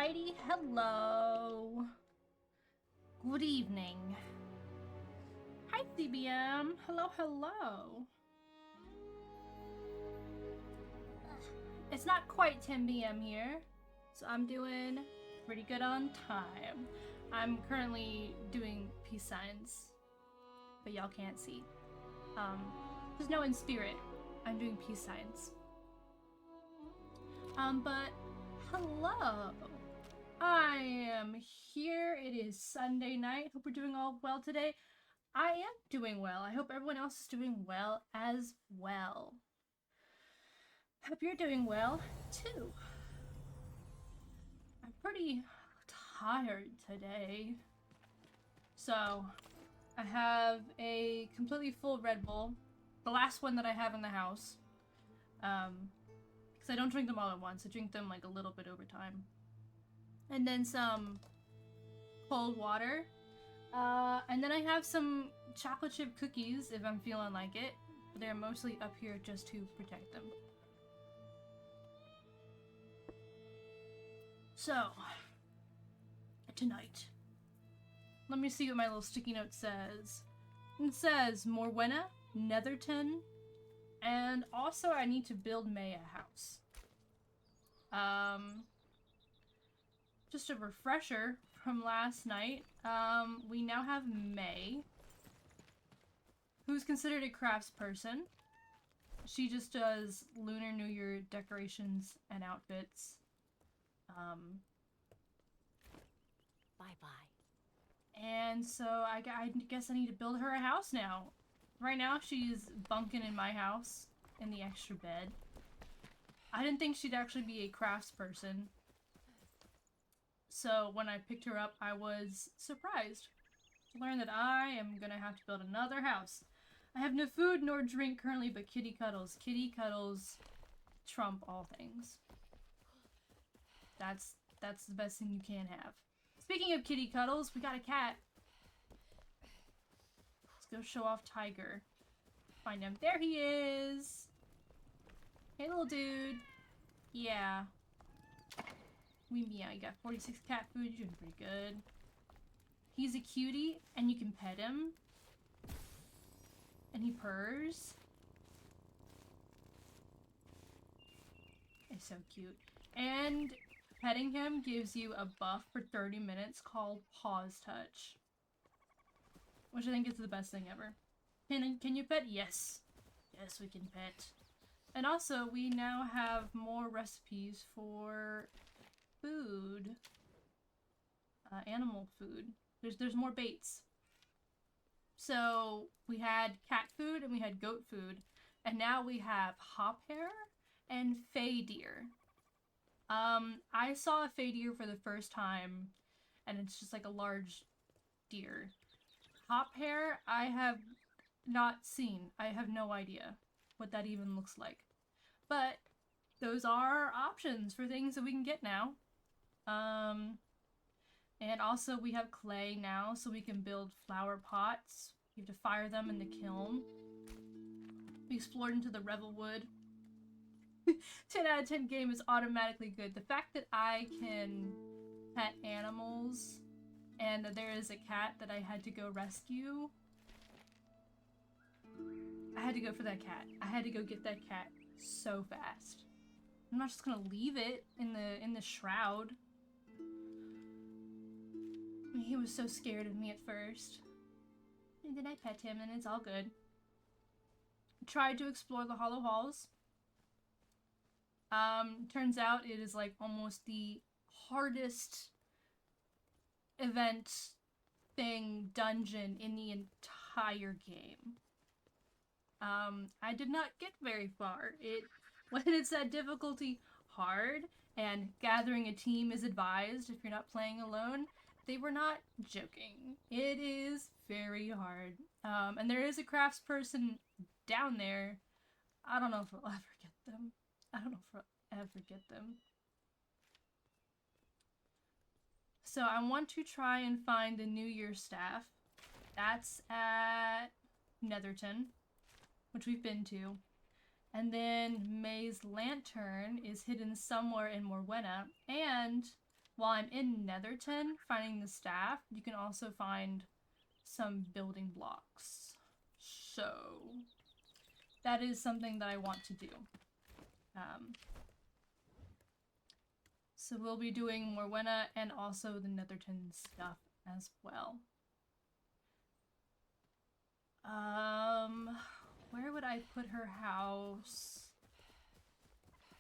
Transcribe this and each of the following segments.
Alrighty, hello. Good evening. Hi, CBM. Hello, hello. It's not quite 10 p.m. here, so I'm doing pretty good on time. I'm currently doing peace signs, but y'all can't see. There's no in spirit. I'm doing peace signs. But hello. I am here. It is Sunday night. Hope we're doing all well today. I am doing well. I hope everyone else is doing well as well. Hope you're doing well too. I'm pretty tired today. So, I have a completely full Red Bull. The last one that I have in the house. Because I don't drink them all at once. I drink them like a little bit over time. And then some cold water. And then I have some chocolate chip cookies if I'm feeling like it. But they're mostly up here just to protect them. So, tonight. Let me see what my little sticky note says. It says Morwenna, Netherton, and also I need to build May a house. Just a refresher from last night. We now have May, who's considered a craftsperson. She just does Lunar New Year decorations and outfits. Bye-bye. And so I guess I need to build her a house now. Right now she's bunking in my house in the extra bed. I didn't think she'd actually be a craftsperson. So when I picked her up, I was surprised to learn that I am gonna have to build another house. I have no food nor drink currently, but kitty cuddles. Kitty cuddles trump all things. That's the best thing you can have. Speaking of kitty cuddles, we got a cat. Let's go show off Tiger. Find him. There he is! Hey, little dude. Yeah. You got 46 cat food. You're doing pretty good. He's a cutie, and you can pet him. And he purrs. It's so cute. And petting him gives you a buff for 30 minutes called Paws Touch. Which I think is the best thing ever. Can you pet? Yes. Yes, we can pet. And also, we now have more recipes for food. Animal food. There's more baits. So, we had cat food and we had goat food. And now we have hop hare and fey deer. I saw a fey deer for the first time, and it's just like a large deer. Hop hare, I have not seen. I have no idea what that even looks like. But those are options for things that we can get now. And also we have clay now, so we can build flower pots. You have to fire them in the kiln. We explored into the revel wood. 10 out of 10 game is automatically good. The fact that I can pet animals and that there is a cat that I had to go rescue. I had to go for that cat. I had to go get that cat so fast. I'm not just gonna leave it in the shroud. I mean, he was so scared of me at first. And then I pet him and it's all good. Tried to explore the hollow halls. Turns out it is like almost the hardest event thing dungeon in the entire game. I did not get very far. When it's at difficulty hard and gathering a team is advised if you're not playing alone, they were not joking. It is very hard. And there is a craftsperson down there. I don't know if we'll ever get them. I don't know if I'll ever get them. So I want to try and find the New Year staff. That's at Netherton, which we've been to. And then May's lantern is hidden somewhere in Morwenna. And while I'm in Netherton finding the staff, you can also find some building blocks. So that is something that I want to do. So we'll be doing Morwenna and also the Netherton stuff as well. Where would I put her house?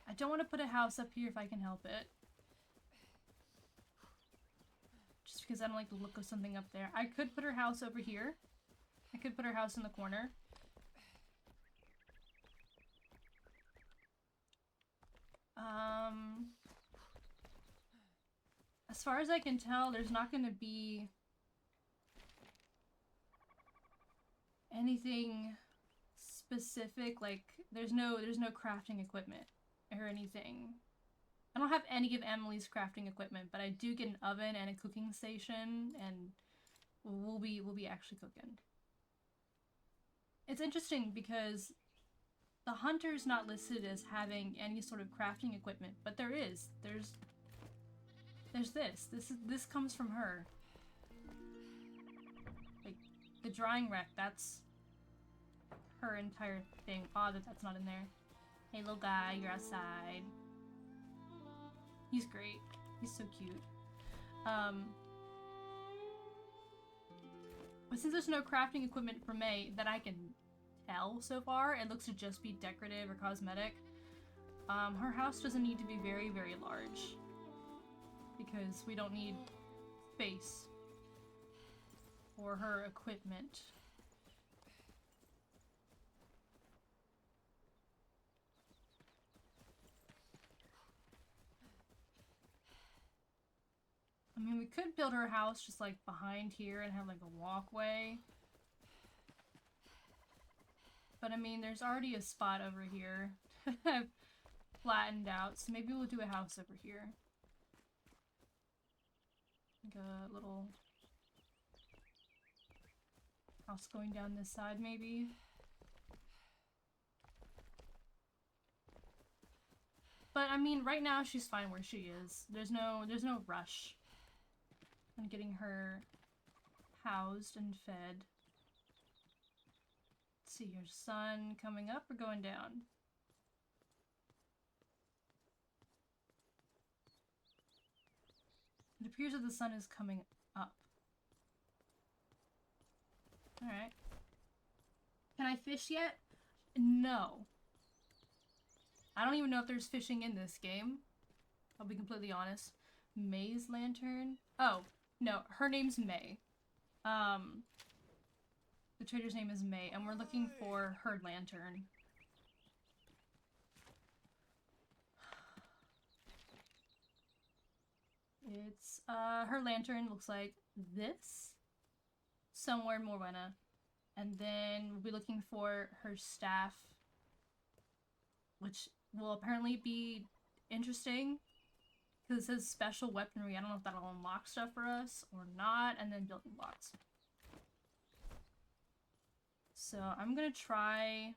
I don't want to put a house up here if I can help it. Just because I don't like the look of something up there. I could put her house over here. I could put her house in the corner. As far as I can tell, there's not going to be anything specific. Like, there's no crafting equipment or anything. I don't have any of Emily's crafting equipment, but I do get an oven and a cooking station, and we'll be actually cooking. It's interesting because the hunter's not listed as having any sort of crafting equipment, but there is. There's this. This comes from her. Like, the drying rack, that's her entire thing. Odd that that's not in there. Hey, little guy, you're outside. He's great. He's so cute. But since there's no crafting equipment for May that I can tell so far, it looks to just be decorative or cosmetic. Her house doesn't need to be very, very large because we don't need space for her equipment. I mean, we could build her house just like behind here and have like a walkway. But I mean, there's already a spot over here I've flattened out, so maybe we'll do a house over here. Like a little house going down this side, maybe. But I mean, right now she's fine where she is. There's no rush on getting her housed and fed. Let's see here, sun coming up or going down? It appears that the sun is coming up. Alright. Can I fish yet? No. I don't even know if there's fishing in this game. I'll be completely honest. May's lantern? Oh, no, her name's May. The trader's name is May, and we're looking for her lantern. It's, her lantern looks like this. Somewhere in Morwenna. And then we'll be looking for her staff, which will apparently be interesting. Because it says special weaponry. I don't know if that'll unlock stuff for us or not. And then building blocks. So I'm gonna try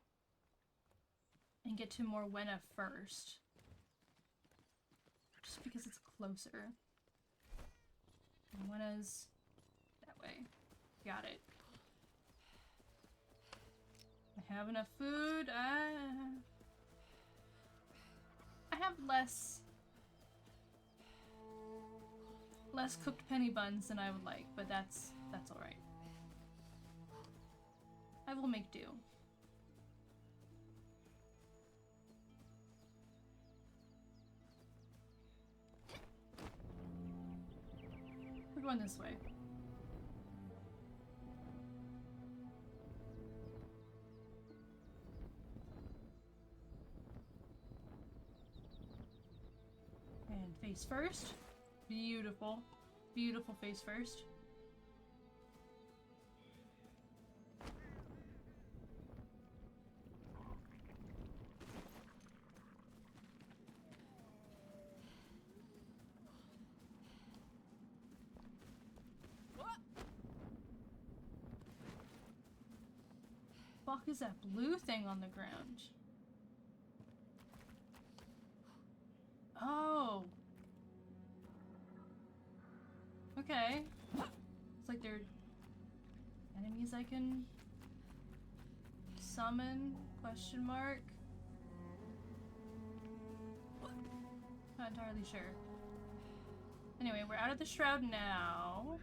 and get to Morwenna first. Just because it's closer. Morwenna's that way. Got it. I have enough food. I have less cooked penny buns than I would like, but that's alright. I will make do. We're going this way. And face first. Beautiful. Beautiful face first. Fuck is that blue thing on the ground? Oh. Okay. It's like they're enemies I can summon? Question mark? Not entirely sure. Anyway, we're out of the shroud now.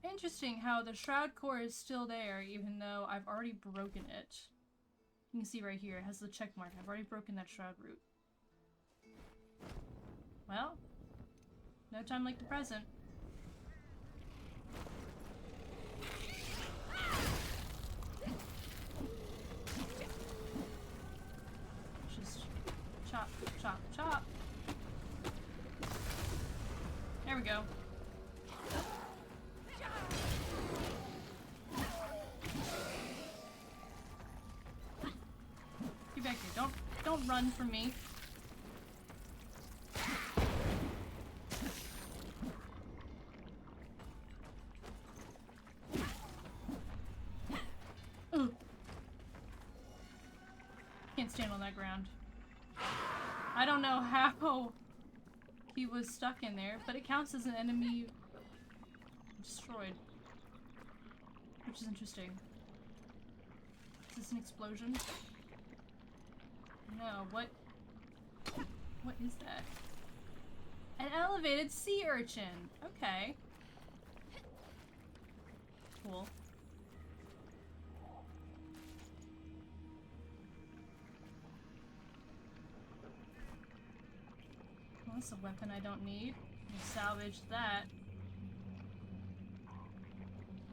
Interesting how the shroud core is still there even though I've already broken it. You can see right here, it has the check mark. I've already broken that shroud root. Well, no time like the present. Just chop, chop, chop. There we go. Get back here. Don't run from me. Ugh. Can't stand on that ground. I don't know how he was stuck in there, but it counts as an enemy destroyed. Which is interesting. Is this an explosion? No, what is that? An elevated sea urchin! Okay. Cool. Well, that's a weapon I don't need. We'll salvage that.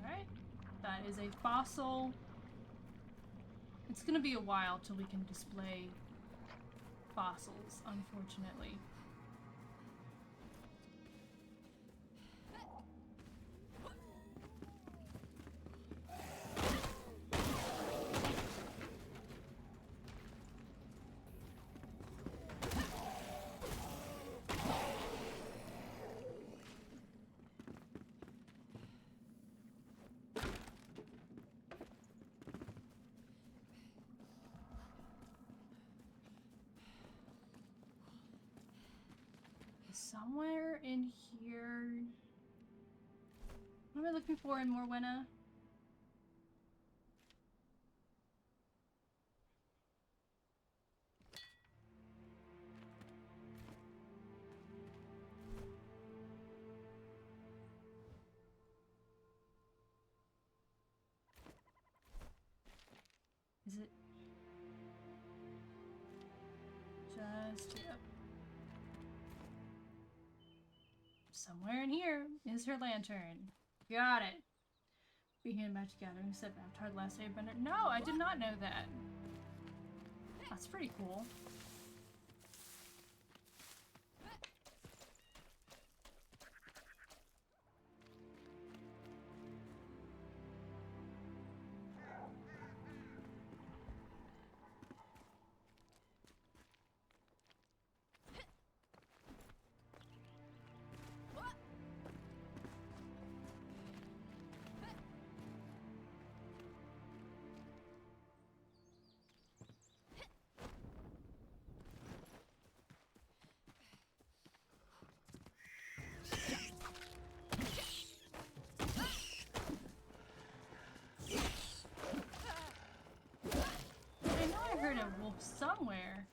Alright. That is a fossil. It's gonna be a while till we can display fossils, unfortunately. Somewhere in here... What am I looking for in Morwenna? Is it... Just... Yep. Somewhere in here is her lantern. Got it. Begin magic gathering. Said Avatar the last day of Bender. No, I did not know that. That's pretty cool. Somewhere.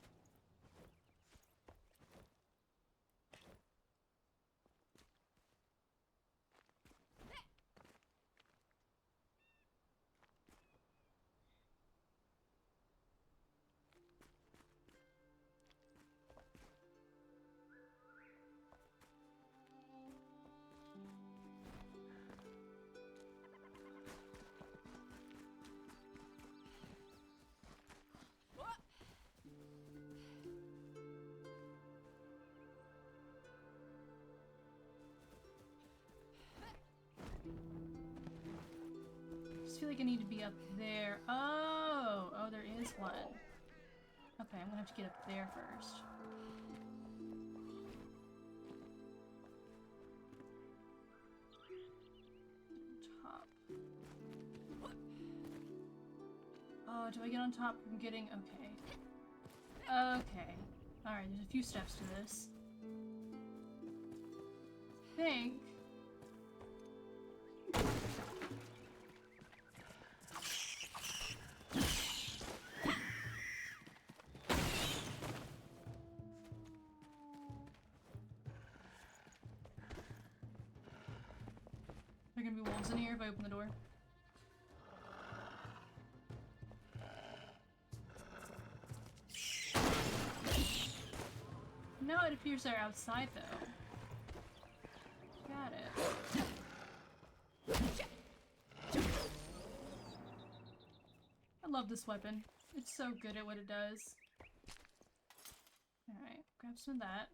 I feel like I need to be up there. Oh, there is one. Okay, I'm gonna have to get up there first. Top. Oh, do I get on top from getting... Okay. Okay. Alright, there's a few steps to this. I think... Are there gonna be wolves in here if I open the door? No, it appears they're outside though. Got it. I love this weapon. It's so good at what it does. Alright, grab some of that.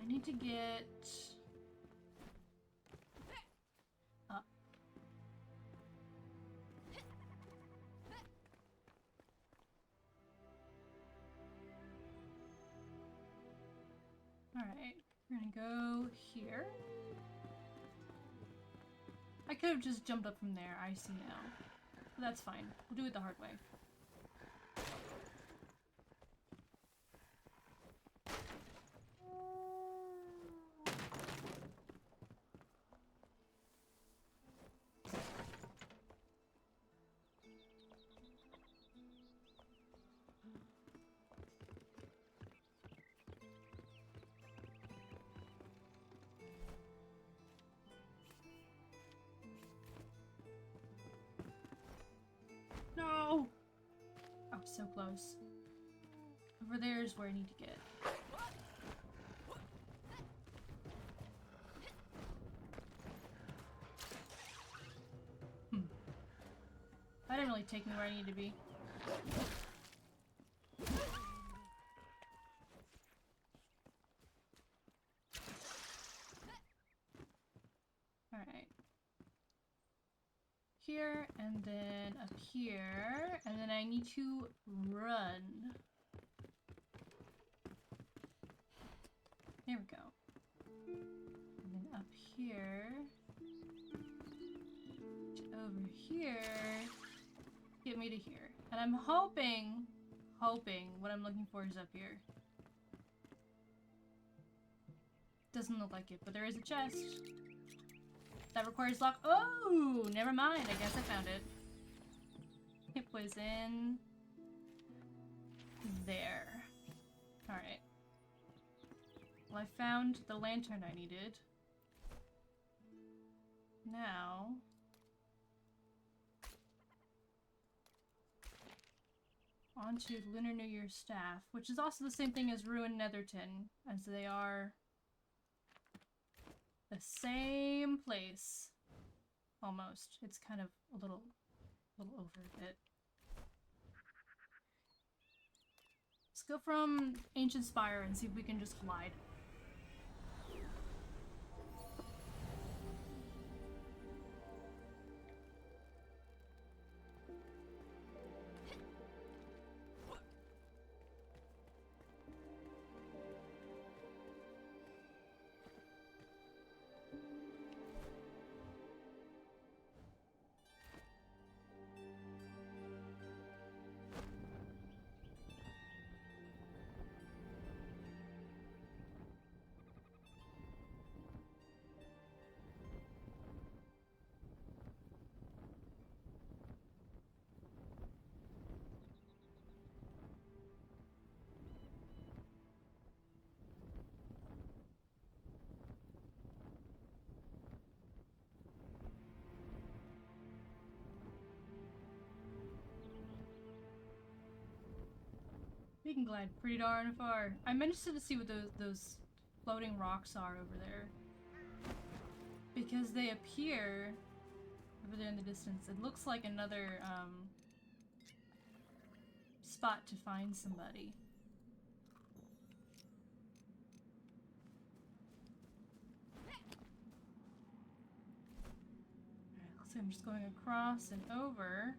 I need to get up. Alright, we're gonna go here. I could have just jumped up from there, I see now. But that's fine. We'll do it the hard way. No! Oh, so close. Over there is where I need to get. That didn't really take me where I need to be. Alright. Here, and then up here, and then I need to run. There we go. And then up here, to over here, get me to here. And I'm hoping what I'm looking for is up here. Doesn't look like it, but there is a chest. That requires lock. Oh, never mind. I guess I found it. It was in there. Alright. Well, I found the lantern I needed. Now... onto Lunar New Year staff, which is also the same thing as Ruined Netherton, as they are the same place. Almost. It's kind of a little over a bit. Let's go from Ancient Spire and see if we can just glide. We can glide pretty darn far. I'm interested to see what those floating rocks are over there. Because they appear over there in the distance. It looks like another spot to find somebody. Alright, looks like I'm just going across and over.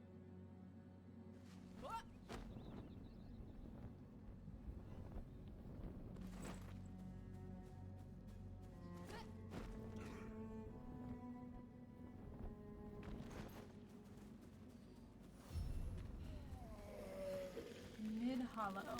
hollow.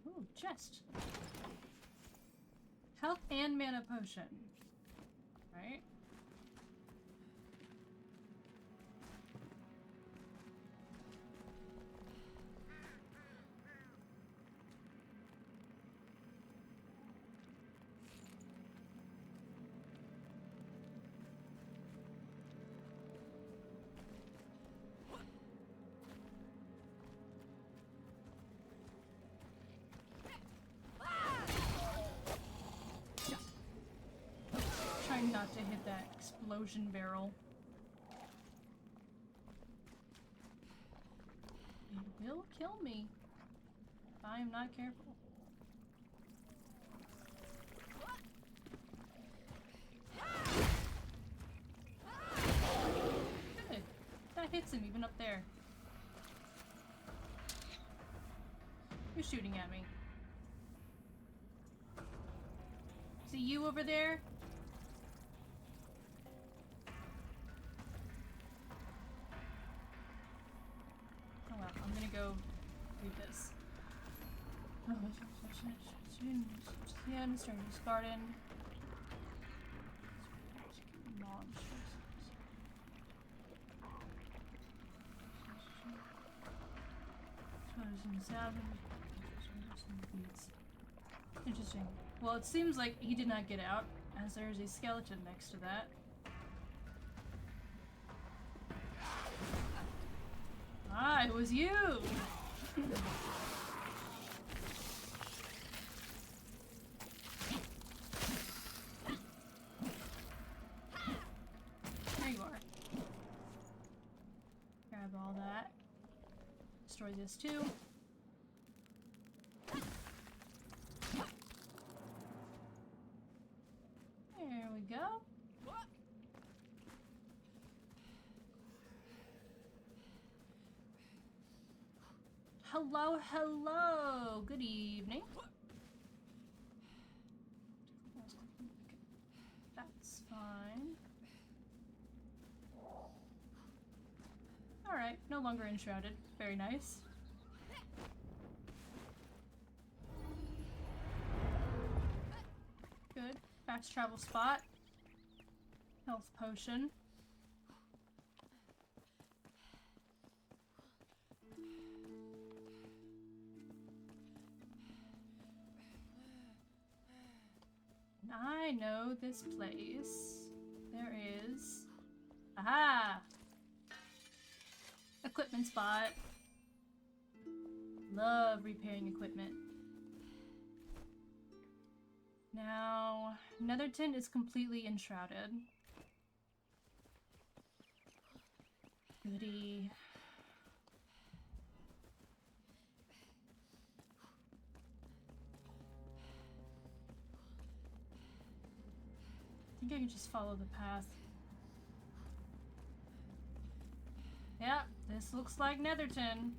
Ooh, chest. Health and mana potion. Right? Trying not to hit that explosion barrel. It will kill me if I am not careful. Good. That hits him even up there. Who's shooting at me? See you over there? Oh well, I'm gonna go read this. Yeah, Mr. Garden. Monsters. Interesting. Well, it seems like he did not get out, as there is a skeleton next to that. Ah, it was you! There you are. Grab all that. Destroy this too. There we go. Hello, hello! Good evening. That's fine. Alright, no longer enshrouded. Very nice. Good. Fast travel spot. Health potion. I know this place. There is... Aha! Equipment spot. Love repairing equipment. Now, Netherton is completely enshrouded. Goody. I think I can just follow the path. Yeah, this looks like Netherton.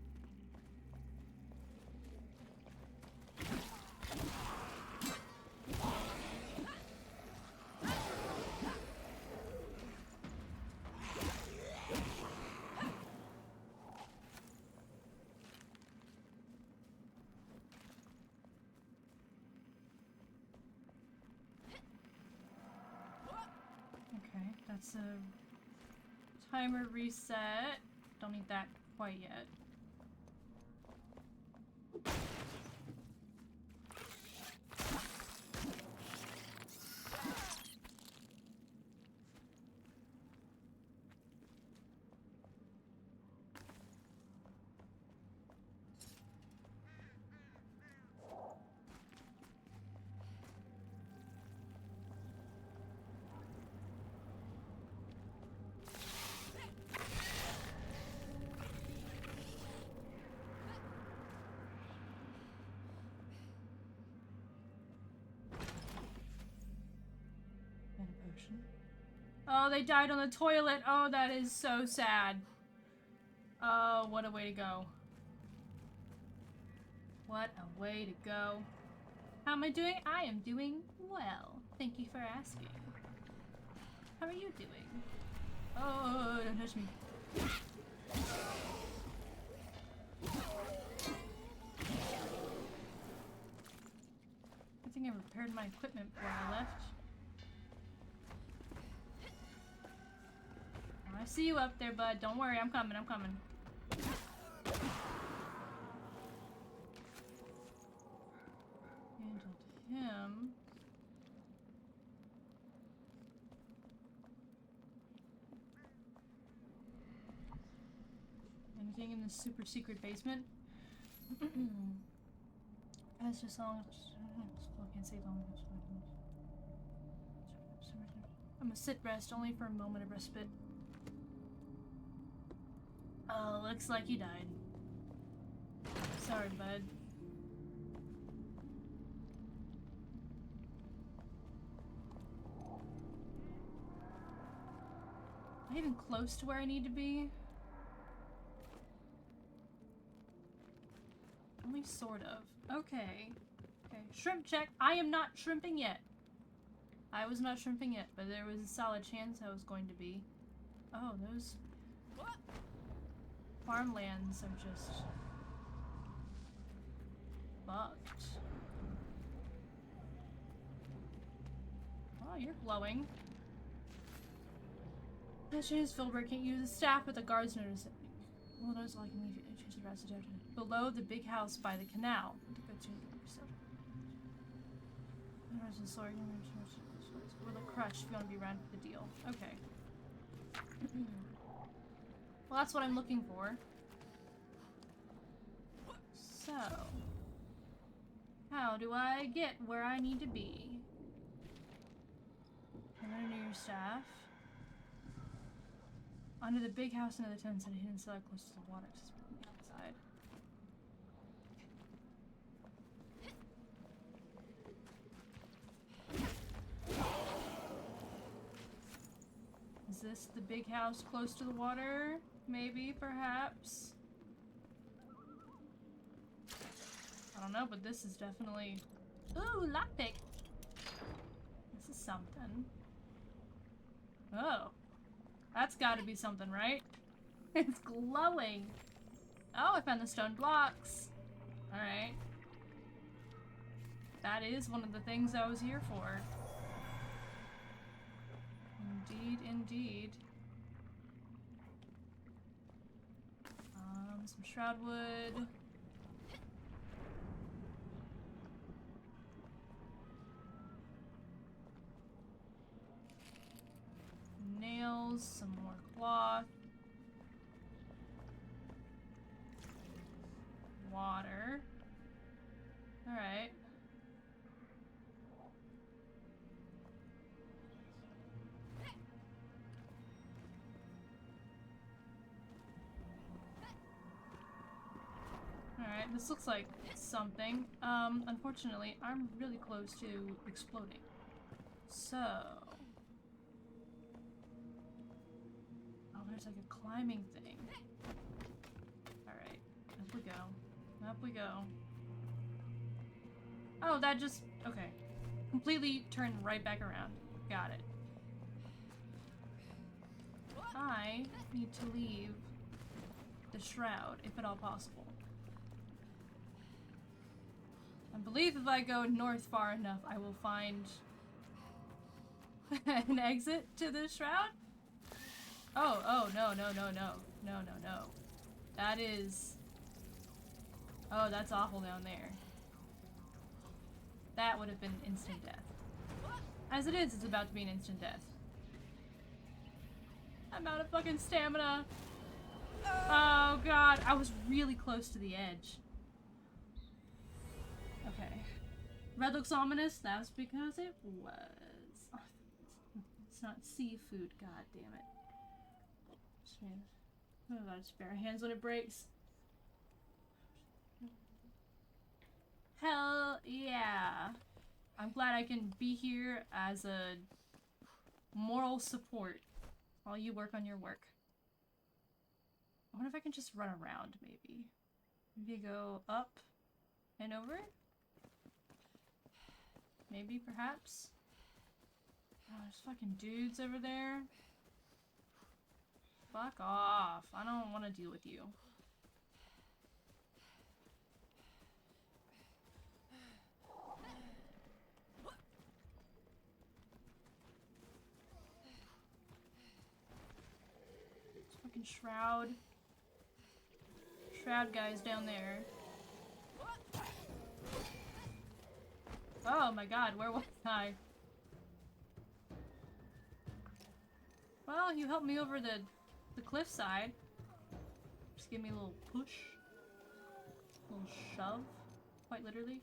Okay, that's a timer reset. Don't need that quite yet. Oh, they died on the toilet. Oh, that is so sad. Oh, what a way to go. What a way to go. How am I doing? I am doing well. Thank you for asking. How are you doing? Oh, don't touch me. I think I repaired my equipment before I left. I see you up there, bud. Don't worry, I'm coming, I'm coming. Handled him. Anything in this super secret basement? That's just long. I can't save long. I'm gonna sit rest only for a moment of respite. Oh, looks like you died. Sorry, bud. Am I even close to where I need to be? Only sort of. Okay. Okay. Shrimp check. I am not shrimping yet. I was not shrimping yet, but there was a solid chance I was going to be. Oh, those farmlands are just fucked. Oh, you're glowing. Is Filbert can't use the staff, but the guards notice it. Well, notice all I can leave you change the rest of it. Below the big house by the canal. We're the crush if you want to be around for the deal. Okay. Well, that's what I'm looking for. So, how do I get where I need to be? I'm gonna know your staff. Under the big house, under the tents, and a hidden cellar close to the water. Outside. Is this the big house close to the water? Maybe, perhaps? I don't know, but this is definitely... Ooh, lockpick! This is something. Oh. That's gotta be something, right? It's glowing! Oh, I found the stone blocks! Alright. That is one of the things I was here for. Indeed, indeed. Some shroudwood. Nails, some more cloth. Water. Alright. Alright, this looks like something. Unfortunately, I'm really close to exploding. So... Oh, there's like a climbing thing. Alright, up we go. Up we go. Oh, that just... Okay. Completely turned right back around. Got it. I need to leave the shroud, if at all possible. I believe if I go north far enough, I will find an exit to the shroud? Oh, no. No. That is... Oh, that's awful down there. That would have been instant death. As it is, it's about to be an instant death. I'm out of fucking stamina. Oh god, I was really close to the edge. Okay. Red looks ominous. That's because it was. It's not seafood, god damn it. Oh god, spare hands when it breaks. Hell yeah. I'm glad I can be here as a moral support while you work on your work. I wonder if I can just run around, maybe. Maybe go up and over? Maybe, perhaps? Oh, there's fucking dudes over there. Fuck off. I don't want to deal with you. Fucking Shroud. Shroud guy's down there. Oh my god, where was I? Well, you helped me over the cliffside. Just give me a little push. A little shove. Quite literally.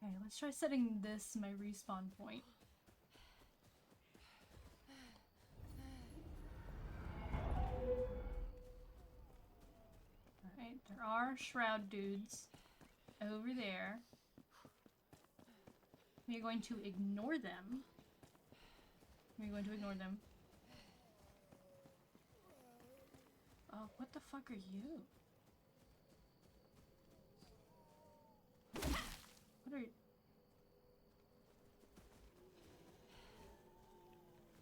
Okay, let's try setting this my respawn point. Alright, there are Shroud dudes over there. We're going to ignore them. We're going to ignore them. Oh, what the fuck are you? What are you?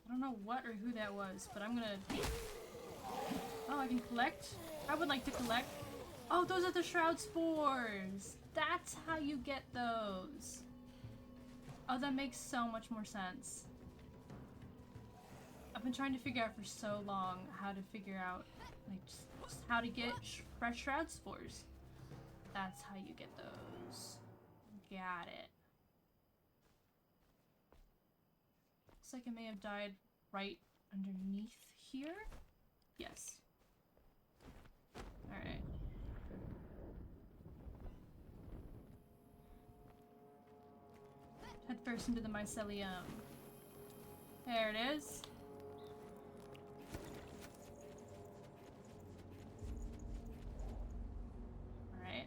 I don't know what or who that was, but I'm gonna... Oh, I can collect? I would like to collect. Oh, those are the Shroud Spores! That's how you get those. Oh, that makes so much more sense. I've been trying to figure out for so long how to figure out, like, just how to get fresh Shroud Spores. That's how you get those. Got it. Looks like I may have died right underneath here. Yes. Alright. Head first into the mycelium. There it is. Alright.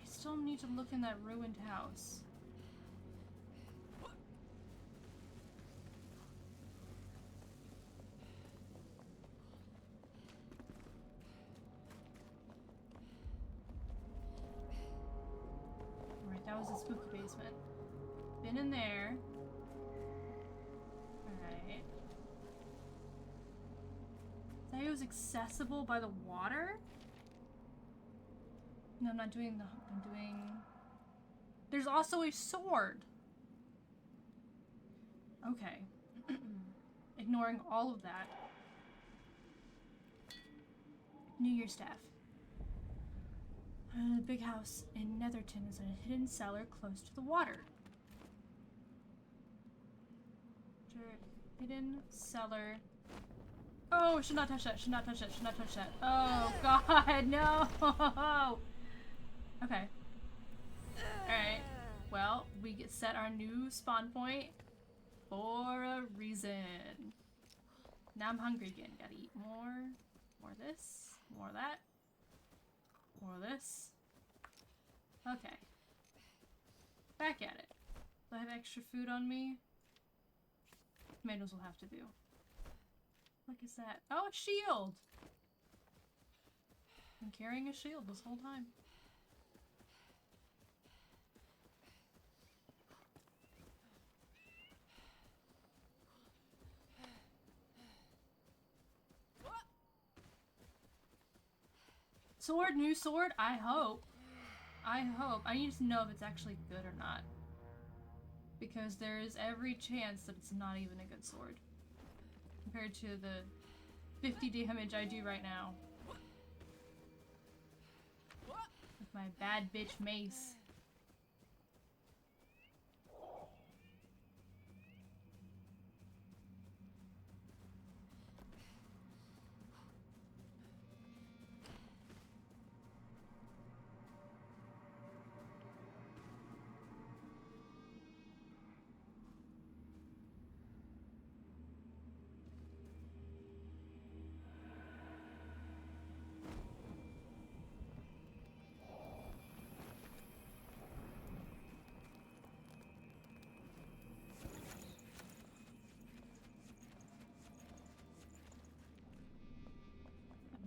I still need to look in that ruined house. That was the spooky basement. Been in there. Alright. That it was accessible by the water? No, I'm not doing the... I'm doing... There's also a sword! Okay. Ignoring all of that. New Year's staff. The big house in Netherton is a hidden cellar close to the water. Hidden cellar. Oh, should not touch that, should not touch that, should not touch that. Oh god, no! Okay. Alright. Well, we get set our new spawn point for a reason. Now I'm hungry again. Gotta eat more. More of this. More of that. More of this. Okay. Back at it. Do I have extra food on me? Tomatoes will have to do. What is that? Oh, a shield! I'm carrying a shield this whole time. Sword, new sword? I hope. I hope. I need to know if it's actually good or not. Because there is every chance that it's not even a good sword. Compared to the 50 damage I do right now. With my bad bitch mace.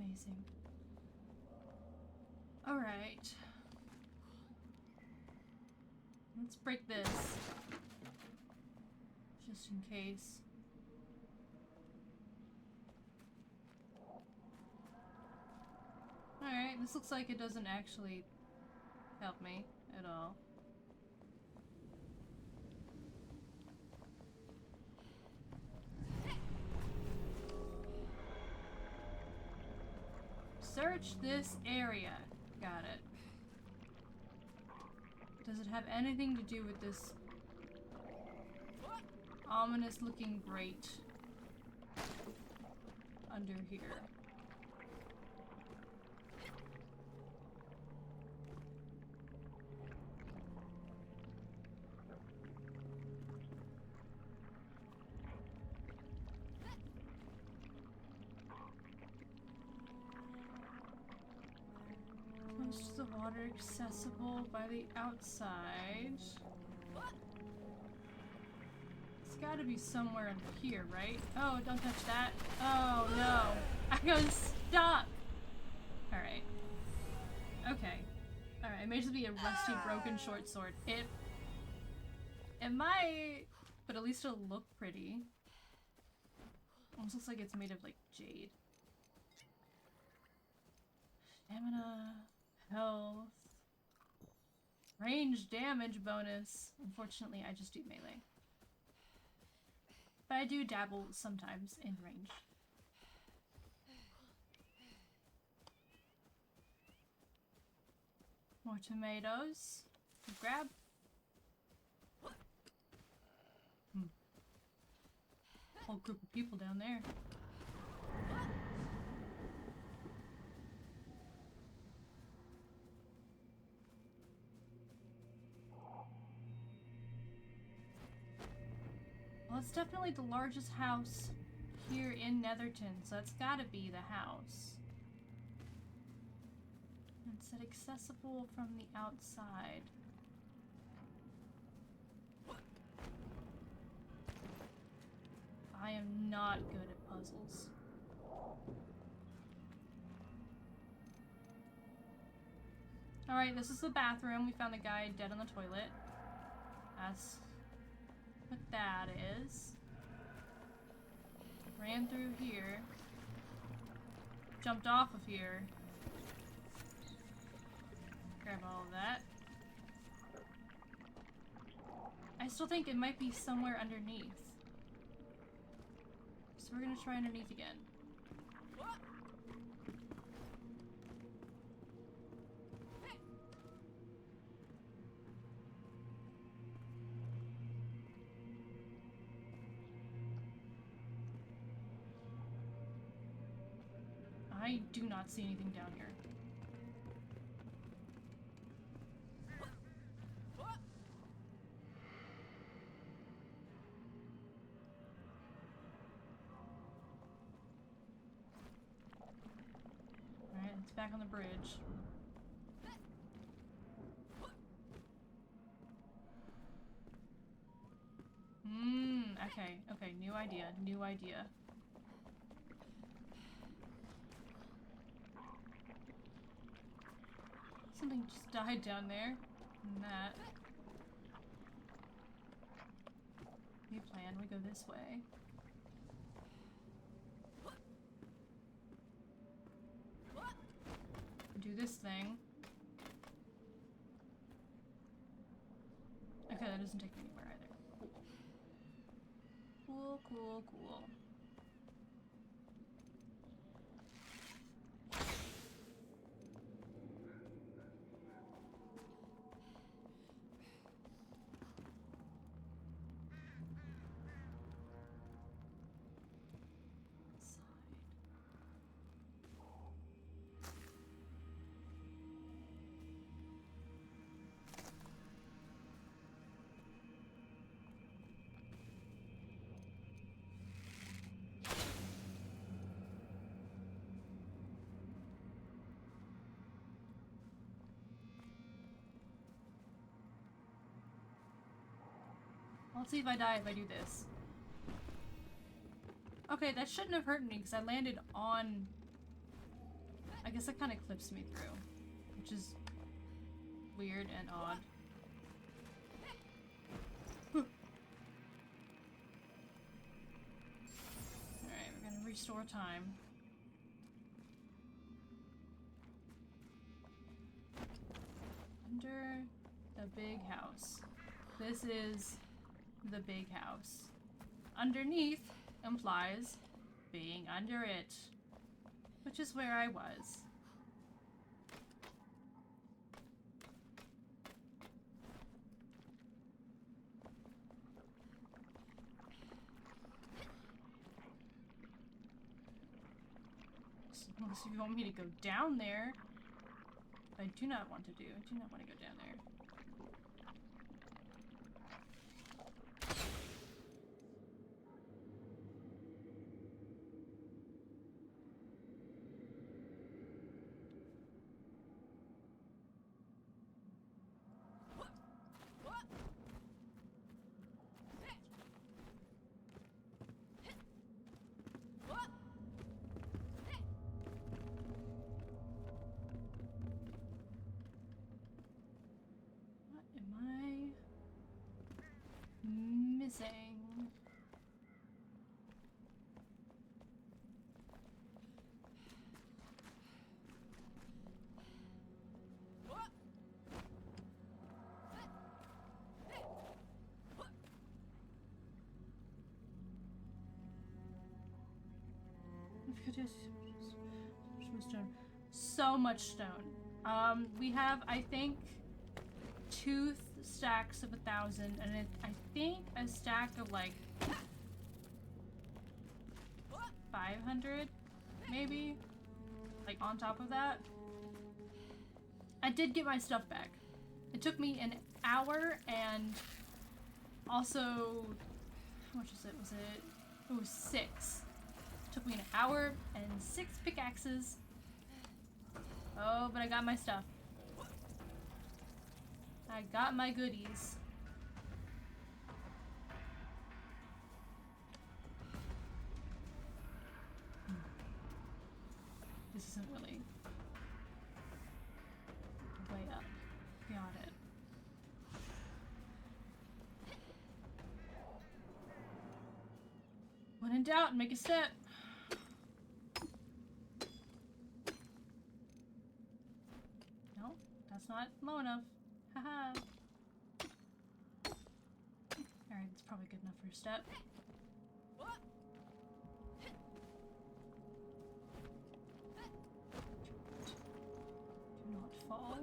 Amazing. Alright. Let's break this. Just in case. Alright, this looks like it doesn't actually help me at all. Search this area. Got it. Does it have anything to do with this ominous looking grate under here? Most of the water accessible by the outside. It's gotta be somewhere under here, right? Oh, don't touch that. Oh no. I got stuck! Alright. Okay. Alright, it may just be a rusty, broken short sword. It might, but at least it'll look pretty. Almost looks like it's made of like jade. Stamina. Health. Range damage bonus. Unfortunately, I just do melee. But I do dabble sometimes in range. More tomatoes to grab. Whole group of people down there. Well, it's definitely the largest house here in Netherton, so that's gotta be the house. And it said accessible from the outside. I am not good at puzzles. Alright, this is the bathroom. We found the guy dead on the toilet. That's what that is. Ran through here. Jumped off of here. Grab all of that. I still think it might be somewhere underneath. So we're gonna try underneath again. I do not see anything down here. Alright, it's back on the bridge. Okay, new idea. Something just died down there. And that. New plan, we go this way. Do this thing. Okay, that doesn't take me anywhere either. Cool. Cool. Let's see if I die if I do this. Okay, that shouldn't have hurt me because I landed on I guess that kind of clips me through, which is weird and odd. Alright, we're gonna restore time. Under the big house. This is the big house. Underneath implies being under it, which is where I was. Unless you want me to go down there. I do not want to do. I do not want to go down there. Missing. So much stone. We have, I think, 2 stacks of 1,000, and I think a stack of like 500, maybe, like on top of that. I did get my stuff back. It took me an hour, and also, how much was it? It was 6. Took me an hour and 6 pickaxes. Oh, but I got my stuff. I got my goodies. This isn't really way up. Got it. When in doubt, make a step. No, that's not low enough. Haha. Alright, that's probably good enough for a step. Do not fall.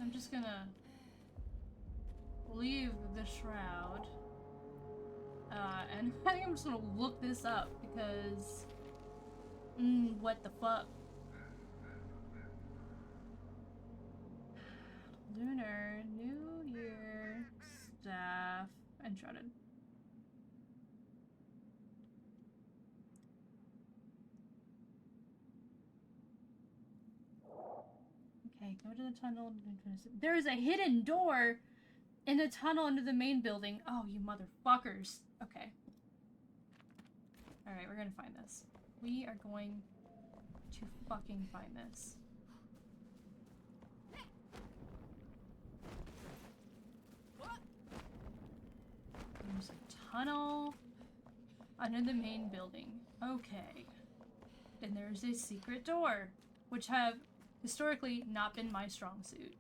I'm just gonna leave the shroud, and I think I'm just gonna look this up because, what the fuck? Lunar New Year staff Enshrouded. Okay, go to the tunnel. There is a hidden door in the tunnel under the main building. Oh, you motherfuckers. Okay. Alright, we're gonna find this. We are going to fucking find this. There's a tunnel under the main building. Okay. And there's a secret door, which have historically not been my strong suit.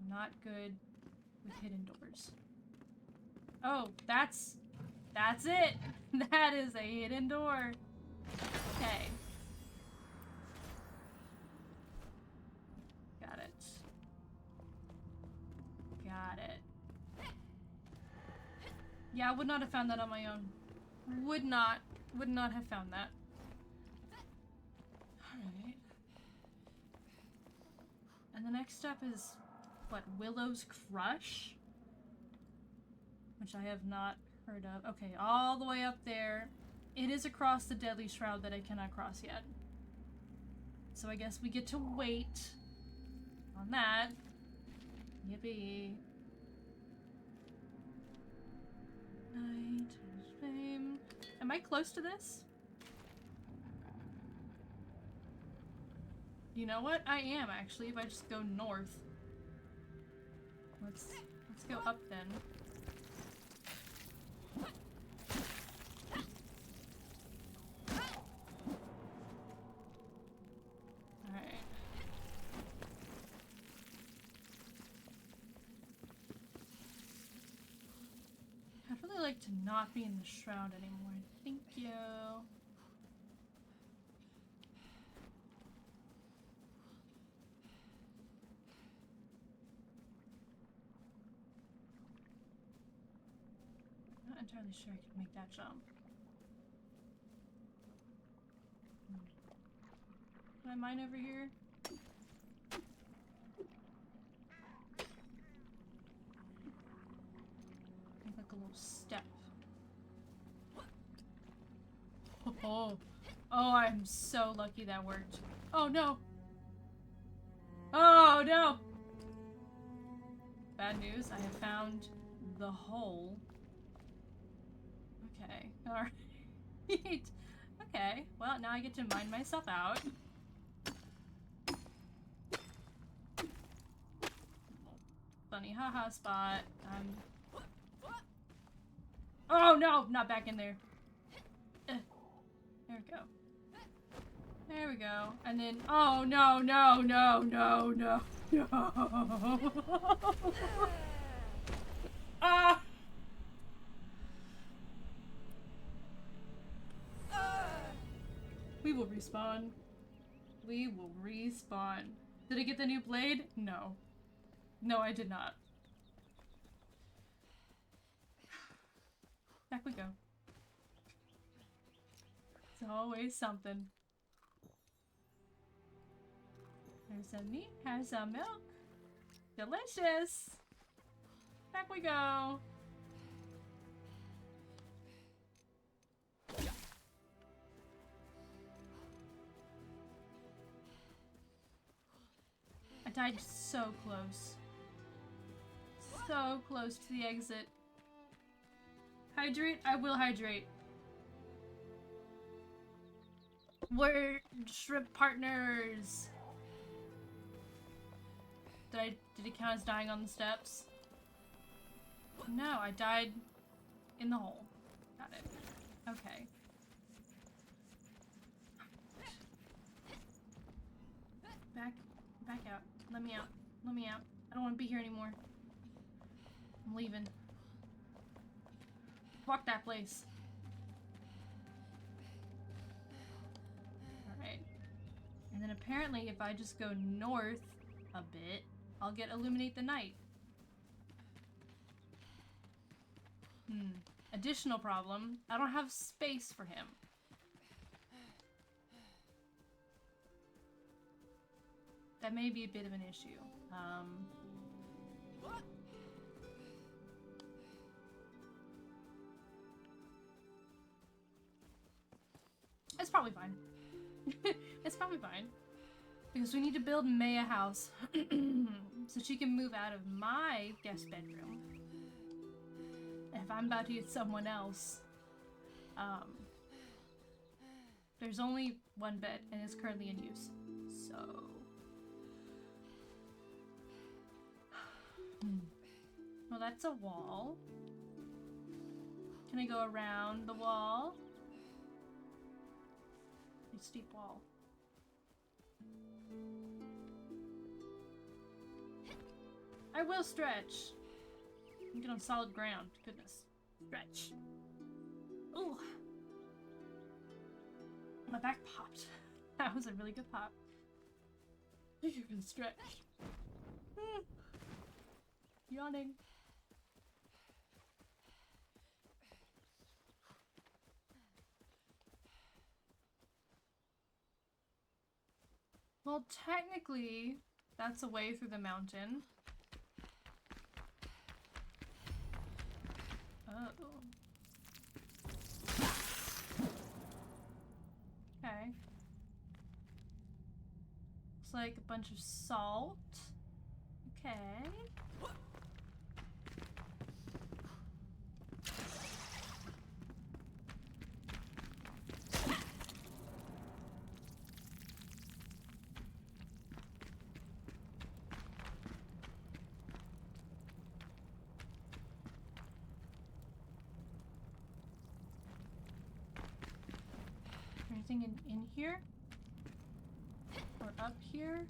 Not good with hidden doors. Oh, that's it! That is a hidden door. Okay. Got it. Got it. Yeah, I would not have found that on my own. Would not have found that. Alright. And the next step is, what, Willow's Crush? Which I have not heard of. Okay, all the way up there. It is across the deadly shroud that I cannot cross yet. So I guess we get to wait on that. Yippee. Night is fame. Am I close to this? You know what? I am actually, if I just go north. Let's go up then. Alright. I'd really like to not be in the shroud anymore. Thank you. Not entirely sure I could make that jump. Can I mine over here? Like a little step. Oh, I'm so lucky that worked. Oh no! Oh no! Bad news, I have found the hole. Okay, alright. Okay, well now I get to mine myself out. Funny haha spot. Oh no! Not back in there. There we go. There we go. And then, oh no, no, no, no, no, no. Ah! We will respawn. We will respawn. Did I get the new blade? No. No, I did not. Back we go. It's always something. There's some meat, has some milk. Delicious! Back we go. I died so close. So close to the exit. Hydrate? I will hydrate. We're shrimp partners. Did it count as dying on the steps? No, I died in the hole. Got it. Okay. Back out. Let me out. Let me out. I don't want to be here anymore. I'm leaving. Fuck that place. Alright. And then apparently if I just go north a bit, I'll get Illuminate the Night. Additional problem, I don't have space for him. That may be a bit of an issue. It's probably fine. It's probably fine. Because we need to build May a house. So she can move out of my guest bedroom. If I'm about to get someone else. There's only one bed and it's currently in use. So... Well, that's a wall. Can I go around the wall? A steep wall. I will stretch. I'm get on solid ground. Goodness. Stretch. Ooh. My back popped. That was a really good pop. You can stretch. Yawning. Well, technically, that's a way through the mountain. Oh. Looks like a bunch of salt. Okay. Anything in here? Or up here?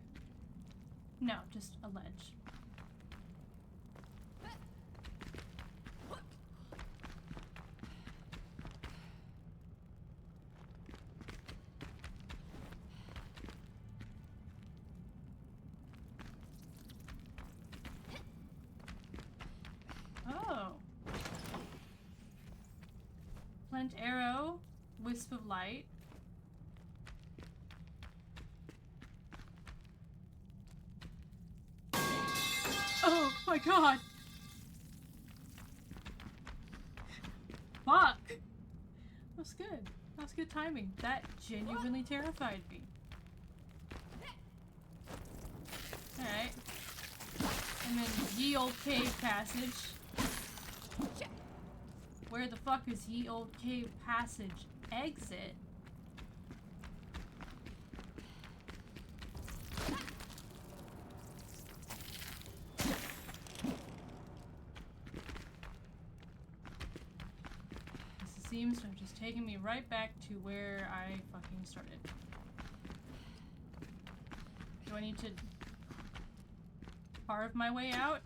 No, just a ledge. Oh. Flint arrow, wisp of light. Oh my god! Fuck! That's good. That's good timing. That genuinely terrified me. Alright. And then ye old cave passage. Where the fuck is ye old cave passage exit? Seems to have just taken me right back to where I fucking started. Do I need to carve my way out?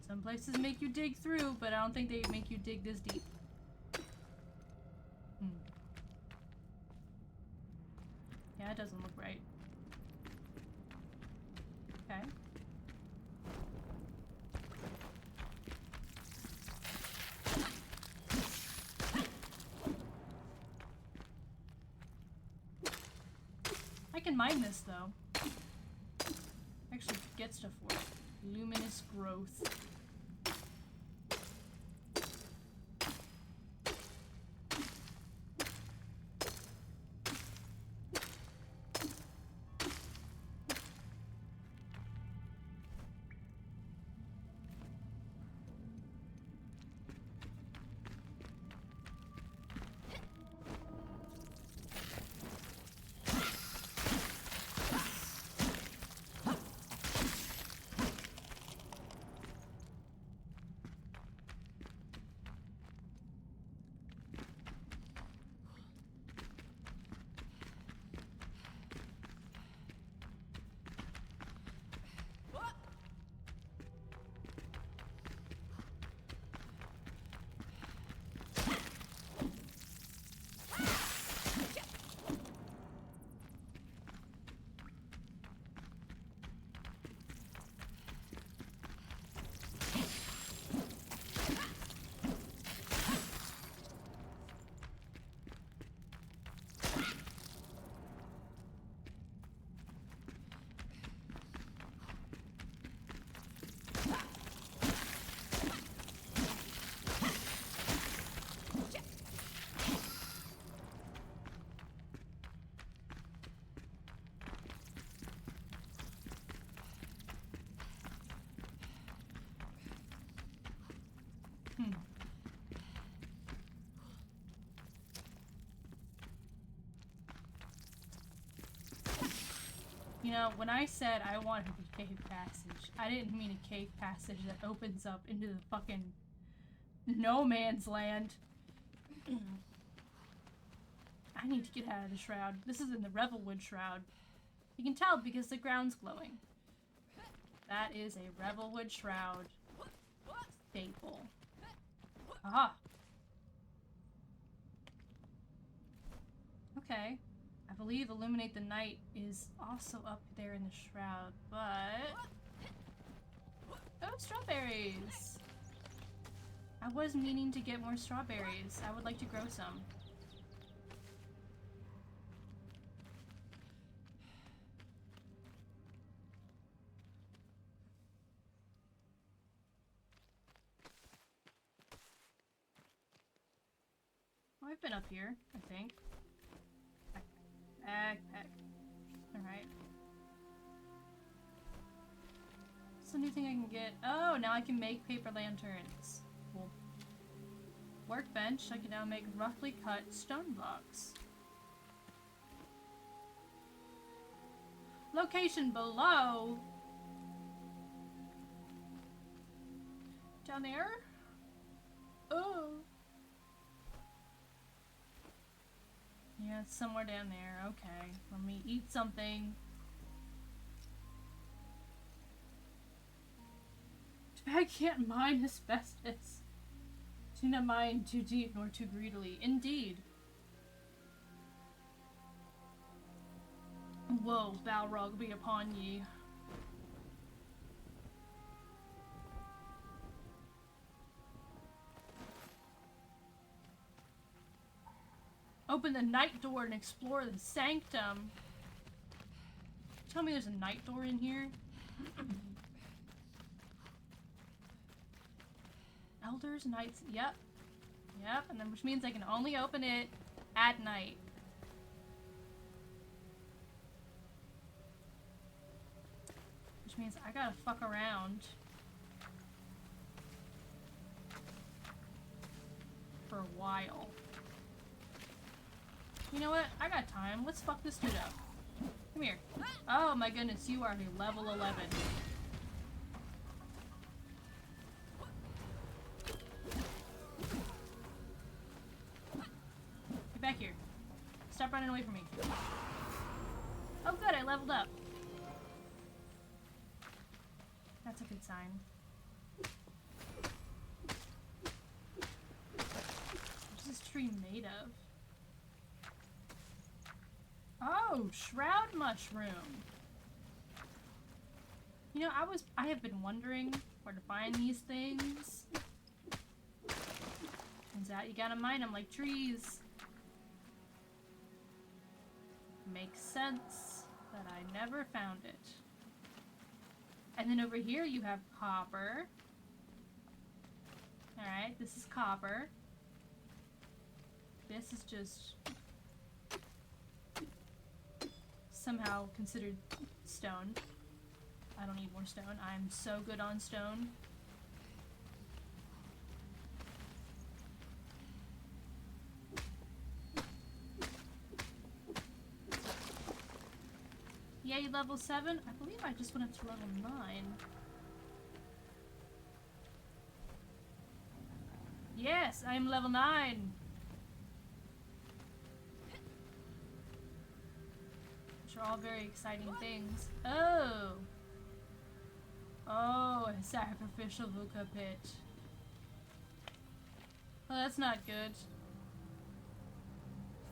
Some places make you dig through, but I don't think they make you dig this deep. Yeah, it doesn't look right. Okay. I can mine this, though. Actually, get stuff for it. Luminous growth. You know, when I said I wanted a cave passage, I didn't mean a cave passage that opens up into the fucking no man's land. I need to get out of the shroud. This is in the Revelwood shroud. You can tell because the ground's glowing. That is a Revelwood shroud staple. Aha! Okay. I believe Illuminate the Night is also up there in the shroud, but... Oh, strawberries! I was meaning to get more strawberries. I would like to grow some. Oh, I've been up here, I think. Backpack. Alright. What's the new thing I can get? Oh, now I can make paper lanterns. Cool. Workbench. I can now make roughly cut stone blocks. Location below. Down there? Oh. Yeah, it's somewhere down there. Okay. Let me eat something. I can't mine asbestos. Do not mine too deep nor too greedily. Indeed. Woe, Balrog be upon ye. Open the night door and explore the sanctum. Tell me there's a night door in here? Elders, knights, yep. Yep, and then which means I can only open it at night. Which means I gotta fuck around. For a while. You know what? I got time. Let's fuck this dude up. Come here. Oh my goodness, you are a level 11. Get back here. Stop running away from me. Oh good, I leveled up. That's a good sign. What's this tree made of? Oh, shroud mushroom. You know, I have been wondering where to find these things. Turns out you gotta mine them like trees. Makes sense that I never found it. And then over here you have copper. Alright, this is copper. This is just somehow considered stone. I don't need more stone. I'm so good on stone. Yay, level 7? I believe I just went up to level 9. Yes, I'm level 9! Which are all very exciting things. Oh! Oh, a sacrificial Vuka pit. Well, that's not good.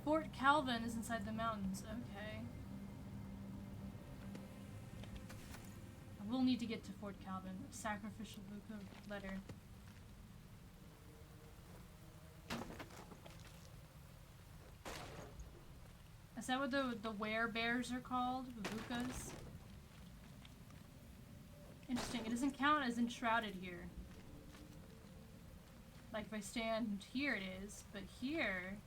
Fort Calvin is inside the mountains. Okay. I will need to get to Fort Calvin. Sacrificial Vuka letter. Is that what the werebears are called? Vukas? Interesting. It doesn't count as enshrouded here. Like if I stand here it is, but here...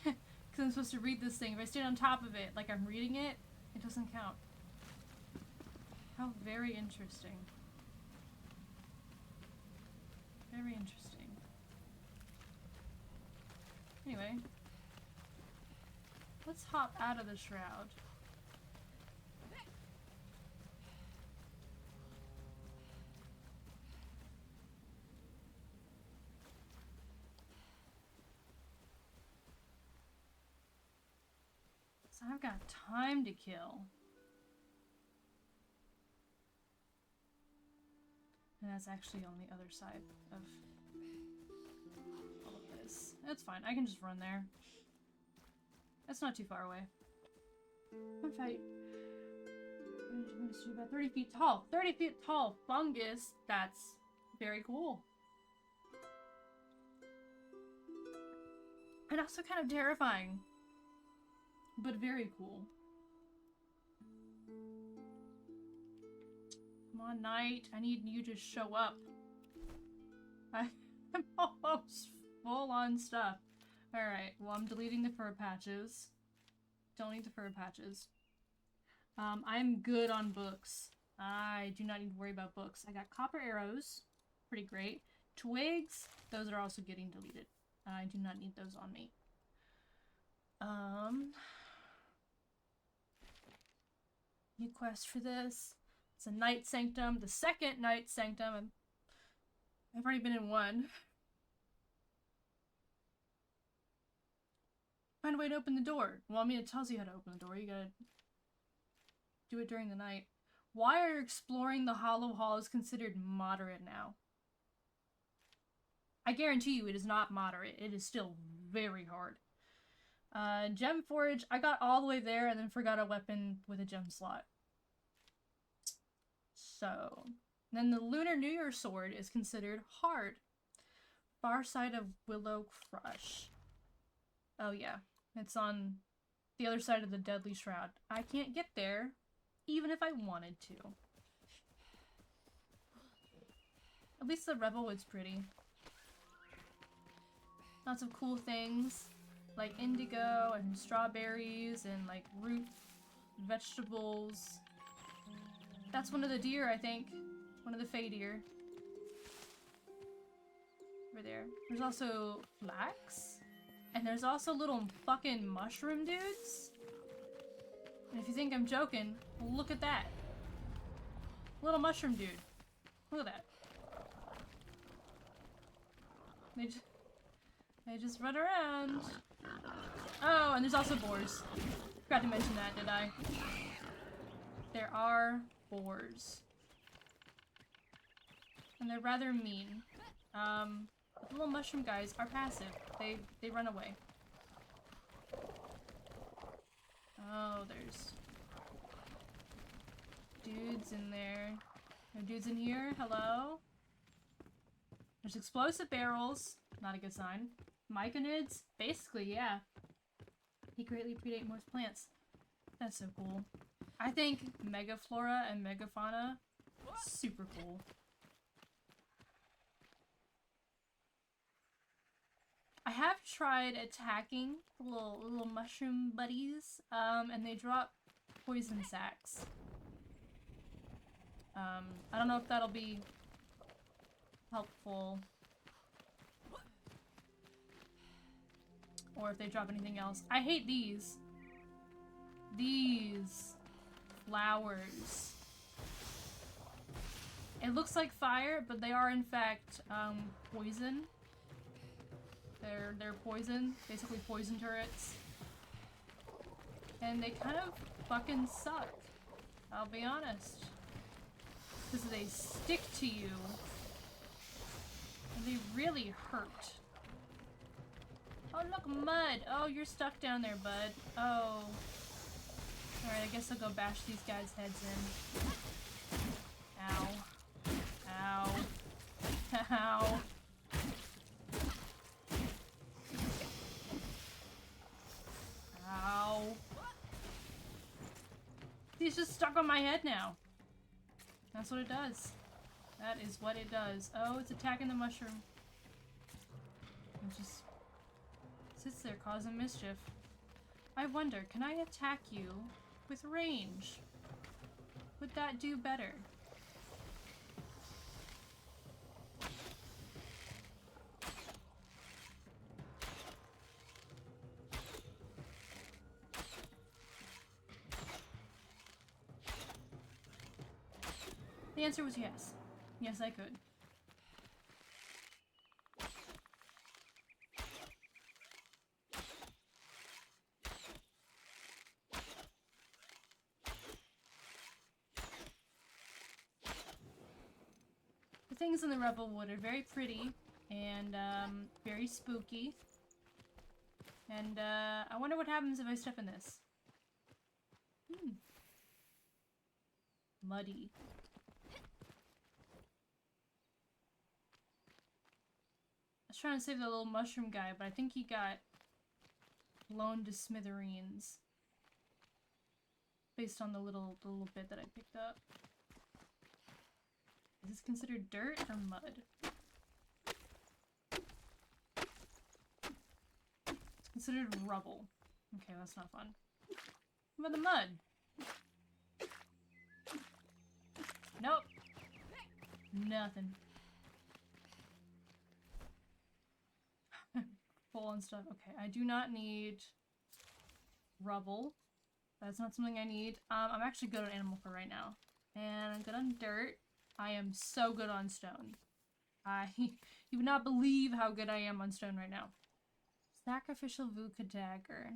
Because I'm supposed to read this thing. If I stand on top of it, like I'm reading it, it doesn't count. How very interesting. Very interesting. Anyway. Let's hop out of the shroud. So I've got time to kill. And that's actually on the other side of all of this. That's fine. I can just run there. That's not too far away. One fight. About 30 feet tall. 30 feet tall fungus. That's very cool. And also kind of terrifying. But very cool. Come on, Knight. I need you to show up. I'm almost full on stuff. Alright, well, I'm deleting the fur patches. Don't need the fur patches. I'm good on books. I do not need to worry about books. I got copper arrows. Pretty great. Twigs, those are also getting deleted. I do not need those on me. New quest for this. It's a Night Sanctum. The second Night Sanctum. I've already been in one. Find a way to open the door. Well, I mean, it tells you how to open the door. You gotta do it during the night. Why are exploring the Hollow Halls considered moderate now? I guarantee you it is not moderate. It is still very hard. Gem Forage. I got all the way there and then forgot a weapon with a gem slot. So, then the Lunar New Year sword is considered hard. Far side of Willow Crush. Oh yeah, it's on the other side of the Deadly Shroud. I can't get there, even if I wanted to. At least the Revelwood's pretty. Lots of cool things, like indigo and strawberries and like root vegetables. That's one of the deer, I think. One of the fey deer. Over there. There's also flax. And there's also little fucking mushroom dudes. And if you think I'm joking, look at that. Little mushroom dude. Look at that. They just run around. Oh, and there's also boars. Forgot to mention that, did I? There are boars. And they're rather mean. The little mushroom guys are passive. They run away. Oh, there's dudes in there. No dudes in here? Hello? There's explosive barrels. Not a good sign. Myconids? Basically, yeah. He greatly predate most plants. That's so cool. I think Megaflora and Megafauna, super cool. I have tried attacking the little mushroom buddies, and they drop poison sacks. I don't know if that'll be helpful. Or if they drop anything else. I hate these. These flowers. It looks like fire, but they are in fact poison. They're poison, basically poison turrets. And they kind of fucking suck. I'll be honest. Because they stick to you. And they really hurt. Oh look, mud! Oh, you're stuck down there, bud. Oh. Alright, I guess I'll go bash these guys' heads in. Ow. Ow. Ow. Ow. He's just stuck on my head now. That's what it does. That is what it does. Oh, it's attacking the mushroom. It just sits there causing mischief. I wonder, can I attack you with range? Would that do better? The answer was yes. Yes, I could. The things in the Revelwood are very pretty and very spooky. And I wonder what happens if I step in this. Muddy. I was trying to save the little mushroom guy, but I think he got blown to smithereens. Based on the little bit that I picked up. Is this considered dirt or mud? Considered rubble. Okay, that's not fun. What about the mud? Nope. Nothing. Full on stuff. Okay, I do not need rubble. That's not something I need. I'm actually good on animal fur right now. And I'm good on dirt. I am so good on stone. You would not believe how good I am on stone right now. Sacrificial Vuka dagger.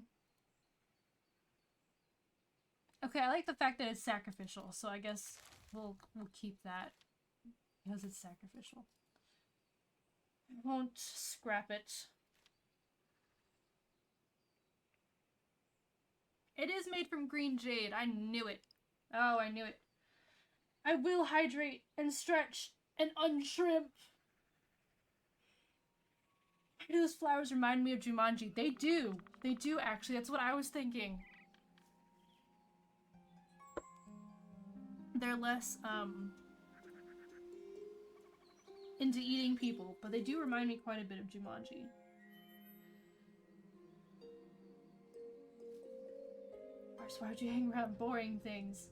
Okay, I like the fact that it's sacrificial, so I guess we'll keep that because it's sacrificial. I won't scrap it. It is made from green jade. I knew it. Oh, I knew it. I will hydrate and stretch and unshrimp. Why do those flowers remind me of Jumanji? They do. They do, actually. That's what I was thinking. They're less, into eating people, but they do remind me quite a bit of Jumanji. Mars, why'd you hang around boring things?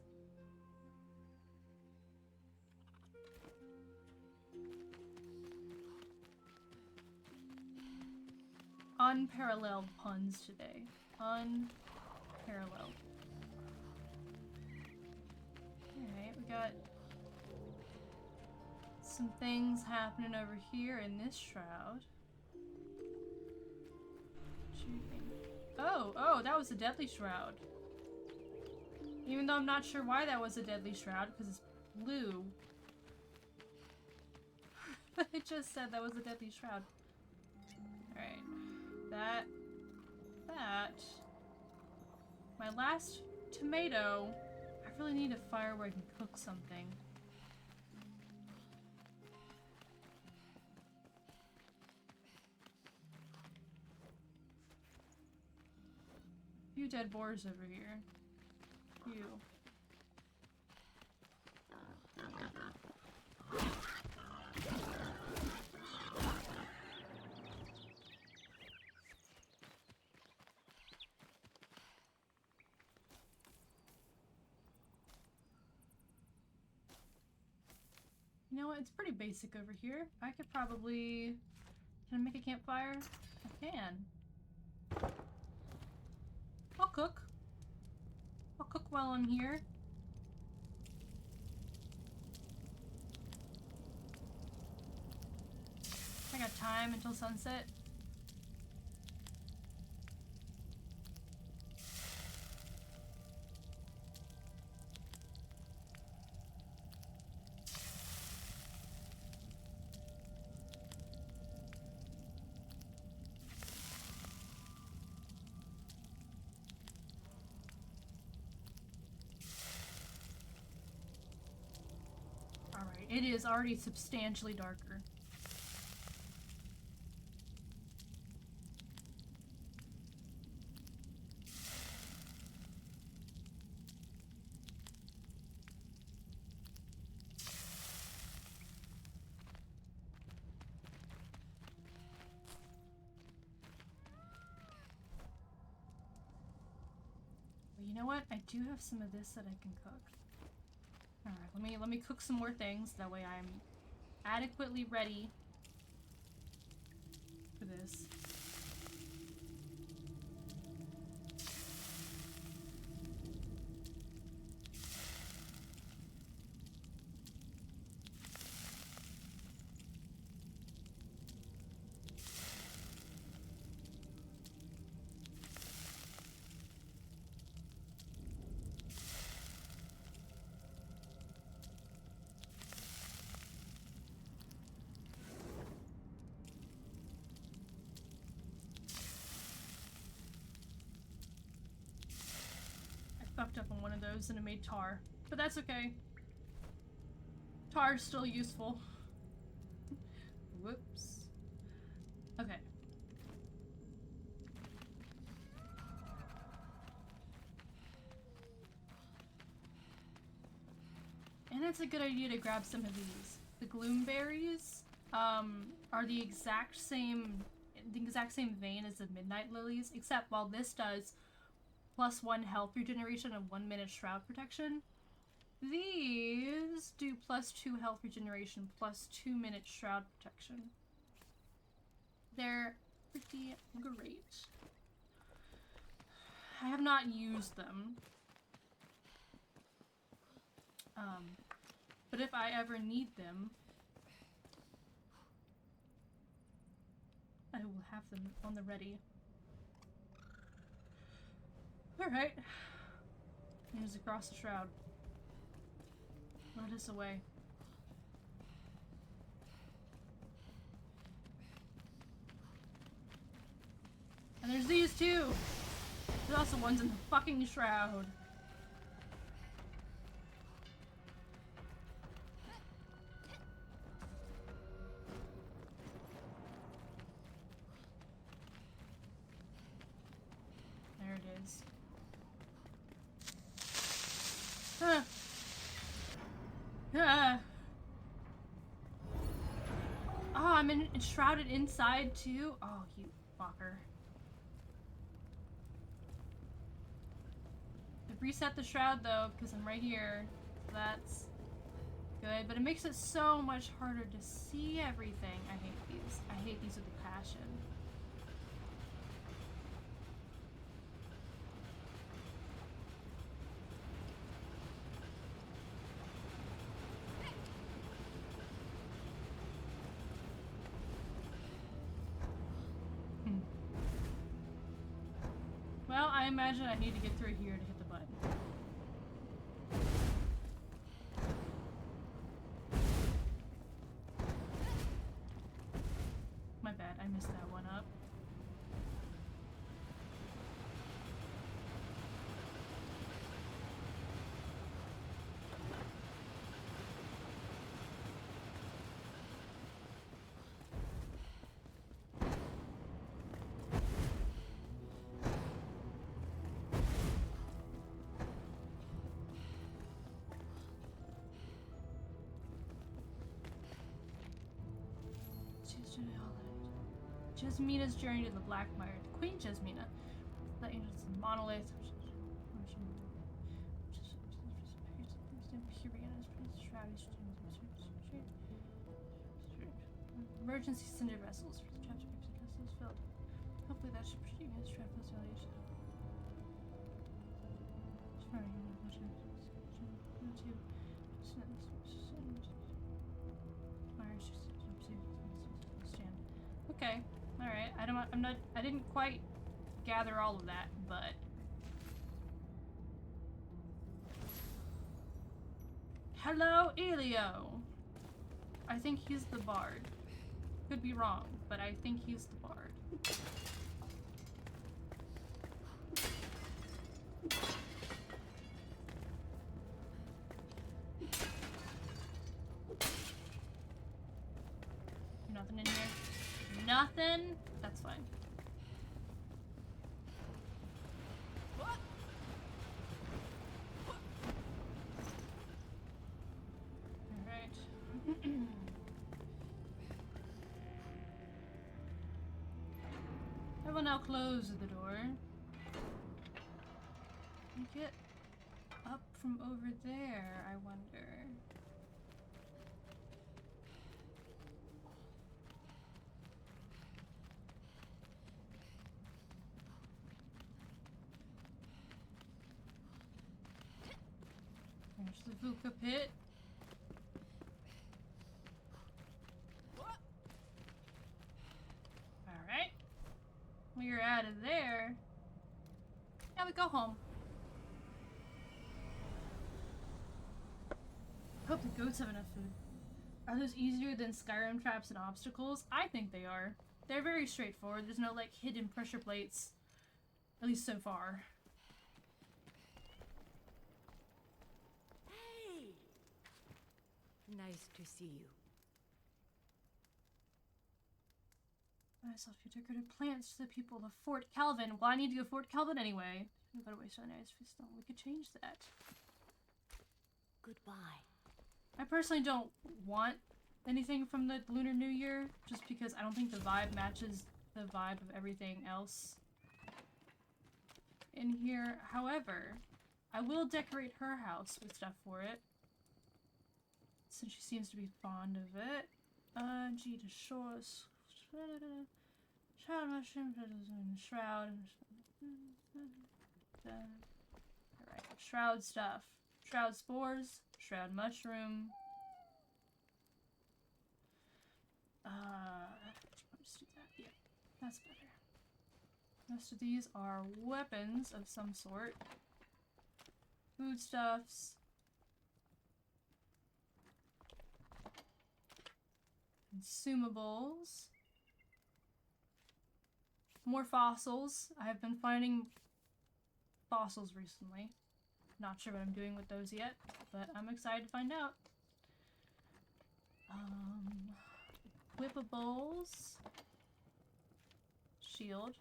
Unparalleled puns today. Unparalleled. Alright, we got some things happening over here in this shroud. Oh, that was a deadly shroud. Even though I'm not sure why that was a deadly shroud, because it's blue. But it just said that was a deadly shroud. Alright. That. My last tomato. I really need a fire where I can cook something. A few dead boars over here. Few. You know what? It's pretty basic over here. I could probably... Can I make a campfire? I can. I'll cook. I'll cook while I'm here. I got time until sunset. Alright, it is already substantially darker. But you know what? I do have some of this that I can cook. Alright, let me cook some more things, that way I'm adequately ready for this. Fucked up on one of those and it made tar. But that's okay. Tar's still useful. Whoops. Okay. And it's a good idea to grab some of these. The gloomberries are the exact same the exact same vein as the Midnight Lilies, except while this does +1 health regeneration and 1 minute shroud protection, these do +2 health regeneration, +2 minute shroud protection. They're pretty great. I have not used them. But if I ever need them, I will have them on the ready. Alright. Here's across the shroud. Let us away. And there's these too! There's also ones in the fucking shroud. There it is. Huh. Ah. Oh, I'm enshrouded inside too? Oh, you fucker. I've reset the shroud though, because I'm right here. So that's good, but it makes it so much harder to see everything. I hate these. I hate these with a passion. Well, I imagine I need to get through here to hit the button. My bad, I messed that one up. Jasmina's journey to the Black Mire. Queen Jasmina. The angels of the monolith. Emergency cinder vessels. Vessels filled. Hopefully that should protect against traffic retaliation. Okay. Alright. I didn't quite gather all of that, but hello, Elio! I think he's the bard. Could be wrong, but I think he's the bard. Nothing in here? Nothing? That's fine. Alright. I will now close the door. And get up from over there, I wonder. There's the Vuka pit. Alright. We're out of there. Now we go home. Hope the goats have enough food. Are those easier than Skyrim traps and obstacles? I think they are. They're very straightforward. There's no, like, hidden pressure plates. At least so far. Nice to see you. I saw future plants to the people of Fort Calvin. Well, I need to go Fort Calvin anyway. By the way, so nice. We could change that. Goodbye. I personally don't want anything from the Lunar New Year, just because I don't think the vibe matches the vibe of everything else in here. However, I will decorate her house with stuff for it, since she seems to be fond of it. G to shores. Shroud mushroom, shroud. Alright, shroud stuff. Shroud spores, shroud mushroom. Just do that. Yeah, that's better. Most of these are weapons of some sort. Foodstuffs. Consumables. More fossils. I have been finding fossils recently. Not sure what I'm doing with those yet, but I'm excited to find out. Equipables. Shield.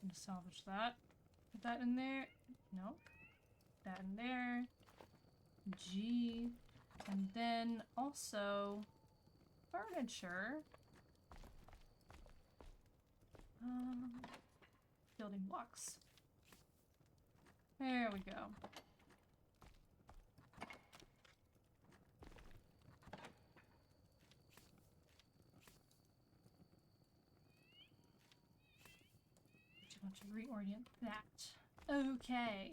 Gonna salvage that. Put that in there. No. That in there. G. And then also furniture. Building blocks. There we go. Want to reorient that. Okay.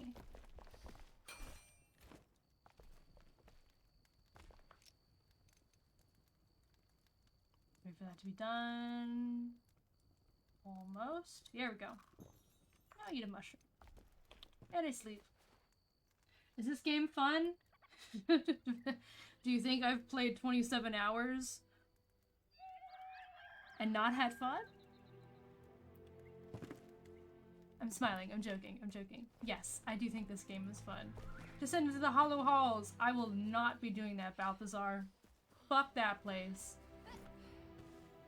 Wait for that to be done. Almost. Here we go. Now eat a mushroom. And I sleep. Is this game fun? Do you think I've played 27 hours and not had fun? I'm smiling, I'm joking, I'm joking. Yes, I do think this game is fun. Descend into the hollow halls! I will not be doing that, Balthazar. Fuck that place.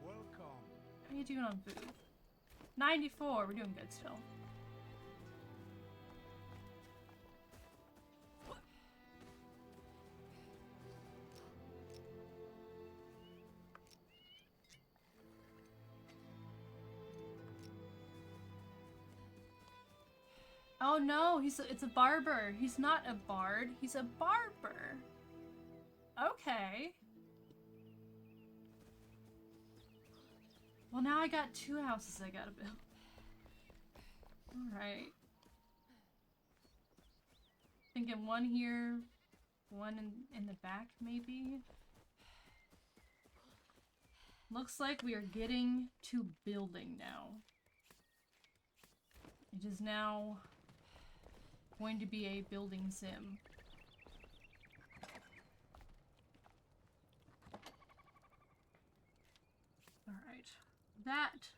Welcome. How are you doing on food? 94, we're doing good still. Oh no, it's a barber. He's not a bard. He's a barber. Okay. Well, now I got 2 houses I gotta build. Alright. Thinking one here, one in the back, maybe? Looks like we are getting to building now. It is now going to be a building sim. Alright. That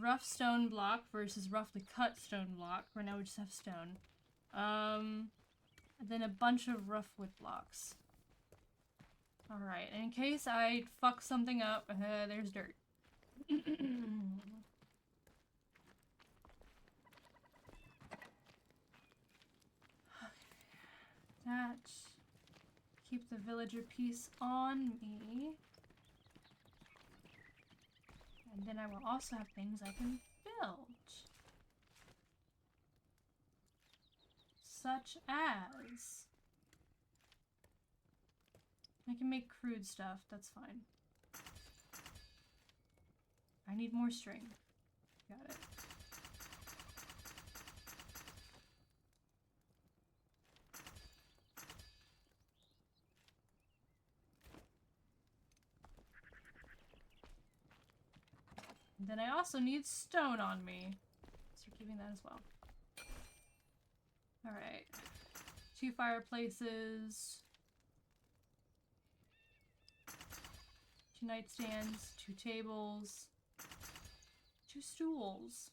rough stone block versus roughly cut stone block, where now we just have stone. And then a bunch of rough wood blocks. Alright, in case I fuck something up, there's dirt. That. Keep the villager piece on me. And then I will also have things I can build. Such as... I can make crude stuff, that's fine. I need more string. Got it. And then I also need stone on me. So we're keeping that as well. Alright. 2 fireplaces. 2 nightstands. 2 tables. 2 stools.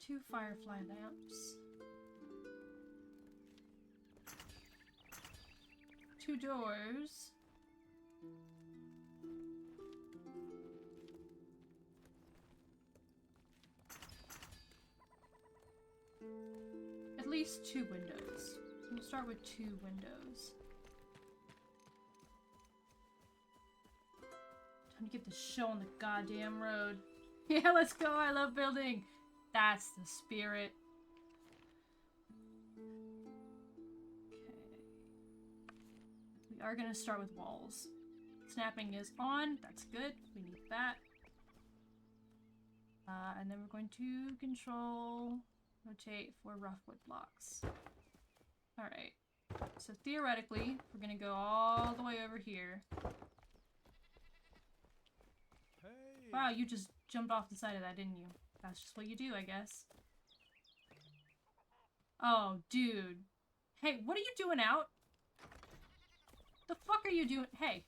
2 firefly lamps. 2 doors. At least 2 windows. We'll start with 2 windows. Time to get this show on the goddamn road. Yeah, let's go. I love building. That's the spirit. Okay. We are going to start with walls. Snapping is on. That's good. We need that. And then we're going to control, rotate for rough wood blocks. Alright. So theoretically, we're going to go all the way over here. Hey. Wow, you just jumped off the side of that, didn't you? That's just what you do, I guess. Oh, dude. Hey, what are you doing out? The fuck are you doing? Hey.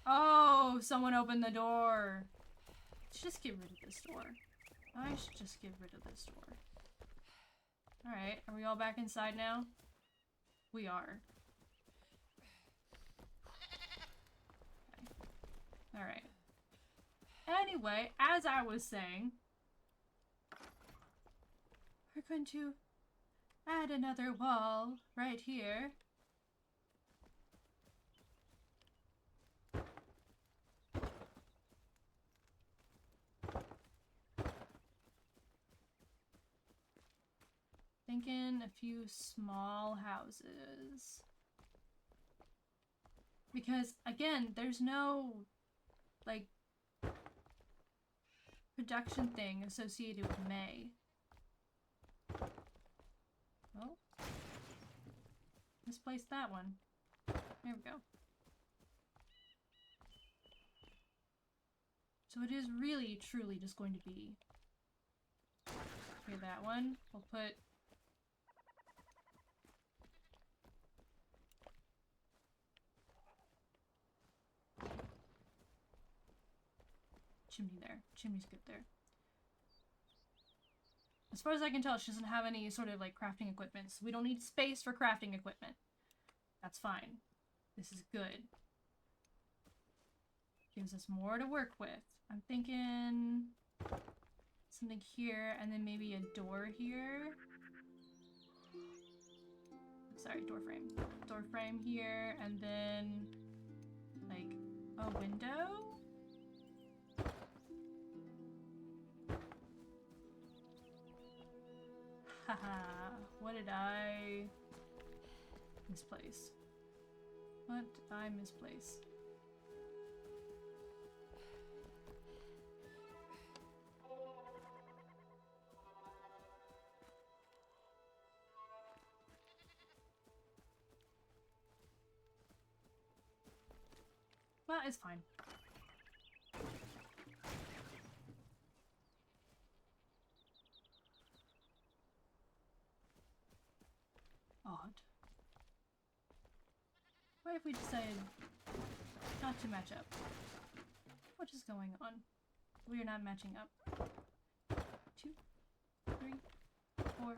Oh, someone opened the door. Let's just get rid of this door. I should just get rid of this door. Alright, are we all back inside now? We are. Okay. Alright. Anyway, as I was saying, we're going to add another wall right here. Thinking a few small houses. Because, again, there's no, like, production thing associated with May. Oh. Misplaced that one. There we go. So it is really, truly just going to be... Okay, that one. We'll put... chimney there. Chimney's good there. As far as I can tell, she doesn't have any sort of like crafting equipment, so we don't need space for crafting equipment. That's fine. This is good. Gives us more to work with. I'm thinking something here, and then maybe a door here. Sorry, door frame. Door frame here, and then like a window? Haha, what did I misplace? What did I misplace? Well, it's fine. Odd. What if we decided not to match up? What is going on? We are not matching up. 2, 3, 4.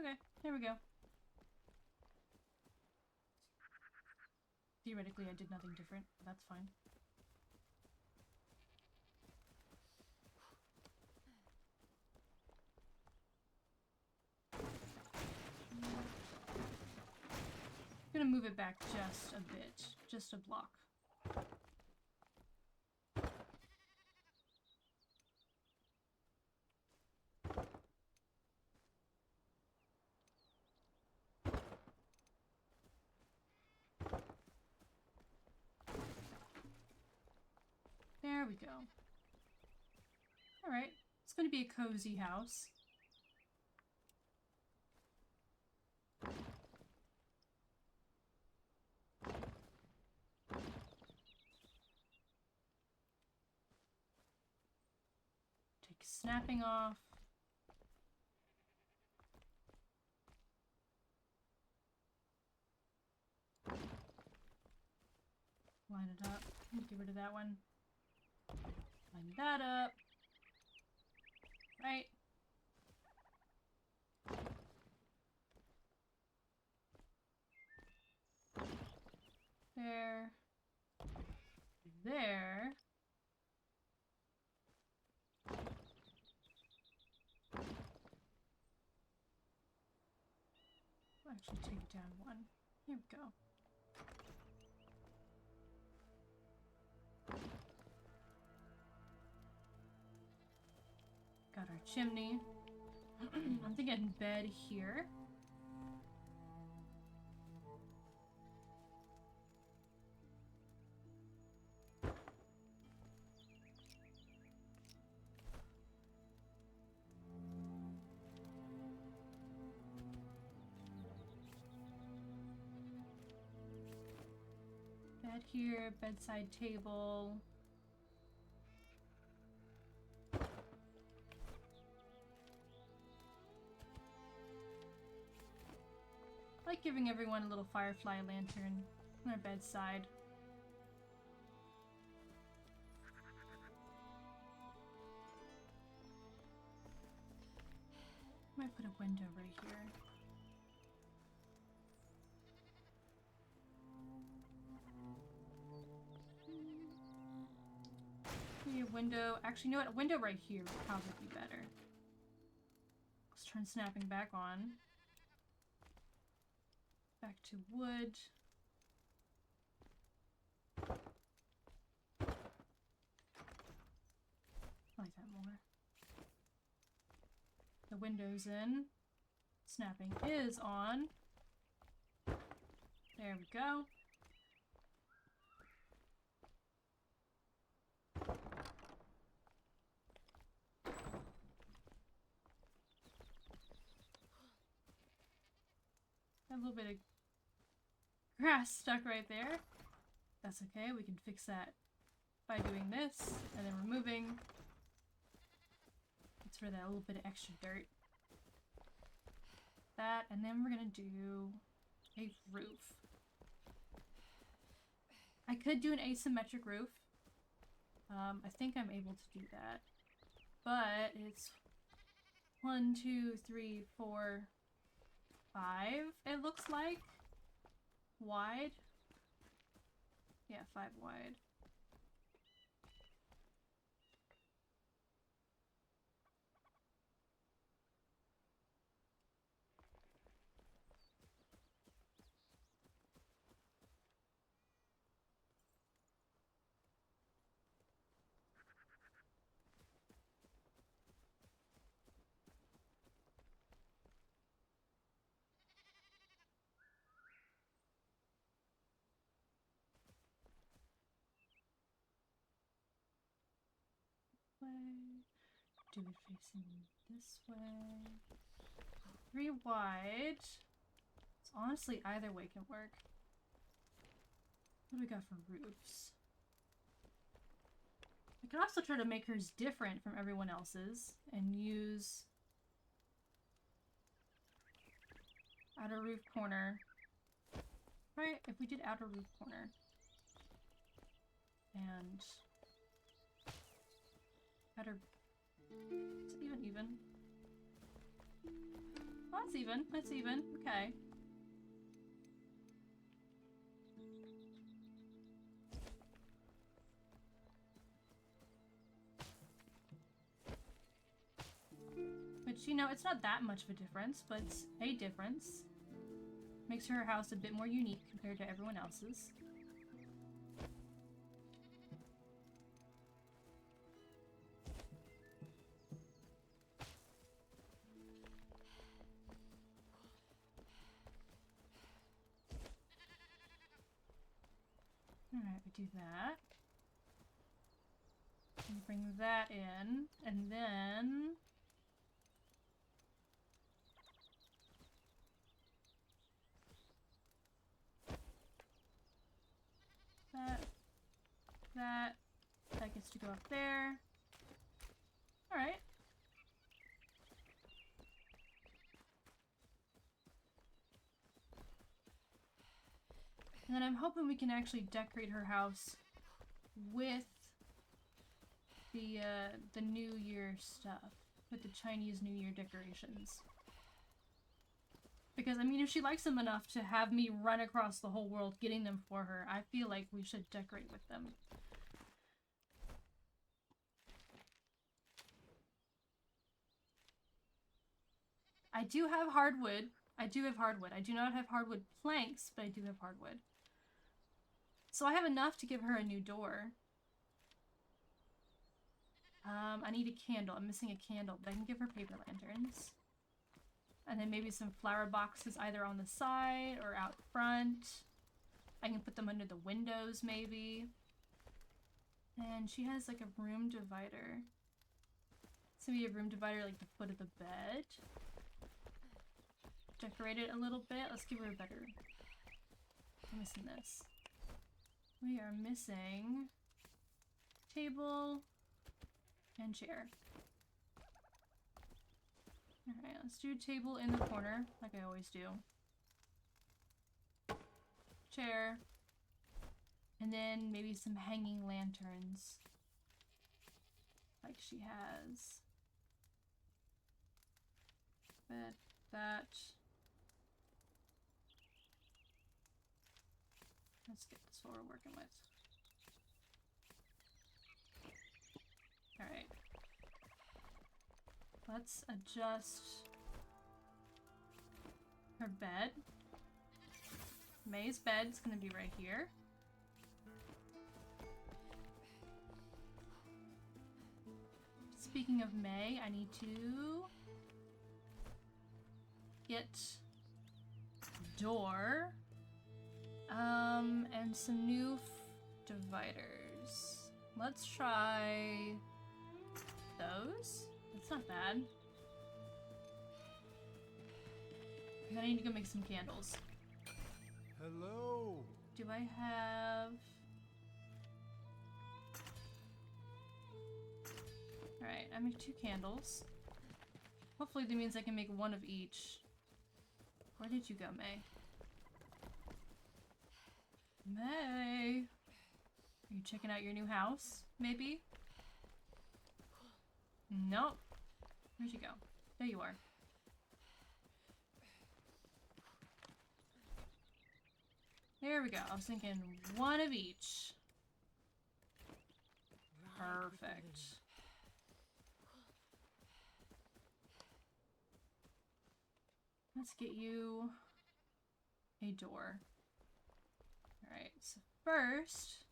Okay, there we go. Theoretically, I did nothing different, but that's fine. I'm gonna move it back just a bit, just a block. There we go. Alright, it's gonna be a cozy house. Take snapping off. Line it up. Get rid of that one. Line that up. Right. There. There. I'll actually take it down one. Here we go. Got our chimney. I'm thinking bed here. Bed here, bedside table. I like giving everyone a little firefly lantern on their bedside. Might put a window right here. Maybe a window. Actually, you know what? A window right here would probably be better. Let's turn snapping back on. Back to wood. I like that more. The window's in. Snapping is on. There we go. A little bit of grass stuck right there. That's okay, we can fix that by doing this and then removing. It's for that little bit of extra dirt. That, and then we're gonna do a roof. I could do an asymmetric roof. I think I'm able to do that. But it's 1, 2, 3, 4, 5, it looks like. Wide. Yeah, 5 wide. Way. Do it facing this way. 3 wide. So honestly, either way can work. What do we got for roofs? I could also try to make hers different from everyone else's and use outer roof corner. Right? If we did outer roof corner. And outer. Is it even? Oh, that's even. That's even. Okay. Which, you know, it's not that much of a difference, but it's a difference. Makes her house a bit more unique compared to everyone else's. Alright, we do that. And bring that in, and then that gets to go up there. Alright. And then I'm hoping we can actually decorate her house with the New Year stuff, with the Chinese New Year decorations. Because, I mean, if she likes them enough to have me run across the whole world getting them for her, I feel like we should decorate with them. I do have hardwood. I do have hardwood. I do not have hardwood planks, but I do have hardwood. So I have enough to give her a new door. I need a candle. I'm missing a candle, but I can give her paper lanterns. And then maybe some flower boxes either on the side or out front. I can put them under the windows, maybe. And she has like a room divider. So maybe a room divider like the foot of the bed. Decorate it a little bit. Let's give her a better... I'm missing this. We are missing table and chair. Alright, let's do table in the corner, like I always do. Chair. And then maybe some hanging lanterns. Like she has. That. Let's get this what we're working with. Alright. Let's adjust her bed. May's bed's gonna be right here. Speaking of May, I need to get door and some new dividers. Let's try those. That's not bad. And then I need to go make some candles. Hello. Do I have... Alright, I make 2 candles. Hopefully that means I can make 1 of each. Where did you go, May? May! Are you checking out your new house, maybe? Nope. Where'd you go? There you are. There we go. I was thinking 1 of each. Perfect. Let's get you a door. Alright, so first...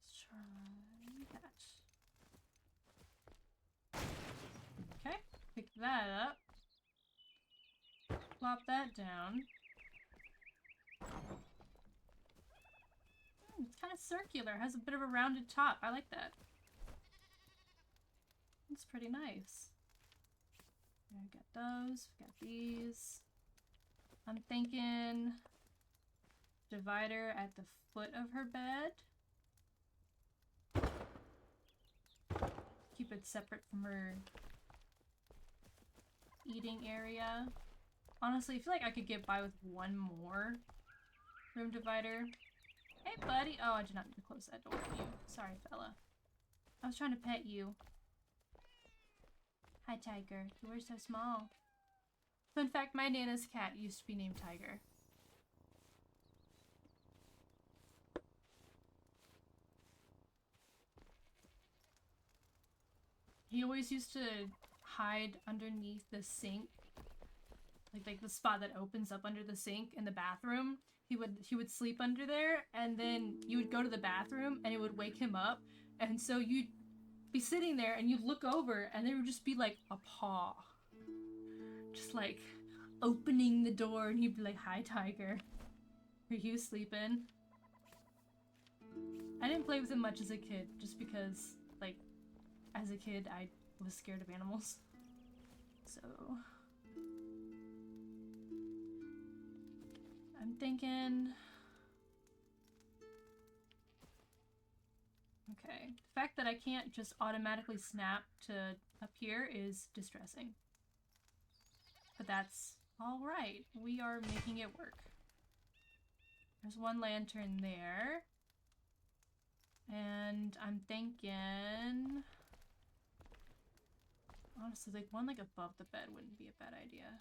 Let's try that. Okay, pick that up. Plop that down. It's kind of circular. Has a bit of a rounded top. I like that. It's pretty nice. I got those. Got these. I'm thinking divider at the foot of her bed. Keep it separate from her eating area. Honestly, I feel like I could get by with 1 more room divider. Hey, buddy. Oh, I did not need to close that door on you. Sorry, fella. I was trying to pet you. Hi, Tiger. You were so small. Fun fact, my Nana's cat used to be named Tiger. He always used to hide underneath the sink. Like the spot that opens up under the sink in the bathroom. He would sleep under there, and then you would go to the bathroom and it would wake him up. And so you'd be sitting there and you'd look over and there would just be like a paw. Just like opening the door, and he'd be like, "Hi, Tiger. Are you sleeping?" I didn't play with him much as a kid just because, like, as a kid I was scared of animals. So... I'm thinking Okay. The fact that I can't just automatically snap to up here is distressing. But that's alright. We are making it work. There's one lantern there. And I'm thinking... Honestly, like one like above the bed wouldn't be a bad idea.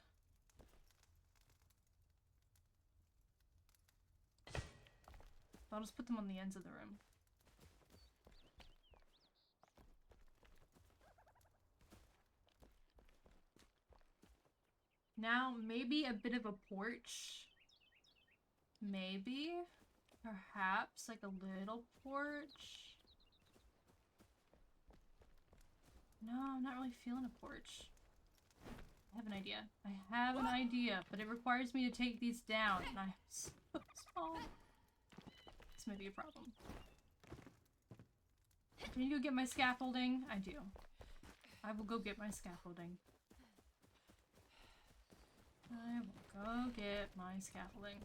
I'll just put them on the ends of the room. Now, maybe a bit of a porch. Maybe. Perhaps like a little porch. No, I'm not really feeling a porch. I have an idea. I have an idea, but it requires me to take these down, and I'm so small. This may be a problem. Can you go get my scaffolding? I do. I will go get my scaffolding. I will go get my scaffolding.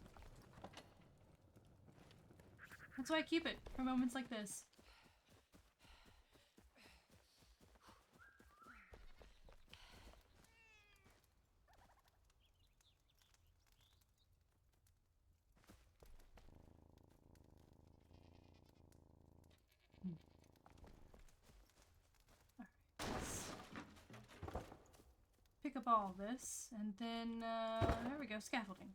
That's why I keep it for moments like this. Pick up all this, and then, there we go, scaffolding.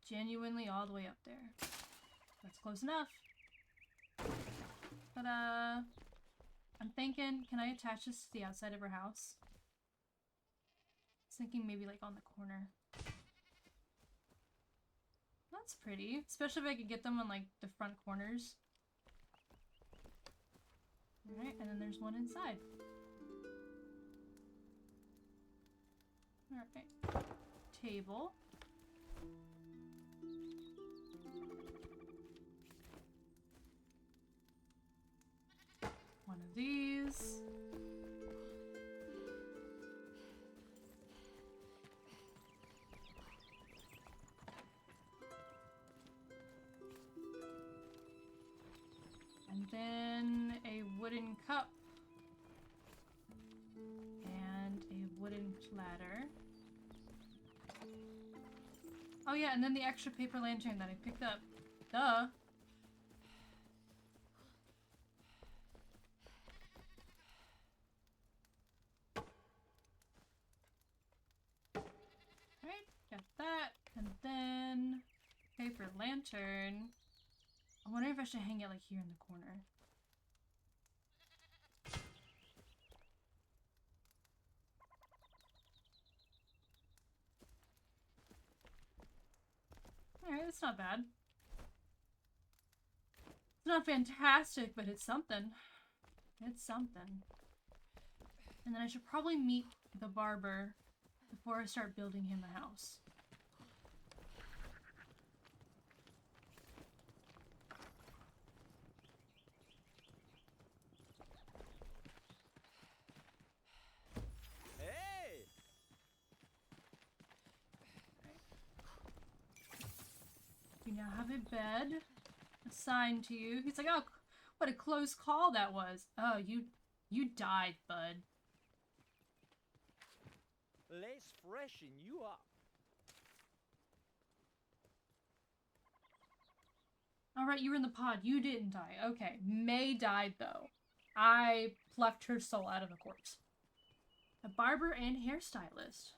Genuinely all the way up there. That's close enough. But, I'm thinking, can I attach this to the outside of her house? I was thinking maybe, like, on the corner. That's pretty. Especially if I could get them on, like, the front corners. Alright, and then there's one inside. Alright. Table. One of these. And then a wooden cup. And a wooden platter. Oh yeah, and then the extra paper lantern that I picked up. Duh! Alright, got that. And then... paper lantern. I wonder if I should hang it like here in the corner. Alright, it's not bad. It's not fantastic, but it's something. It's something. And then I should probably meet the barber before I start building him a house. Hey! You now have a bed assigned to you. He's like, oh, what a close call that was. Oh, you died, bud. Let's freshen you up. Alright, you were in the pod. You didn't die. Okay. May died, though. I plucked her soul out of a corpse. A barber and hairstylist.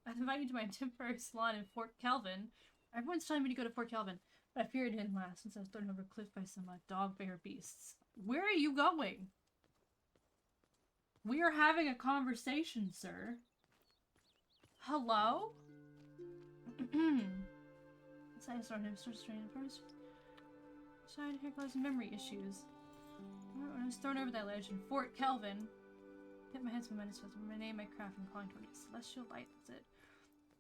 I've invited you to my temporary salon in Fort Calvin. Everyone's telling me to go to Fort Calvin, but I fear it didn't last since I was thrown over a cliff by some dog bear beasts. Where are you going? We are having a conversation, sir. Hello? Science started straining first. Side hair clothes and memory issues. When I was thrown over that ledge in Fort Kelvin, hit my head so my name, my craft, and calling toward it. Celestial light, that's it.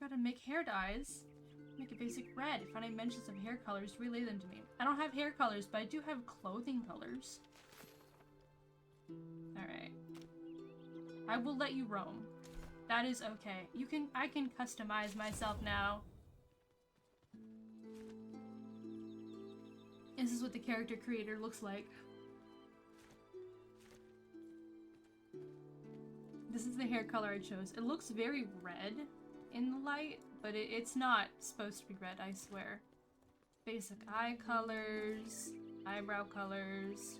Gotta make hair dyes. Make a basic red. If any mentions of hair colors, relay them to me. I don't have hair colors, but I do have clothing colors. Alright. I will let you roam. That is okay. I can customize myself now. This is what the character creator looks like. This is the hair color I chose. It looks very red in the light, but it's not supposed to be red, I swear. Basic eye colors, eyebrow colors.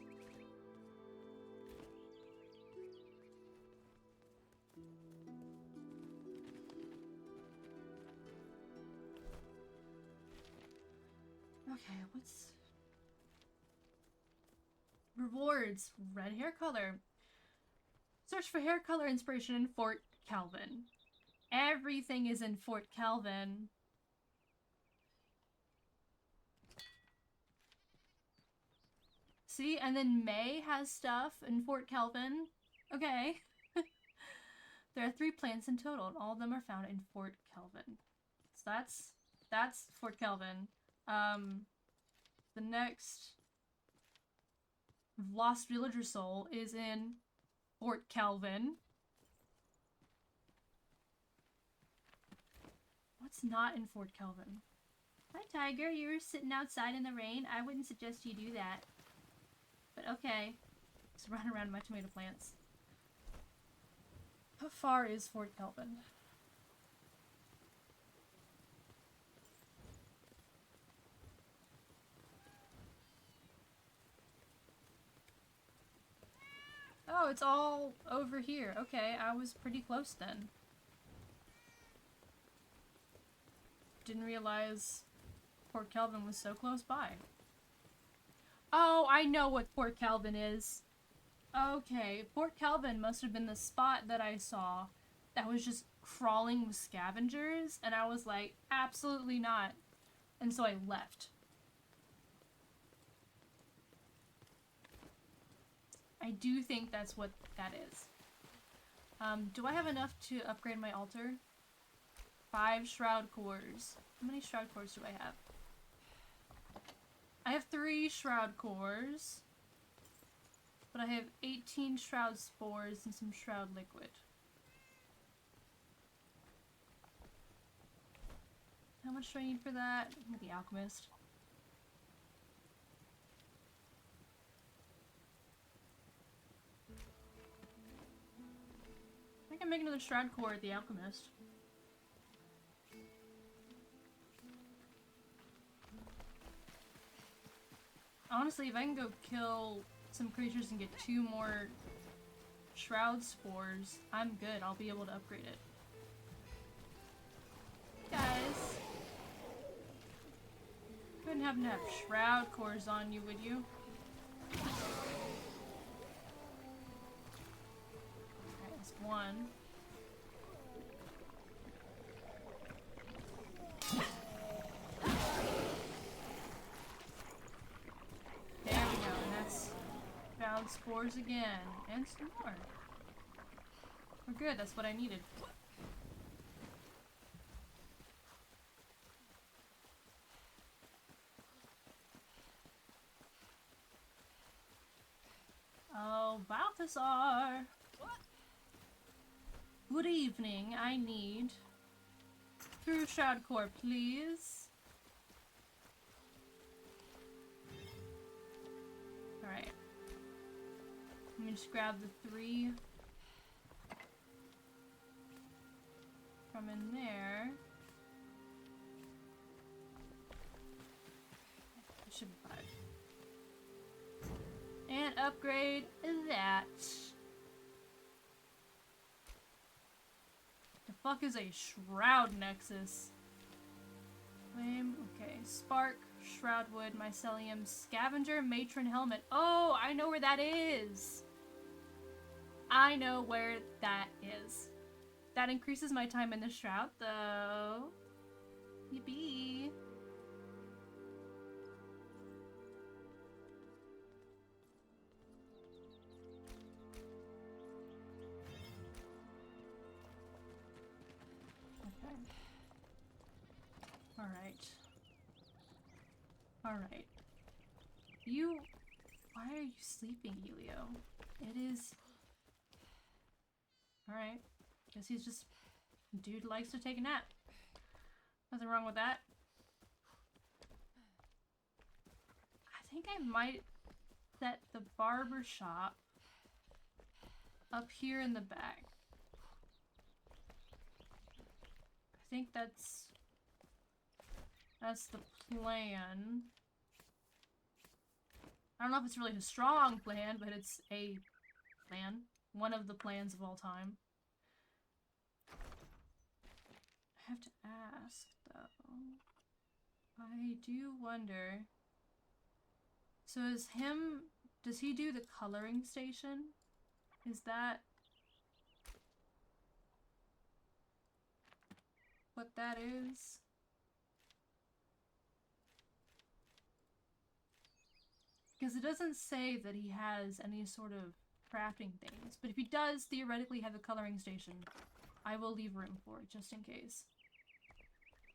Okay, what's... Rewards. Red hair color. Search for hair color inspiration in Fort Calvin. Everything is in Fort Calvin. See, and then May has stuff in Fort Calvin. Okay. There are 3 plants in total, and all of them are found in Fort Calvin. So that's Fort Calvin. The next Lost Villager Soul is in Fort Calvin. What's not in Fort Calvin? Hi, Tiger. You were sitting outside in the rain. I wouldn't suggest you do that. But okay. Just run around my tomato plants. How far is Fort Calvin? Oh, it's all over here. Okay, I was pretty close then. Didn't realize Port Calvin was so close by. Oh, I know what Port Calvin is. Okay, Port Calvin must have been the spot that I saw that was just crawling with scavengers, and I was like, absolutely not. And so I left. I do think that's what that is. Do I have enough to upgrade my altar? 5 shroud cores. How many shroud cores do I have? I have 3 shroud cores. But I have 18 shroud spores and some shroud liquid. How much do I need for that? The alchemist. I can make another shroud core at the alchemist. Honestly, if I can go kill some creatures and get 2 more shroud spores, I'm good. I'll be able to upgrade it. Guys, couldn't happen to have shroud cores on you, would you? Okay, that's 1. There we go, and that's shroud spores again, and some more. We're good, that's what I needed. Oh, Balthazar! Good evening, I need 2 shroud core, please. Alright. Let me just grab the 3 from in there. It should be 5. And upgrade that. The fuck is a shroud nexus? Flame, okay. Spark, shroudwood, mycelium, scavenger, matron helmet. Oh, I know where that is. I know where that is. That increases my time in the shroud, though. Yippee. Okay. Alright. Alright. You... Why are you sleeping, Helio? It is... Alright. Guess he's just... Dude likes to take a nap. Nothing wrong with that. I think I might set the barber shop up here in the back. I think that's the plan. I don't know if it's really a strong plan, but it's a plan. One of the plans of all time. I have to ask, though. I do wonder. So is him... Does he do the coloring station? Is that... what that is? Because it doesn't say that he has any sort of crafting things. But if he does theoretically have a coloring station, I will leave room for it just in case.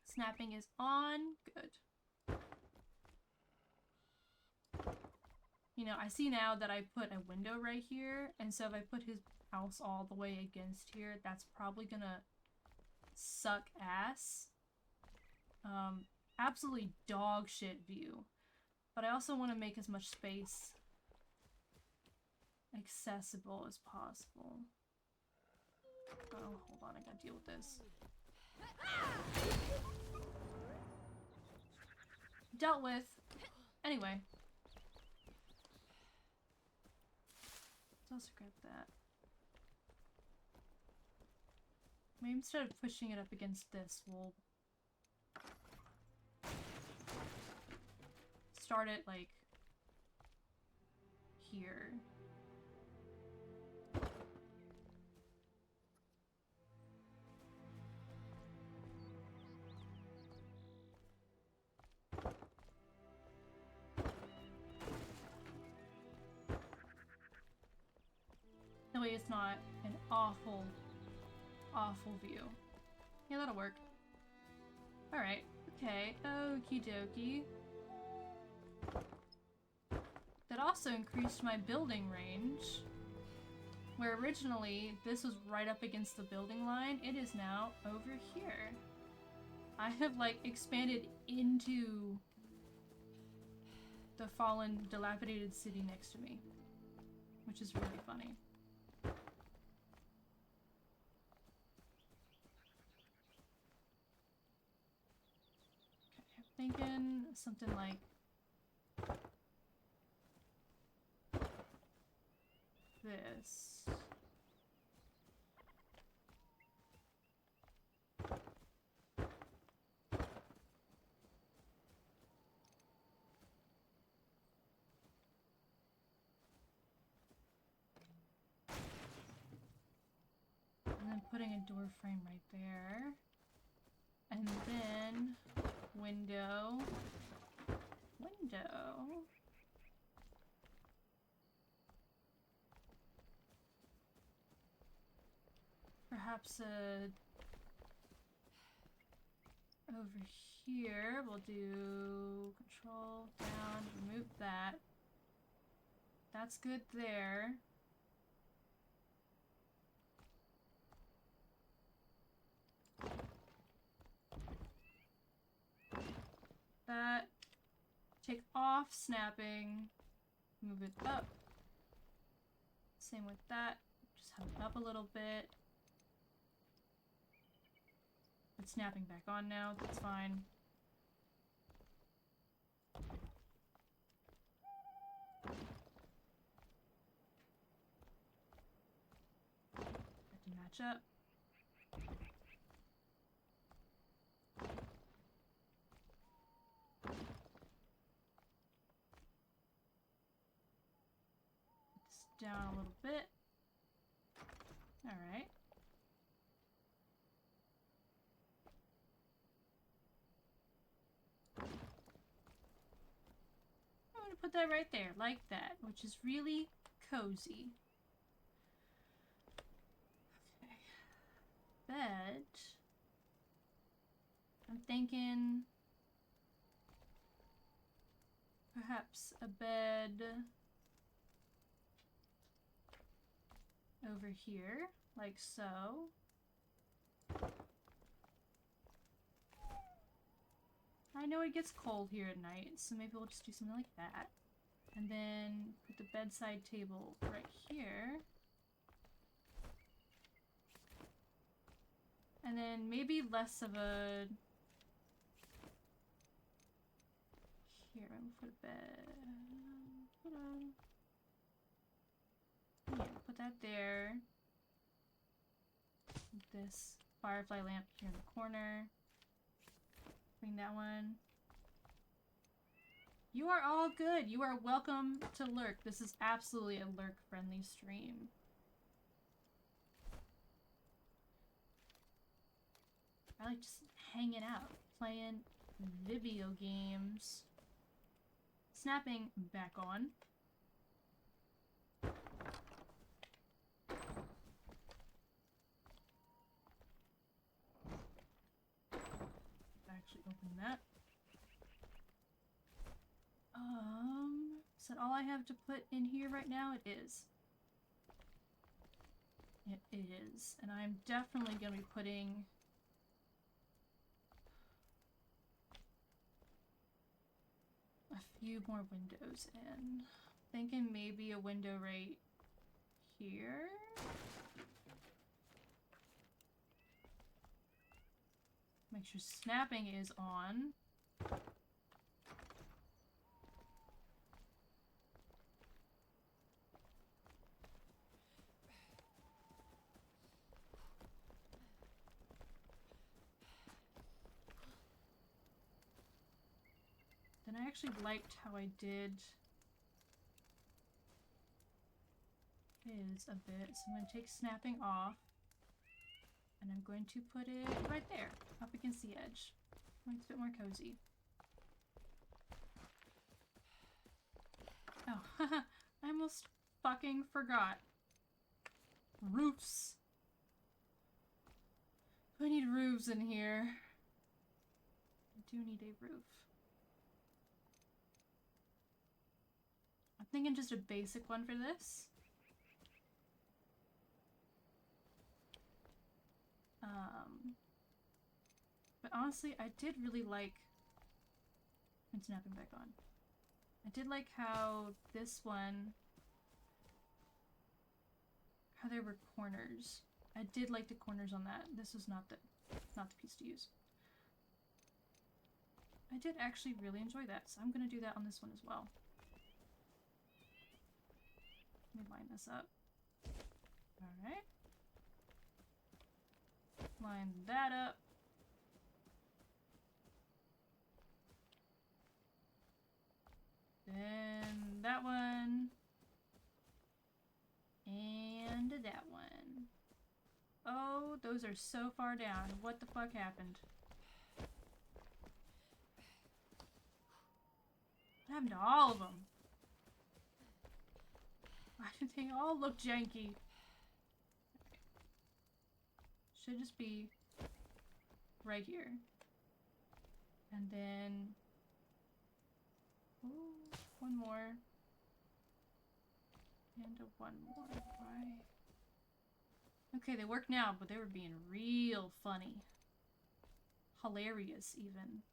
Snapping is on. Good. You know, I see now that I put a window right here, and so if I put his house all the way against here, that's probably gonna suck ass. Absolutely dog shit view. But I also want to make as much space accessible as possible. Oh, hold on, I gotta deal with this. Dealt with. Anyway. Let's also grab that. Maybe instead of pushing it up against this, we'll start it, like, here. That way it's not an awful, awful view. Yeah, that'll work. Alright, okay, okie dokie. That also increased my building range. Where originally this was right up against the building line, it is now over here. I have, like, expanded into the fallen, dilapidated city next to me. Which is really funny. Thinking something like this. And then putting a door frame right there. And then window. Perhaps over here we'll do control down, remove that. That's good there. That. Take off snapping. Move it up. Same with that. Just have it up a little bit. It's snapping back on now. That's fine. Have to match up. Down a little bit. Alright. I'm gonna put that right there, like that, which is really cozy. Okay. Bed. I'm thinking perhaps a bed over here, like so. I know it gets cold here at night, so maybe we'll just do something like that. And then put the bedside table right here. And then maybe less of a... Here, I'm gonna put a bed... Yeah, put that there. This firefly lamp here in the corner. Bring that one. You are all good. You are welcome to lurk. This is absolutely a lurk-friendly stream. I like just hanging out, playing video games. Snapping back on. Actually open that. Is that all I have to put in here right now? It is. It is. And I'm definitely gonna be putting a few more windows in. Thinking maybe a window right here. Make sure snapping is on. Then I actually liked how I did his a bit, so I'm going to take snapping off, and I'm going to put it right there, up against the edge. It's a bit more cozy. Oh, I almost fucking forgot. Roofs. I need roofs in here. I do need a roof. I'm thinking just a basic one for this. But honestly, I did really like... I'm snapping back on. I did like how this one... How there were corners. I did like the corners on that. This was not the piece to use. I did actually really enjoy that, so I'm gonna do that on this one as well. Let me line this up. Alright. Line that up. Then that one. And that one. Oh, those are so far down. What the fuck happened? What happened to all of them? Why did they all look janky? Should just be right here. And then... Ooh, one more. And one more. Why? Okay, they work now, but they were being real funny. Hilarious, even.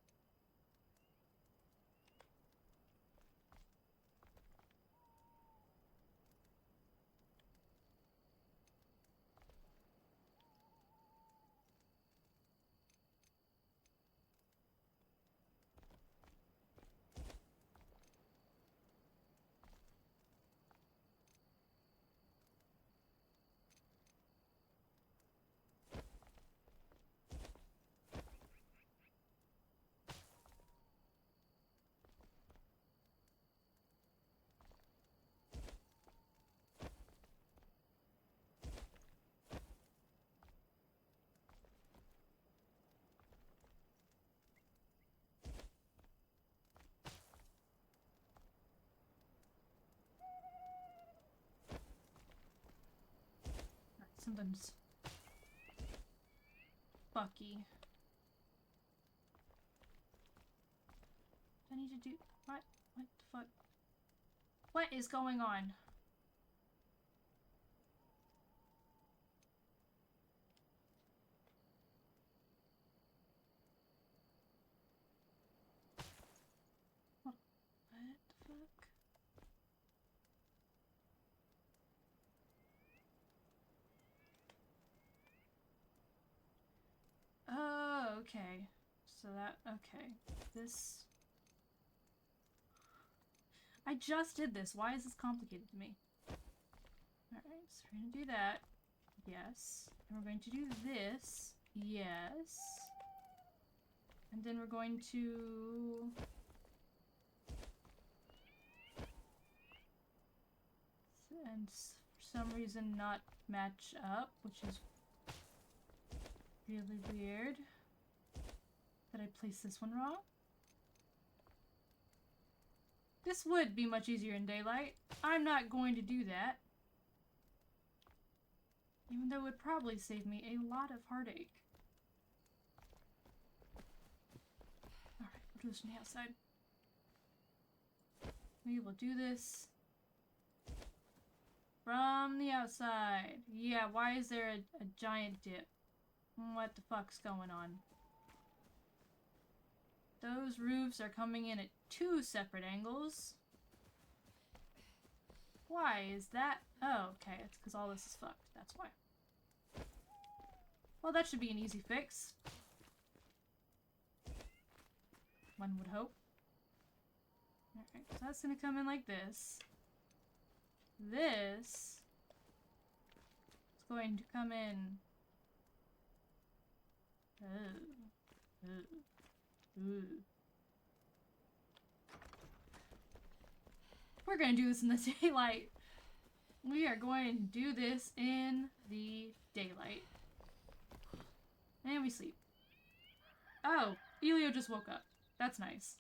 Something's fucky. I need to do what? What the fuck? What is going on? What the fuck? Okay. So that, okay. This... I just did this. Why is this complicated to me? Alright, so we're gonna do that. Yes. And we're going to do this. Yes. And then we're going to... and for some reason not match up, which is really weird. Did I place this one wrong? This would be much easier in daylight. I'm not going to do that. Even though it would probably save me a lot of heartache. Alright, we'll do this from the outside. We will do this from the outside. Yeah, why is there a giant dip? What the fuck's going on? Those roofs are coming in at 2 separate angles. Why is that? Oh, okay, it's because all this is fucked. That's why. Well, that should be an easy fix. One would hope. Alright, so that's gonna come in like this. This is going to come in. We're gonna do this in the daylight. We are going to do this in the daylight. And we sleep. Oh, Elio just woke up. That's nice.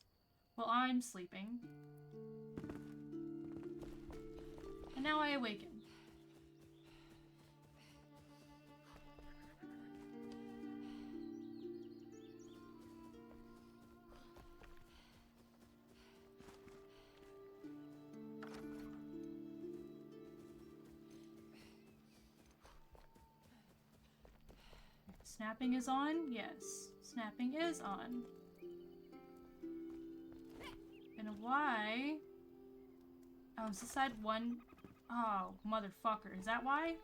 Well, I'm sleeping. And now I awaken. Snapping is on? Yes. Snapping is on. And why? Oh, is this side one? Oh, motherfucker. Is that why?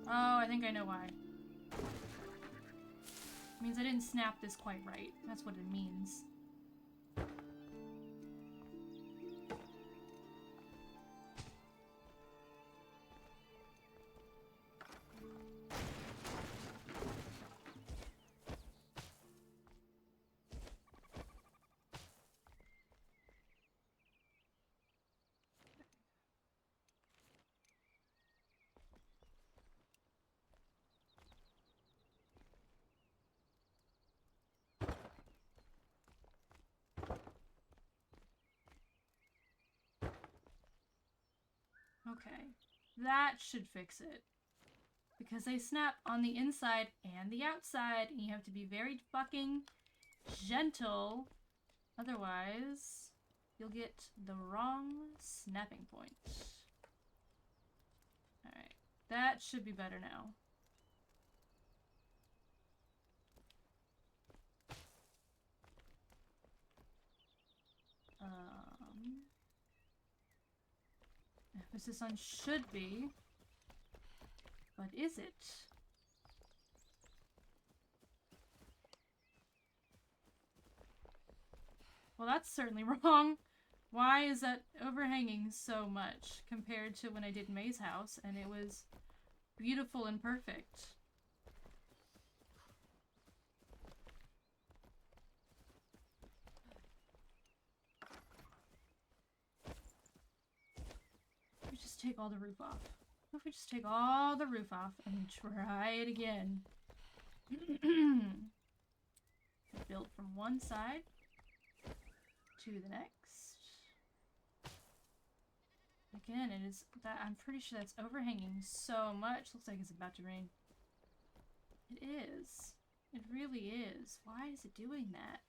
Oh, I think I know why. It means I didn't snap this quite right. That's what it means. Okay, that should fix it. Because they snap on the inside and the outside, and you have to be very fucking gentle. Otherwise, you'll get the wrong snapping point. Alright, that should be better now. Emphasis on should be. But is it? Well, that's certainly wrong. Why is that overhanging so much compared to when I did May's house and it was beautiful and perfect? We just take all the roof off. What if we just take all the roof off and try it again? Build from one side to the next. Again, it is that I'm pretty sure that's overhanging so much. Looks like it's about to rain. It is. It really is. Why is it doing that?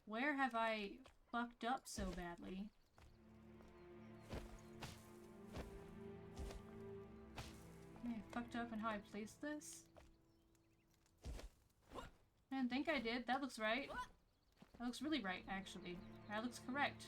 Where have I fucked up so badly? I fucked up in how I placed this? I didn't think I did. That looks right. That looks really right, actually. That looks correct.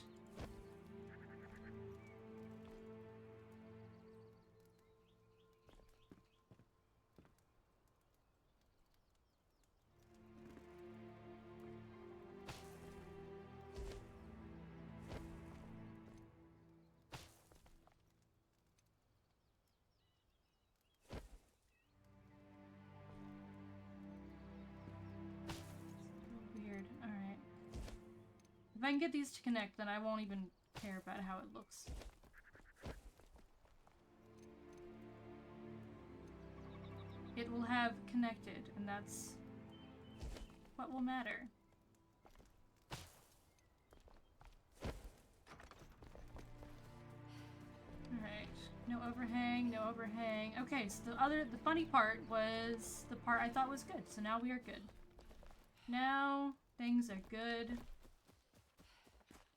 If I can get these to connect, then I won't even care about how it looks. It will have connected, and that's what will matter. Alright. No overhang, no overhang. Okay, so the funny part was the part I thought was good, so now we are good. Now, things are good.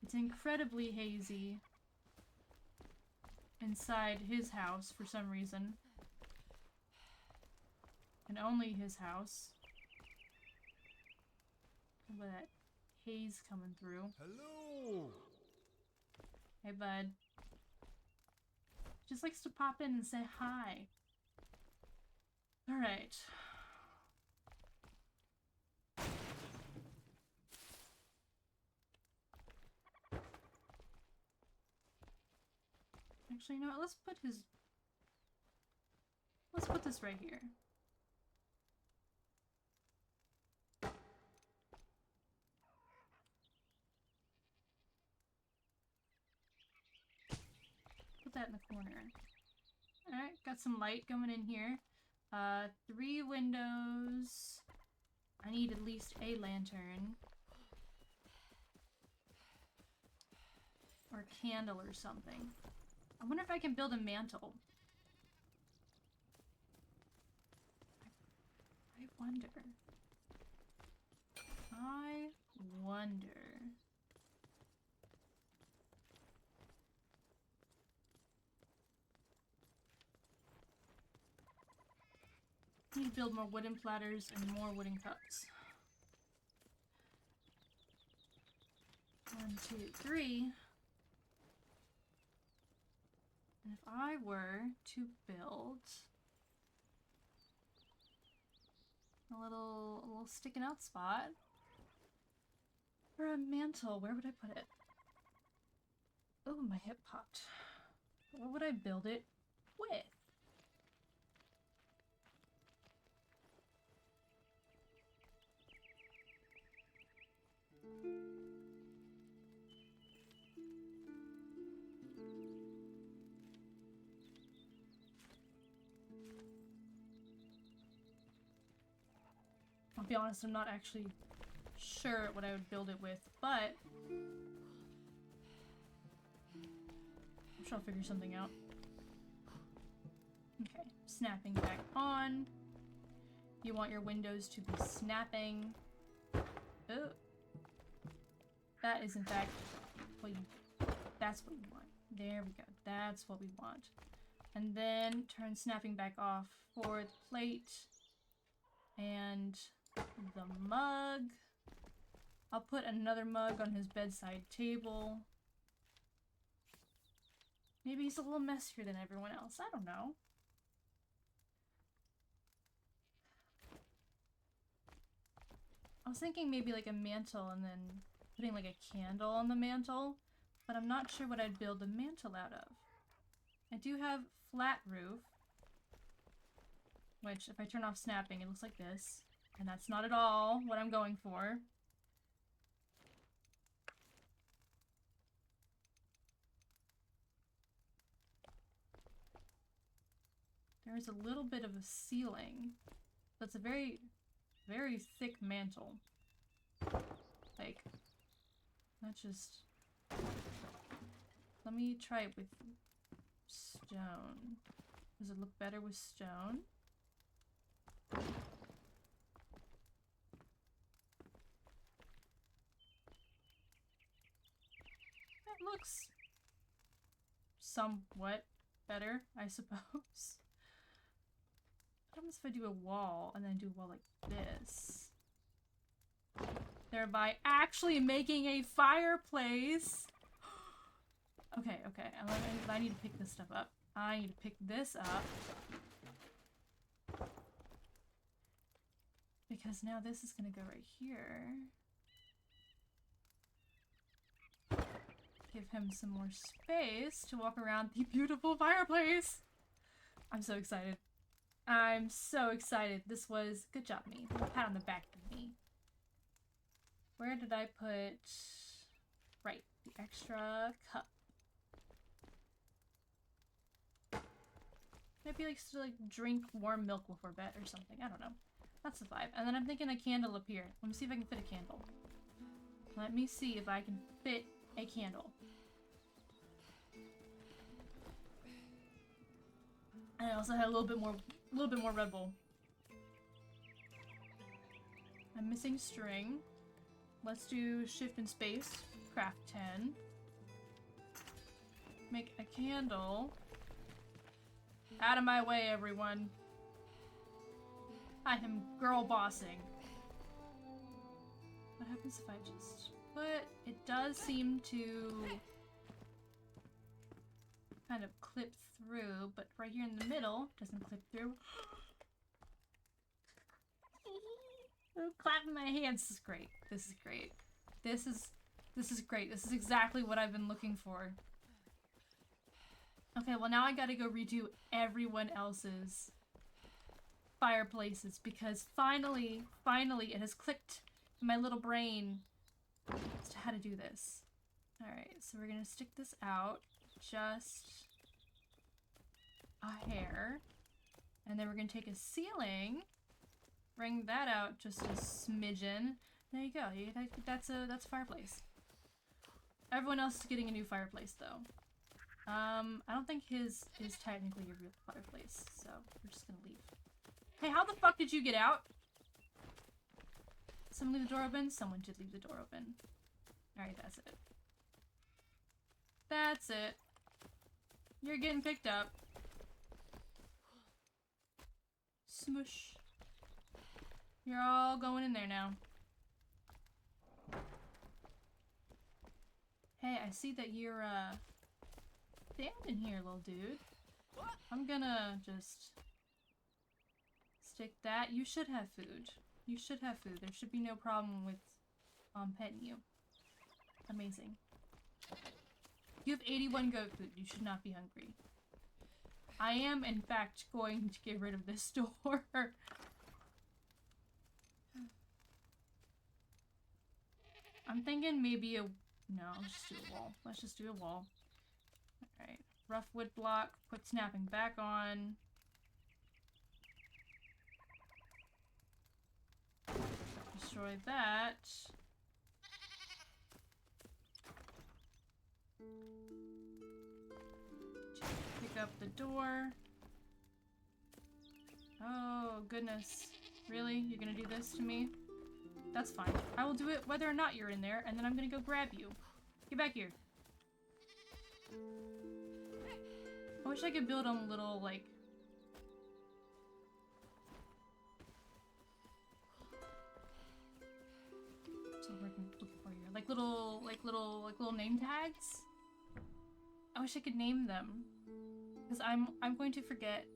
It's incredibly hazy inside his house for some reason. And only his house. Look at that haze coming through. Hello. Hey, bud. Just likes to pop in and say hi. Alright. Actually, you know what? Let's put this right here. That in the corner. Alright, got some light going in here. 3 windows. I need at least a lantern. Or a candle or something. I wonder if I can build a mantle. I wonder. I wonder. I need to build more wooden platters and more wooden cups. 1, 2, 3. And if I were to build a little sticking out spot for a mantle, where would I put it? Oh, my hip popped. What would I build it with? I'll be honest, I'm not actually sure what I would build it with, but I'm sure I'll figure something out. Okay, snapping back on. You want your windows to be snapping. Oh. That is in fact what you, that's what you want. There we go. That's what we want. And then turn snapping back off for the plate and the mug. I'll put another mug on his bedside table. Maybe he's a little messier than everyone else. I don't know. I was thinking maybe like a mantle and then putting like a candle on the mantle, but I'm not sure what I'd build the mantle out of. I do have flat roof, which if I turn off snapping, it looks like this. And that's not at all what I'm going for. There's a little bit of a ceiling. That's a very, very thick mantle. Like, not just... Let me try it with stone. Does it look better with stone? That looks somewhat better, I suppose. What happens if I do a wall and then do a wall like this? Thereby actually making a fireplace! Okay, okay, I need to pick this stuff up. I need to pick this up. Because now this is gonna go right here. Give him some more space to walk around the beautiful fireplace! I'm so excited. I'm so excited. This was... Good job, me. A pat on the back for me. Where did I put... Right, the extra cup. Maybe like to like drink warm milk before bed or something. I don't know. That's the vibe. And then I'm thinking a candle up here. Let me see if I can fit a candle. Let me see if I can fit a candle. And I also had a little bit more Red Bull. I'm missing string. Let's do shift and space. Craft 10. Make a candle. Out of my way, everyone. I am girl bossing. What happens if I just... But it does seem to kind of clip through, but right here in the middle doesn't clip through. I'm clapping my hands. This is great. This is great. This is great. This is exactly what I've been looking for. Okay, well now I gotta go redo everyone else's fireplaces because finally it has clicked in my little brain as to how to do this. Alright, so we're gonna stick this out just a hair. And then we're gonna take a ceiling, bring that out just a smidgen. There you go. That's a fireplace. Everyone else is getting a new fireplace though. I don't think his is technically a real fireplace, so we're just gonna leave. Hey, how the fuck did you get out? Someone leave the door open? Someone did leave the door open. Alright, that's it. That's it. You're getting picked up. Smush. You're all going in there now. Hey, I see that you're, stand in here, little dude. I'm gonna just stick that. You should have food. You should have food. There should be no problem with petting you. Amazing. You have 81 goat food. You should not be hungry. I am, in fact, going to get rid of this door. I'm thinking maybe a... No, let's just do a wall. Let's just do a wall. Alright. Rough wood block. Put snapping back on. Destroy that. Pick up the door. Oh, goodness. Really? You're gonna do this to me? That's fine. I will do it whether or not you're in there, and then I'm gonna go grab you. Get back here. I wish I could build them little, like... What's the word I'm looking for here? Like little name tags? I wish I could name them. Because I'm going to forget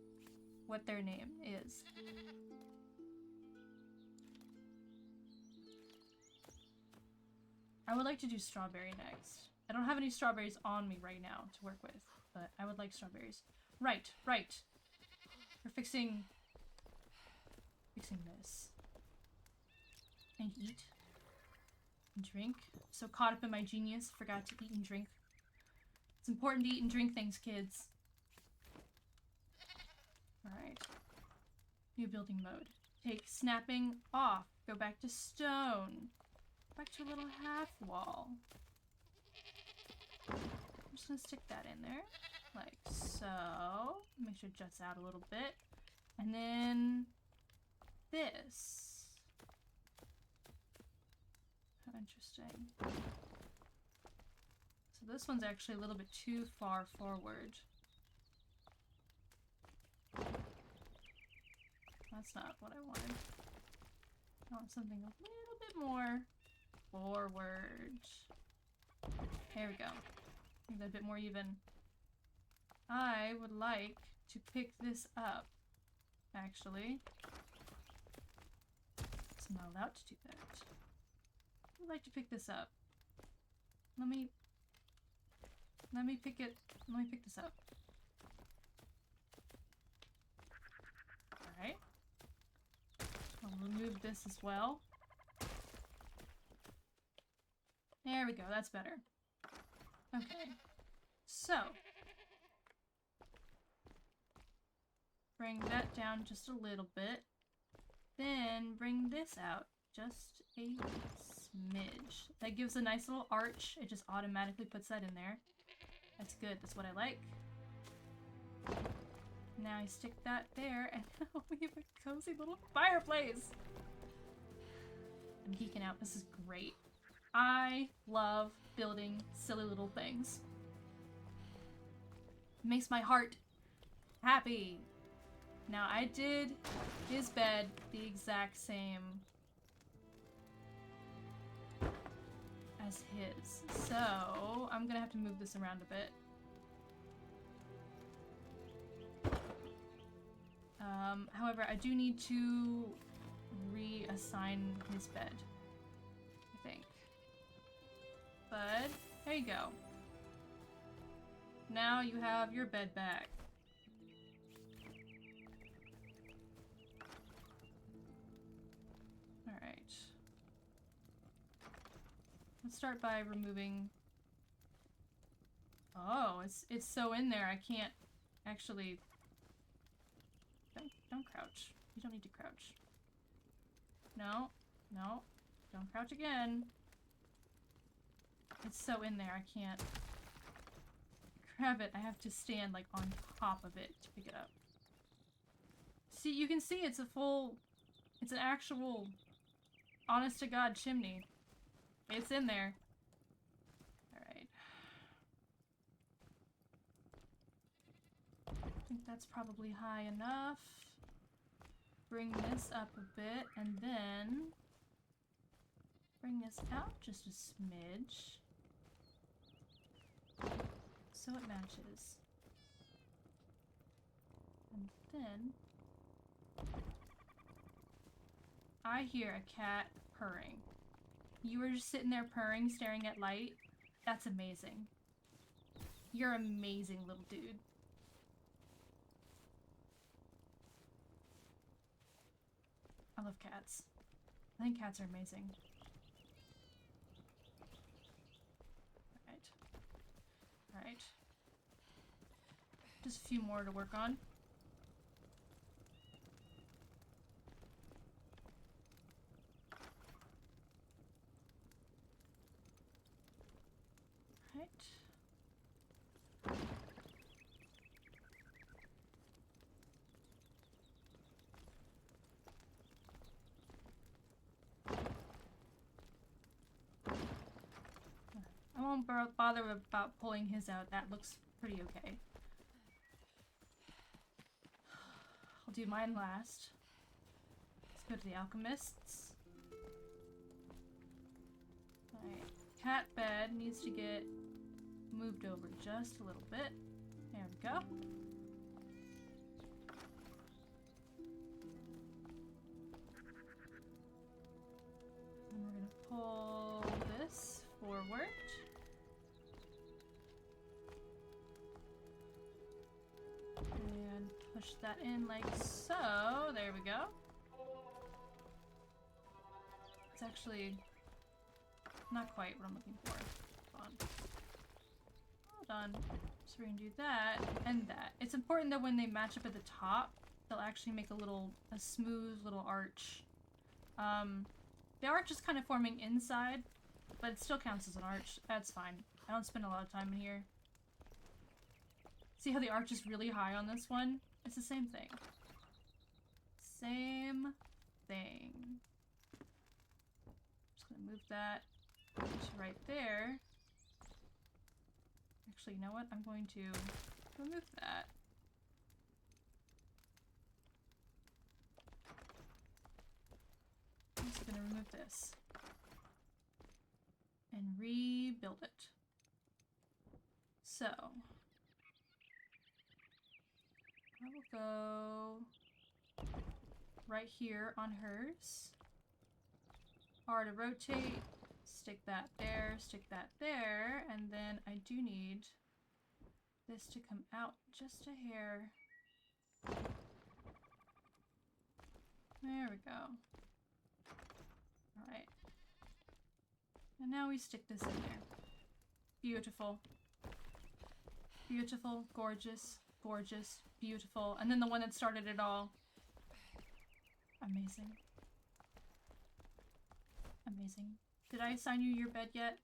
what their name is. I would like to do strawberry next. I don't have any strawberries on me right now to work with, but I would like strawberries. Right. We're fixing this. And eat. And drink. So caught up in my genius, forgot to eat and drink. It's important to eat and drink things, kids. Alright. New building mode. Take snapping off. Go back to stone. Back to a little half wall. I'm just gonna stick that in there. Like so. Make sure it juts out a little bit. And then this. How interesting. So this one's actually a little bit too far forward. That's not what I wanted. I want something a little bit more forward. There we go. Make that a bit more even. I would like to pick this up, actually. I'm not allowed to do that. I would like to pick this up. Let me pick this up. Alright. I'll remove this as well. There we go, that's better. Okay. So. Bring that down just a little bit. Then bring this out just a smidge. That gives a nice little arch. It just automatically puts that in there. That's good. That's what I like. Now I stick that there, and now we have a cozy little fireplace. I'm geeking out. This is great. I love building silly little things. It makes my heart happy. Now, I did his bed the exact same as his, so I'm gonna have to move this around a bit. However, I do need to reassign his bed, I think. But, there you go. Now you have your bed back. Alright. Let's start by removing... Oh, it's so in there I can't actually... Don't crouch. You don't need to crouch. No. No. Don't crouch again. It's so in there I can't grab it. I have to stand like on top of it to pick it up. See, you can see it's a full... It's an actual honest to God chimney. It's in there. Alright. I think that's probably high enough. Bring this up a bit, and then bring this out just a smidge. So it matches. And then I hear a cat purring. You were just sitting there purring, staring at light. That's amazing. You're amazing, little dude. I love cats. I think cats are amazing. Alright. Alright. Just a few more to work on. Right. I won't bother about pulling his out. That looks pretty okay. I'll do mine last. Let's go to the alchemists. Alright. Cat bed needs to get moved over just a little bit. There we go. And we're gonna pull this forward. And push that in like so. There we go. It's actually not quite what I'm looking for. Hold on. So we're gonna do that and that. It's important that when they match up at the top, they'll actually make a smooth little arch. The arch is kind of forming inside, but it still counts as an arch. That's fine. I don't spend a lot of time in here. See how the arch is really high on this one? It's the same thing. Same thing. Just gonna move that to right there. Actually, you know what? I'm going to remove that. I'm just gonna remove this. And rebuild it. So I will go right here on hers. R to rotate, stick that there, and then I do need this to come out just a hair. There we go. Alright. And now we stick this in there. Beautiful. Beautiful, gorgeous, gorgeous, beautiful. And then the one that started it all. Amazing. Amazing. Did I assign you your bed yet?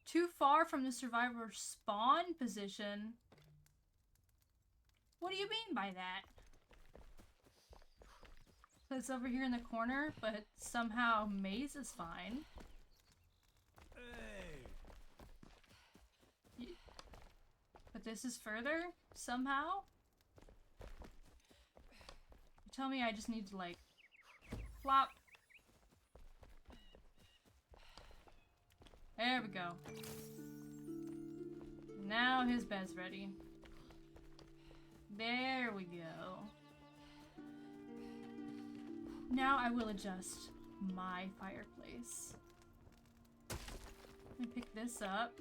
Too far from the survivor spawn position? What do you mean by that? So it's over here in the corner, but somehow Maze is fine. Hey. But this is further? Somehow? You tell me I just need to, like, flop. There we go. Now his bed's ready. There we go. Now I will adjust my fireplace. Let me pick this up.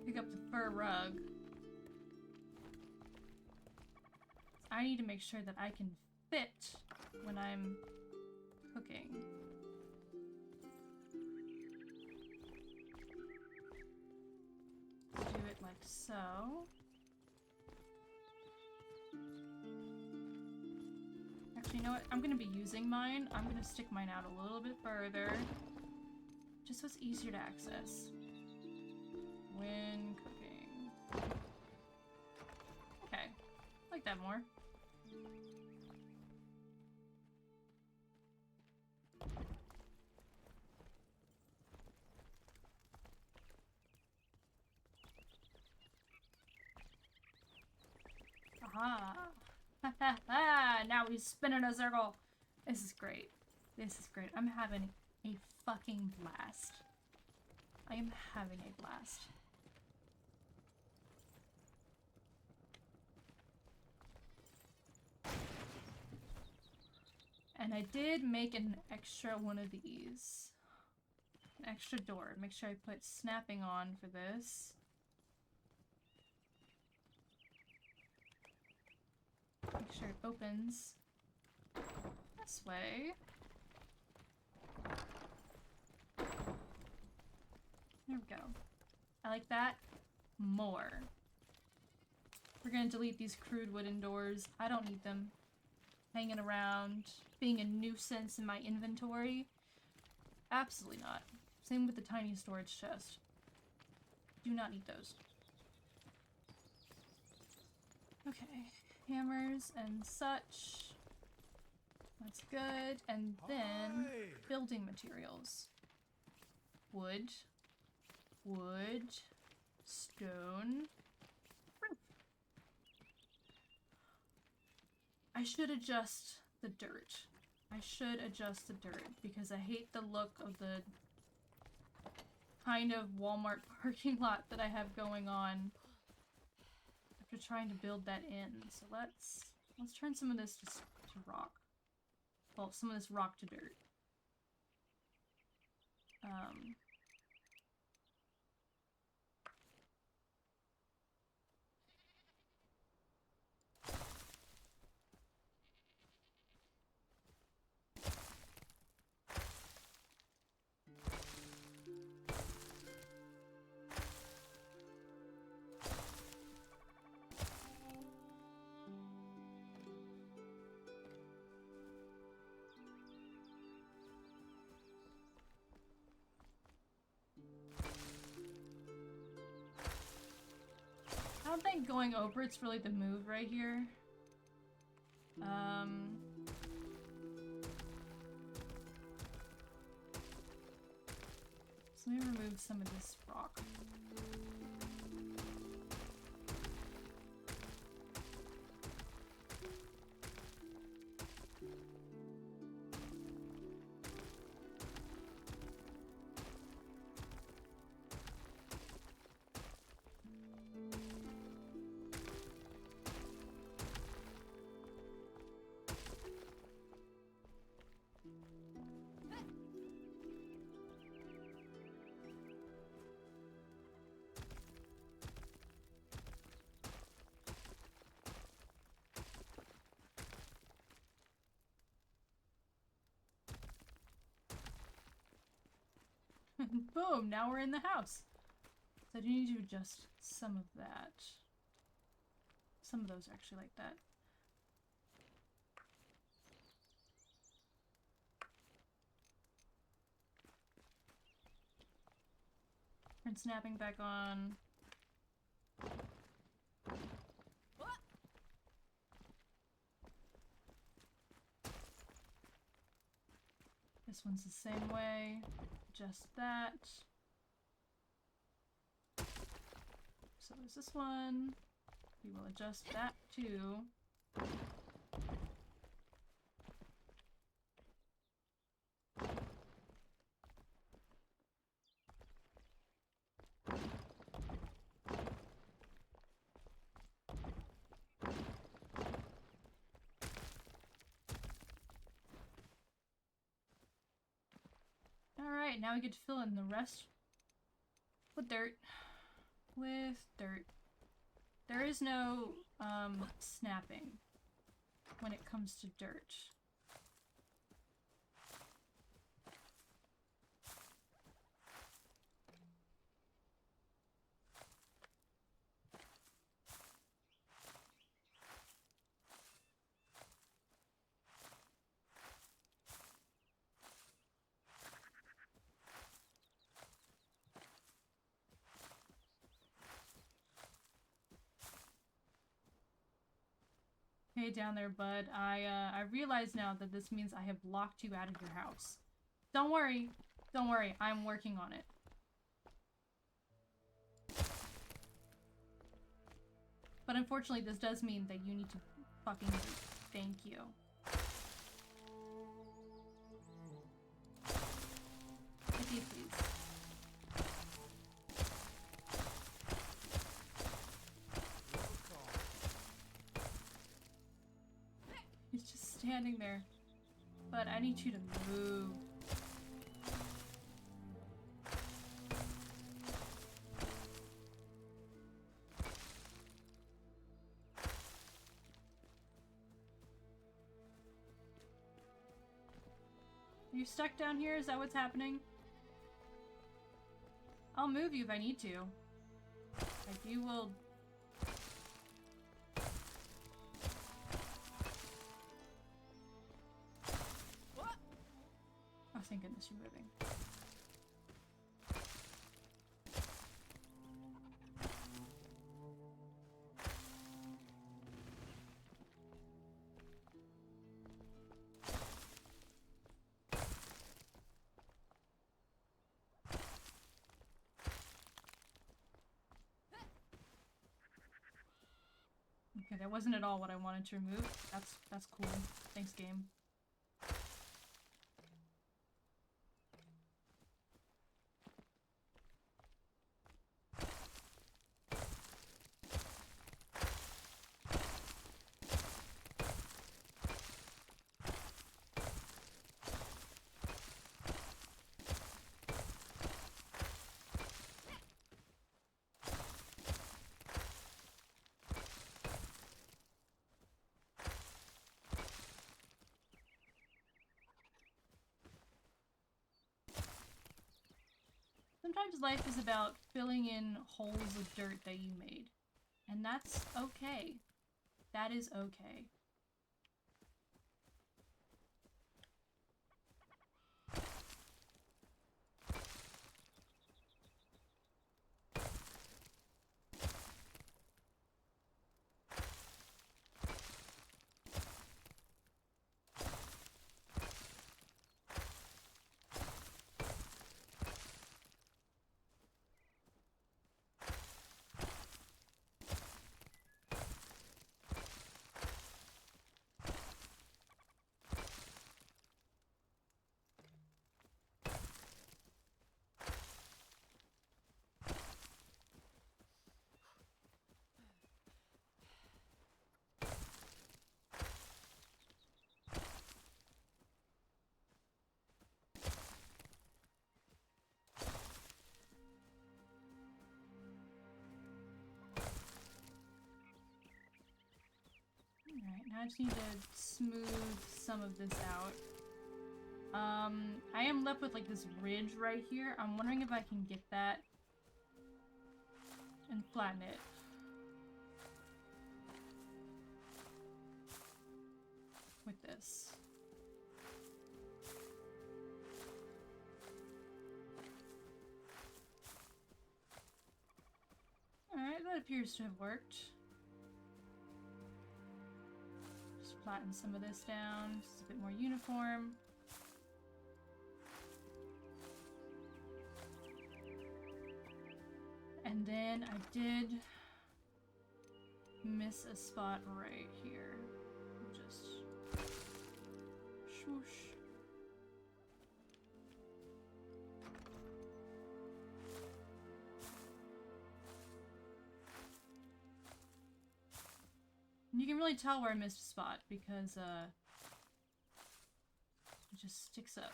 Pick up the fur rug. I need to make sure that I can fit when I'm cooking. Do it like so. Actually, you know what? I'm gonna be using mine. I'm gonna stick mine out a little bit further. Just so it's easier to access when cooking. Okay. I like that more. Aha! Now he's spinning a circle. This is great. This is great. I'm having a fucking blast. I am having a blast. And I did make an extra one of these. An extra door. Make sure I put snapping on for this. Make sure it opens this way. There we go. I like that more. We're gonna delete these crude wooden doors. I don't need them hanging around, being a nuisance in my inventory. Absolutely not. Same with the tiny storage chest. Do not need those. Okay. Hammers and such. That's good. And then building materials. Wood. Wood. Stone. I should adjust the dirt. I should adjust the dirt because I hate the look of the kind of Walmart parking lot that I have going on. After trying to build that in. So let's turn some of this to rock. Well, some of this rock to dirt. I don't think going over it's really the move right here. So let me remove some of this rock. Boom, now we're in the house. So I do need to adjust some of that. Some of those are actually like that. Turn snapping back on. This one's the same way. Just that. So there's this one. We will adjust that too. Alright, now we get to fill in the rest with dirt. With dirt. There is no snapping when it comes to dirt. Hey down there, bud. I realize now that this means I have locked you out of your house. Don't worry. Don't worry. I'm working on it. But unfortunately, this does mean that you need to fucking thank you. If you please. He's just standing there. But I need you to move. Are you stuck down here? Is that what's happening? I'll move you if I need to. Like, you will... Oh, thank goodness you're moving. Okay, that wasn't at all what I wanted to remove. That's cool. Thanks, game. Sometimes life is about filling in holes of dirt that you made. And that's okay. That is okay. Alright, now I just need to smooth some of this out. I am left with like this ridge right here. I'm wondering if I can get that and flatten it. With this. Alright, that appears to have worked. Just flatten some of this down, just a bit more uniform. And then I did miss a spot right here. Just swoosh. And you can really tell where I missed a spot because it just sticks up.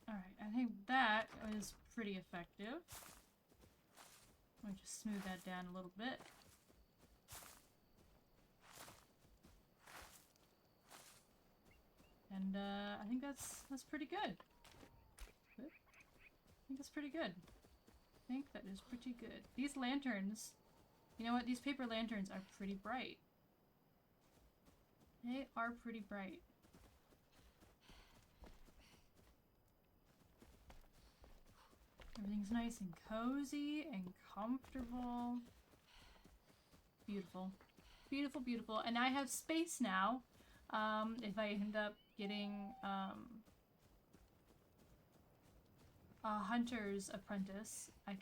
Alright, I think that is pretty effective. Let me just smooth that down a little bit. And I think that's pretty good. I think that's pretty good. I think that is pretty good. These lanterns, you know what? These paper lanterns are pretty bright. They are pretty bright. Everything's nice and cozy and comfortable. Beautiful. Beautiful, beautiful. And I have space now. If I end up getting a hunter's apprentice, I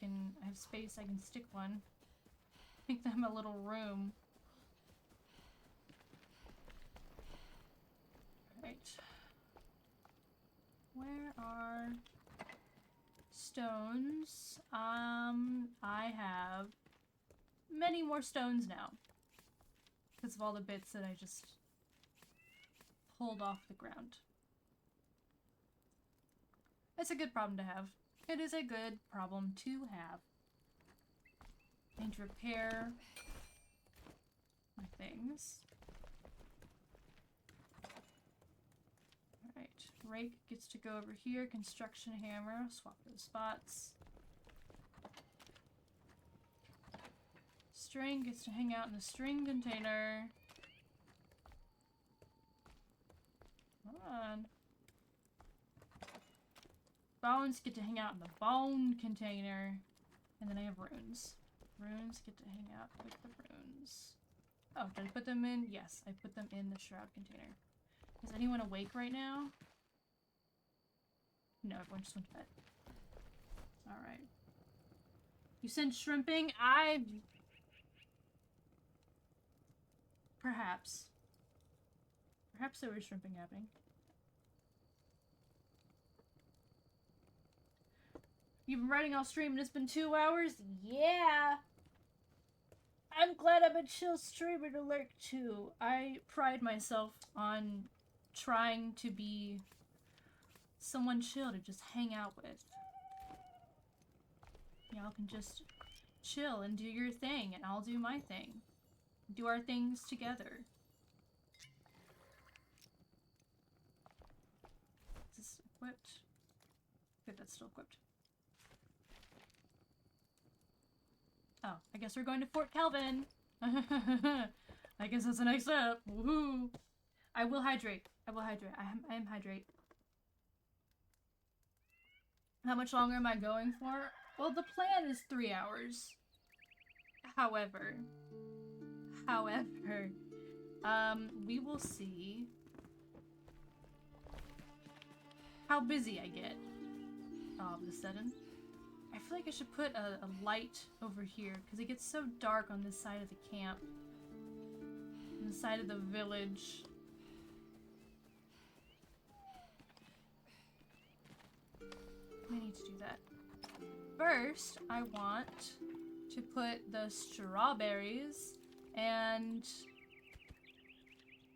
have space, I can stick one. Make them a little room. Right. Where are stones? I have many more stones now. Because of all the bits that I just pulled off the ground. It's a good problem to have. It is a good problem to have. I need to repair my things. Alright, rake gets to go over here. Construction hammer, swap those spots. String gets to hang out in the string container. Come on. Bones get to hang out in the bone container. And then I have runes. Runes get to hang out with the runes. Oh, did I put them in? Yes, I put them in the shroud container. Is anyone awake right now? No, everyone just went to bed. Alright. You sent shrimping? Perhaps. Perhaps there was shrimping happening. You've been writing all stream and it's been 2 hours? Yeah! I'm glad I'm a chill streamer to lurk too. I pride myself on trying to be someone chill to just hang out with. Y'all can just chill and do your thing and I'll do my thing. Do our things together. Is this equipped? Good, that's still equipped. Oh, I guess we're going to Fort Calvin. I guess that's the next step. Woohoo! I will hydrate. I will hydrate. I am hydrate. How much longer am I going for? Well, the plan is 3 hours. However, We will see how busy I get all of a sudden. I feel like I should put a light over here because it gets so dark on this side of the camp. On the side of the village. I need to do that. First, I want to put the strawberries and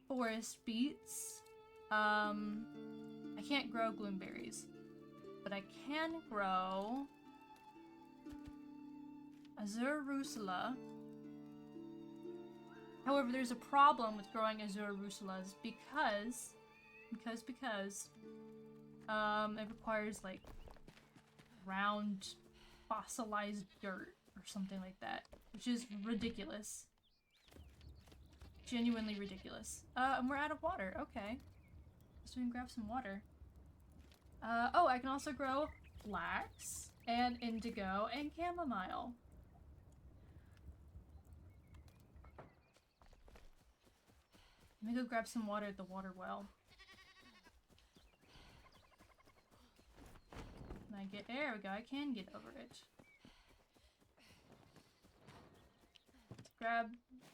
forest beets. I can't grow gloomberries, but I can grow Azure Rusula. However, there's a problem with growing Azure Rusulas because it requires like round fossilized dirt or something like that, which is ridiculous. Genuinely ridiculous. And we're out of water. Okay. So we can grab some water. Oh, I can also grow flax and indigo and chamomile. Let me go grab some water at the water well. Can I get, there we go, I can get over it.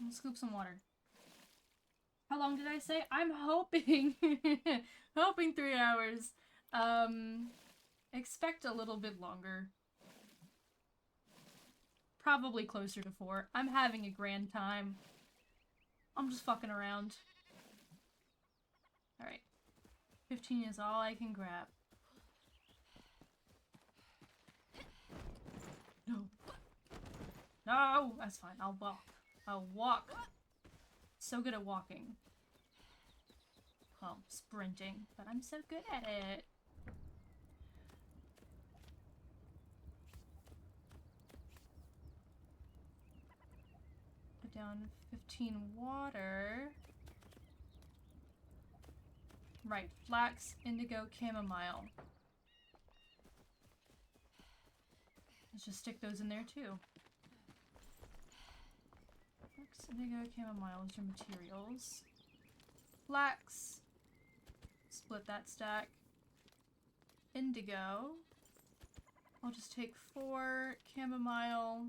Let's scoop some water. How long did I say? I'm hoping, hoping 3 hours. Expect a little bit longer. Probably closer to 4. I'm having a grand time. I'm just fucking around. Alright. 15 is all I can grab. No. No! That's fine. I'll walk. I'll walk. So good at walking. Well, sprinting. But I'm so good at it. Put down 15 water. Right. Flax, indigo, chamomile. Let's just stick those in there too. Flax, indigo, chamomile is your materials. Flax. Split that stack. Indigo. I'll just take 4. Chamomile.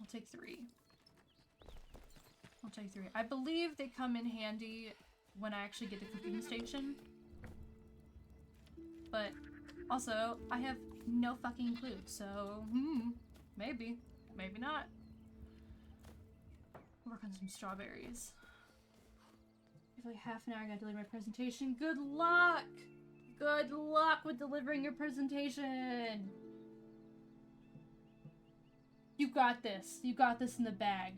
I'll take 3. I'll take 3. I believe they come in handy when I actually get the cooking station. But also, I have no fucking clue, so maybe. Maybe not. Work on some strawberries. I have like half an hour, I gotta deliver my presentation. Good luck! Good luck with delivering your presentation! You got this. You got this in the bag.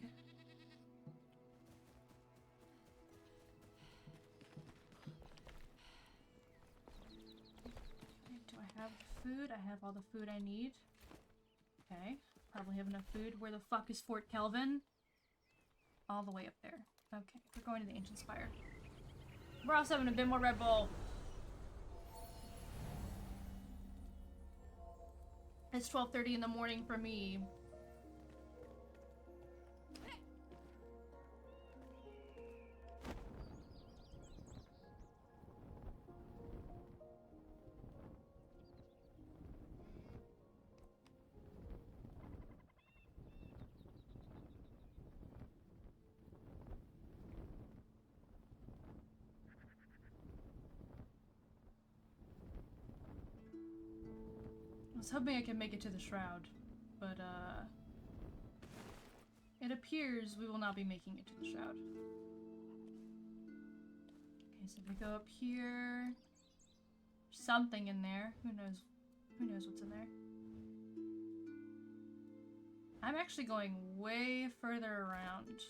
Do I have food? I have all the food I need. Okay. Probably have enough food. Where the fuck is Fort Kelvin? All the way up there. Okay. We're going to the Ancient Spire. We're also having a bit more Red Bull. It's 12:30 in the morning for me. I was hoping I could make it to the Shroud, but it appears we will not be making it to the Shroud. Okay, so if we go up here, something in there. Who knows? Who knows what's in there? I'm actually going way further around,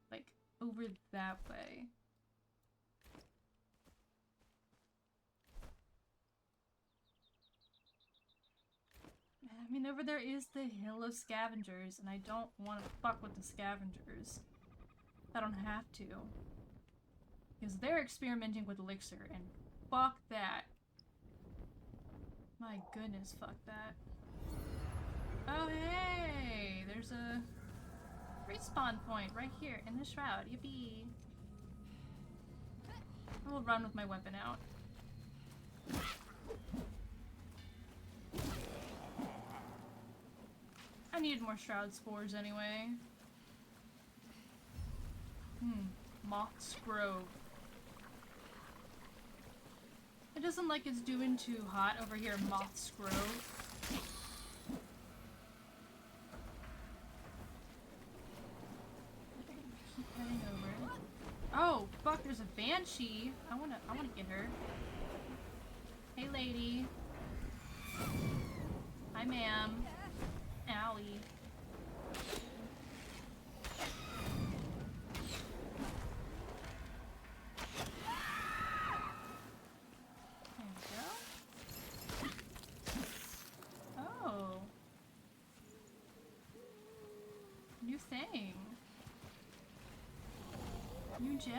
like over that way. I mean, over there is the Hill of Scavengers, and I don't want to fuck with the Scavengers. I don't have to. Because they're experimenting with Elixir, and fuck that. My goodness, fuck that. Oh, hey! There's a Respawn point right here in the shroud. Yippee. I will run with my weapon out. I needed more shroud spores anyway. Moth's Grove. It doesn't like it's doing too hot over here in Moth's Grove. Keep heading over. Oh, fuck, there's a banshee. I wanna get her. Hey, lady. Hi, ma'am. Owie. Thing. New gem.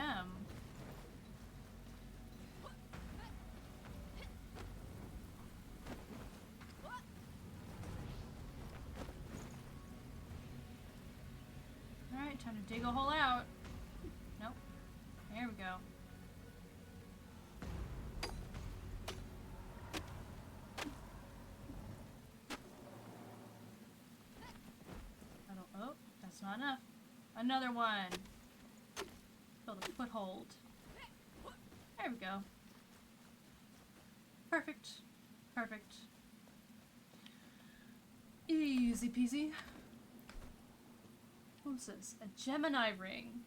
Alright, time to dig a hole out. Nope. There we go. Oh, that's not enough. Another one. Build a foothold. There we go. Perfect. Perfect. Easy peasy. What's this? A Gemini ring.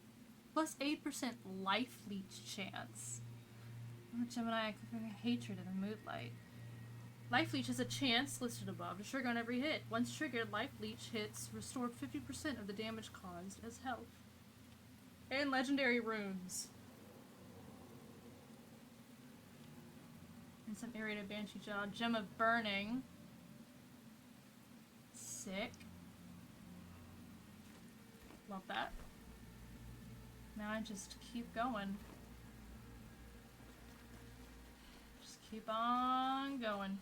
Plus 8% life leech chance. I'm a Gemini, I can feel hatred in the moonlight. Life Leech is a chance listed above to trigger on every hit. Once triggered, Life Leech hits restore 50% of the damage caused as health. And legendary runes. And some Irritated Banshee Jaw. Gem of Burning. Sick. Love that. Now I just keep going. Just keep on going.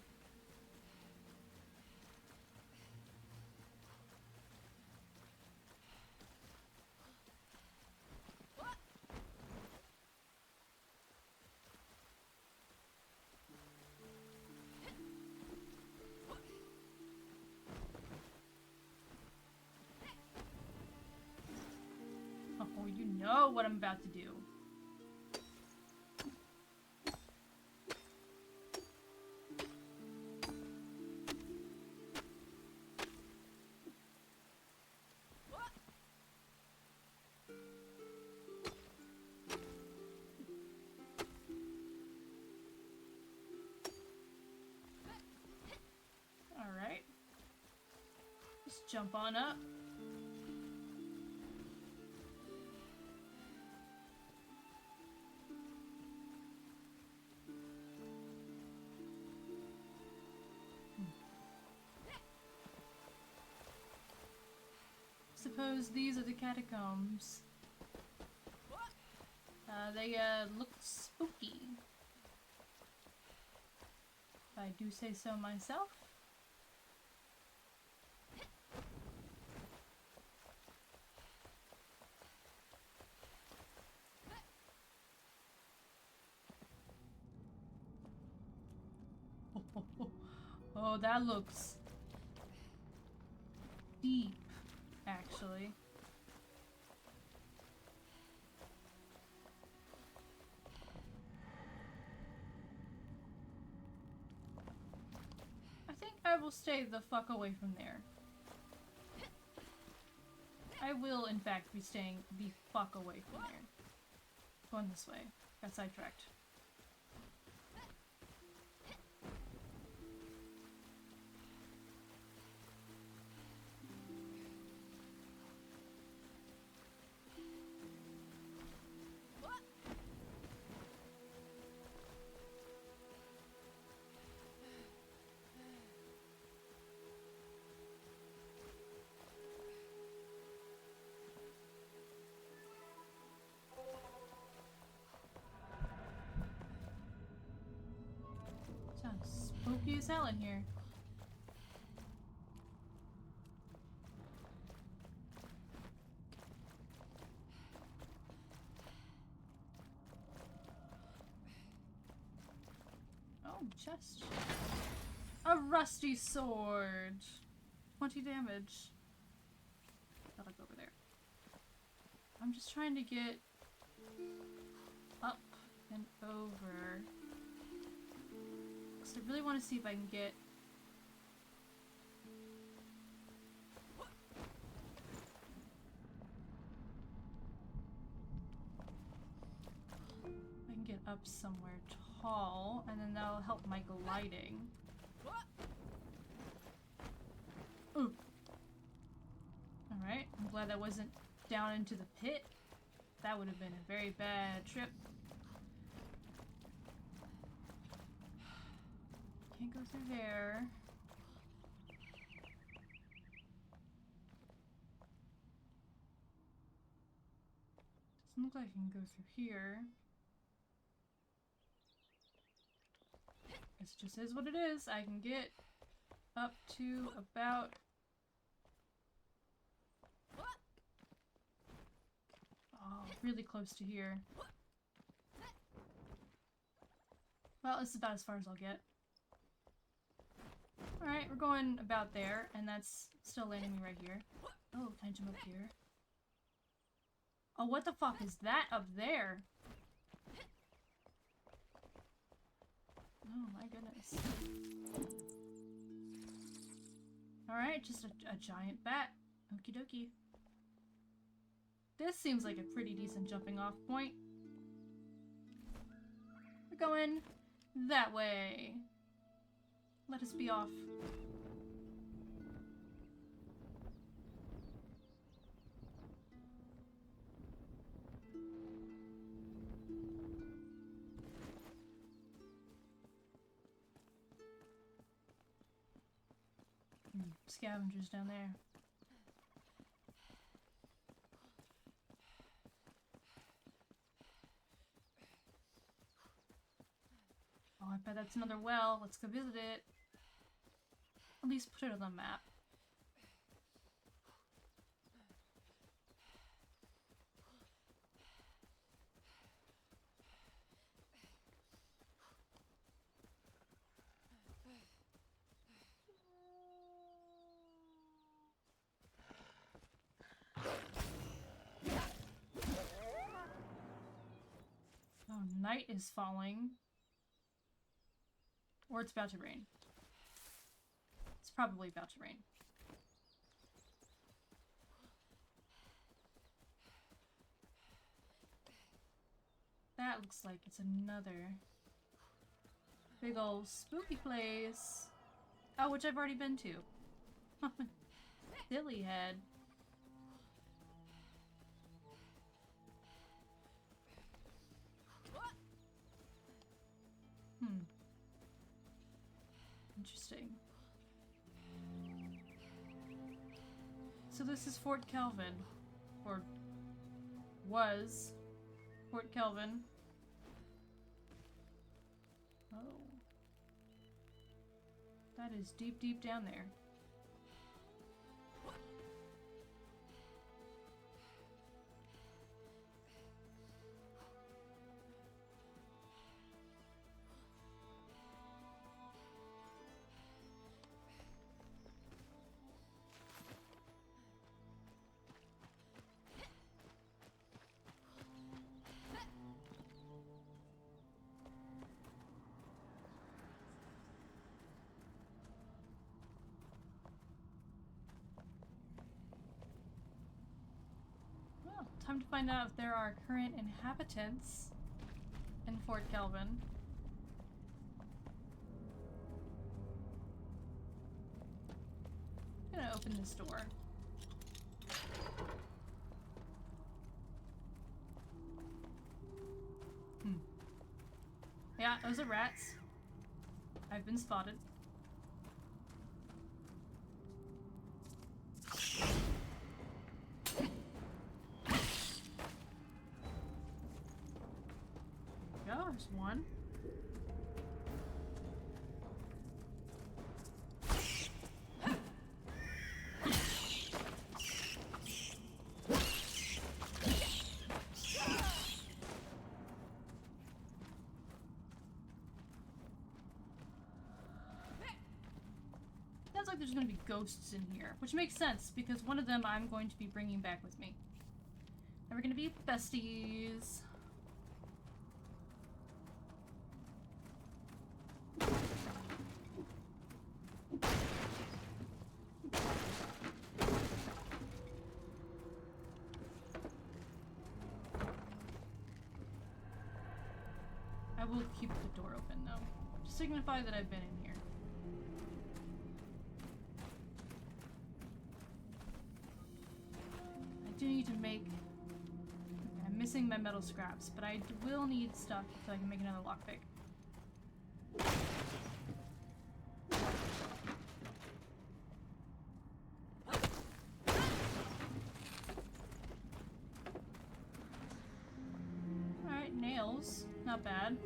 Oh, you know what I'm about to do. Alright. Just jump on up. Suppose these are the catacombs. They look spooky. If I do say so myself. Oh, that looks deep, actually. I think I will stay the fuck away from there. I will, in fact, be staying the fuck away from there. Going this way. Got sidetracked. Sounds spooky as hell in here. chest. A rusty sword. 20 damage. Gotta go over there. I'm just trying to get up and over. So I really want to see if I can get up somewhere tall, and then that'll help my gliding. Ooh. Alright, I'm glad that wasn't down into the pit. That would have been a very bad trip. Can't go through there. Doesn't look like I can go through here. It just is what it is. I can get up to about... Oh, really close to here. Well, this is about as far as I'll get. Alright, we're going about there, and that's still landing me right here. Oh, can I jump up here? Oh, what the fuck is that up there? Oh my goodness. Alright, just a giant bat. Okie dokie. This seems like a pretty decent jumping off point. We're going that way. Let us be off. Scavengers down there. Oh, I bet that's another well. Let's go visit it. At least put it on the map. Oh, night is falling. Or it's about to rain. It's probably about to rain. That looks like it's another big old spooky place. Oh, which I've already been to. Silly head. Interesting. So this is Fort Kelvin. Or was Fort Kelvin. Oh. That is deep, deep down there. Time to find out if there are current inhabitants in Fort Kelvin. I'm gonna open this door. Yeah, those are rats. I've been spotted. There's one. there's gonna be ghosts in here, which makes sense because one of them I'm going to be bringing back with me. And we're gonna be besties. I will keep the door open though, to signify that I've been in here. I do need to make... Okay, I'm missing my metal scraps, but I will need stuff so I can make another lockpick. Alright, nails. Not bad.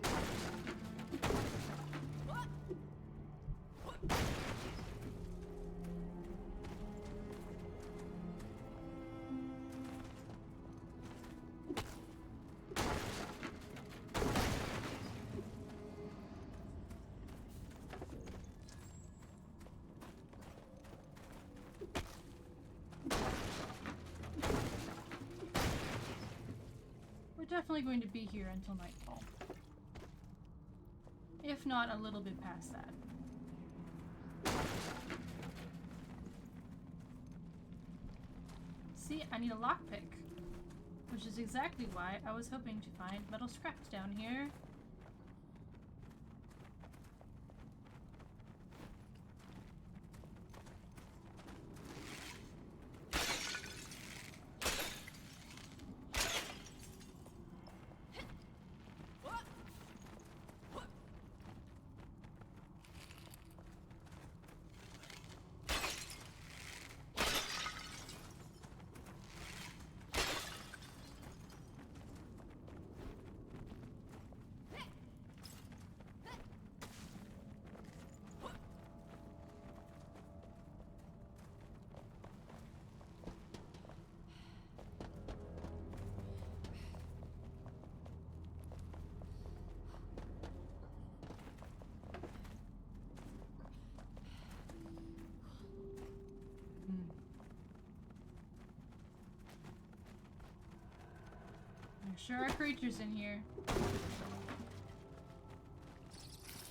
We're definitely going to be here until nightfall. If not a little bit past that. See, I need a lockpick. Which is exactly why I was hoping to find metal scraps down here. There sure are creatures in here.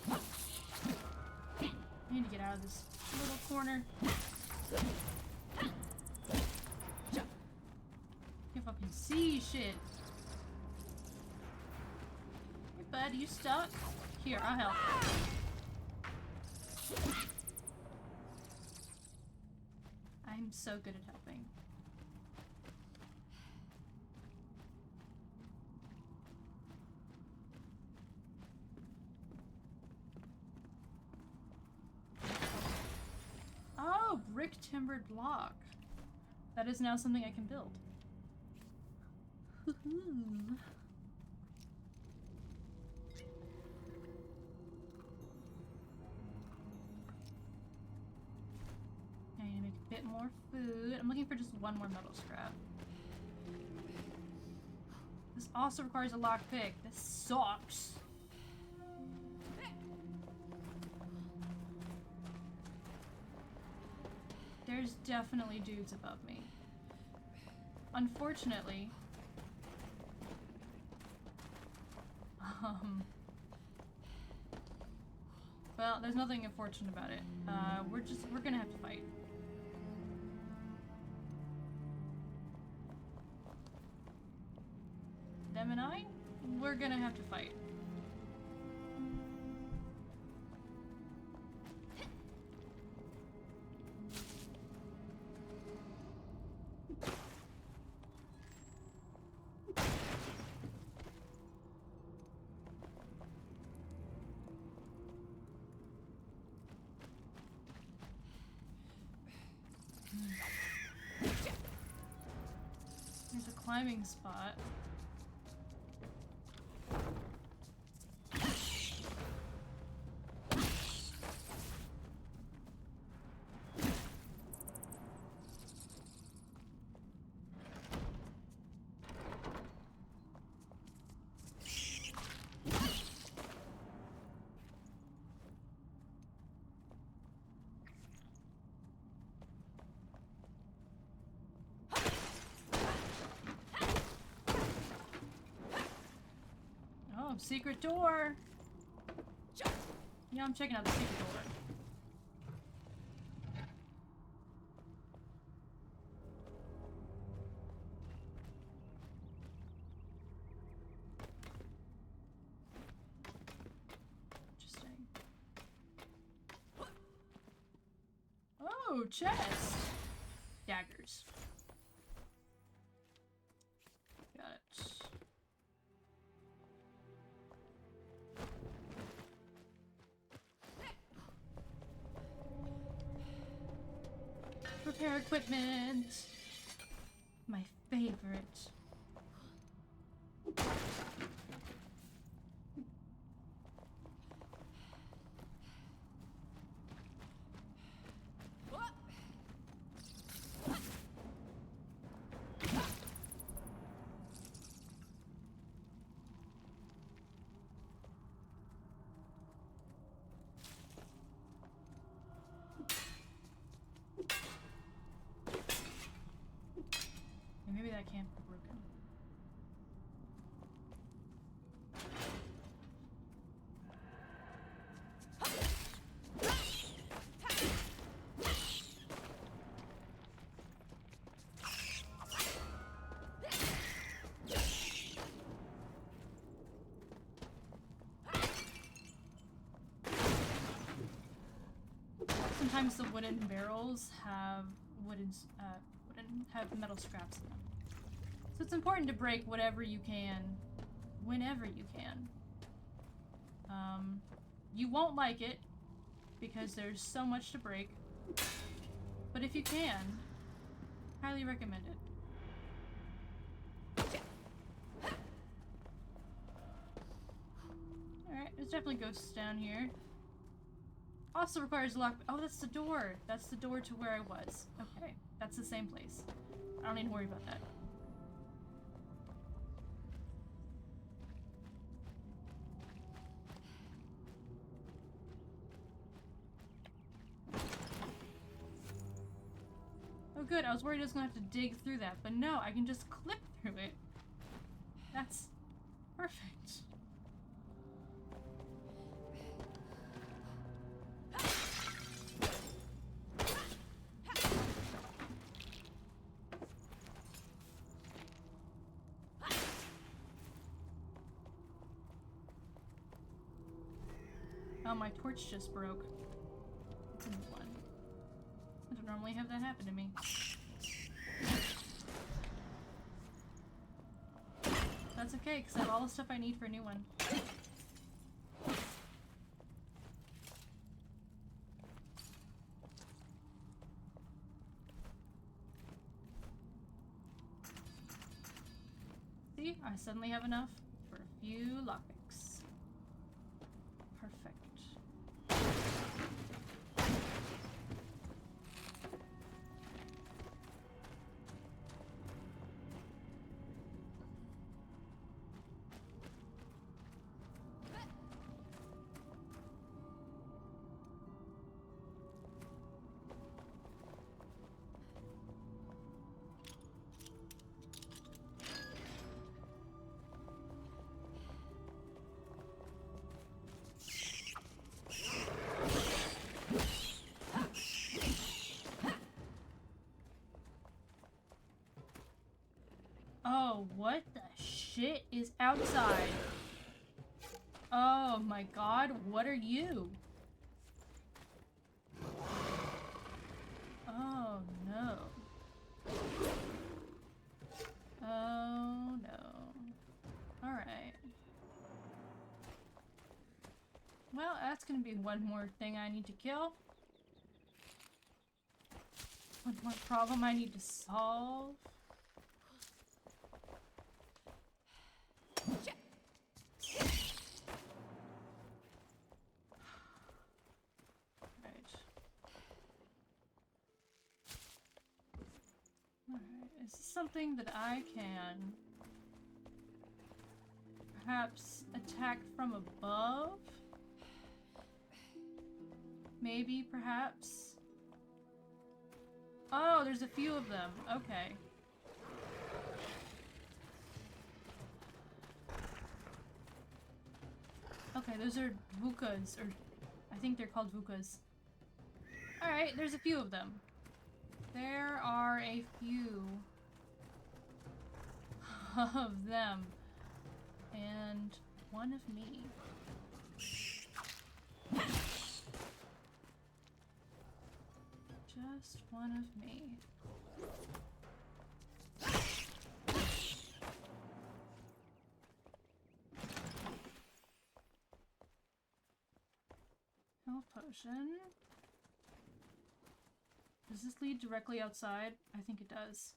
I need to get out of this little corner. Can't fucking see shit. Hey bud, you stuck? Here, I'll help. I'm so good at helping. Oh, brick timbered block. That is now something I can build. Woohoo. I need to make a bit more food. I'm looking for just one more metal scrap. This also requires a lockpick. This sucks. There's definitely dudes above me. Unfortunately. Well, there's nothing unfortunate about it. We're gonna have to fight. Them and I? We're gonna have to fight. There's a climbing spot. Oh, secret door! Yeah, I'm checking out the secret door. Interesting. Oh, chest! Daggers. Got it. Repair equipment! My favorite. Maybe that can't be broken. Sometimes the wooden barrels have have metal scraps in them. So it's important to break whatever you can, whenever you can. You won't like it, because there's so much to break. But if you can, highly recommend it. Alright, there's definitely ghosts down here. Also requires lock. Oh, that's the door. That's the door to where I was. Okay, that's the same place. I don't need to worry about that. Oh good, I was worried I was gonna have to dig through that, but no, I can just clip through it. That's perfect. Oh, my torch just broke. It's a new one. I don't normally have that happen to me. That's okay, because I have all the stuff I need for a new one. See? I suddenly have enough for a few lockpicks. Perfect. Oh, what the shit is outside? Oh my god, what are you? Oh no. Oh no. Alright. Well, that's gonna be one more thing I need to kill. One more problem I need to solve. Alright, is this something that I can perhaps attack from above? Maybe, perhaps? Oh, there's a few of them. Okay. those are vukas, or I think they're called vukas. Alright, there's a few of them. There are a few of them. And one of me. Just one of me. Health potion. Does this lead directly outside? I think it does.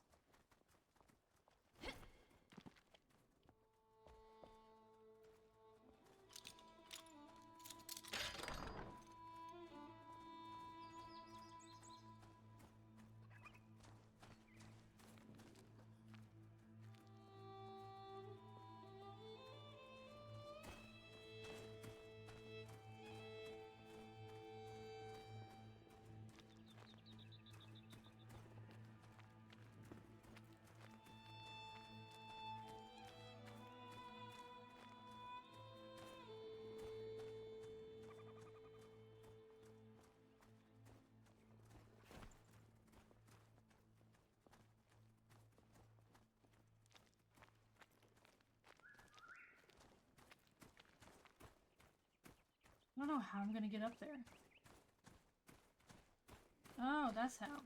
I don't know how I'm gonna get up there. Oh, that's how.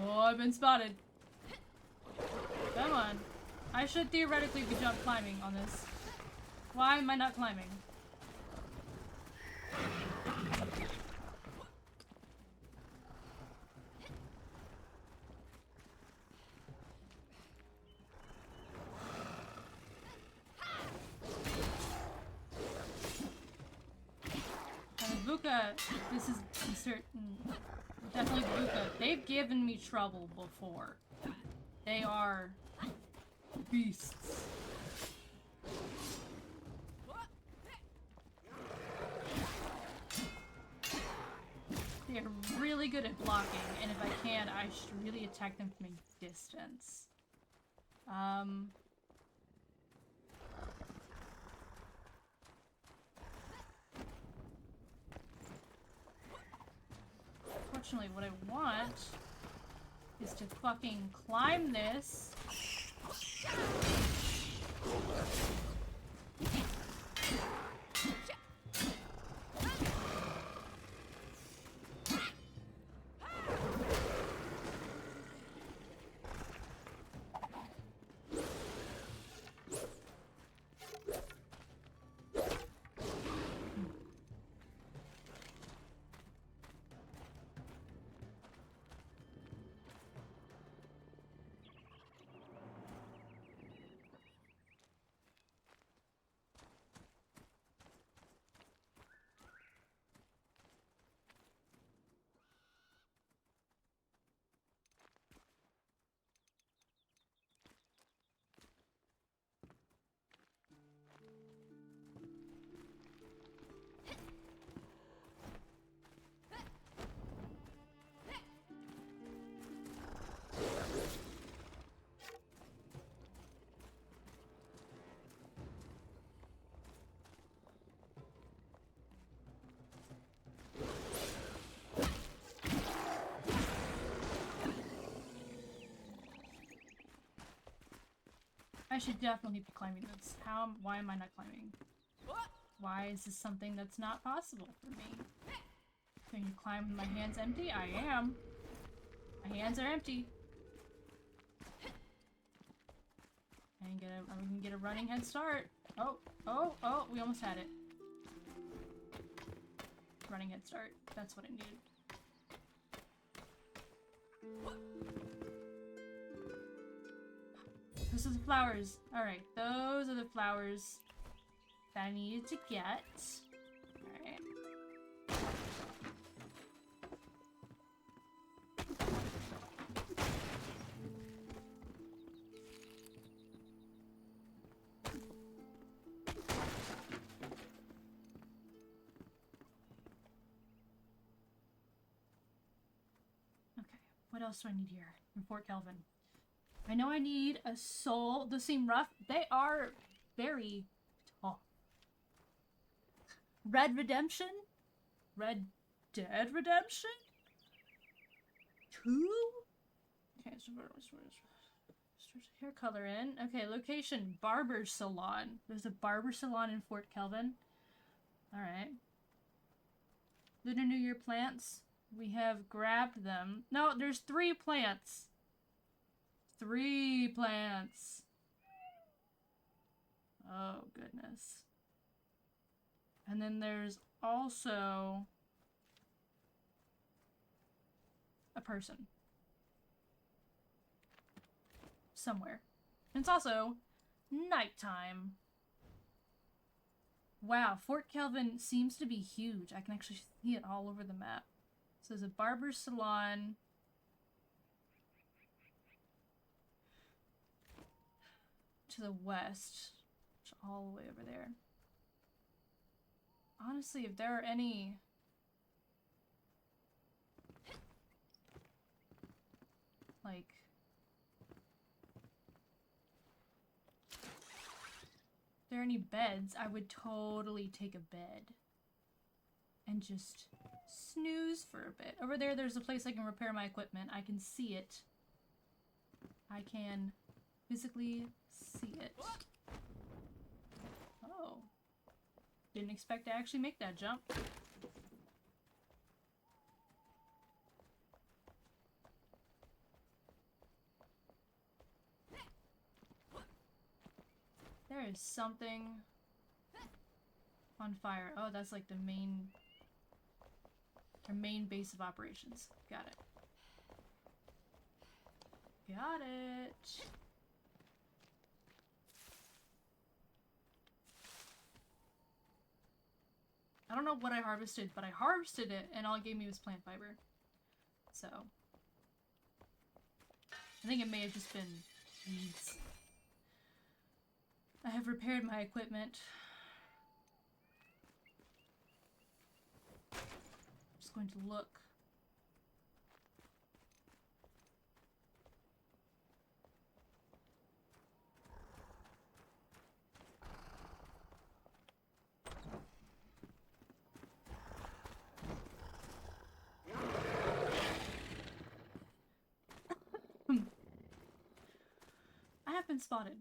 Oh, I've been spotted. Come on. I should theoretically be jump climbing on this. Why am I not climbing? This is certain. Definitely Buka. They've given me trouble before. They are beasts. They're really good at blocking, and if I can, I should really attack them from a distance. Fortunately, what I want is to fucking climb this. I should definitely be climbing this. Why am I not climbing? Why is this something that's not possible for me? Can you climb with my hands empty? I am. My hands are empty. I can get a running head start. Oh, we almost had it. Running head start. That's what I needed. Those are the flowers. Alright, those are the flowers that I needed to get. Alright. Okay, what else do I need here? From Fort Kelvin. I know I need a soul. Those seem rough. They are very tough. Red Redemption? Red Dead Redemption? 2? Okay, so hair color in. Okay, location, barber salon. There's a barber salon in Fort Kelvin. Alright. Lunar New Year plants. We have grabbed them. No, there's 3 plants. 3 plants. Oh, goodness. And then there's also a person. Somewhere. And it's also nighttime. Wow, Fort Kelvin seems to be huge. I can actually see it all over the map. So there's a barber salon. To the west. Which all the way over there. Honestly, if there are any... like... if there are any beds, I would totally take a bed. And just snooze for a bit. Over there, there's a place I can repair my equipment. I can see it. I can physically see it. Oh. Didn't expect to actually make that jump. There is something on fire. Oh, that's like the main... our main base of operations. Got it. Got it. I don't know what I harvested, but I harvested it and all it gave me was plant fiber. So. I think it may have just been weeds. I have repaired my equipment. Just going to look. I have been spotted.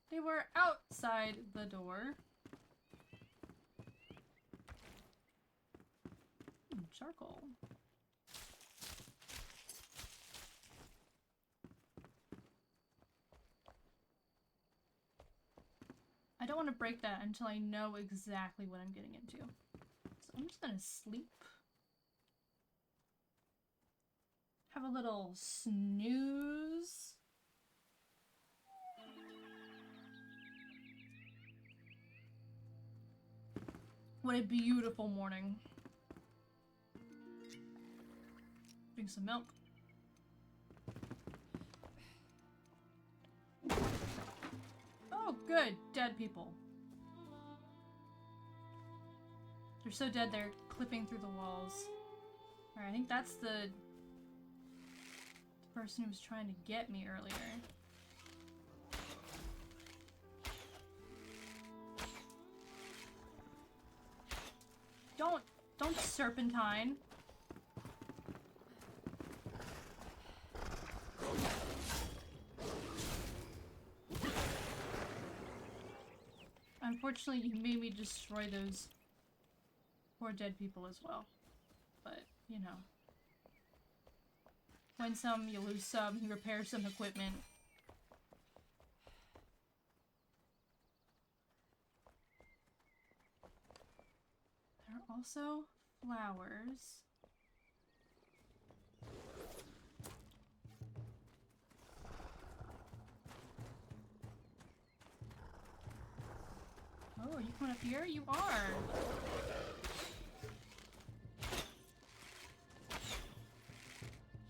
They were outside the door. Charcoal. I don't want to break that until I know exactly what I'm getting into. So I'm just gonna sleep. Have a little snooze. What a beautiful morning. Drink some milk. Oh, good. Dead people. They're so dead they're clipping through the walls. Alright, I think that's the person who was trying to get me earlier. Don't serpentine. Unfortunately, you made me destroy those poor dead people as well. But, you know. Win some, you lose some, you repair some equipment. There are also flowers. Oh, you coming up here? You are!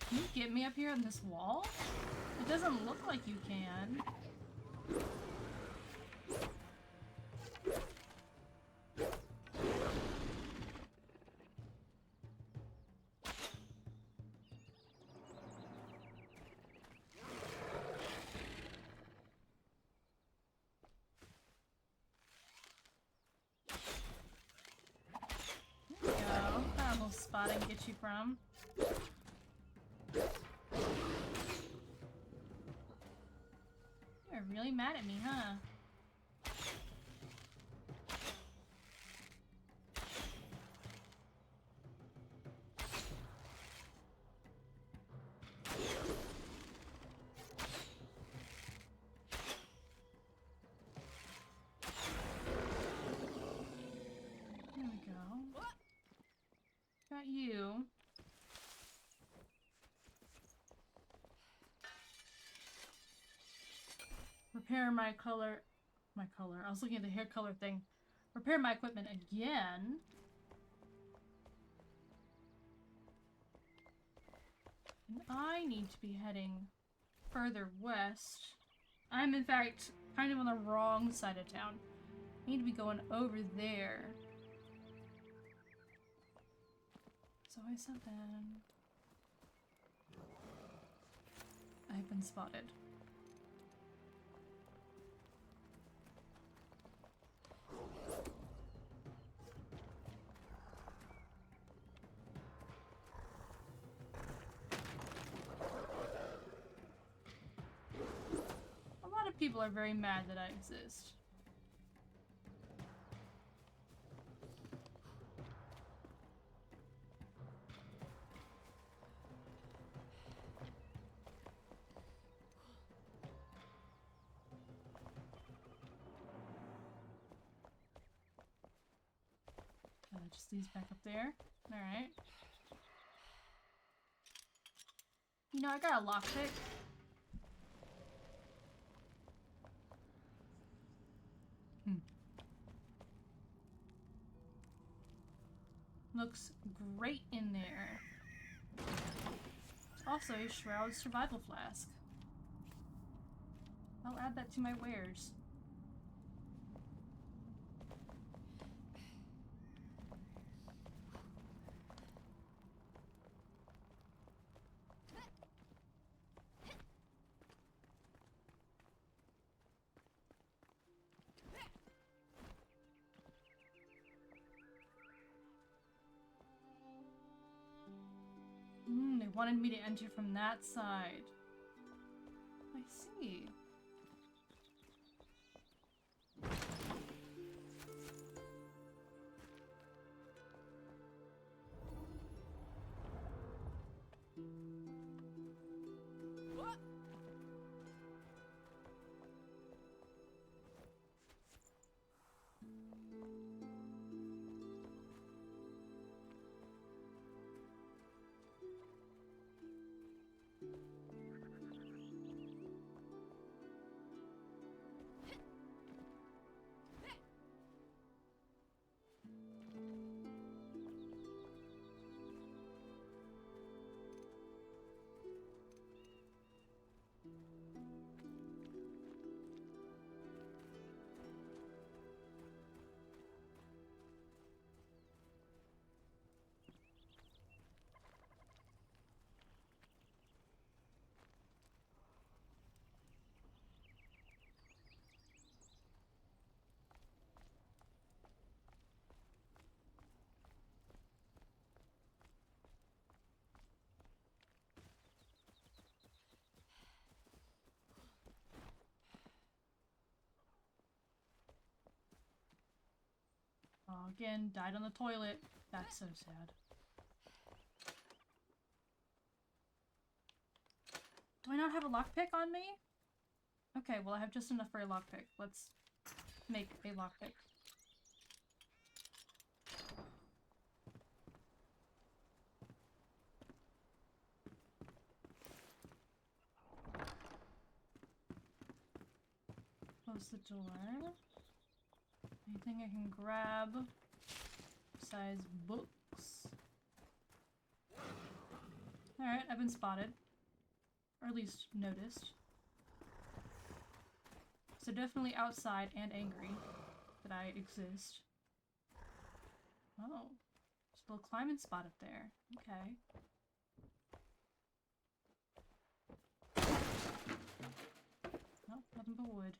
Can you get me up here on this wall? It doesn't look like you can. spot and get you from. You're really mad at me, huh? There we go. Got you. Repair my color. I was looking at the hair color thing. Repair my equipment again. And I need to be heading further west. I'm in fact kind of on the wrong side of town. I need to be going over there. So I said then. I've been spotted. People are very mad that I exist. Just leads back up there. Alright. You know, I got a lockpick. Looks great in there. Also a Shroud survival flask. I'll add that to my wares. They wanted me to enter from that side. I see. Oh, again, died on the toilet. That's so sad. Do I not have a lockpick on me? Okay, well I have just enough for a lockpick. Let's make a lockpick. Close the door. Anything I can grab besides books? Alright, I've been spotted. Or at least noticed. So definitely outside and angry that I exist. Oh. There's a little climbing spot up there. Okay. Nope, nothing but wood.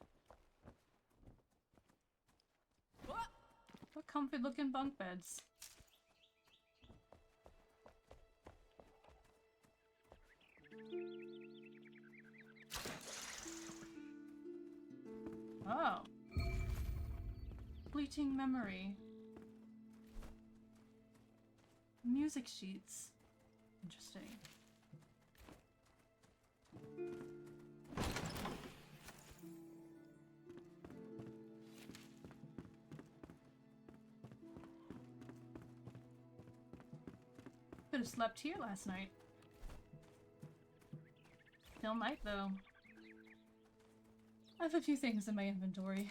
What comfy looking bunk beds. fleeting memory. Music sheets. Interesting. Could have slept here last night. Still might, though. I have a few things in my inventory.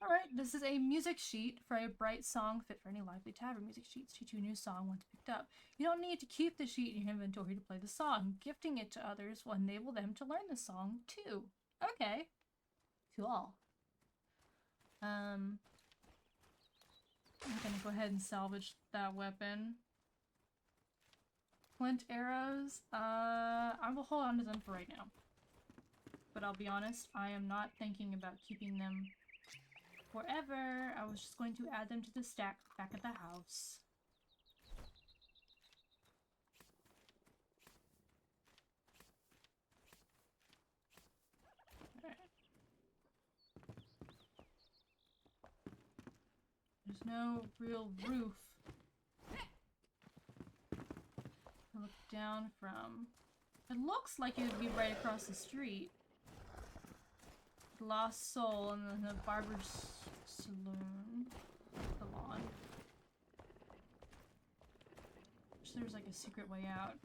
Alright, this is a music sheet for a bright song fit for any lively tavern. Music sheets teach you a new song once picked up. You don't need to keep the sheet in your inventory to play the song. Gifting it to others will enable them to learn the song, too. Okay. Cool. I'm gonna go ahead and salvage that weapon. Flint arrows. I will hold on to them for right now. But I'll be honest, I am not thinking about keeping them forever. I was just going to add them to the stack back at the house. Alright. There's no real roof to look down from. It looks like it would be right across the street. Lost Soul and then the Barber's Saloon. Salon. Wish there was like a secret way out.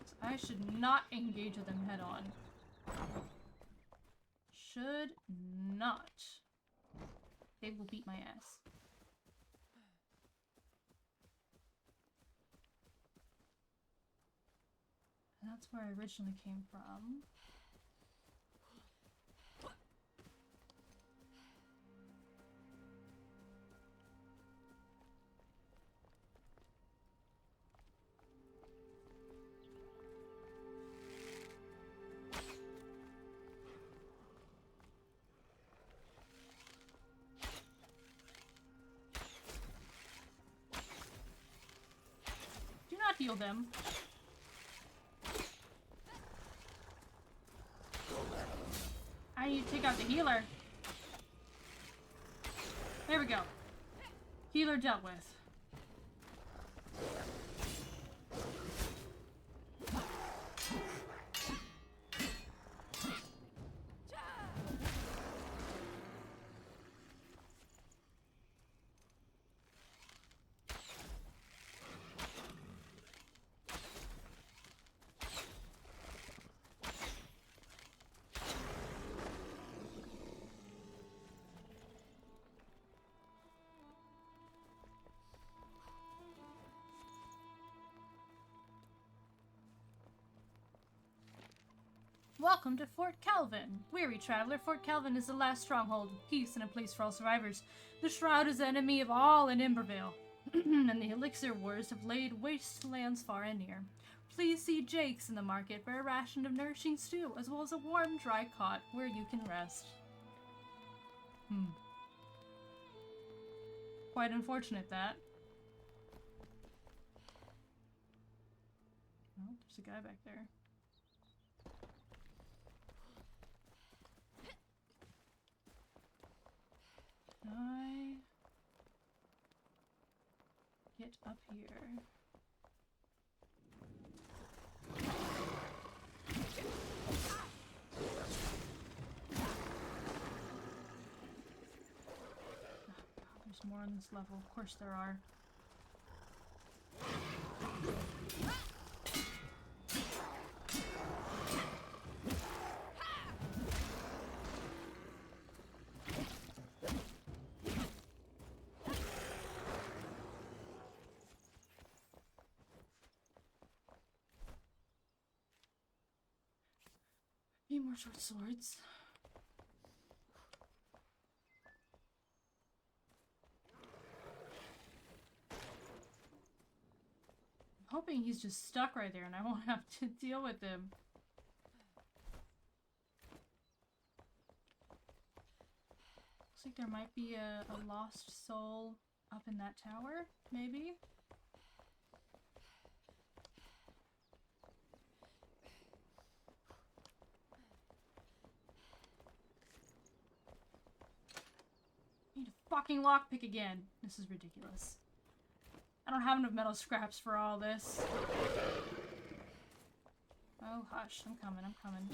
So I should not engage with them head on. Should not. They will beat my ass. And that's where I originally came from. Do not heal them. I need to take out the healer. There we go. Healer dealt with. Welcome to Fort Calvin. Weary traveler, Fort Calvin is the last stronghold of peace and a place for all survivors. The Shroud is the enemy of all in Embervale, and the Elixir Wars have laid waste lands far and near. Please see Jake's in the market for a ration of nourishing stew, as well as a warm, dry cot where you can rest. Quite unfortunate, that. Oh, there's a guy back there. Can I get up here? There's more on this level. Of course there are. Need more short swords. I'm hoping he's just stuck right there and I won't have to deal with him. Looks like there might be a lost soul up in that tower, maybe? fucking lockpick again. This is ridiculous. I don't have enough metal scraps for all this. Oh, hush. I'm coming, I'm coming.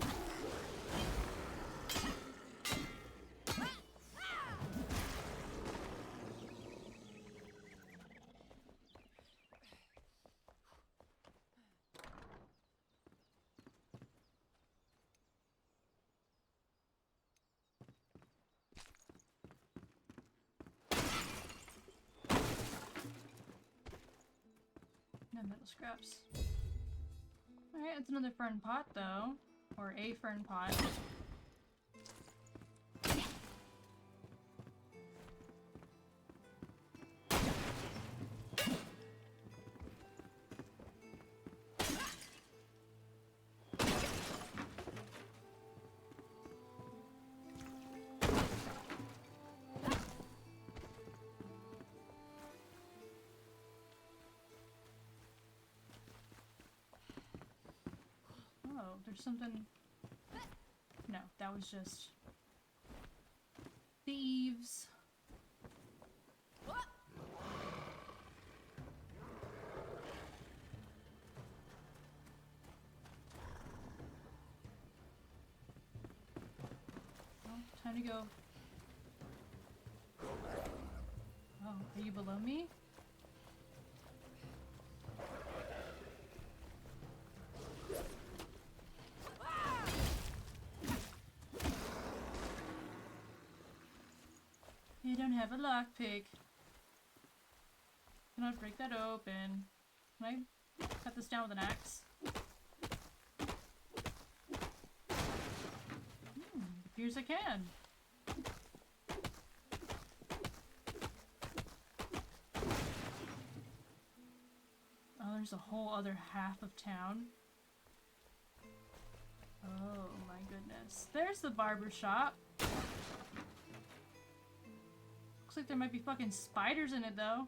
No metal scraps. Alright, it's another fern pot, though. Or a fern pot. Oh, there's something... No, that was just... thieves. Well, time to go. Oh, are you below me? You don't have a lockpick. Can I break that open? Can I cut this down with an axe? Appears I can. Oh, there's a whole other half of town. Oh my goodness. There's the barber shop. Looks like there might be fucking spiders in it, though.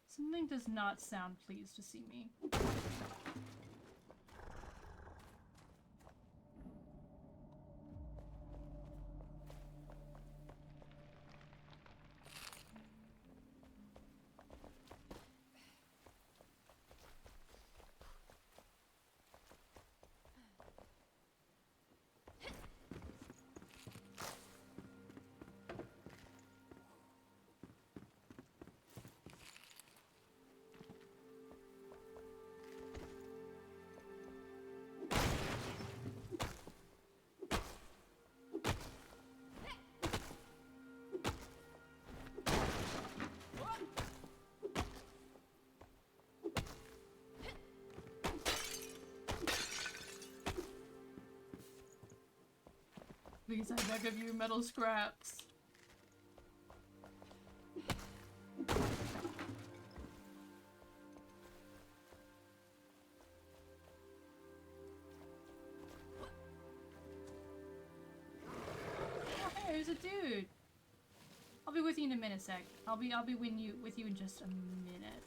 Something does not sound pleased to see me. Please, I beg of you, metal scraps. Oh, hey, there's a dude. I'll be with you in a minute, sec. I'll be with you in just a minute.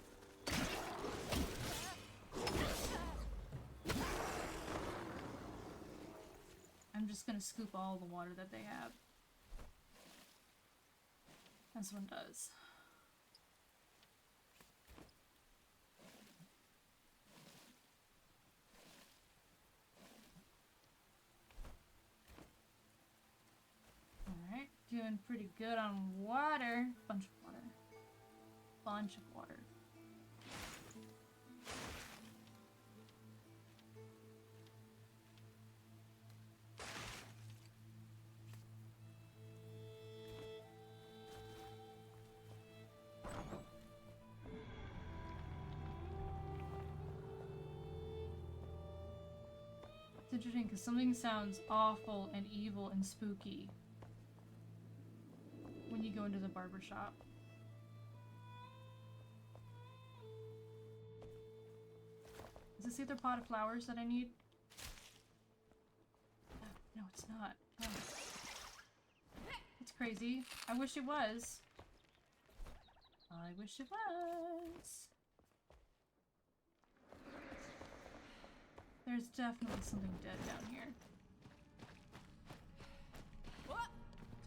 I'm just gonna scoop all the water that they have. This one does. Alright, doing pretty good on water. Bunch of water. Bunch of water. It's interesting because something sounds awful and evil and spooky when you go into the barber shop. Is this the other pot of flowers that I need? Oh, no, it's not. Oh. That's crazy. I wish it was. I wish it was. There's definitely something dead down here.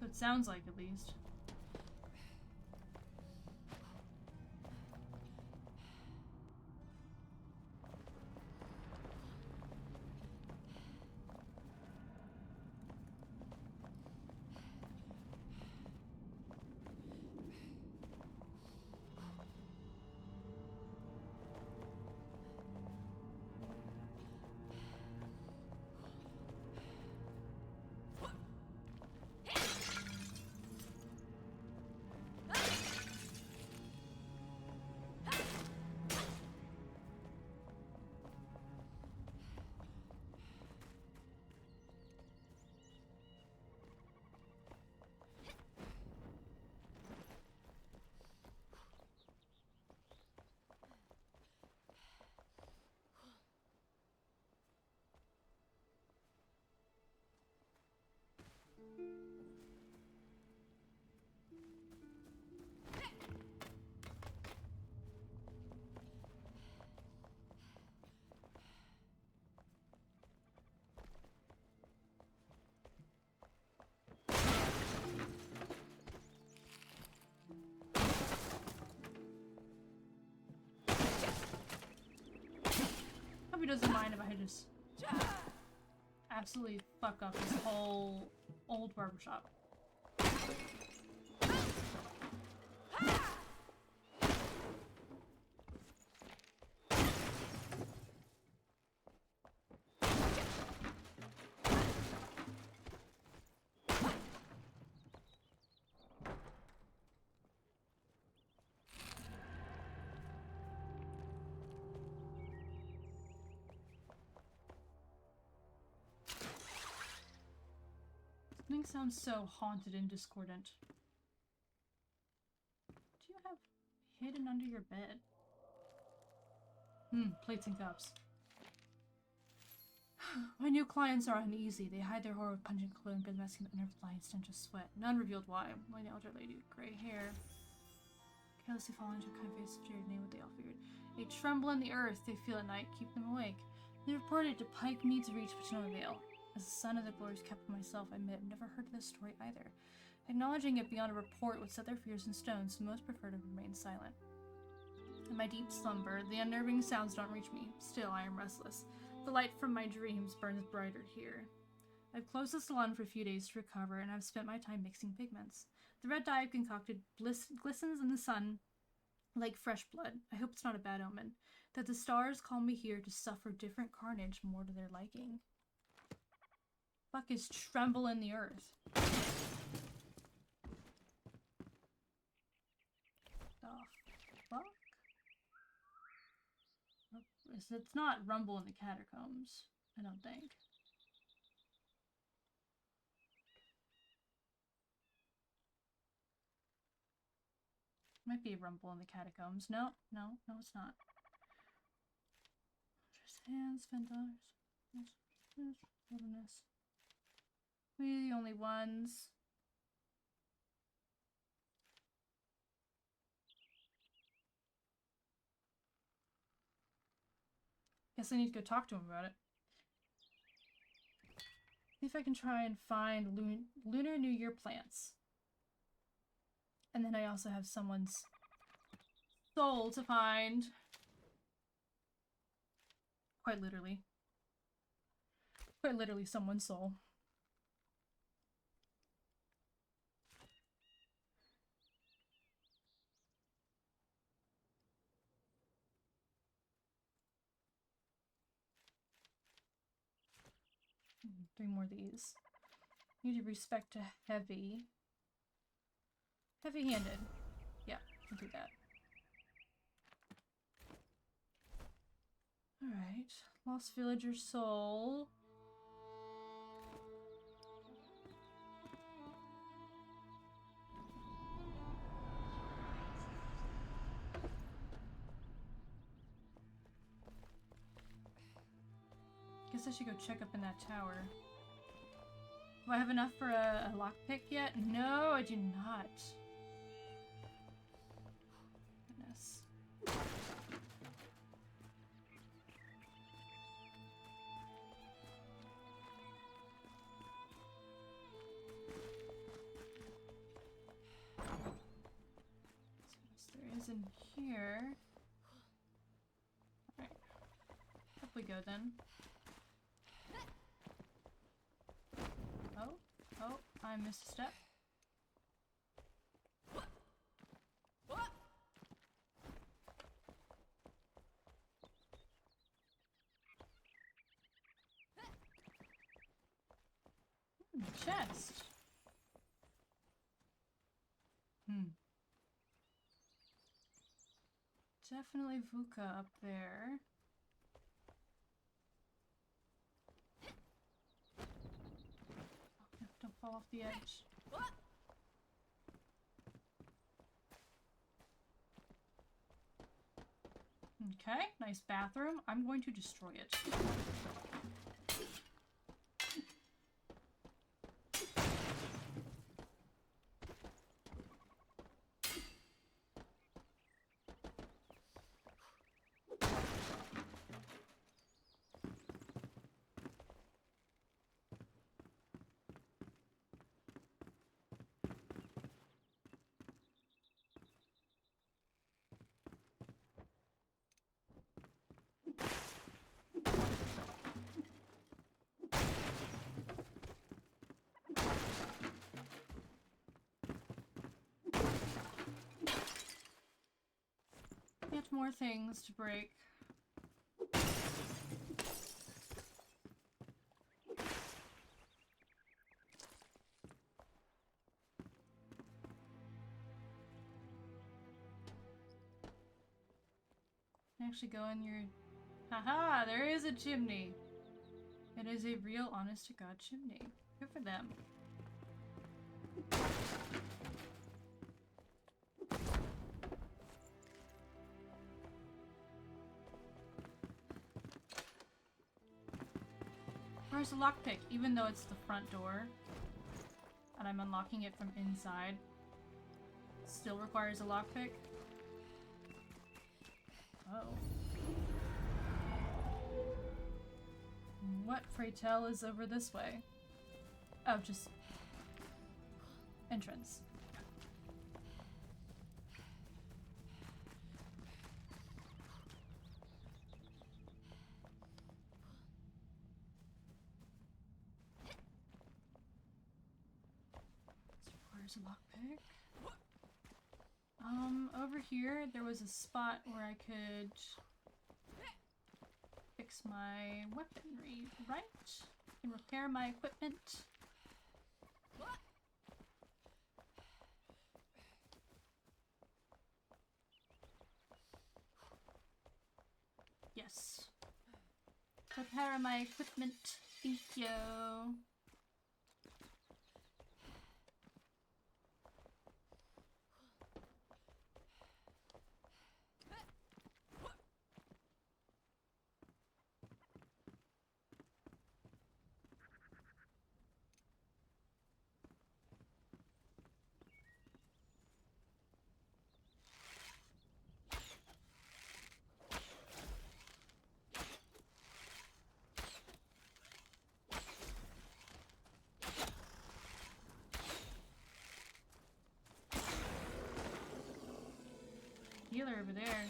So it sounds like, at least. Hope he doesn't mind if I just absolutely fuck up his whole old barbershop. Something sounds so haunted and discordant. What do you have hidden under your bed? Plates and cups. My new clients are uneasy. They hide their horror pungent clothing but masking the underlying stench of sweat. None revealed why. My elder lady with gray hair. Carelessly fall into a kind face jeered name what they all feared. They tremble in the earth they feel at night, keep them awake. They reported to pike me to reach but to no avail. As the son of the glorious captain myself, I admit I've never heard of this story either. Acknowledging it beyond a report would set their fears in stone, so most prefer to remain silent. In my deep slumber, the unnerving sounds don't reach me. Still, I am restless. The light from my dreams burns brighter here. I've closed the salon for a few days to recover, and I've spent my time mixing pigments. The red dye I've concocted glistens in the sun like fresh blood. I hope it's not a bad omen. That the stars call me here to suffer different carnage more to their liking. Fuck is tremble in the earth? The fuck? It's not rumble in the catacombs, I don't think. Might be a rumble in the catacombs. No, it's not. Just hands, $10. Wilderness. We're the only ones. Guess I need to go talk to him about it. See if I can try and find Lunar New Year plants. And then I also have someone's soul to find. Quite literally. Quite literally someone's soul. Three more of these. Need to respect to heavy. Heavy-handed. Yeah, I'll do that. Alright. Lost villager soul. Guess I should go check up in that tower. Do I have enough for a lockpick yet? No, I do not. go then. Oh, I missed a step. Chest. Definitely Vuka up there. Oh, don't fall off the edge. Okay, nice bathroom. I'm going to destroy it. Yet more things to break. Actually go in your... Haha, there is a chimney. It is a real honest-to-God chimney. Good for them. Where's the lockpick? Even though it's the front door, and I'm unlocking it from inside, still requires a lockpick? Oh. What, pray tell, is over this way? Oh, just... entrance. This requires a lockpick. Over here, there was a spot where I could fix my weaponry, right? And repair my equipment. Yes. Repair my equipment. Thank you. Healer over there.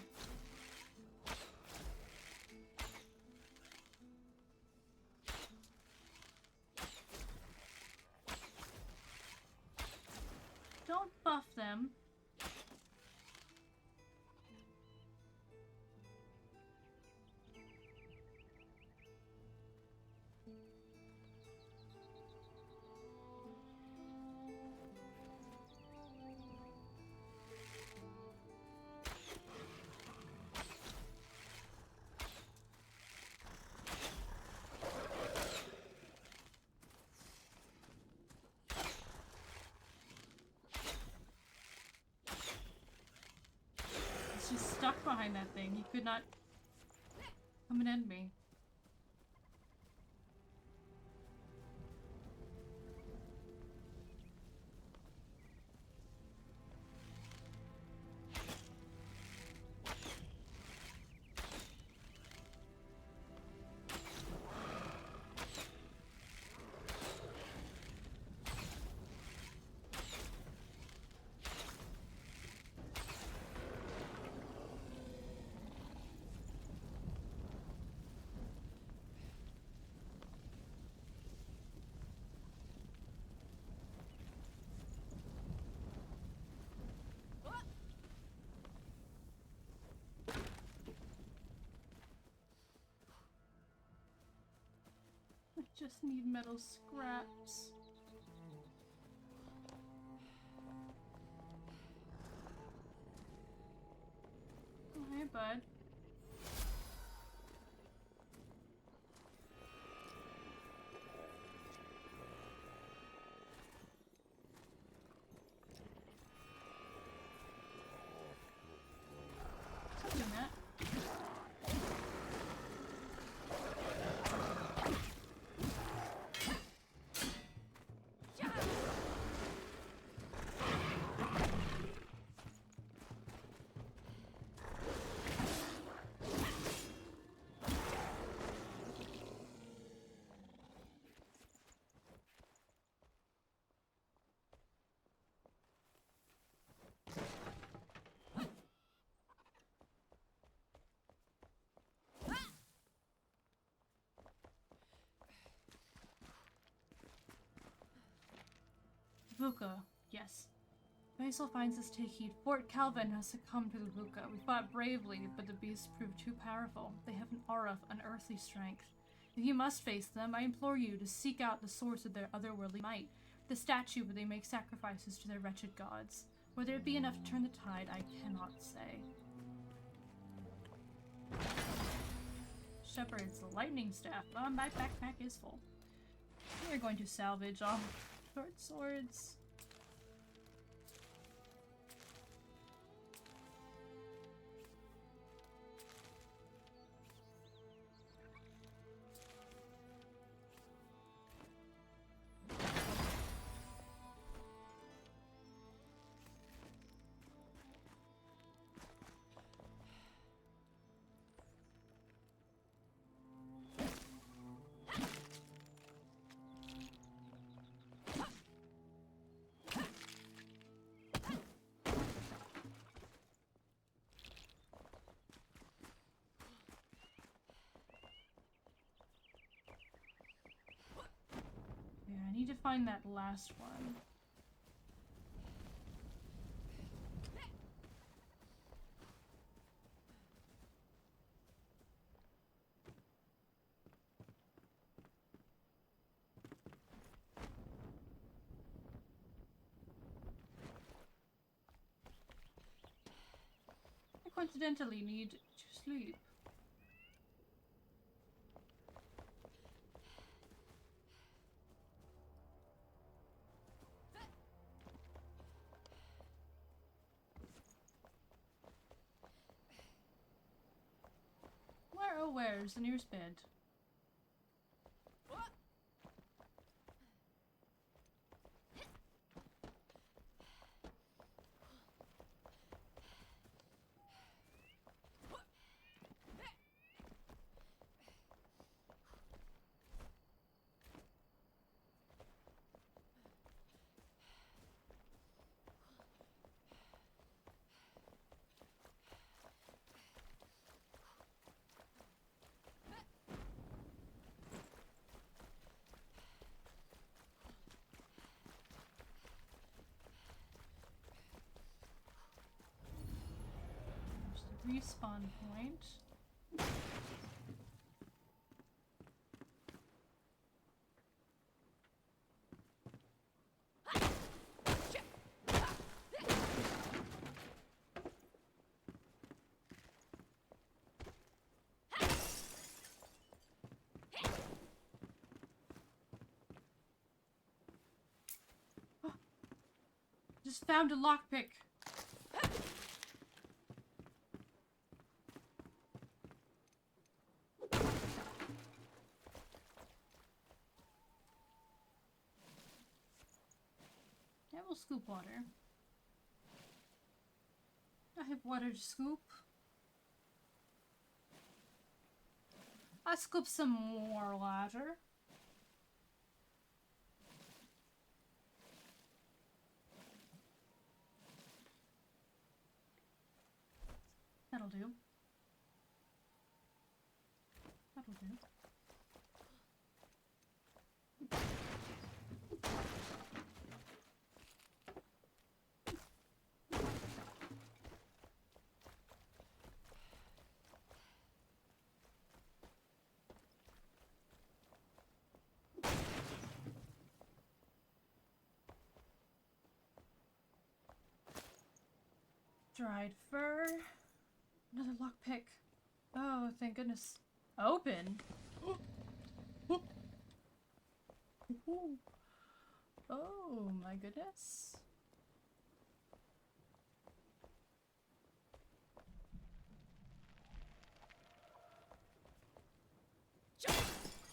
Don't buff them. He's stuck behind that thing. He could not come and end me. Just need metal scraps. Oh, hey, bud. Stop doing that. Vuka, yes. Basil finds us take heed. Fort Calvin has succumbed to the Vuka. We fought bravely, but the beasts proved too powerful. They have an aura of unearthly strength. If you must face them, I implore you to seek out the source of their otherworldly might, the statue where they make sacrifices to their wretched gods. Whether it be enough to turn the tide, I cannot say. Shepherd's lightning staff. Oh, my backpack is full. We are going to salvage all short swords. Yeah, I need to find that last one. I coincidentally need to sleep. Where's the nearest bed? There's the respawn point. Just found a lockpick. I will scoop water. I have water to scoop. I scoop some more water. That'll do. That'll do. Dried fur. Another lockpick. Oh, thank goodness. Open? Oh my goodness.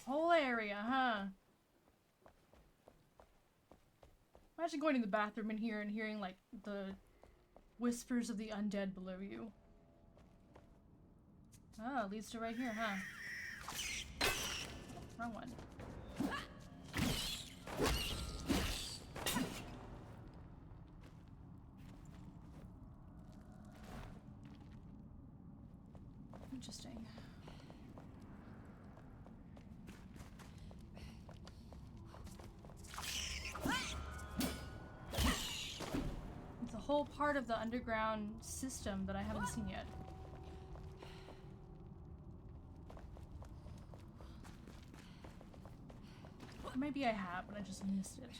Whole area, huh? Imagine going to the bathroom in here and hearing like the whispers of the undead below you. Oh, leads to right here, huh? Wrong one. Interesting. It's a whole part of the underground system that I haven't seen yet. Or maybe I have, but I just missed it.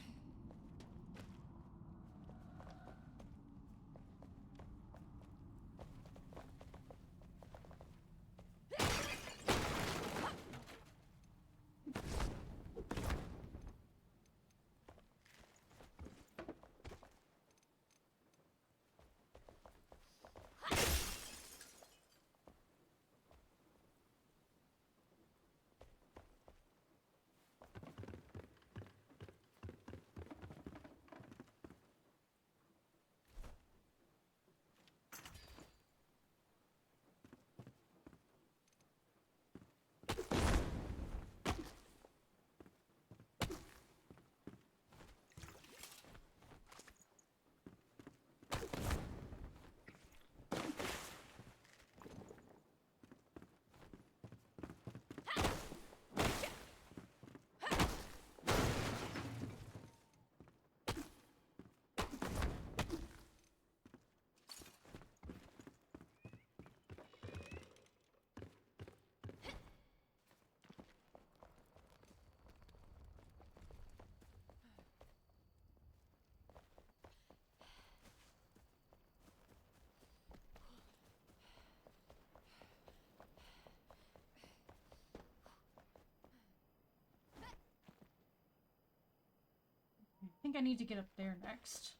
I think I need to get up there next.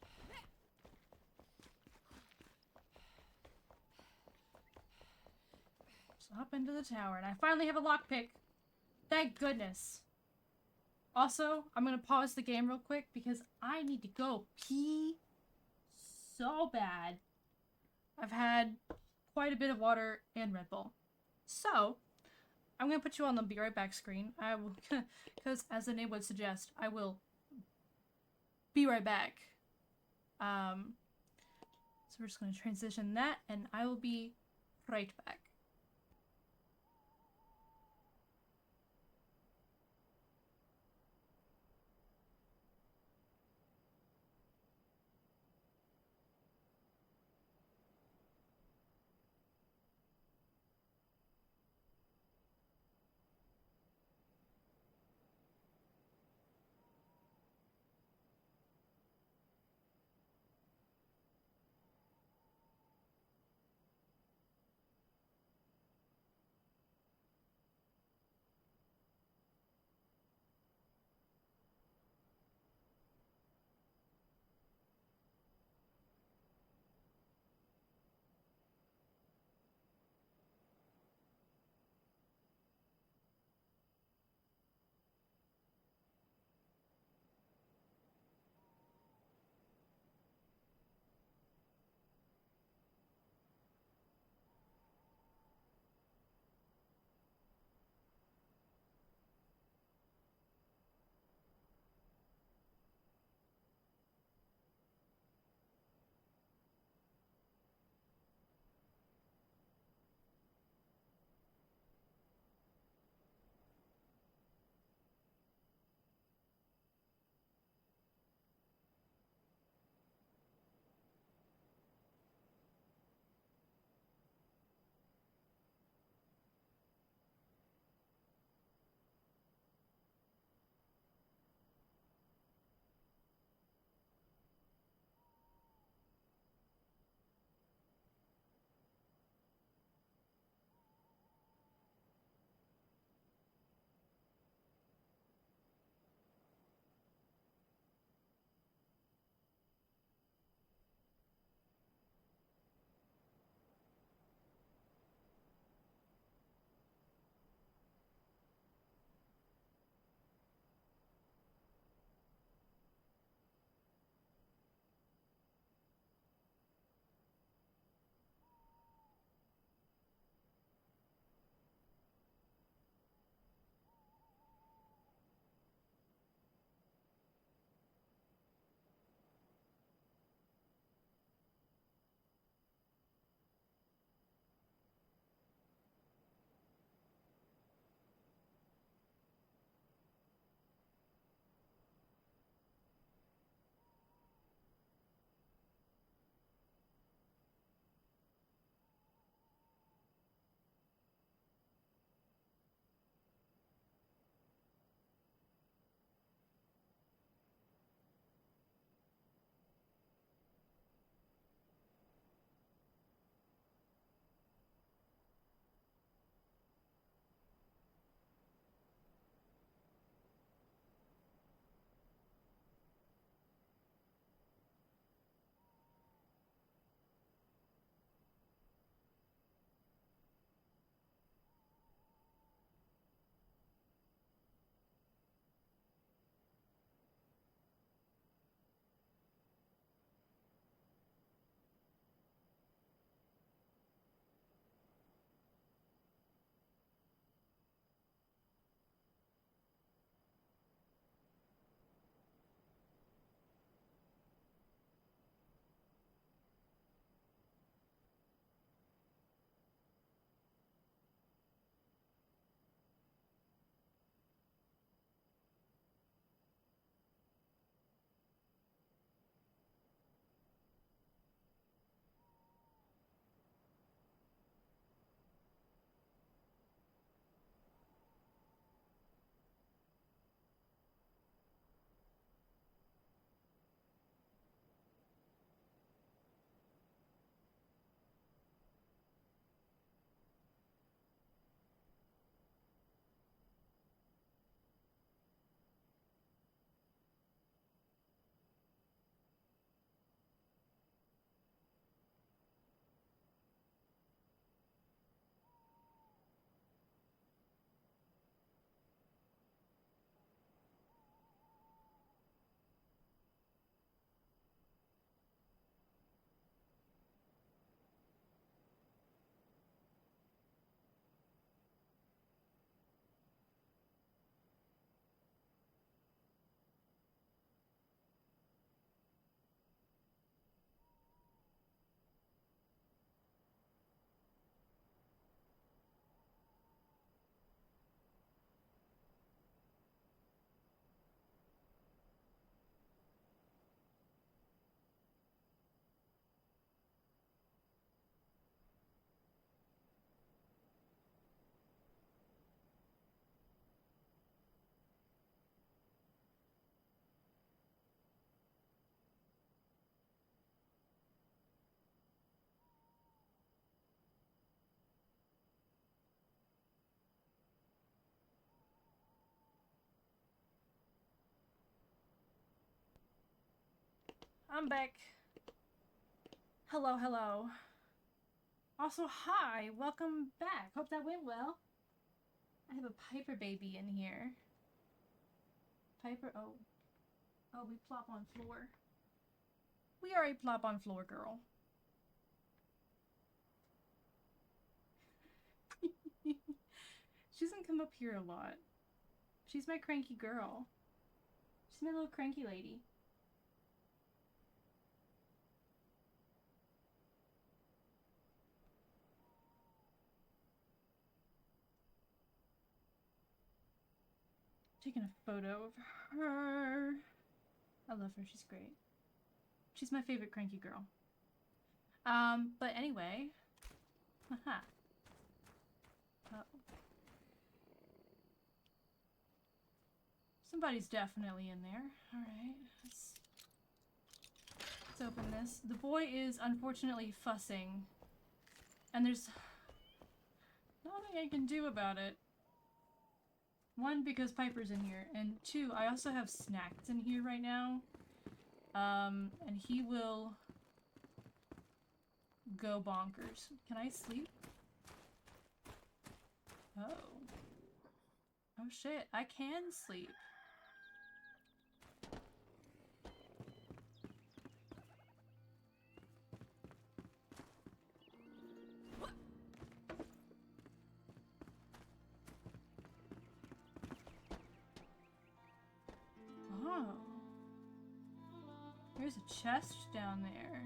So hop into the tower, and I finally have a lockpick. Thank goodness. Also, I'm gonna pause the game real quick because I need to go pee so bad. I've had quite a bit of water and Red Bull. So, I'm gonna put you on the be right back screen. I will, because as the name would suggest, I will be right back. So we're just gonna transition that, and I will be right back. I'm back. Hello, hello. Also, hi, welcome back. Hope that went well. I have a Piper baby in here. Piper, oh. Oh, we plop on floor. We are a plop on floor girl. She doesn't come up here a lot. She's my cranky girl. She's my little cranky lady. Taking a photo of her. I love her. She's great. She's my favorite cranky girl. But anyway. Haha. Oh. Somebody's definitely in there. Alright. Let's open this. The boy is unfortunately fussing. And there's nothing I can do about it. One, because Piper's in here, and two, I also have Snacks in here right now. And he will go bonkers. Can I sleep? Oh. Oh shit, I can sleep. Oh. There's a chest down there.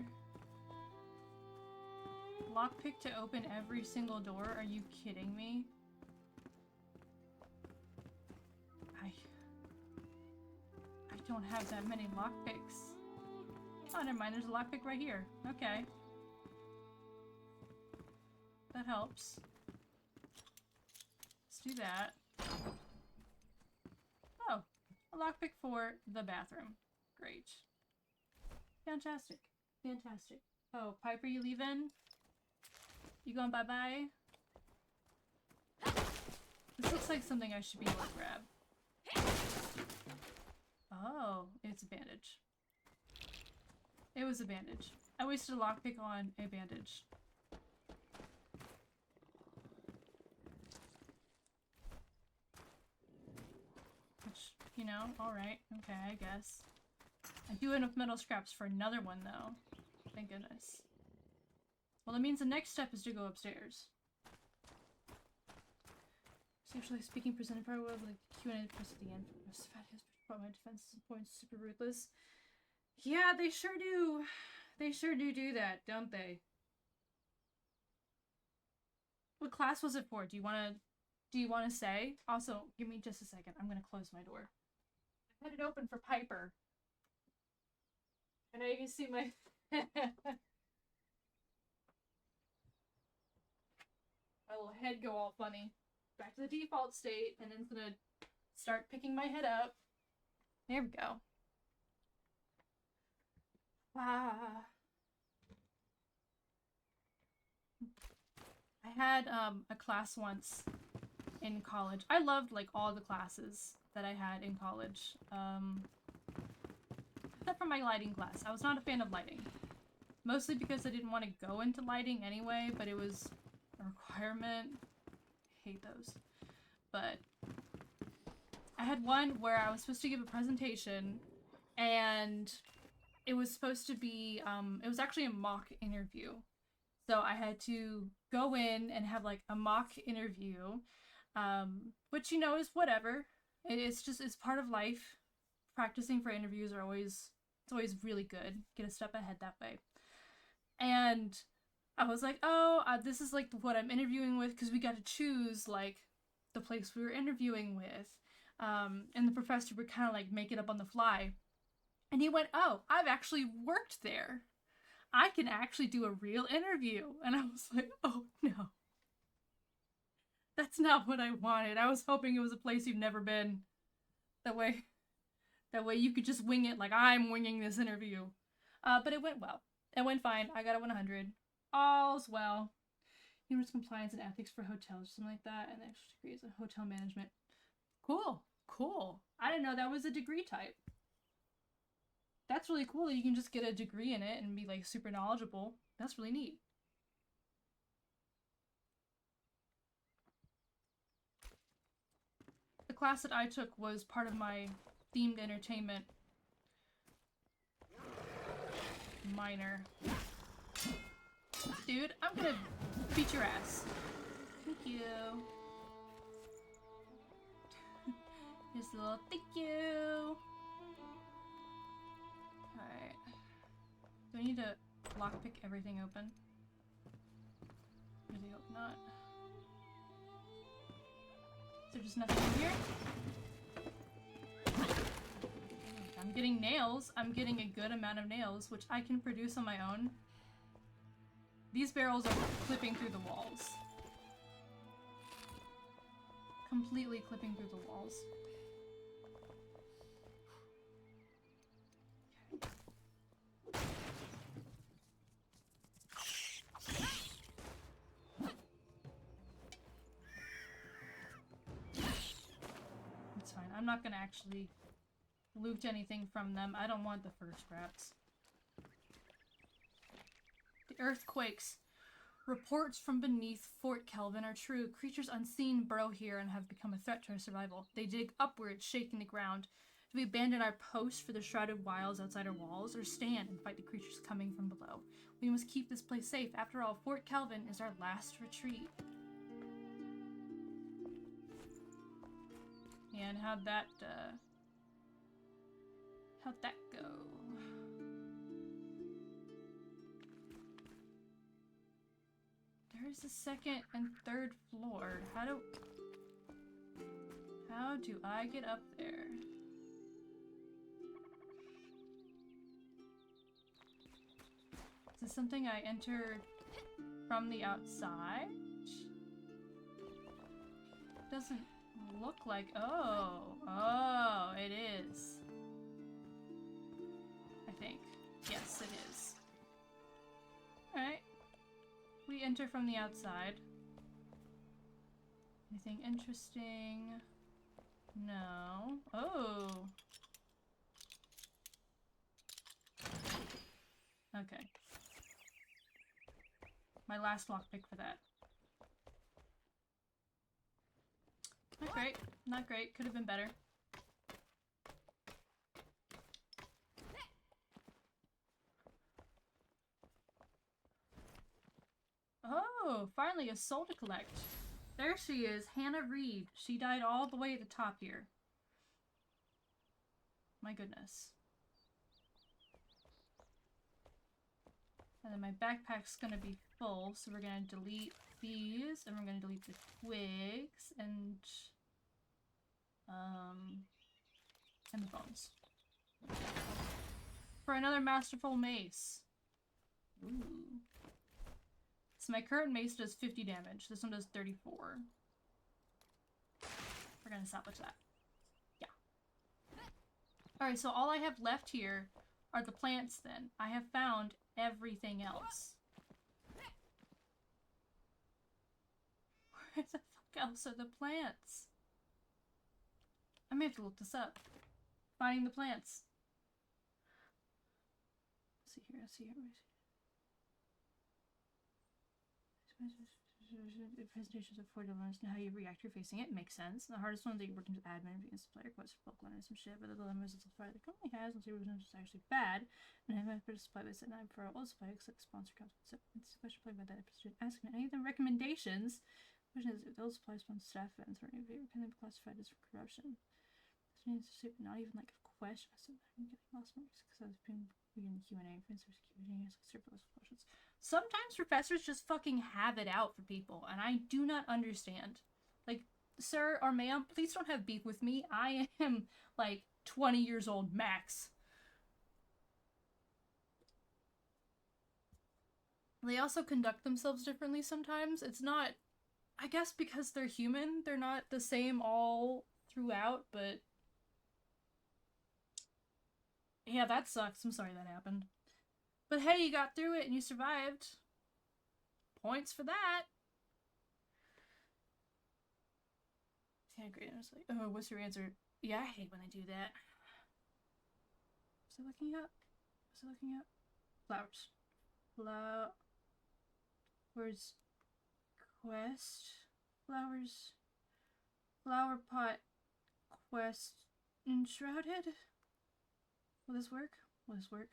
Lockpick to open every single door? Are you kidding me? I don't have that many lockpicks. Oh, never mind. There's a lockpick right here. Okay. That helps. Let's do that. Oh, a lockpick for the bathroom. Great. Fantastic. Fantastic. Oh, Piper, you leaving? You going bye-bye? This looks like something I should be able to grab. Oh, it's a bandage. It was a bandage. I wasted a lockpick on a bandage. Which, you know, alright. Okay, I guess. I do have enough metal scraps for another one, though. Thank goodness. Well, that means the next step is to go upstairs. Sexually speaking, presented part of like Q&A press at the end. Fat has brought my defense points super ruthless. Yeah, they sure do. They sure do that, don't they? What class was it for? Do you wanna say? Also, give me just a second. I'm gonna close my door. I had it open for Piper. And now you can see my my little head go all funny. Back to the default state, and then it's gonna start picking my head up. There we go. Ah. I had a class once in college. I loved like all the classes that I had in college. Except for my lighting class. I was not a fan of lighting. Mostly because I didn't want to go into lighting anyway, but it was a requirement. I hate those. But I had one where I was supposed to give a presentation, and it was supposed to be, it was actually a mock interview. So I had to go in and have like a mock interview, which, you know, is whatever. It's part of life. Practicing for interviews are always, it's always really good. Get a step ahead that way. And I was like, oh, this is like what I'm interviewing with, because we got to choose like the place we were interviewing with. And the professor would kind of like make it up on the fly. And he went, oh, I've actually worked there. I can actually do a real interview. And I was like, oh no. That's not what I wanted. I was hoping it was a place you've never been. That way you could just wing it like I'm winging this interview. But it went well. It went fine. I got a 100. All's well. Humorous compliance and ethics for hotels, something like that. And the extra degree is in hotel management. Cool. Cool. I didn't know that was a degree type. that's really cool that you can just get a degree in it and be like super knowledgeable. That's really neat. The class that I took was part of my themed entertainment minor. Dude, I'm gonna beat your ass. Thank you. Just a little thank you. Alright. Do I need to lockpick everything open? Really hope not. Is there just nothing in here? I'm getting nails. I'm getting a good amount of nails, which I can produce on my own. These barrels are clipping through the walls. Completely clipping through the walls. It's fine. I'm not gonna actually loot anything from them. I don't want the fur scraps. The earthquakes. Reports from beneath Fort Kelvin are true. Creatures unseen burrow here and have become a threat to our survival. They dig upwards, shaking the ground. Do we abandon our post for the shrouded wilds outside our walls, or stand and fight the creatures coming from below? We must keep this place safe. After all, Fort Kelvin is our last retreat. And how'd that go? There's the second and third floor. How do I get up there? Is this something I entered from the outside? Doesn't look like. Oh, it is. I think. Yes, it is. Alright. We enter from the outside. Anything interesting? No. Oh. Okay. My last lockpick for that. Not great. Not great. Could have been better. Oh, finally a soul to collect. There she is, Hannah Reed. She died all the way at the top here. My goodness. And then my backpack's gonna be full, so we're gonna delete these, and we're gonna delete the twigs, and the bones. For another masterful mace. Ooh. So my current mace does 50 damage. This one does 34. We're gonna salvage that. Yeah. Alright, so all I have left here are the plants then. I have found everything else. Where the fuck else are the plants? I may have to look this up. Finding the plants. Let's see here, let's see here. Presentations of 4 dilemmas and how you react you're facing it makes sense. The hardest ones that you work into admin against the player quest for bulk learning some shit, but the dilemmas it's fire the company has and see which one's actually bad. And I might put a supply by setting up for all supply except sponsor counts. So it's a question played by that episode. Asking any of them recommendations. The question is if those supply sponsor staff and or if you can be classified as corruption. This means not even like a question. I'm getting lost marks because I was being in Q&A for surplus questions. Sometimes professors just fucking have it out for people, and I do not understand. Like, sir or ma'am, please don't have beef with me. I am, like, 20 years old max. They also conduct themselves differently sometimes. It's not, I guess because they're human, they're not the same all throughout, but yeah, that sucks. I'm sorry that happened. But hey, you got through it and you survived. Points for that. Yeah, great. I was like, oh, what's your answer? Yeah, I hate when I do that. Was I looking up? Was I looking at? Flowers. Flowers. Quest. Flowers. Flower pot. Quest. Enshrouded? Will this work? Will this work?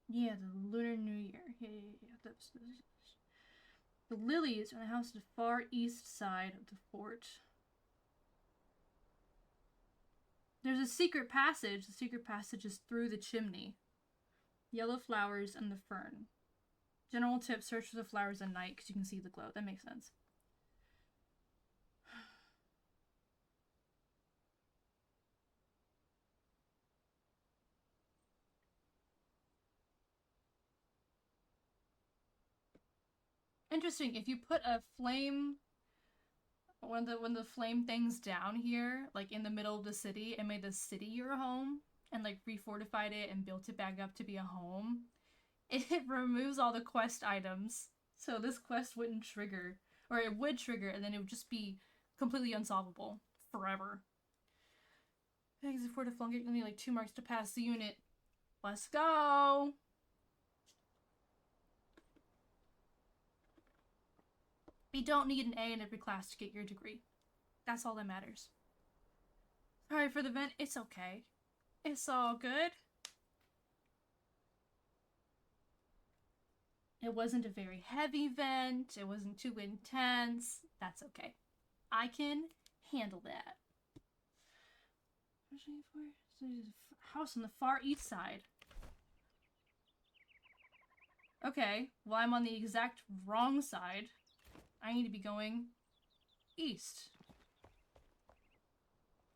Yeah, the Lunar New Year. Yeah. The lilies are in the house at the far east side of the fort. There's a secret passage. The secret passage is through the chimney. Yellow flowers and the fern. General tip, search for the flowers at night because you can see the glow. That makes sense. Interesting, if you put a flame, when the flame things down here, like in the middle of the city, and made the city your home, and like refortified it and built it back up to be a home, it removes all the quest items. So this quest wouldn't trigger, or it would trigger, and then it would just be completely unsolvable forever. Exit for the flunky, only like 2 marks to pass the unit. Let's go! You don't need an A in every class to get your degree. That's all that matters. Sorry for the vent. It's okay. It's all good. It wasn't a very heavy vent. It wasn't too intense. That's okay. I can handle that. House on the far east side. Okay, well I'm on the exact wrong side. I need to be going east.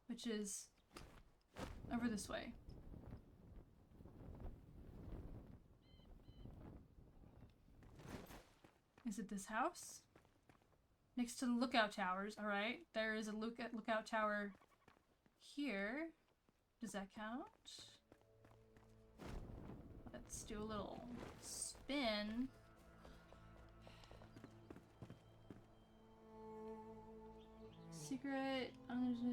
Which is over this way. Is it this house? Next to the lookout towers, alright. There is a lookout tower here. Does that count? Let's do a little spin. Secret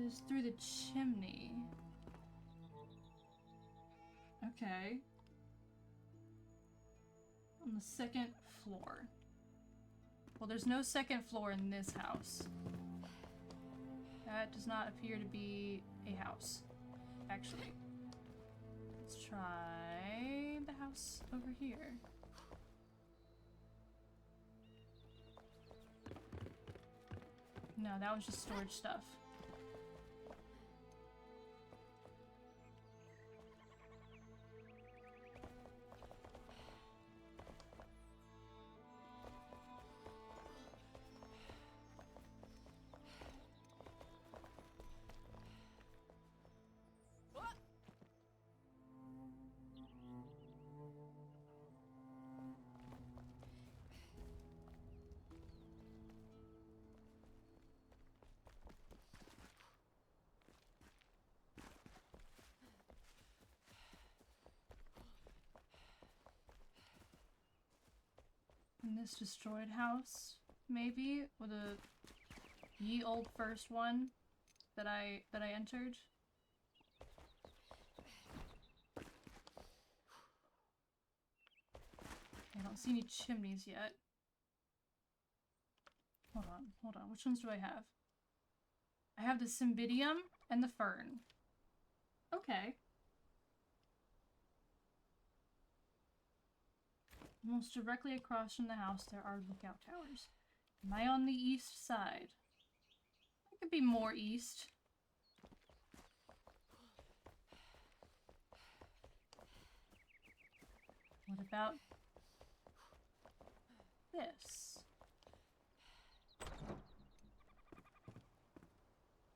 is through the chimney. Okay. On the second floor. Well, there's no second floor in this house. That does not appear to be a house, actually. Let's try the house over here. No, that was just storage stuff. In this destroyed house, maybe, or the ye old first one that I entered. I don't see any chimneys yet. Hold on. Which ones do I have? I have the cymbidium and the fern. Okay. Almost directly across from the house, there are lookout towers. Am I on the east side? I could be more east. What about this?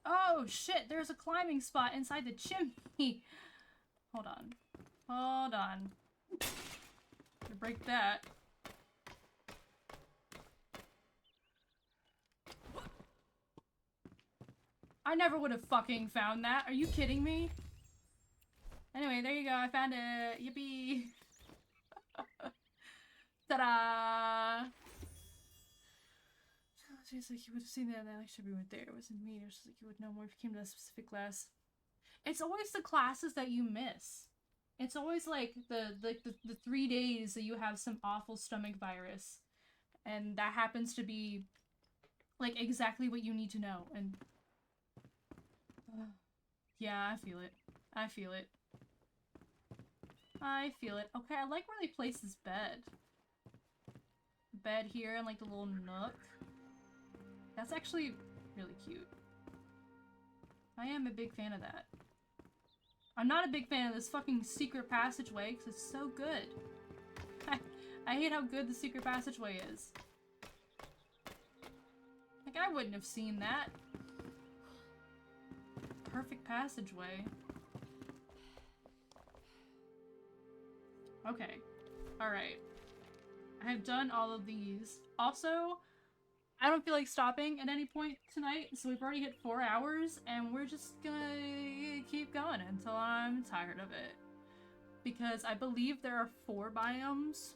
Oh shit, there's a climbing spot inside the chimney. Hold on. To break that. I never would have fucking found that. Are you kidding me? Anyway, there you go. I found it. Yippee. Ta-da! It's like you would have seen that in that lecture we went there. It wasn't me. It was like you would know more if you came to that specific class. It's always the classes that you miss. It's always like the 3 days that you have some awful stomach virus, and that happens to be like exactly what you need to know. And yeah, I feel it. I feel it. I feel it. Okay, I like where they place this bed. Bed here and like the little nook. That's actually really cute. I am a big fan of that. I'm not a big fan of this fucking secret passageway because it's so good. I hate how good the secret passageway is. Like, I wouldn't have seen that. Perfect passageway. Okay. Alright. I have done all of these. Also, I don't feel like stopping at any point tonight, so we've already hit 4 hours, and we're just gonna keep going until I'm tired of it. Because I believe there are 4 biomes.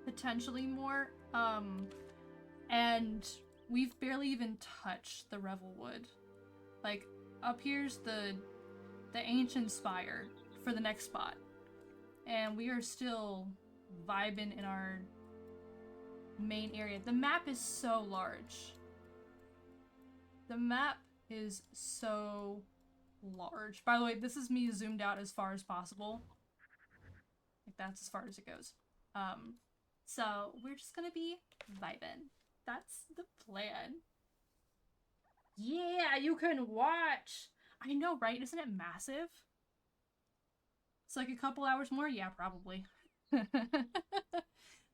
Potentially more. And we've barely even touched the Revelwood. Like, up here's the Ancient Spire for the next spot. And we are still vibing in our main area. The map is so large. The map is so large. By the way, this is me zoomed out as far as possible. Like, that's as far as it goes. So we're just gonna be vibing. That's the plan. Yeah, you can watch! I know, right? Isn't it massive? It's like a couple hours more? Yeah, probably.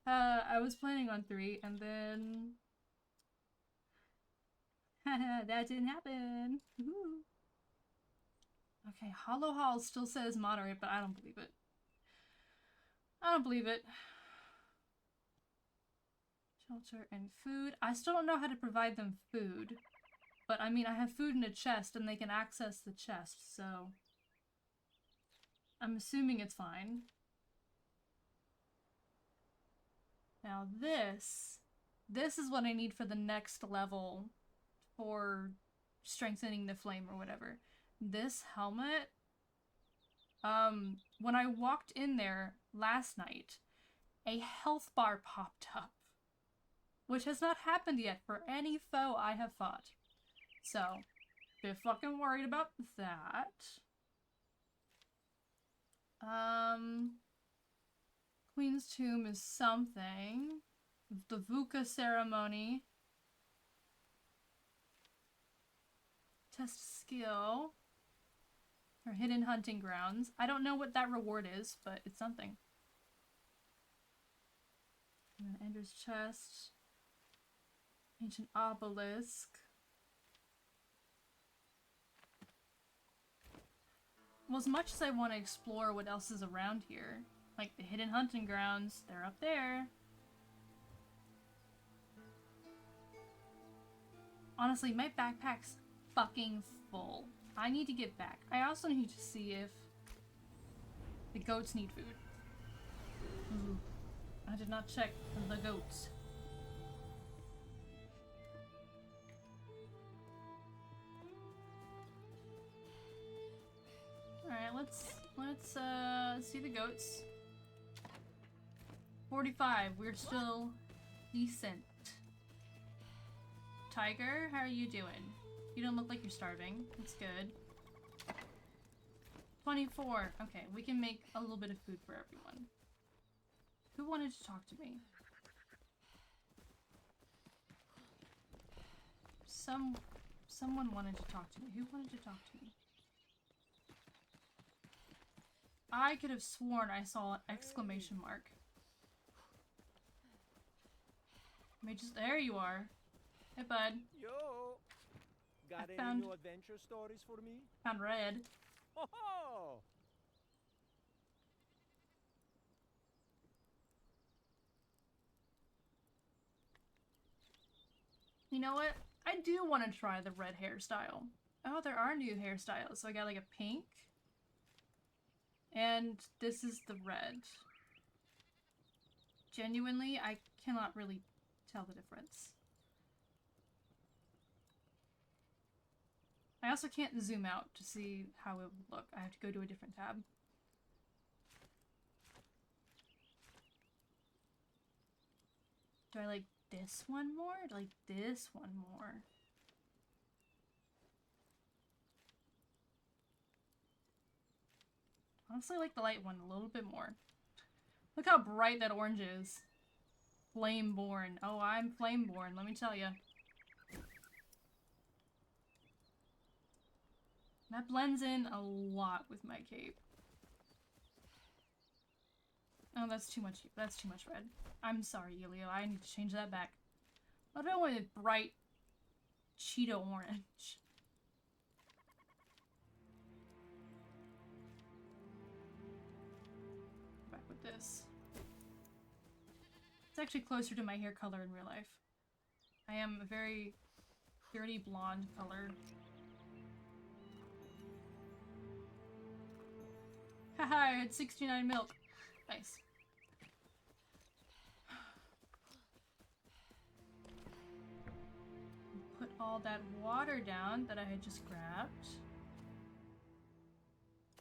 I was planning on 3, and then... that didn't happen. Woohoo. Okay, Hollow Hall still says moderate, but I don't believe it. I don't believe it. Shelter and food. I still don't know how to provide them food. But, I mean, I have food in a chest, and they can access the chest, so... I'm assuming it's fine. Now this is what I need for the next level for strengthening the flame or whatever. This helmet, when I walked in there last night, a health bar popped up, which has not happened yet for any foe I have fought. So, bit fucking worried about that. Queen's Tomb is something. The Vuka ceremony. Test skill. Or hidden hunting grounds. I don't know what that reward is, but it's something. And then Ender's chest. Ancient obelisk. Well, as much as I want to explore what else is around here, like the hidden hunting grounds, they're up there. Honestly, my backpack's fucking full. I need to get back. I also need to see if the goats need food. Ooh, I did not check the goats. Alright, let's see the goats. 45, we're still decent. Tiger, how are you doing? You don't look like you're starving. That's good. 24, okay, we can make a little bit of food for everyone. Who wanted to talk to me? Someone wanted to talk to me. Who wanted to talk to me? I could have sworn I saw an exclamation mark. There you are. Hey, bud. Yo! Got I any new adventure stories for me? Found red. Oh! You know what? I do want to try the red hairstyle. Oh, there are new hairstyles. So I got like a pink. And this is the red. Genuinely, I cannot really tell the difference. I also can't zoom out to see how it would look. I have to go to a different tab. Do I like this one more? Or do I like this one more? Honestly, I like the light one a little bit more. Look how bright that orange is. Flameborn. Oh, I'm Flameborn, let me tell you. That blends in a lot with my cape. Oh, that's too much. That's too much red. I'm sorry, Elio. I need to change that back. I don't want a bright Cheeto orange. Back with this. It's actually closer to my hair color in real life. I am a very dirty blonde color. Haha, I had 69 milk. Nice. Put all that water down that I had just grabbed.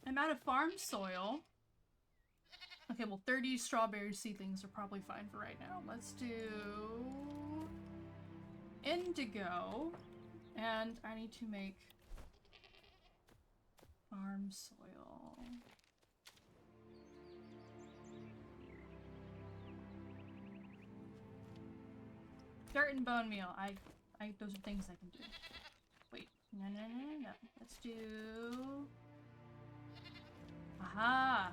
I'm out of farm soil. Okay, well 30 strawberry seedlings are probably fine for right now. Let's do indigo. And I need to make farm soil. Dirt and bone meal. Those are things I can do. Wait, no. Let's do... Aha!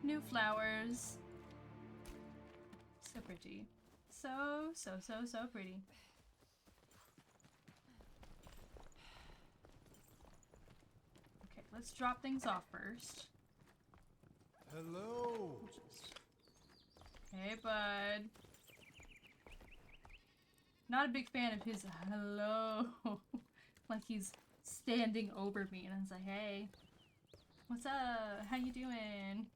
New flowers. So pretty. So pretty. Okay, let's drop things off first. Hello. Hey, bud. Not a big fan of his hello. Like he's standing over me and I'm like, hey, what's up? How you doing?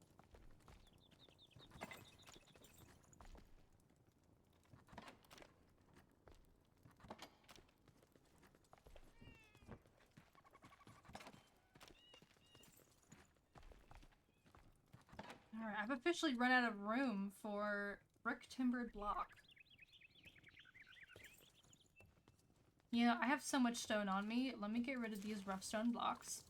Alright, I've officially run out of room for brick timbered block. You know, I have so much stone on me. Let me get rid of these rough stone blocks.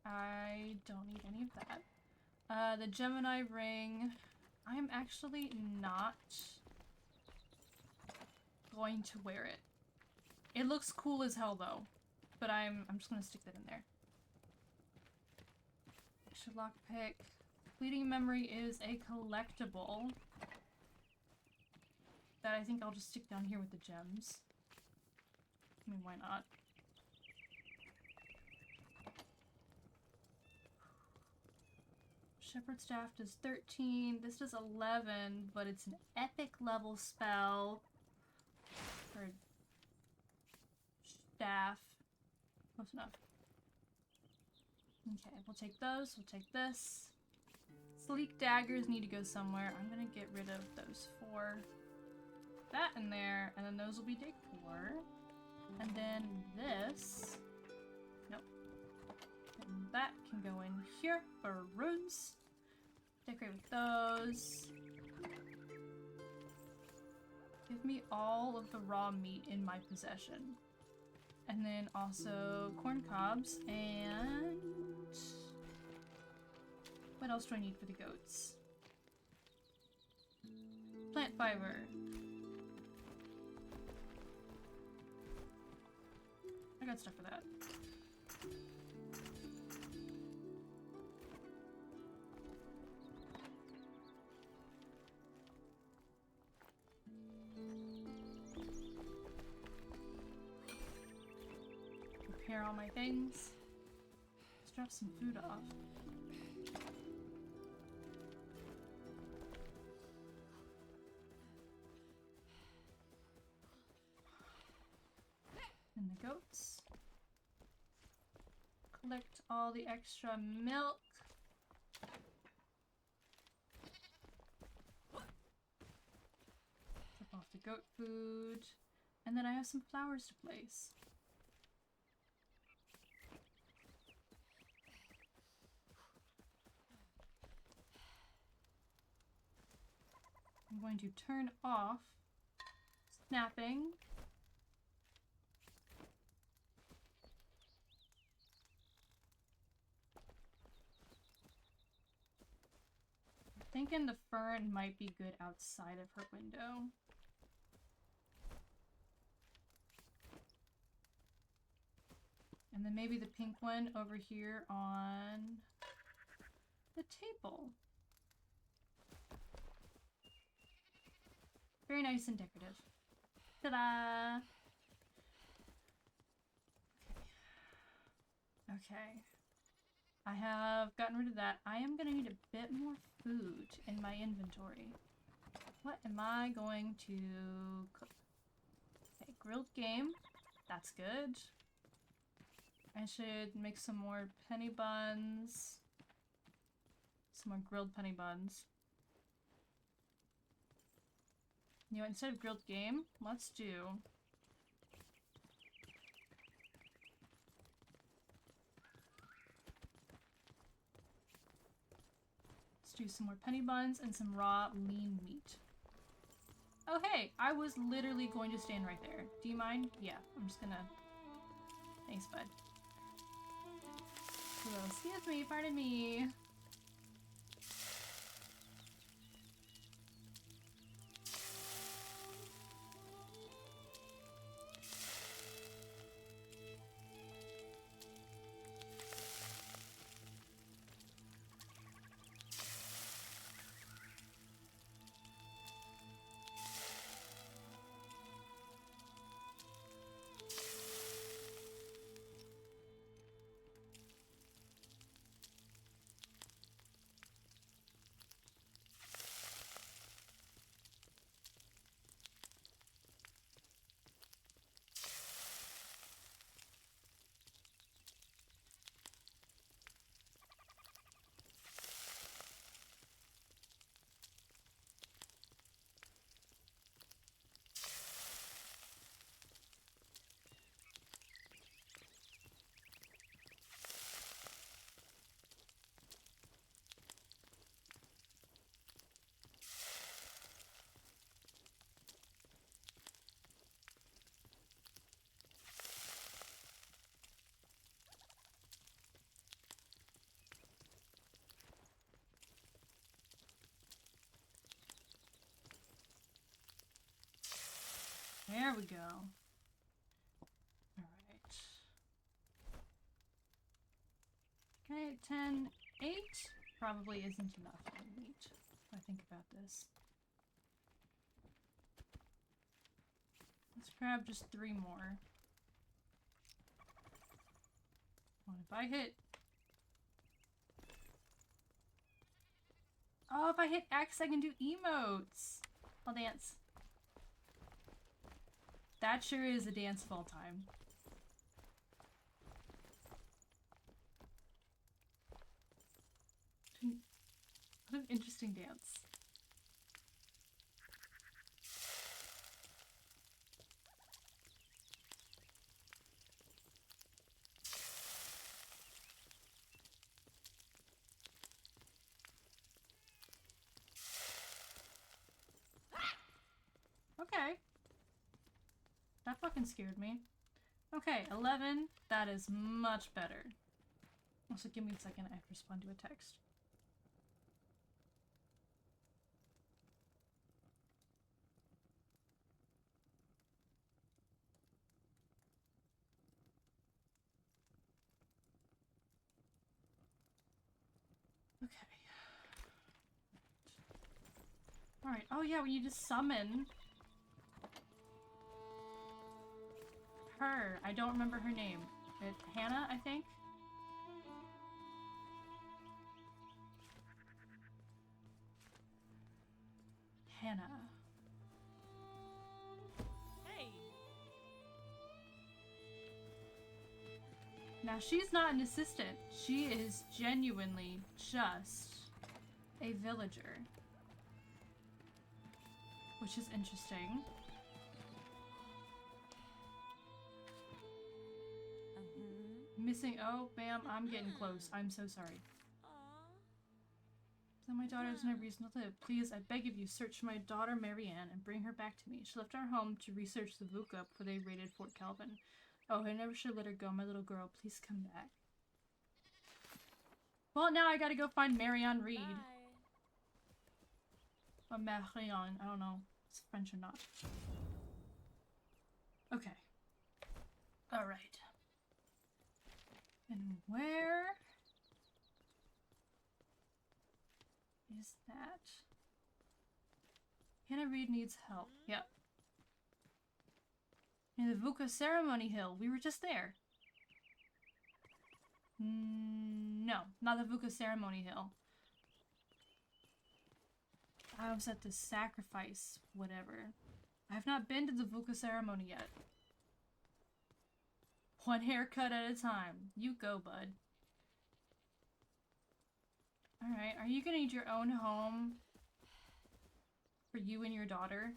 I don't need any of that. The Gemini ring. I'm actually not going to wear it. It looks cool as hell though. But I'm just gonna stick that in there. Extra lockpick. Fleeting memory is a collectible. That I think I'll just stick down here with the gems. I mean, why not? Shepherd Staff does 13. This does 11, but it's an epic level spell. Or staff. Close enough. Okay, we'll take those. We'll take this. Sleek daggers need to go somewhere. I'm gonna get rid of those 4. That in there, and then those will be decor. And then this. Nope. And that can go in here for runes. Decorate with those. Give me all of the raw meat in my possession. And then also corn cobs and... What else do I need for the goats? Plant fiber. I got stuff for that. Prepare all my things. Let's drop some food off. And the goats. Collect all the extra milk. Drop off the the goat food. And then I have some flowers to place. I'm going to turn off snapping. I'm thinking the fern might be good outside of her window. And then maybe the pink one over here on the table. Very nice and decorative. Ta-da! Okay. I have gotten rid of that. I am gonna need a bit more food in my inventory. What am I going to cook? Okay, grilled game. That's good. I should make some more penny buns. Some more grilled penny buns. You know, instead of grilled game, let's do... Let's do some more penny buns and some raw lean meat. Oh hey, I was literally going to stand right there. Do you mind? Yeah, I'm just gonna... Thanks, bud. Hello, excuse me, pardon me. There we go. Alright. Okay, 10, 8 probably isn't enough for meat, if I think about this. Let's grab just 3 more. What if I hit... Oh, if I hit X, I can do emotes! I'll dance. That sure is a dance of all time. What an interesting dance. Okay. That fucking scared me. Okay, 11. That is much better. Also, give me a second. I have to respond to a text. Okay. Alright. Oh yeah, when you just summon her. I don't remember her name. It's Hannah, I think? Hannah. Hey! Now, she's not an assistant. She is genuinely just a villager. Which is interesting. missing. Oh, ma'am, I'm getting close. I'm so sorry. So my daughter has no reason to live. Please, I beg of you, search for my daughter Marianne and bring her back to me. She left our home to research the VUCA before they raided Fort Calvin. Oh, I never should have let her go. My little girl, please come back. Well, now I gotta go find Marianne Reed. Or Marianne, I don't know if it's French or not. Okay. Alright. And where is that? Hannah Reed needs help. Yep. In the VUCA Ceremony Hill. We were just there. No, not the VUCA Ceremony Hill. I was at the sacrifice, whatever. I have not been to the VUCA ceremony yet. One haircut at a time. You go, bud. Alright, are you gonna need your own home for you and your daughter?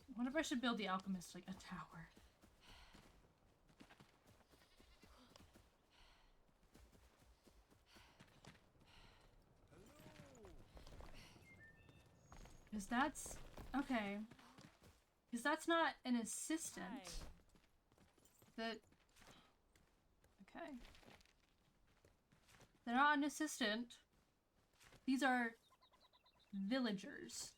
I wonder if I should build the alchemist like a tower. Because that's... okay. Because that's not an assistant. That... okay. They're not an assistant. These are villagers.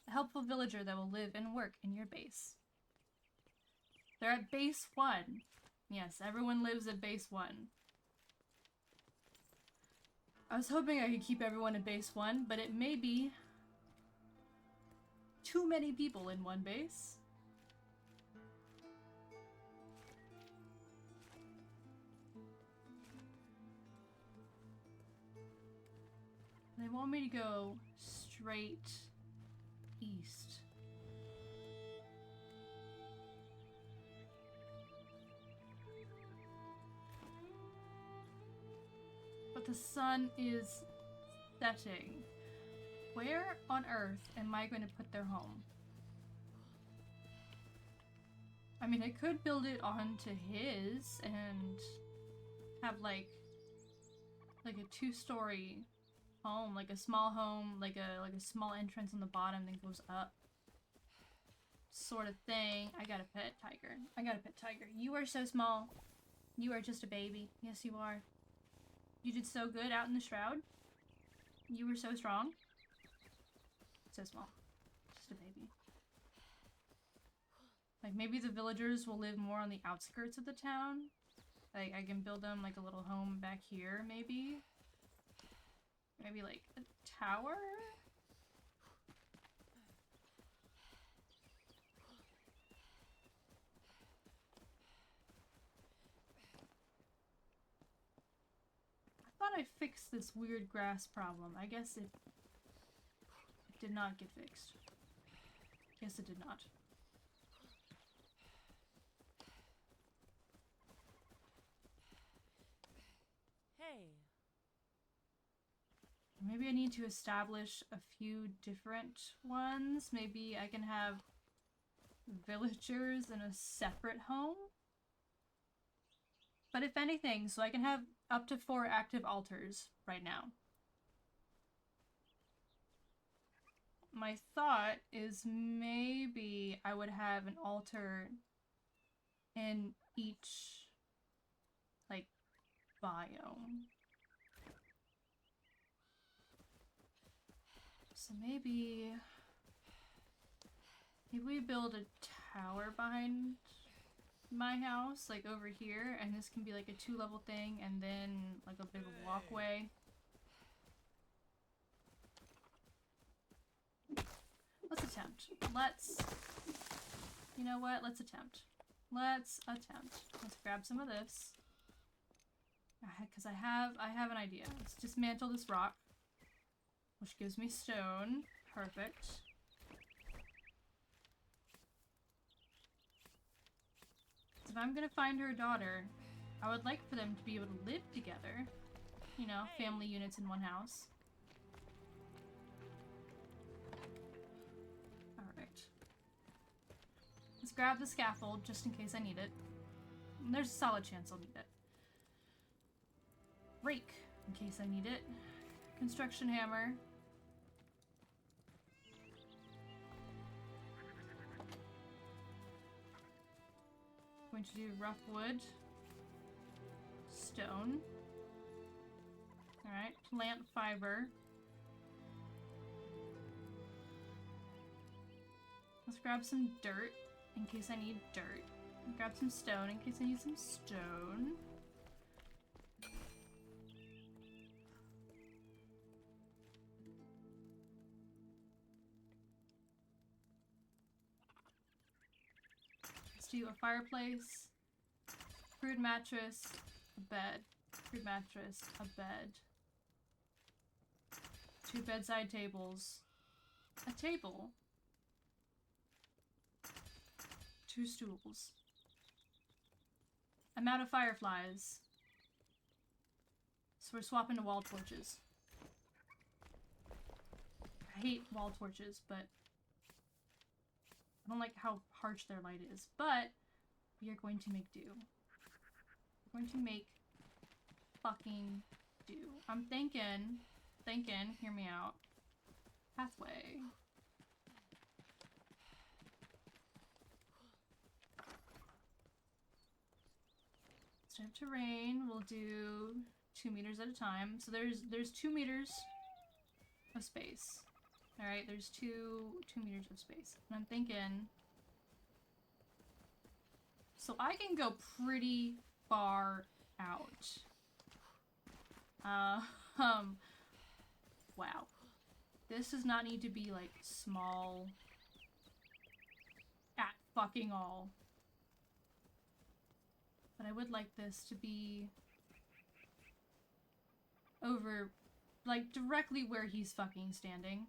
A helpful villager that will live and work in your base. They're at base 1. Yes, everyone lives at base 1. I was hoping I could keep everyone at base 1, but it may be too many people in one base. They want me to go straight east. But the sun is setting. Where on earth am I going to put their home? I mean, I could build it onto his and have like a 2-story home, like a small home, like a small entrance on the bottom that goes up, sort of thing. I got a pet tiger. I got a pet tiger. You are so small. You are just a baby. Yes, you are. You did so good out in the shroud. You were so strong. So small. Just a baby. Like, maybe the villagers will live more on the outskirts of the town. Like, I can build them, like, a little home back here, maybe. Maybe, like, a tower? I thought I fixed this weird grass problem. I guess it did not get fixed. Yes, it did not. Hey. Maybe I need to establish a few different ones. Maybe I can have villagers in a separate home. But if anything, so I can have up to 4 active altars right now. My thought is maybe I would have an altar in each, like, biome. So maybe we build a tower behind my house, like over here, and this can be like a 2-level thing, and then like a bit of a walkway. Let's attempt. You know what? Let's attempt. Let's grab some of this. Because I have an idea. Let's dismantle this rock, which gives me stone. Perfect. So if I'm gonna find her daughter, I would like for them to be able to live together. You know, family units in one house. grab the scaffold just in case I need it. And there's a solid chance I'll need it. Rake, in case I need it. Construction hammer. Going to do rough wood. Stone. Alright, plant fiber. Let's grab some dirt in case I need dirt. Grab some stone in case I need some stone. Let's do a fireplace, crude mattress, a bed, crude mattress, a bed, 2 bedside tables, a table, 2 stools. I'm out of fireflies, so we're swapping to wall torches. I hate wall torches, but I don't like how harsh their light is, but we are going to make do. We're going to make fucking do. I'm thinking, hear me out. Pathway. Step terrain, we'll do 2 meters at a time. So there's 2 meters of space. Alright, there's 2 meters of space. And I'm thinking, so I can go pretty far out. Wow. This does not need to be like small at fucking all. But I would like this to be over, like, directly where he's fucking standing.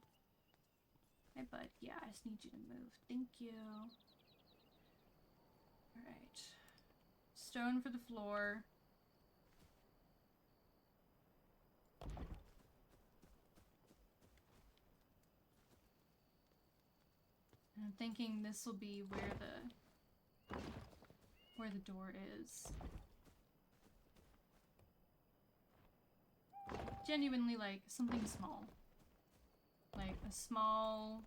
Hey, bud. Yeah, I just need you to move. Thank you. Alright. Stone for the floor. And I'm thinking this will be where the door is. Genuinely, like, something small. Like, a small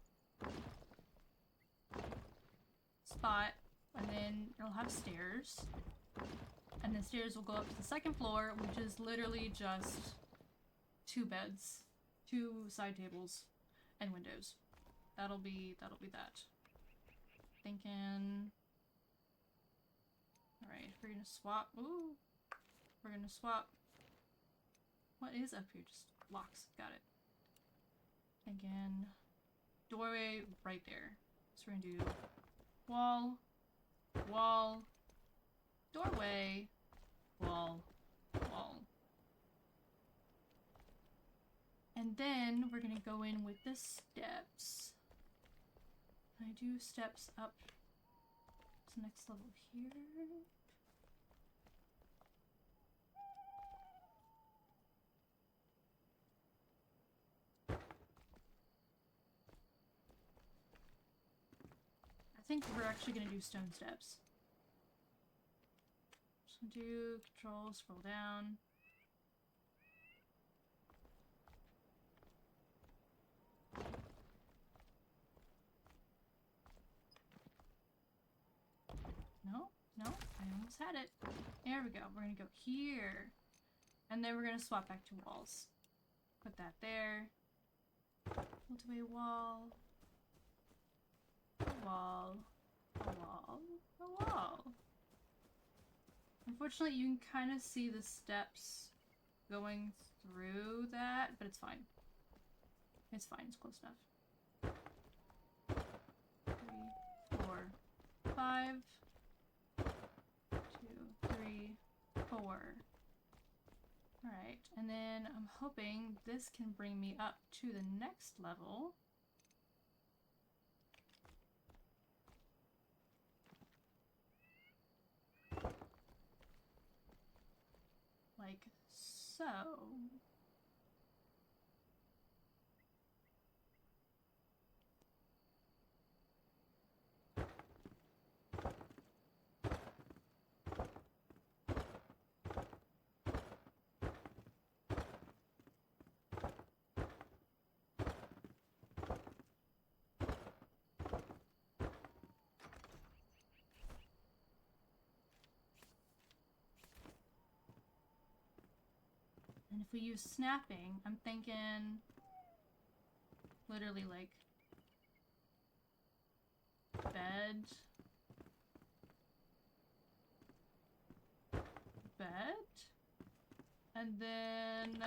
spot, and then it'll have stairs. And the stairs will go up to the second floor, which is literally just 2 beds, 2 side tables, and windows. That'll be that. Thinking... Alright, we're gonna swap. Ooh! We're gonna swap. What is up here? Just locks. Got it. Again. Doorway right there. So we're gonna do wall, wall, doorway, wall, wall. And then we're gonna go in with the steps. Can I do steps up to the next level here? I think we're actually gonna do stone steps. Just gonna do control, scroll down. No, I almost had it. There we go. We're gonna go here. And then we're gonna swap back to walls. Put that there. We'll do a wall. A wall. A wall. A wall. Unfortunately, you can kind of see the steps going through that, but it's fine. It's fine. It's close enough. 3, 4, 5. 2, 3, 4. Alright, and then I'm hoping this can bring me up to the next level. Like so. And if we use snapping, I'm thinking literally like bed, and then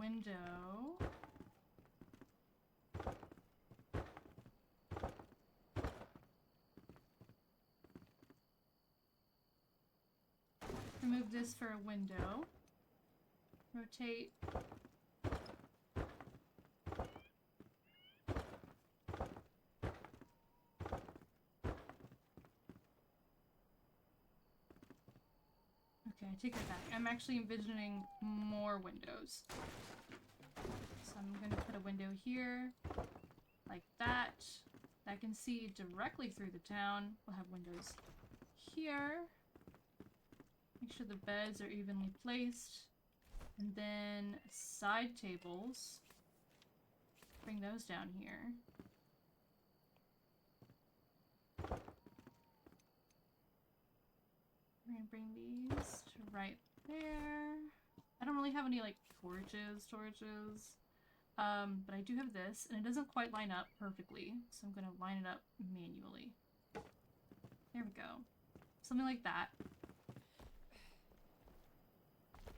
window. Remove this for a window. Rotate. Okay, I take it back. I'm actually envisioning more windows. So I'm gonna put a window here, like that. That can see directly through the town. We'll have windows here. Make sure the beds are evenly placed. And then side tables. Bring those down here. We're gonna bring these to right there. I don't really have any like torches. But I do have this, and it doesn't quite line up perfectly, so I'm gonna line it up manually. There we go. Something like that.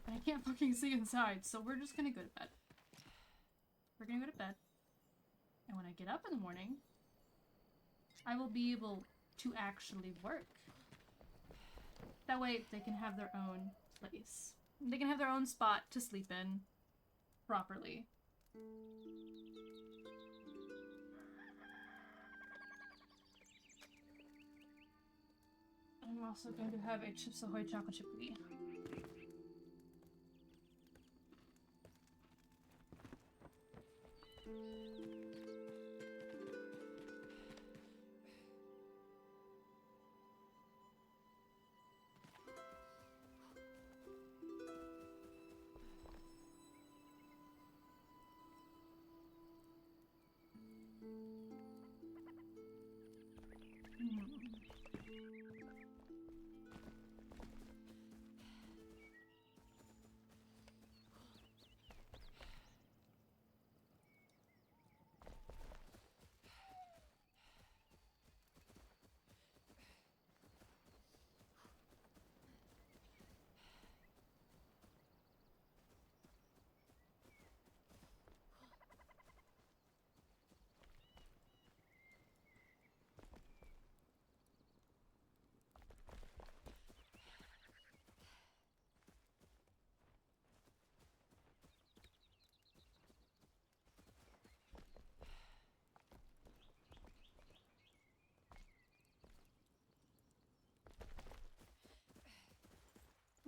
But I can't fucking see inside, so we're just gonna go to bed. We're gonna go to bed. And when I get up in the morning, I will be able to actually work. That way they can have their own place. They can have their own spot to sleep in properly. I'm also going to have a Chips Ahoy chocolate chip cookie.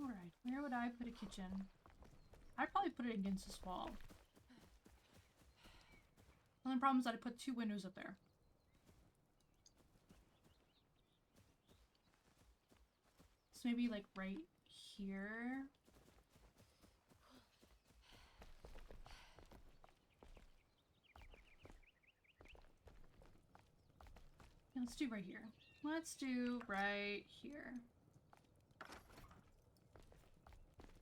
Alright, where would I put a kitchen? I'd probably put it against this wall. The only problem is that I put 2 windows up there. So maybe like right here. Yeah, let's do right here. Let's do right here.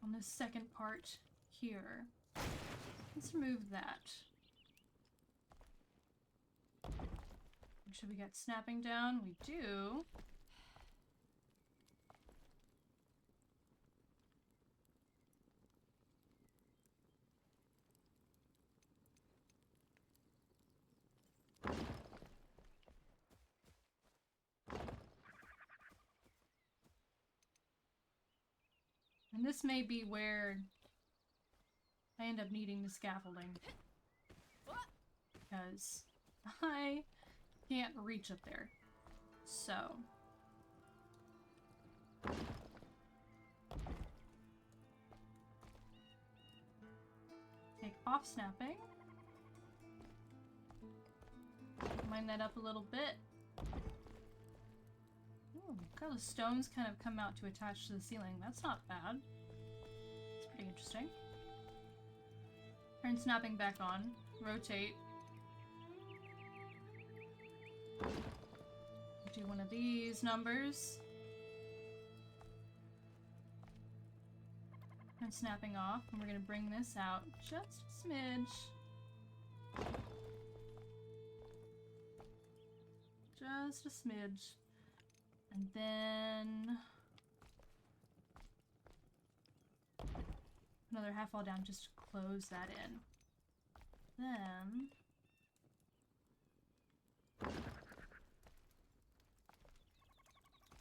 On this second part here. Let's remove that. Make sure we got snapping down. We do. And this may be where I end up needing the scaffolding. Because I can't reach up there. So. Take off snapping. Line that up a little bit. Ooh, look how the stones kind of come out to attach to the ceiling. That's not bad. It's pretty interesting. Turn snapping back on. Rotate. Do one of these numbers. Turn snapping off, and we're gonna bring this out just a smidge. Just a smidge. And then another half wall down just to close that in. Then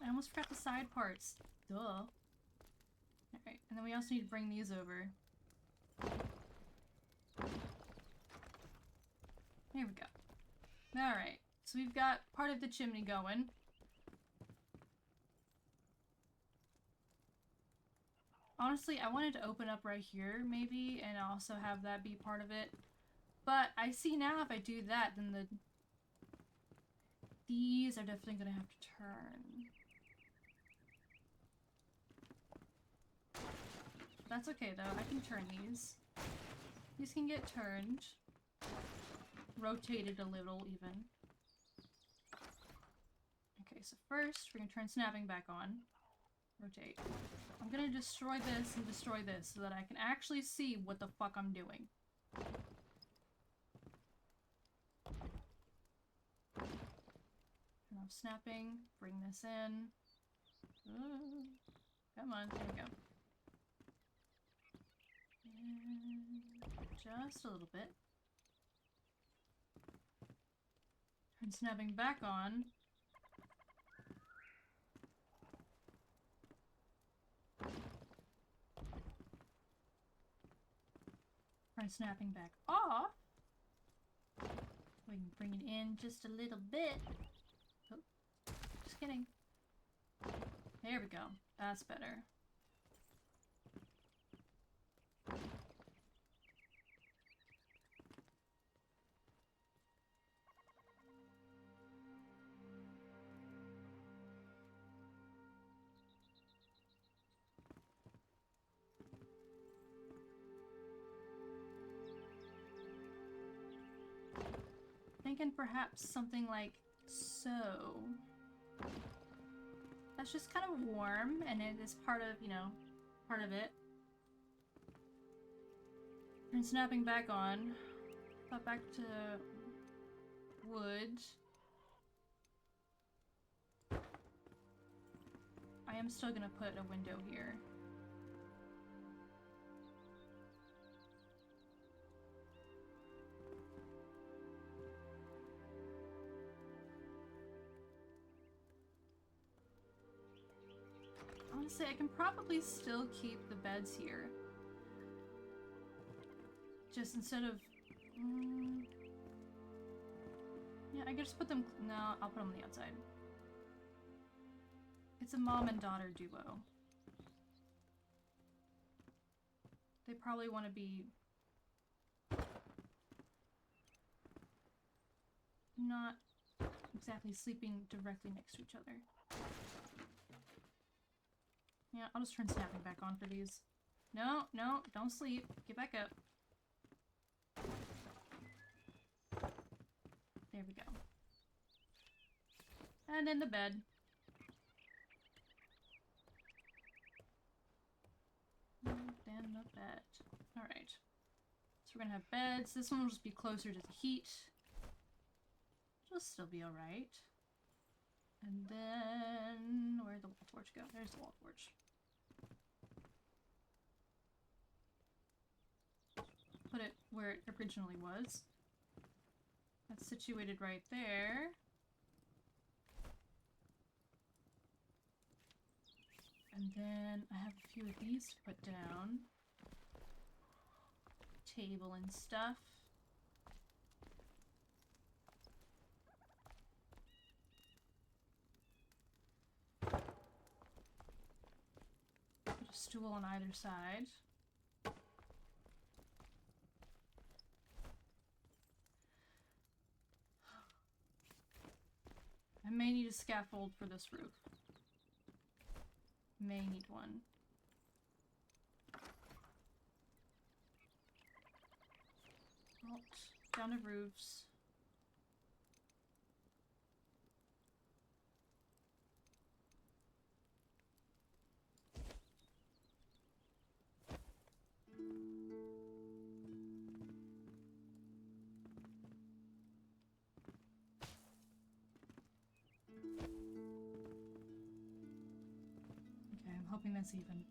I almost forgot the side parts. Duh. Alright, and then we also need to bring these over. There we go. Alright, so we've got part of the chimney going. Honestly, I wanted to open up right here, maybe, and also have that be part of it. But I see now if I do that, then these are definitely gonna have to turn. That's okay though, I can turn these. These can get turned. Rotated a little even. Okay, so first we're gonna turn snapping back on. Rotate. I'm gonna destroy this and destroy this so that I can actually see what the fuck I'm doing. Turn off snapping, bring this in. Come on, there we go. And just a little bit. Turn snapping back on. Turn snapping back off. We can bring it in just a little bit. Oh, just kidding. There we go. That's better. Thinking perhaps something like so. That's just kind of warm, and it is part of, you know, part of it. And snapping back on. Pop back to wood. I am still gonna put a window here. Honestly, I can probably still keep the beds here. Just instead of... yeah, I could just put them... no, I'll put them on the outside. It's a mom and daughter duo. They probably want to be... not exactly sleeping directly next to each other. Yeah, I'll just turn snapping back on for these. No, no, don't sleep. Get back up. There we go. And in the bed. And then the bed. Alright. So we're gonna have beds. This one will just be closer to the heat. It'll still be alright. And then... where'd the wall torch go? There's the wall torch. Put it where it originally was. That's situated right there. And then I have a few of these to put down. Table and stuff. Put a stool on either side. I may need a scaffold for this roof. May need one. Out. Down to roofs. Okay, I'm hoping that's even.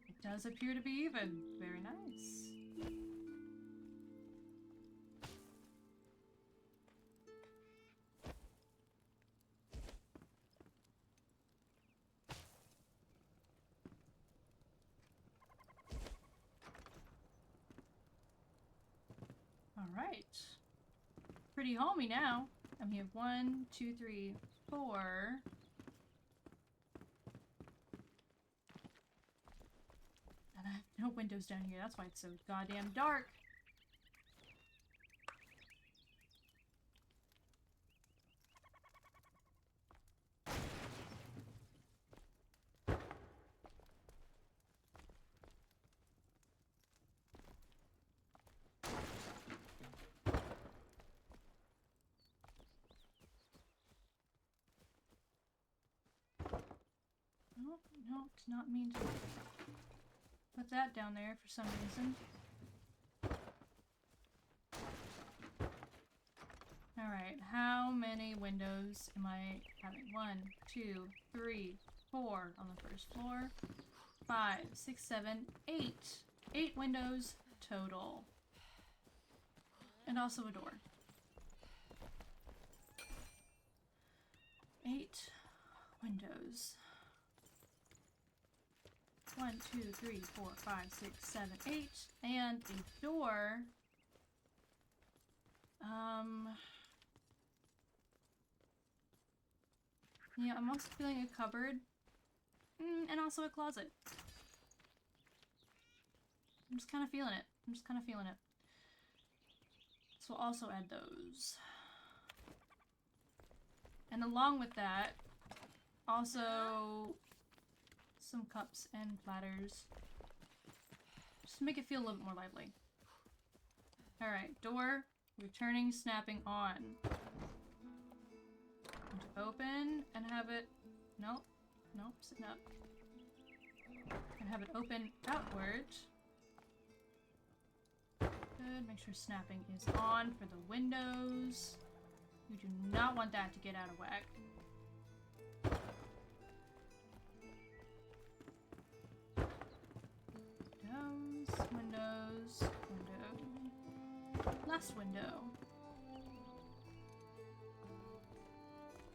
It does appear to be even. Very nice. Alright. Pretty homey now. And we have 1, 2, 3, 4. And I have no windows down here. That's why it's so goddamn dark. Oh, no, did not mean to put that down there for some reason. Alright, how many windows am I having? 1, 2, 3, 4 on the first floor. 5, 6, 7, 8. 8 windows total. And also a door. 8 windows. 1, 2, 3, 4, 5, 6, 7, 8. And a door. Yeah, I'm also feeling a cupboard. And also a closet. I'm just kind of feeling it. So we'll also add those. And along with that, also some cups and platters. Just to make it feel a little bit more lively. Alright, door, returning, snapping on. And open and have it, nope, sitting up. And have it open outward. Good, make sure snapping is on for the windows. You do not want that to get out of whack. Windows, window, last window.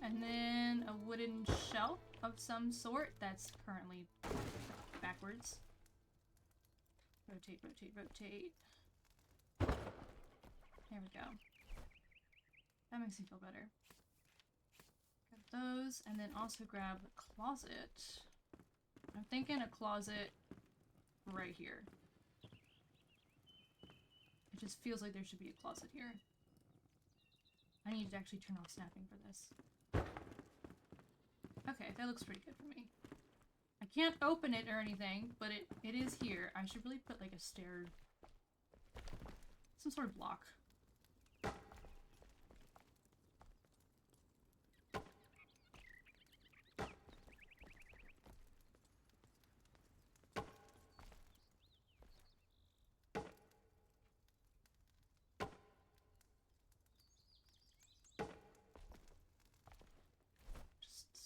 And then a wooden shelf of some sort that's currently backwards. Rotate, rotate, rotate. There we go. That makes me feel better. Grab those, and then also grab the closet. I'm thinking a closet right here. It just feels like there should be a closet here. I need to actually turn off snapping for this. Okay, that looks pretty good for me. I can't open it or anything, but it is here. I should really put like a stair... some sort of block.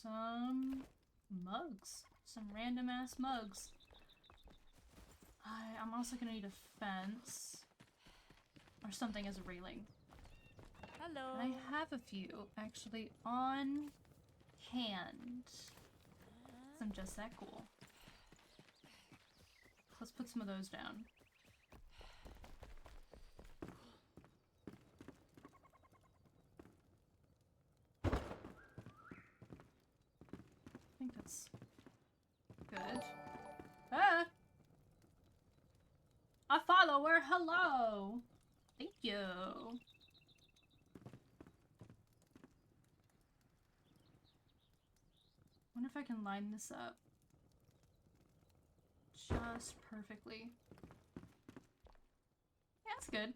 Some mugs. Some random ass mugs. I'm also gonna need a fence. Or something as a railing. Hello. And I have a few actually on hand. So I'm just that cool. Let's put some of those down. I think that's good. Ah! A follower, hello! Thank you. wonder if I can line this up just perfectly. Yeah, that's good.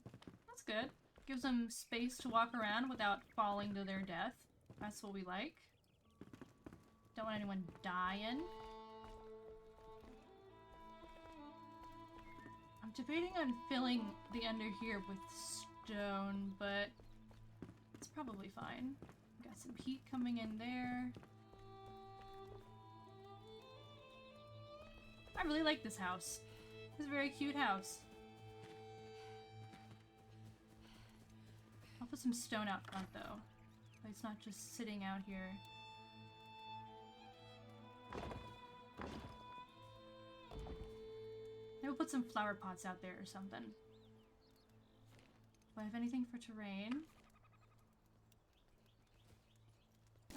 That's good. Gives them space to walk around without falling to their death. That's what we like. Don't want anyone dying. I'm debating on filling the under here with stone, but it's probably fine. Got some heat coming in there. I really like this house. It's a very cute house. I'll put some stone out front though. So it's not just sitting out here. Maybe we'll put some flower pots out there or something. Do I have anything for terrain?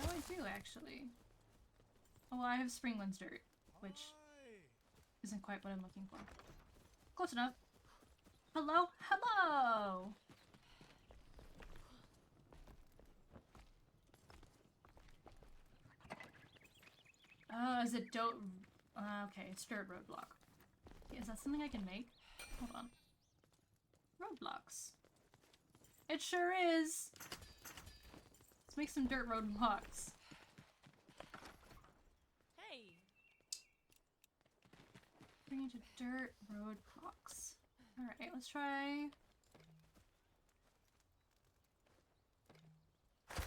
Oh, I do actually. Oh, well, I have Springlands dirt, which isn't quite what I'm looking for. Close enough. Hello? Hello! Oh, is it dirt? Okay, it's dirt roadblock. Is that something I can make? Hold on. Roadblocks. It sure is! Let's make some dirt roadblocks. Hey. Bring it to dirt roadblocks. Alright, let's try... Let's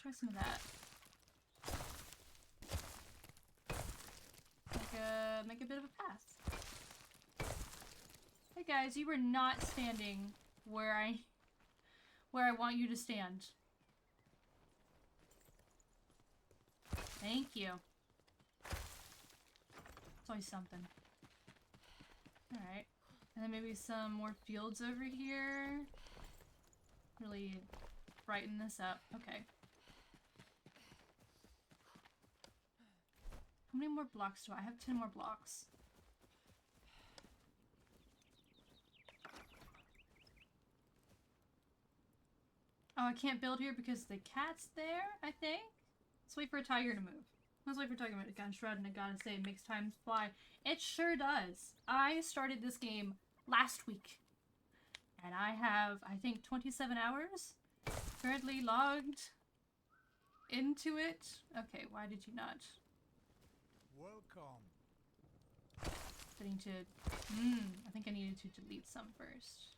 try some of that. Make a bit of a path. Hey guys, you were not standing where I want you to stand. Thank you. It's always something. Alright. And then maybe some more fields over here. Really brighten this up. Okay. How many more blocks do I have? 10 more blocks. Oh, I can't build here because the cat's there, I think? Let's wait for a tiger to move. Let's wait for a tiger to move. It got Enshrouded and I gotta say, it makes time fly. It sure does. I started this game last week. And I have, I think, 27 hours currently logged into it. Okay, why did you not? Welcome. I need to... I think I needed to delete some first.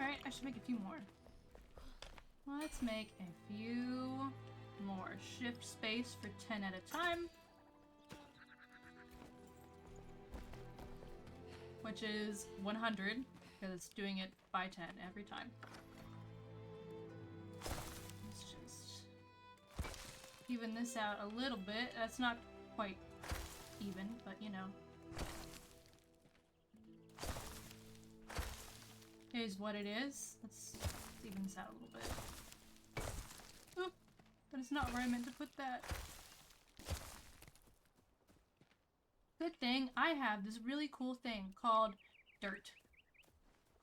Alright, I should make a few more. Let's make a few more. Shift space for 10 at a time. Which is 100, because it's doing it by 10 every time. Let's just even this out a little bit. That's not quite even, but you know. Here's what it is. Let's even this out a little bit. Oop! That is not where I meant to put that. Good thing I have this really cool thing called dirt.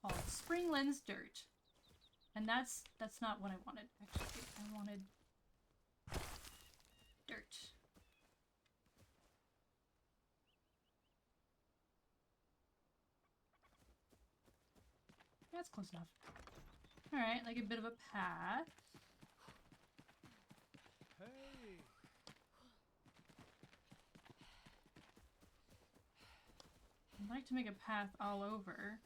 Called Springlands dirt. And that's not what I wanted, actually. I wanted dirt. That's close enough. Alright, like a bit of a path. Hey. I'd like to make a path all over.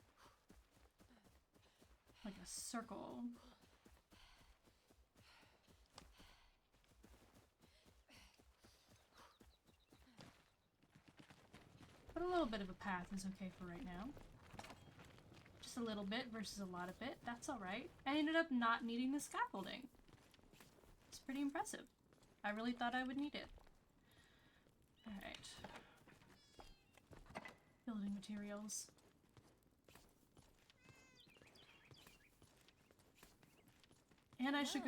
Like a circle. But a little bit of a path is okay for right now. Just a little bit versus a lot of it. That's alright. I ended up not needing the scaffolding. It's pretty impressive. I really thought I would need it. Alright. Building materials. And I should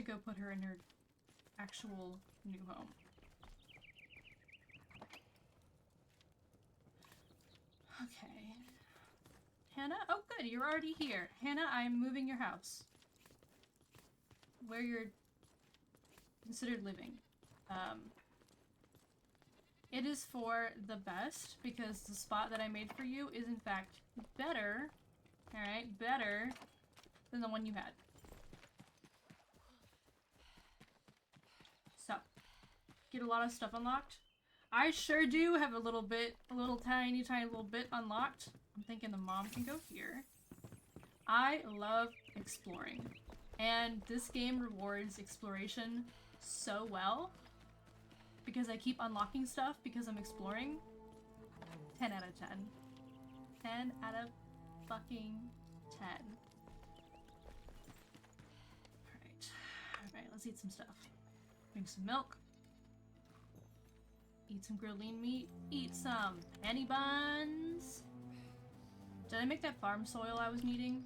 go put her in her actual new home. Okay. Hannah? Oh good, you're already here. Hannah, I'm moving your house. Where you're considered living. It is for the best because the spot that I made for you is in fact better, alright, better than the one you had. So, get a lot of stuff unlocked. I sure do have a little tiny little bit unlocked. I'm thinking the mom can go here. I love exploring. And this game rewards exploration so well. Because I keep unlocking stuff because I'm exploring. 10 out of 10. 10 out of fucking 10. Alright. Alright, let's eat some stuff. Drink some milk. Eat some grilled lean meat. Eat some penny buns. Did I make that farm soil I was needing?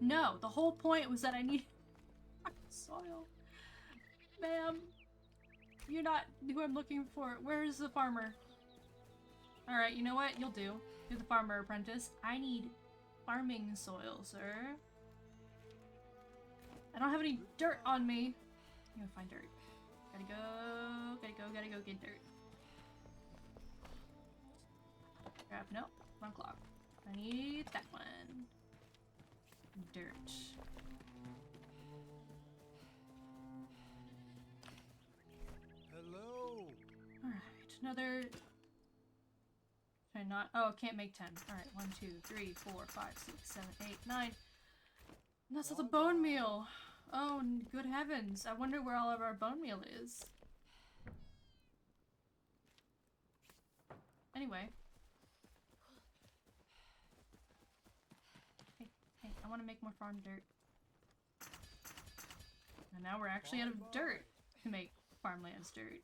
No, the whole point was that I need soil. Ma'am, you're not who I'm looking for. Where's the farmer? Alright, you know what? You'll do. You're the farmer apprentice. I need farming soil, sir. I don't have any dirt on me. I'm gonna find dirt. Gotta go get dirt. Grab, no, wrong clock. I need that one. Dirt. Hello. Alright, another... Can I not? Oh, can't make 10. Alright, 1, 2, 3, 4, 5, 6, 7, 8, 9. That's not the bone meal. Oh, good heavens. I wonder where all of our bone meal is. Anyway. Hey, I want to make more farm dirt. And now we're actually out of dirt to make farmlands dirt.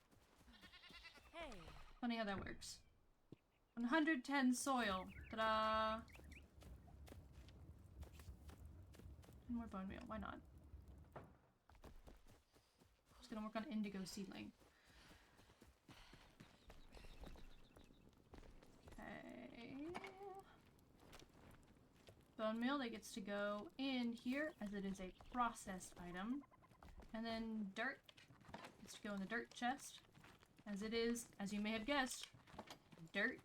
Hey. Funny how that works. 110 soil. Ta-da! And more bone meal. Why not? Just gonna work on indigo seedling. Okay. Bone meal that gets to go in here as it is a processed item. And then dirt gets to go in the dirt chest as it is, as you may have guessed, dirt.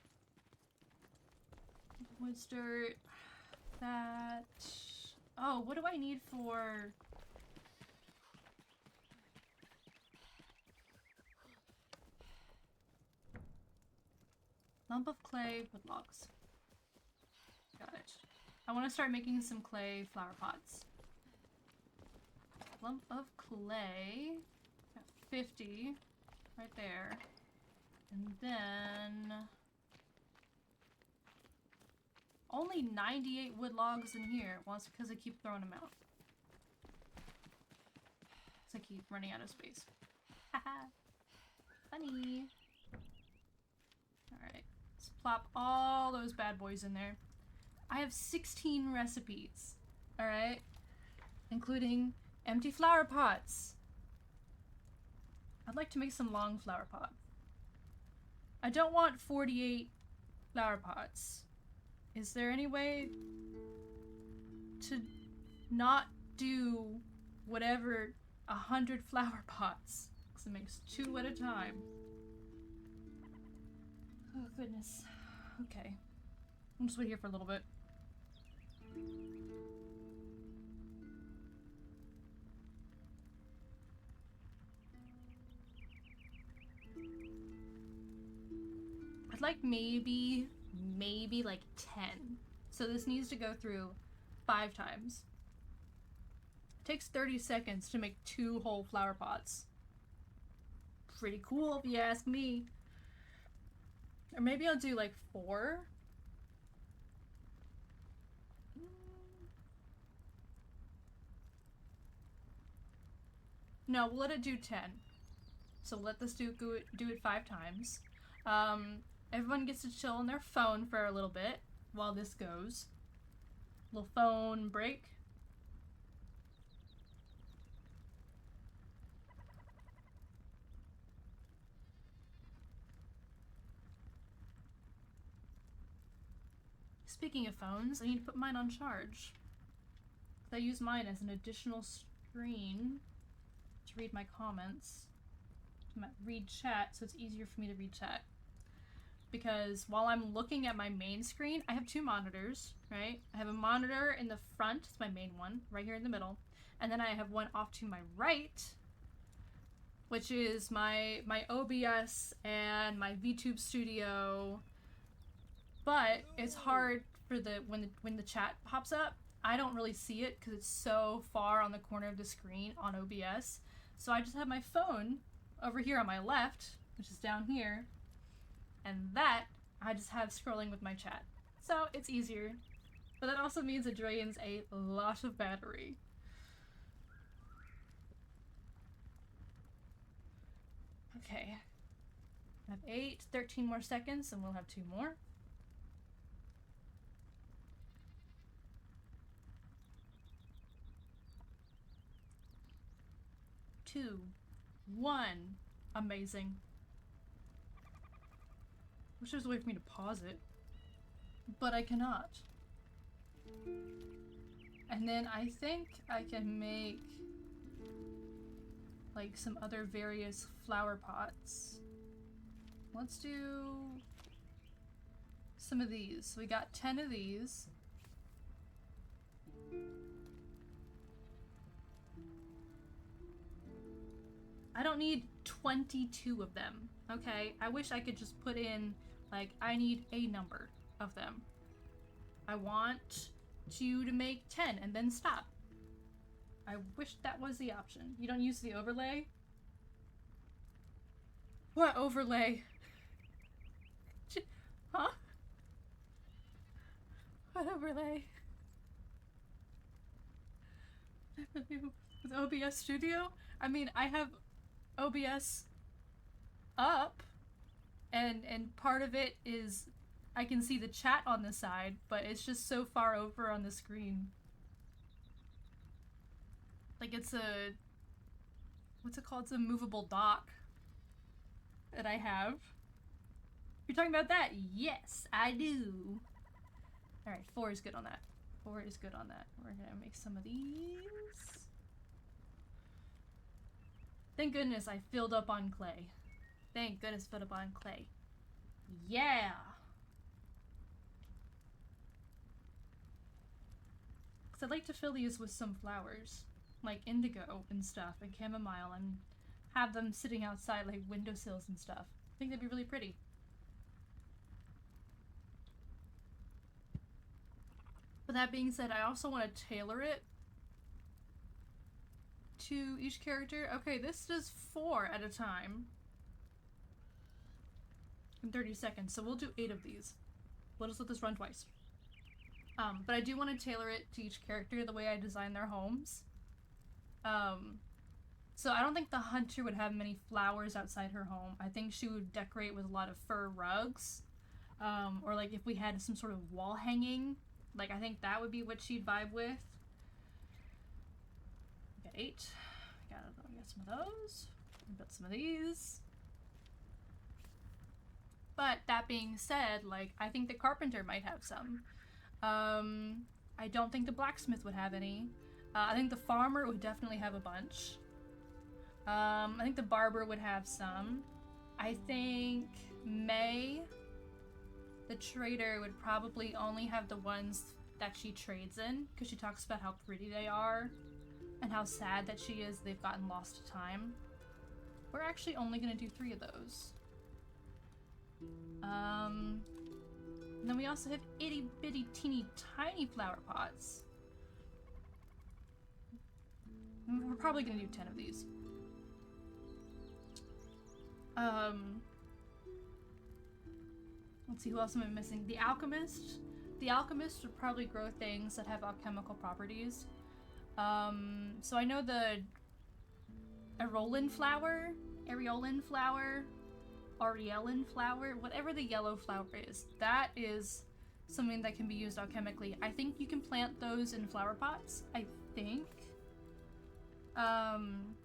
Woods dirt. That. Oh, what do I need for... Lump of clay with logs. Got it. I want to start making some clay flower pots. Lump of clay. Got 50 right there. And then... Only 98 wood logs in here. Well, it's because I keep throwing them out. Because I keep running out of space. Haha. Funny. Alright. Let's plop all those bad boys in there. I have 16 recipes. Alright? Including empty flower pots. I'd like to make some long flower pot. I don't want 48 flower pots. Is there any way to not do whatever 100 flower pots? Because it makes 2 at a time. Oh goodness. Okay. I'll just wait here for a little bit. I'd like maybe like 10. So this needs to go through 5 times. It takes 30 seconds to make 2 whole flower pots. Pretty cool if you ask me. Or maybe I'll do like 4. No, we'll let it do 10. So let this do it 5 times. Everyone gets to chill on their phone for a little bit while this goes. Little phone break. Speaking of phones, I need to put mine on charge. I use mine as an additional screen to read my comments, to read chat, so it's easier for me to read chat. Because while I'm looking at my main screen, I have 2 monitors, right? I have a monitor in the front, it's my main one, right here in the middle. And then I have one off to my right, which is my OBS and my VTube Studio. But it's hard for when the chat pops up, I don't really see it because it's so far on the corner of the screen on OBS. So I just have my phone over here on my left, which is down here, and that I just have scrolling with my chat. So it's easier. But that also means it drains a lot of battery. Okay. I have 8, 13 more seconds, and we'll have 2 more. 2, 1. Amazing. Wish there was a way for me to pause it, but I cannot. And then I think I can make like some other various flower pots. Let's do some of these. So we got 10 of these. I don't need 22 of them, okay? I wish I could just put in, like, I need a number of them. I want you to make 10 and then stop. I wish that was the option. You don't use the overlay? What overlay? Huh? What overlay? With OBS Studio? I mean, I have OBS up, and part of it is I can see the chat on the side, but it's just so far over on the screen. Like it's a, what's it called? It's a movable dock that I have. You're talking about that? Yes, I do. Alright, 4 is good on that. 4 is good on that. We're gonna make some of these. Thank goodness I filled up on clay. Thank goodness filled up on clay. Yeah! Because I'd like to fill these with some flowers. Like indigo and stuff, and chamomile, and have them sitting outside like windowsills and stuff. I think that'd be really pretty. But that being said, I also want to tailor it to each character. Okay, this does 4 at a time in 30 seconds, so we'll do 8 of these. We'll just let this run twice. But I do want to tailor it to each character the way I design their homes. So I don't think the hunter would have many flowers outside her home. I think she would decorate with a lot of fur rugs. Or like if we had some sort of wall hanging, like I think that would be what she'd vibe with. Got 8. Got some of those. Got some of these. But that being said, like I think the carpenter might have some. I don't think the blacksmith would have any. I think the farmer would definitely have a bunch. I think the barber would have some. I think May, the trader, would probably only have the ones that she trades in, because she talks about how pretty they are and how sad that she is they've gotten lost to time. We're actually only going to do 3 of those. And then we also have itty bitty teeny tiny flower pots. We're probably going to do 10 of these. Let's see, who else am I missing? The alchemist. The alchemist would probably grow things that have alchemical properties. So I know a Roland flower Areolin flower, Aureolin flower, whatever the yellow flower is. That is something that can be used alchemically. I think you can plant those in flower pots, I think. And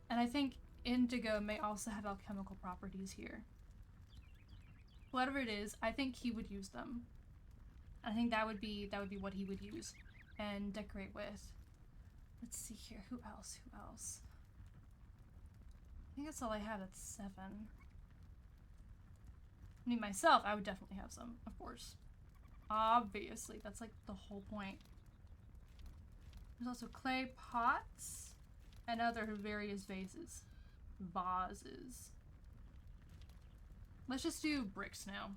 I think indigo may also have alchemical properties here. Whatever it is, I think he would use them. I think that would be what he would use and decorate with. Let's see here. Who else? Who else? I think that's all I have. That's 7. I mean, myself, I would definitely have some, of course. Obviously, that's like the whole point. There's also clay pots and other various vases. Vases. Let's just do bricks now.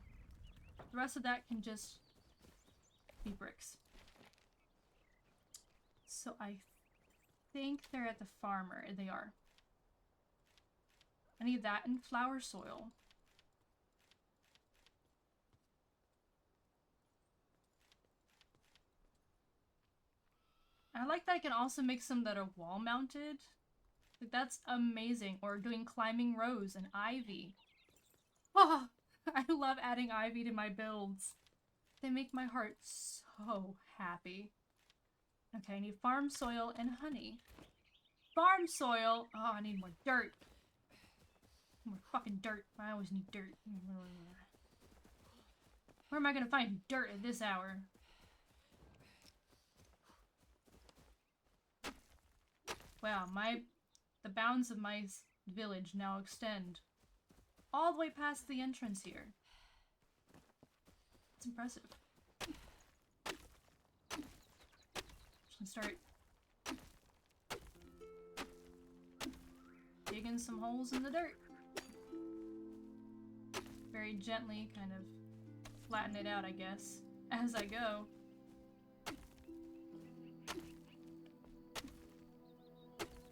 The rest of that can just be bricks. So I think they're at the farmer. They are. I need that and flower soil. I like that I can also make some that are wall mounted. Like, that's amazing. Or doing climbing rose and ivy. Oh, I love adding ivy to my builds. They make my heart so happy. Okay, I need farm soil and honey. Farm soil! Oh, I need more dirt. More fucking dirt. I always need dirt. Where am I gonna find dirt at this hour? Wow, the bounds of my village now extend all the way past the entrance here. It's impressive. Just gonna start digging some holes in the dirt. Very gently, kind of flatten it out, I guess, as I go.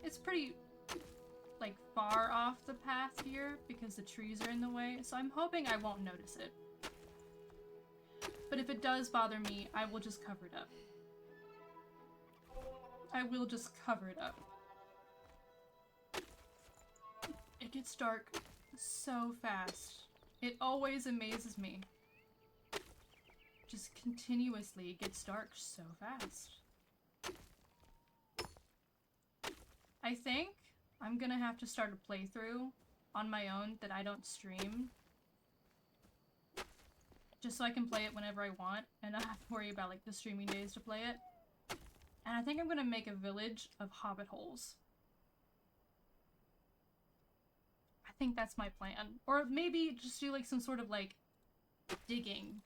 It's pretty, like, far off the path here because the trees are in the way, so I'm hoping I won't notice it. But if it does bother me, I will just cover it up. I will just cover it up. It gets dark so fast. It always amazes me. Just continuously, it gets dark so fast. I think I'm gonna have to start a playthrough on my own that I don't stream. Just so I can play it whenever I want and not have to worry about like the streaming days to play it. And I think I'm gonna make a village of hobbit holes. I think that's my plan. Or maybe just do like some sort of like digging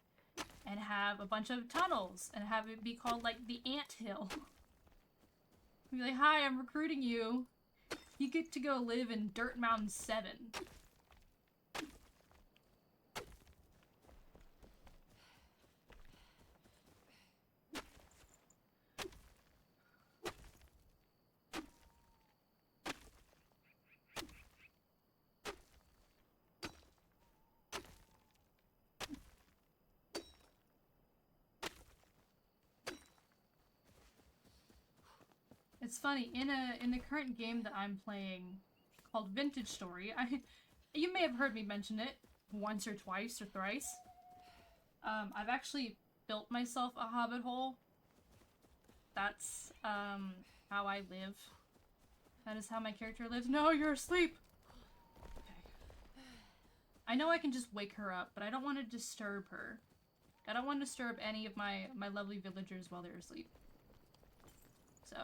and have a bunch of tunnels and have it be called like the Ant Hill. Be like, hi, I'm recruiting you. You get to go live in Dirt Mountain 7. It's funny, in the current game that I'm playing called Vintage Story, you may have heard me mention it once or twice or thrice. I've actually built myself a hobbit hole. That's how I live. That is how my character lives. No, you're asleep! Okay. I know I can just wake her up, but I don't want to disturb her. I don't want to disturb any of my lovely villagers while they're asleep. So...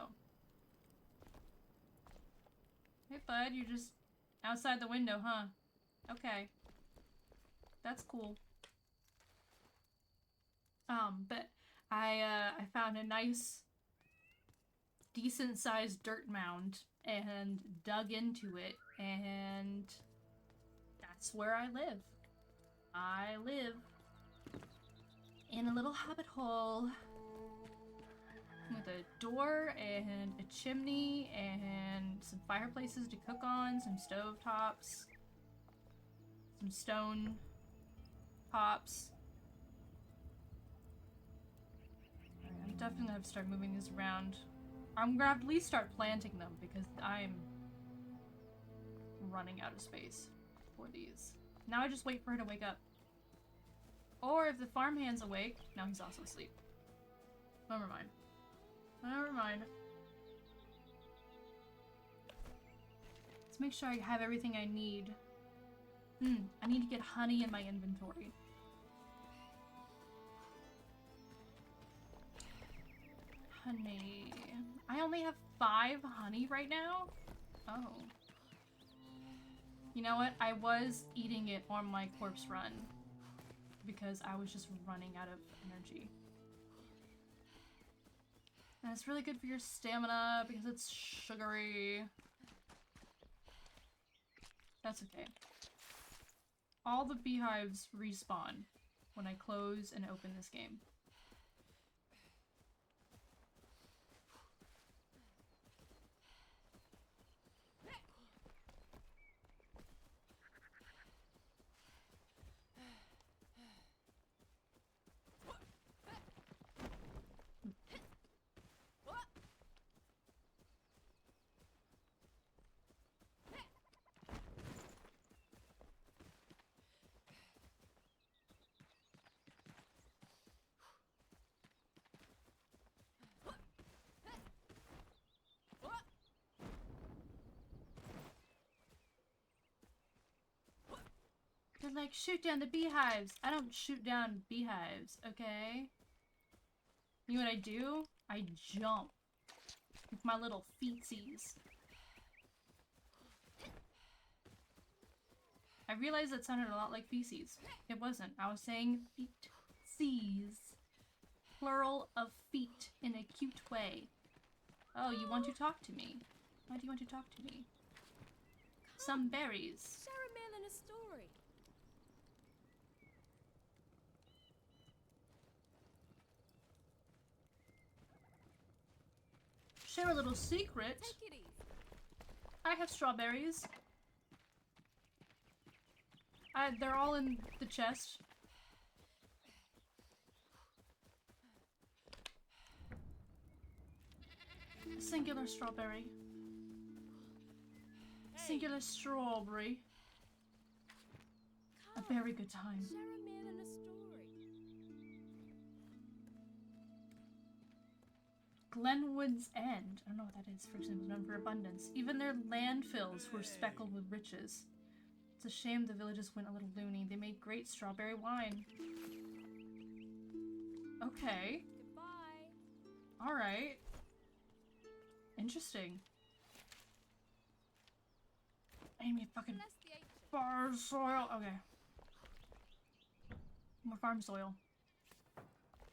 Hey bud, you're just outside the window, huh? Okay. That's cool. But I found a nice, decent-sized dirt mound and dug into it, and that's where I live. I live in a little hobbit hole with a door and a chimney and some fireplaces to cook on, some stove tops, some stone tops. Alright, I'm definitely gonna have to start moving these around. I'm gonna have to at least start planting them because I'm running out of space for these. Now I just wait for her to wake up. Or if the farmhand's awake, now he's also asleep. Never mind. Never mind. Let's make sure I have everything I need. I need to get honey in my inventory. Honey. I only have 5 honey right now? Oh. You know what? I was eating it on my corpse run because I was just running out of energy. And it's really good for your stamina because it's sugary. That's okay. All the beehives respawn when I close and open this game. They're like, shoot down the beehives. I don't shoot down beehives, okay? You know what I do? I jump with my little feetsies. I realized that sounded a lot like feces. It wasn't. I was saying feetsies. Plural of feet in a cute way. Oh, you want to talk to me? Why do you want to talk to me? Some berries. Share a man and a story. Share a little secret. Take it easy. I have strawberries. They're all in the chest. Singular strawberry. Singular strawberry. A very good time. Share a man and a story. Glenwood's End. I don't know what that is. For example, known for abundance. Even their landfills were speckled with riches. It's a shame the villages went a little loony. They made great strawberry wine. Okay. Goodbye. Alright. Interesting. I need fucking Bless the ancient. farm soil. Okay. More farm soil.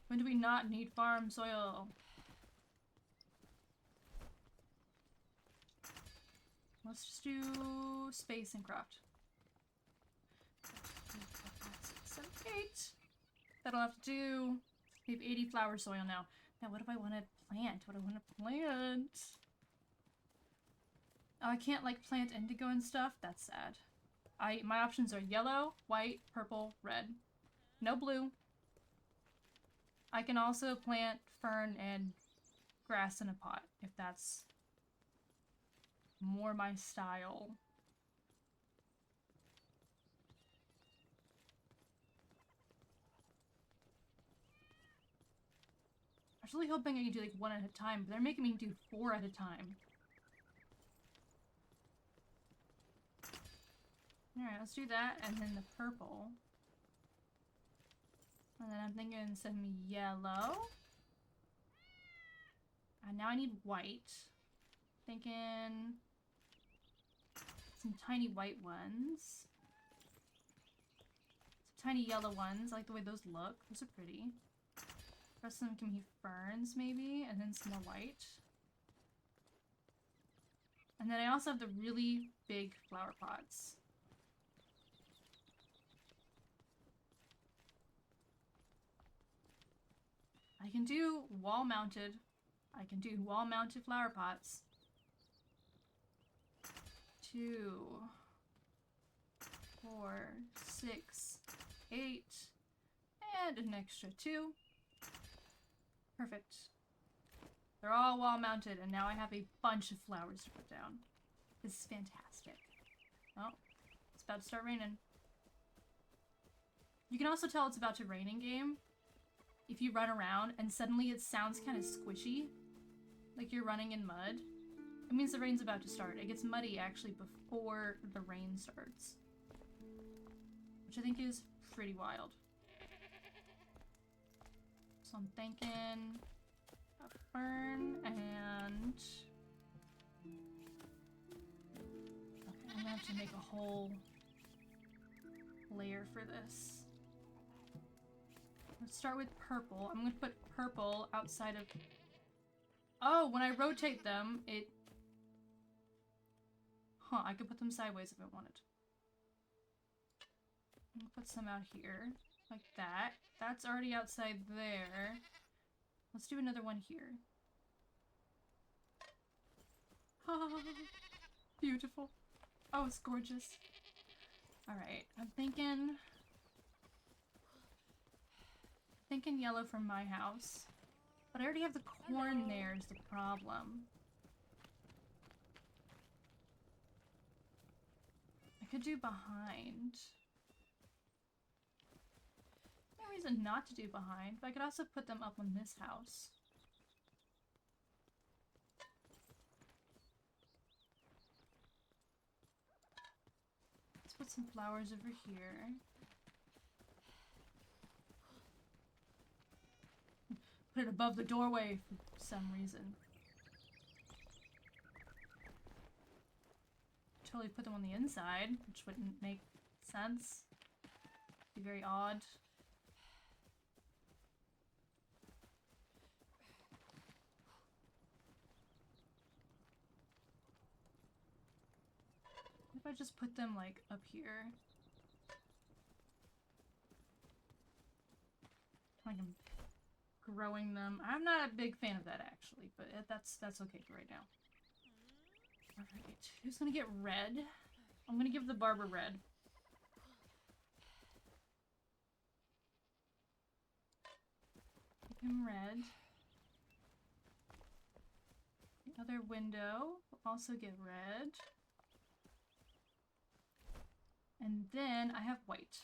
When do we not need farm soil? Let's just do space and craft. 7, 8. That'll have to do. We have 80 flower soil now. Now what do I want to plant? What do I want to plant? Oh, I can't like plant indigo and stuff? That's sad. My options are yellow, white, purple, red. No blue. I can also plant fern and grass in a pot if that's more my style. I was really hoping I could do like 1 at a time, but they're making me do 4 at a time. Alright, let's do that, and then the purple. And then I'm thinking some yellow. And now I need white. Thinking some tiny white ones. Some tiny yellow ones. I like the way those look. Those are pretty. The rest of them can be ferns, maybe, and then some more white. And then I also have the really big flower pots. I can do wall-mounted. I can do wall-mounted flower pots. 2, 4, 6, 8, and an extra 2. Perfect. They're all wall-mounted, and now I have a bunch of flowers to put down. This is fantastic. Oh, it's about to start raining. You can also tell it's about to rain in game if you run around and suddenly it sounds kind of squishy, like you're running in mud. It means the rain's about to start. It gets muddy actually before the rain starts, which I think is pretty wild. So I'm thinking a fern and... Okay, I'm gonna have to make a whole layer for this. Let's start with purple. I'm gonna put purple outside of... Oh, when I rotate them, it... Huh, I could put them sideways if I wanted. I'm gonna put some out here, like that. That's already outside there. Let's do another one here. Beautiful. Oh, it's gorgeous. Alright, I'm thinking yellow from my house. But I already have the corn there is the problem. I could do behind. No reason not to do behind, but I could also put them up on this house. Let's put some flowers over here. Put it above the doorway for some reason. Totally put them on the inside, which wouldn't make sense. Be very odd. What if I just put them like up here? Like I'm growing them. I'm not a big fan of that actually, but that's okay for right now. Alright, who's gonna get red? I'm gonna give the barber red. Give him red. The other window will also get red. And then I have white.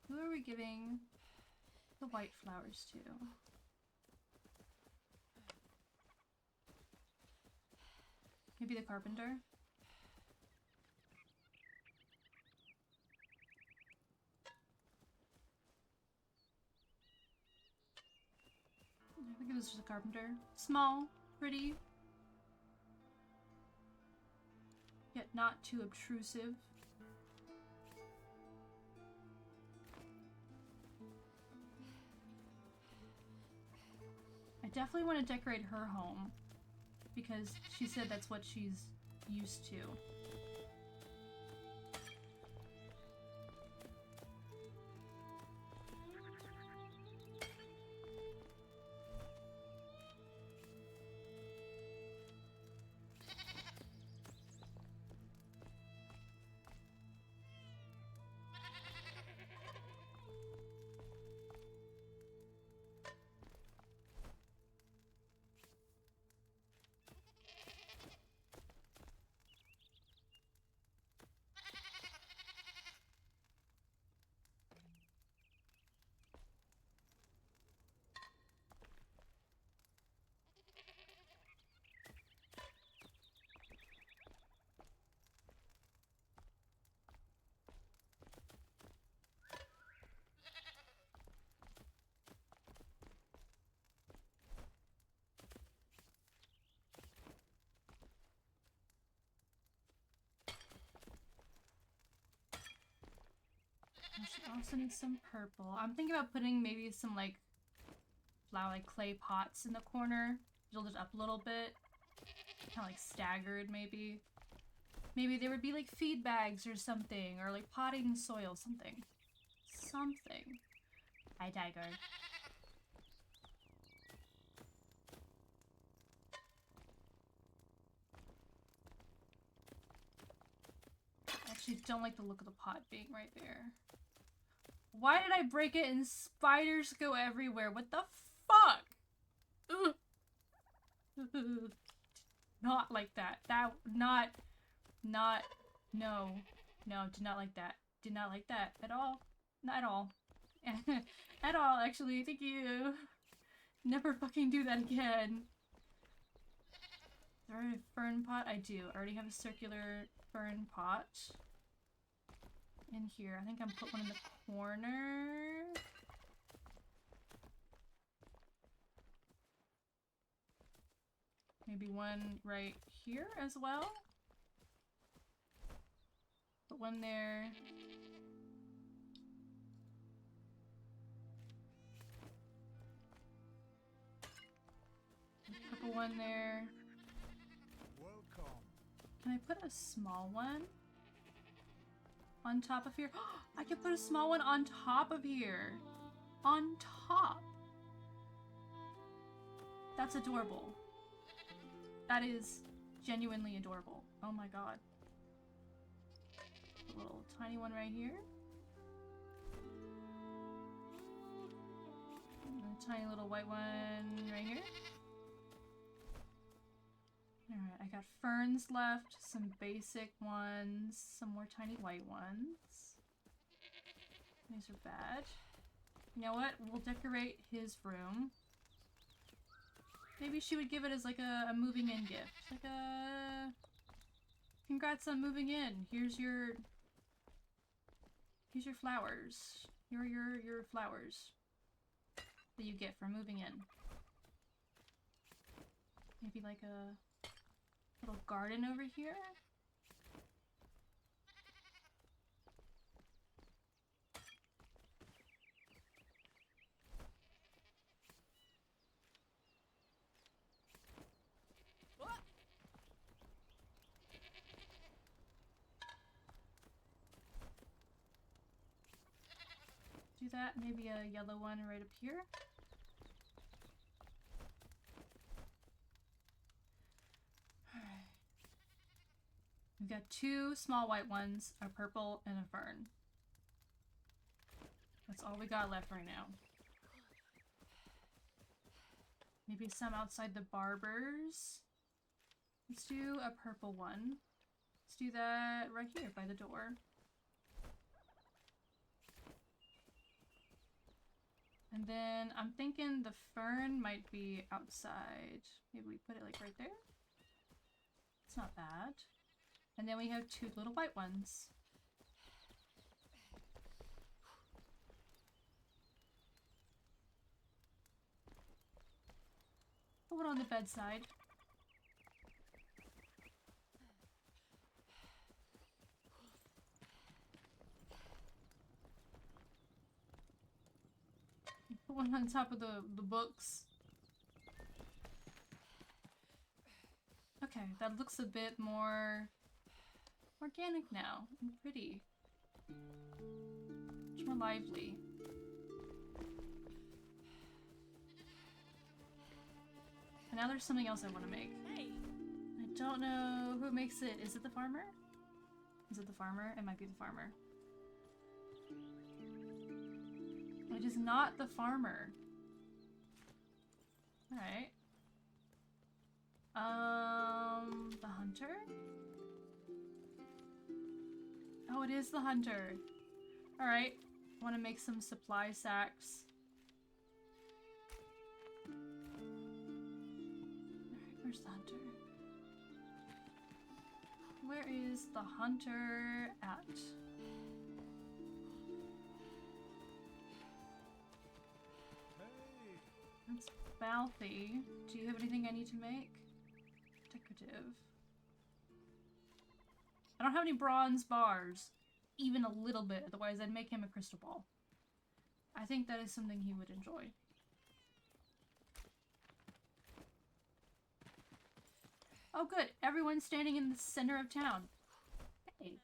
Who are we giving the white flowers to? Maybe the carpenter? I think it was just a carpenter. Small, pretty, yet not too obtrusive. I definitely want to decorate her home because she said that's what she's used to. She also needs some purple. I'm thinking about putting maybe some like flower, like clay pots in the corner. Build it up a little bit. Kind of like staggered maybe. Maybe there would be like feed bags or something. Or like potting soil. Something. Something. Hi, tiger. I actually don't like the look of the pot being right there. Why did I break it and spiders go everywhere? What the fuck? Ugh. Not like that. Not No. No, did not like that. Did not like that at all. Not at all. At all, actually. Thank you. Never fucking do that again. Is there a fern pot? I do. I already have a circular fern pot. In here. I think I'm put one in the corner. Maybe one right here as well. Put one there. Purple one there. Welcome. Can I put a small one on top of here? I can put a small one on top of here. On top. That's adorable. That is genuinely adorable. Oh my god. A little tiny one right here. And a tiny little white one right here. Alright, I got ferns left, some basic ones, some more tiny white ones. These are bad. You know what? We'll decorate his room. Maybe she would give it as like a moving in gift. Like a... Congrats on moving in. Here's your flowers. Your flowers that you get for moving in. Maybe like a little garden over here. Do that. Maybe a yellow one right up here. Alright. We've got two small white ones, a purple, and a fern. That's all we got left right now. Maybe some outside the barber's. Let's do a purple one. Let's do that right here by the door. And then I'm thinking the fern might be outside. Maybe we put it like right there. It's not bad. And then we have two little white ones. Put one on the bedside. Put one on top of the books. Okay, that looks a bit more organic now and pretty. Much more lively. And now there's something else I want to make. Hey. I don't know who makes it. Is it the farmer? Is it the farmer? It might be the farmer. It is not the farmer. Alright. The hunter? Oh, it is the hunter. Alright. Want to make some supply sacks. Alright, where's the hunter? Where is the hunter at? Hey. That's Balthy. Do you have anything I need to make? Decorative. I don't have any bronze bars. Even a little bit, otherwise I'd make him a crystal ball. I think that is something he would enjoy. Oh good, everyone's standing in the center of town. Hey,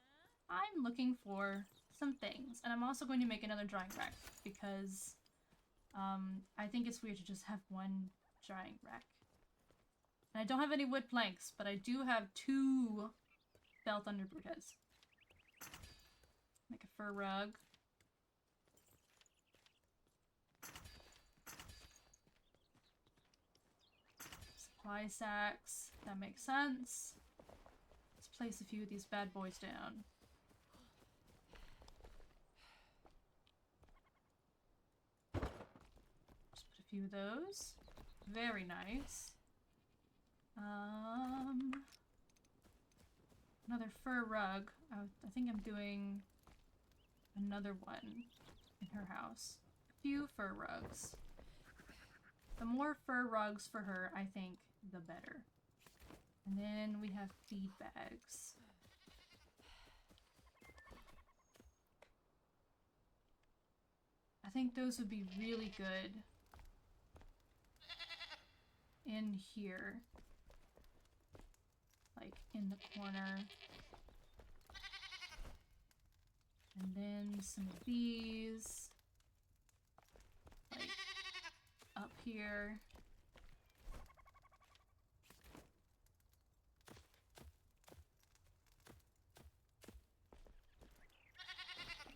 I'm looking for some things. And I'm also going to make another drying rack because I think it's weird to just have one drying rack. And I don't have any wood planks, but I do have 2 Bell Thunderbird heads. Make a fur rug. Supply sacks. That makes sense. place a few of these bad boys down. Just put a few of those. Very nice. Another fur rug. I think I'm doing another one in her house. A few fur rugs. The more fur rugs for her, I think, the better. And then we have feed bags. I think those would be really good in here. Like in the corner. And then some of these. Like up here.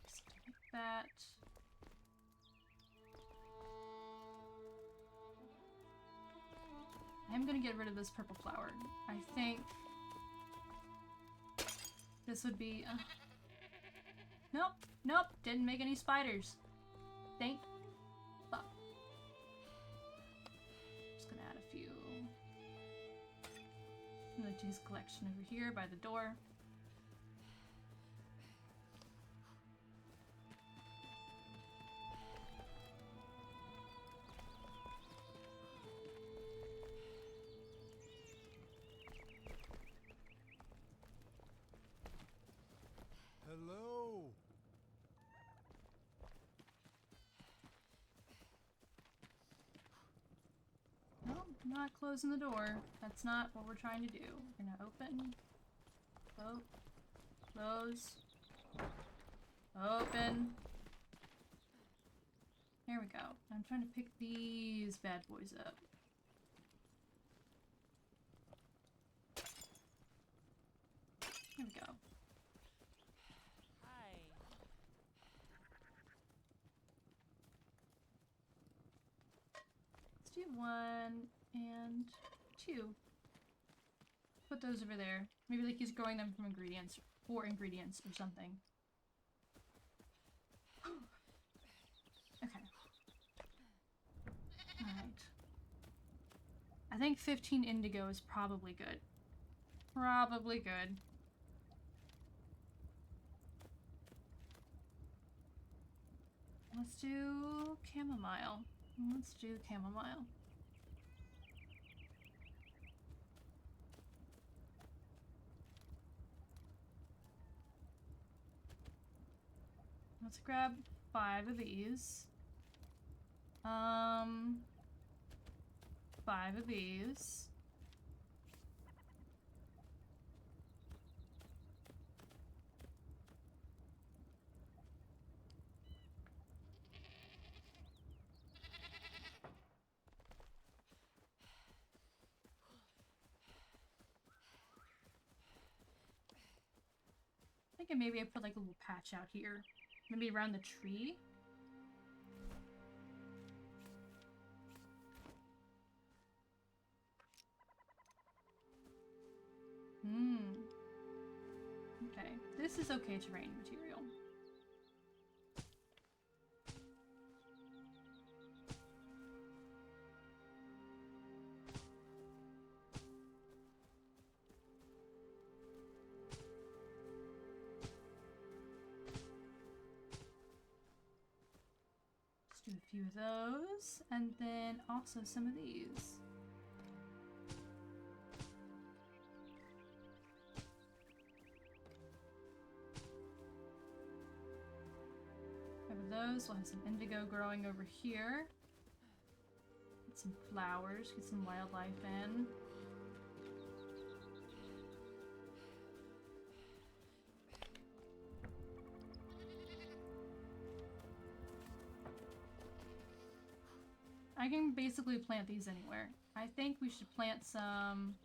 Just like that. I'm gonna get rid of this purple flower. I think this would be... Nope, nope, didn't make any spiders. Thank fuck. Just gonna add a few. I'm gonna do his collection over here by the door. Hello. No, I'm not closing the door. That's not what we're trying to do. We're gonna open. Oh. Close. Open. There we go. I'm trying to pick these bad boys up. There we go. Hi. Let's do 1 and 2. Put those over there. Maybe like he's growing them from ingredients, for ingredients or something. Okay. Alright. I think 15 indigo is probably good. Probably good. Let's do chamomile. Let's do chamomile. Let's grab 5 of these. 5 of these. I think maybe I put like a little patch out here. Maybe around the tree. Okay, this is okay terrain material. Let's do a few of those, and then also some of these. Those. We'll have some indigo growing over here. Get some flowers, get some wildlife in. I can basically plant these anywhere. I think we should plant some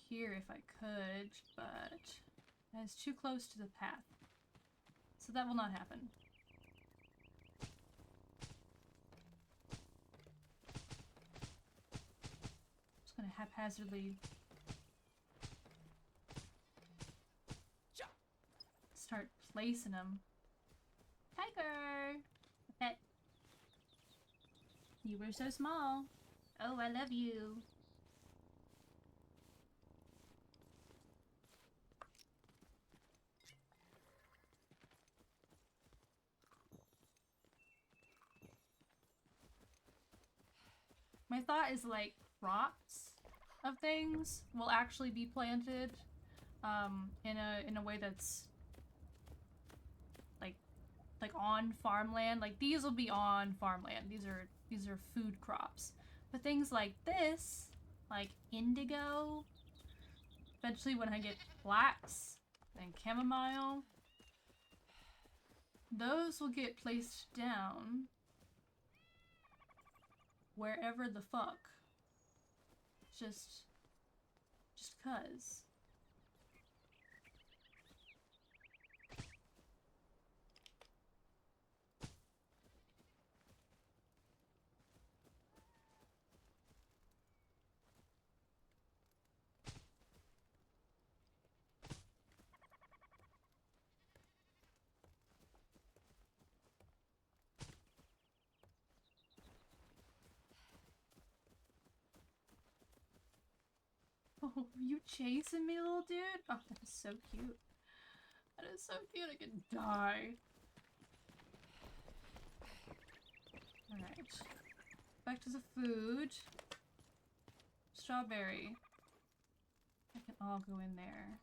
here if I could, but it's too close to the path. So that will not happen. Just gonna haphazardly placing them. Tiger! Pet. You were so small. Oh, I love you. My thought is like crops of things will actually be planted in a way that's like on farmland. Like these will be on farmland. These are food crops. But things like this, like indigo, eventually when I get flax and chamomile, those will get placed down wherever the fuck. Just 'cause. Oh, you chasing me, little dude? Oh, that is so cute. That is so cute, I could die. Alright. Back to the food. Strawberry. I can all go in there.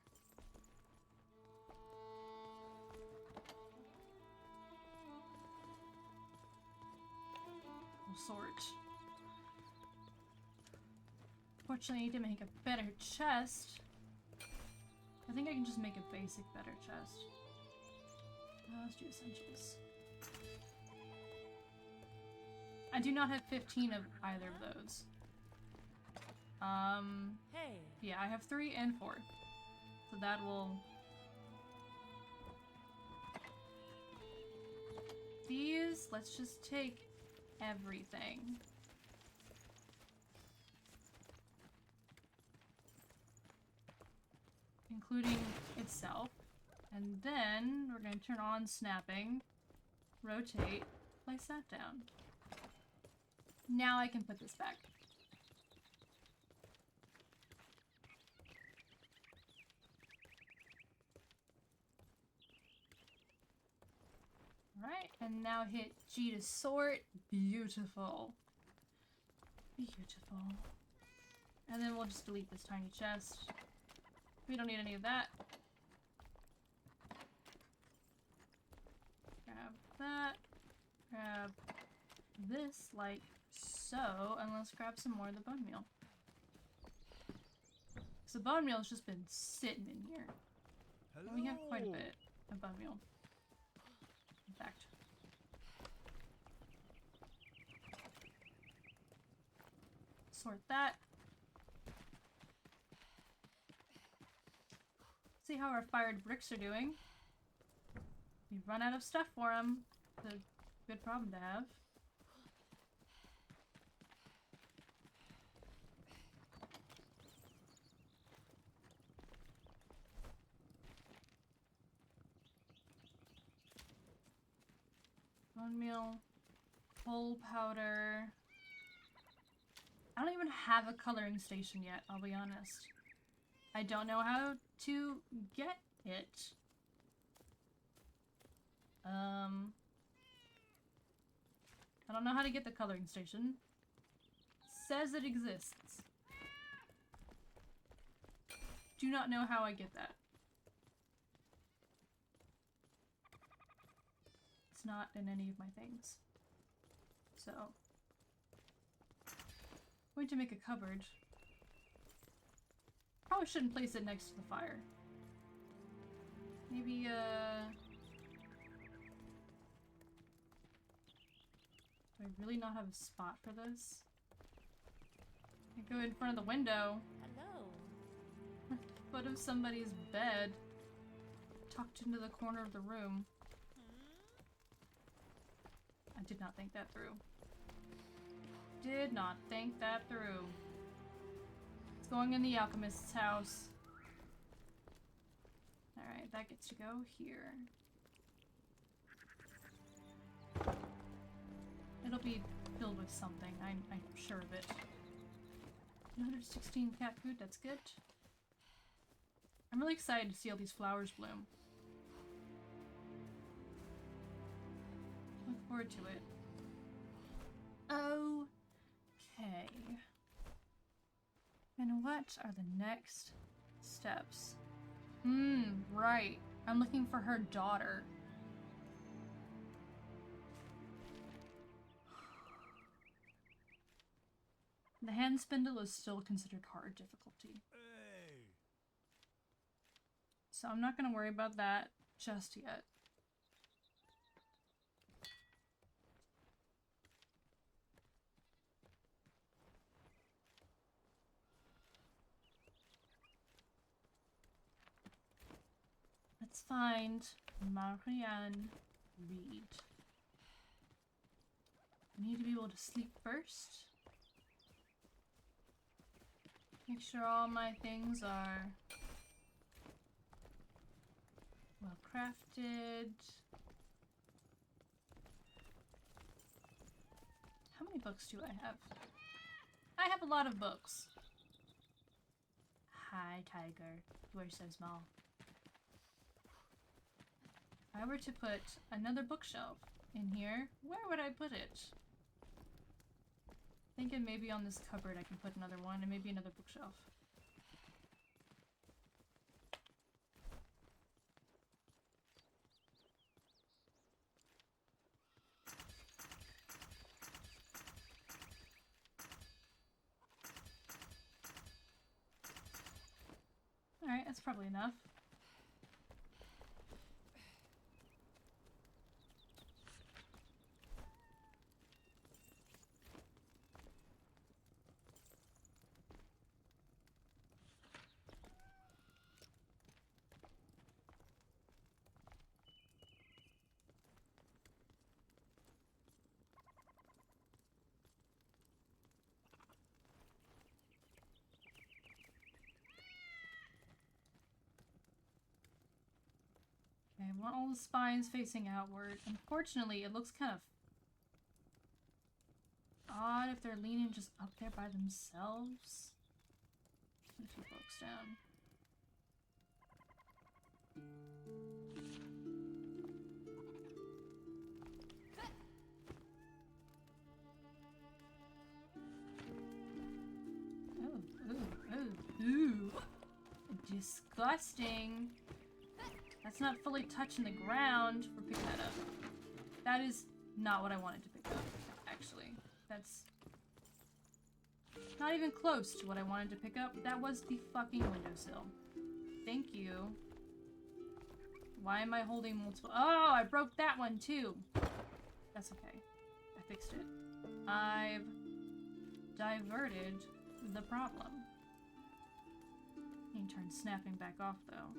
We'll sort. Fortunately, I need to make a better chest. I think I can just make a basic better chest. Let's do essentials. I do not have 15 of either of those. Hey. Yeah, I have 3 and 4. So that will... These, let's just take everything. Including itself. And then we're going to turn on snapping, rotate, place that down. Now I can put this back. Alright, and now hit G to sort. Beautiful. Beautiful. And then we'll just delete this tiny chest. We don't need any of that. Grab that. Grab this like so, and let's grab some more of the bone meal. Because the bone meal has just been sitting in here. Hello. We have quite a bit of bone meal. In fact. Sort that. See how our fired bricks are doing. We run out of stuff for them. It's a good problem to have. Bone meal, coal powder. I don't even have a coloring station yet, I'll be honest. I don't know how to get it. I don't know how to get the coloring station. Says it exists. Do not know how I get that. It's not in any of my things. So, I'm going to make a cupboard. Probably shouldn't place it next to the fire. Maybe, do I really not have a spot for this? I go in front of the window. Hello. Foot of somebody's bed. Tucked into the corner of the room. I did not think that through. Did not think that through. It's going in the alchemist's house. Alright, that gets to go here. It'll be filled with something. I'm sure of it. 116 cat food, that's good. I'm really excited to see all these flowers bloom. Look forward to it. Okay. And what are the next steps? Right. I'm looking for her daughter. The hand spindle is still considered hard difficulty. Hey. So I'm not going to worry about that just yet. Let's find Marianne Reed. I need to be able to sleep first. Make sure all my things are well crafted. How many books do I have? I have a lot of books. Hi, tiger. You are so small. If I were to put another bookshelf in here, where would I put it? Thinking maybe on this cupboard I can put another one and maybe another bookshelf. Alright, that's probably enough. Okay, I want all the spines facing outward. Unfortunately, it looks kind of odd if they're leaning just up there by themselves. Put a few books down. Ooh. Disgusting. That's not fully touching the ground. We're picking that up. That is not what I wanted to pick up, actually. That's not even close to what I wanted to pick up. That was the fucking windowsill. Thank you. Why am I holding multiple? Oh, I broke that one too. That's okay. I fixed it. I've diverted the problem. You can turn snapping back off though.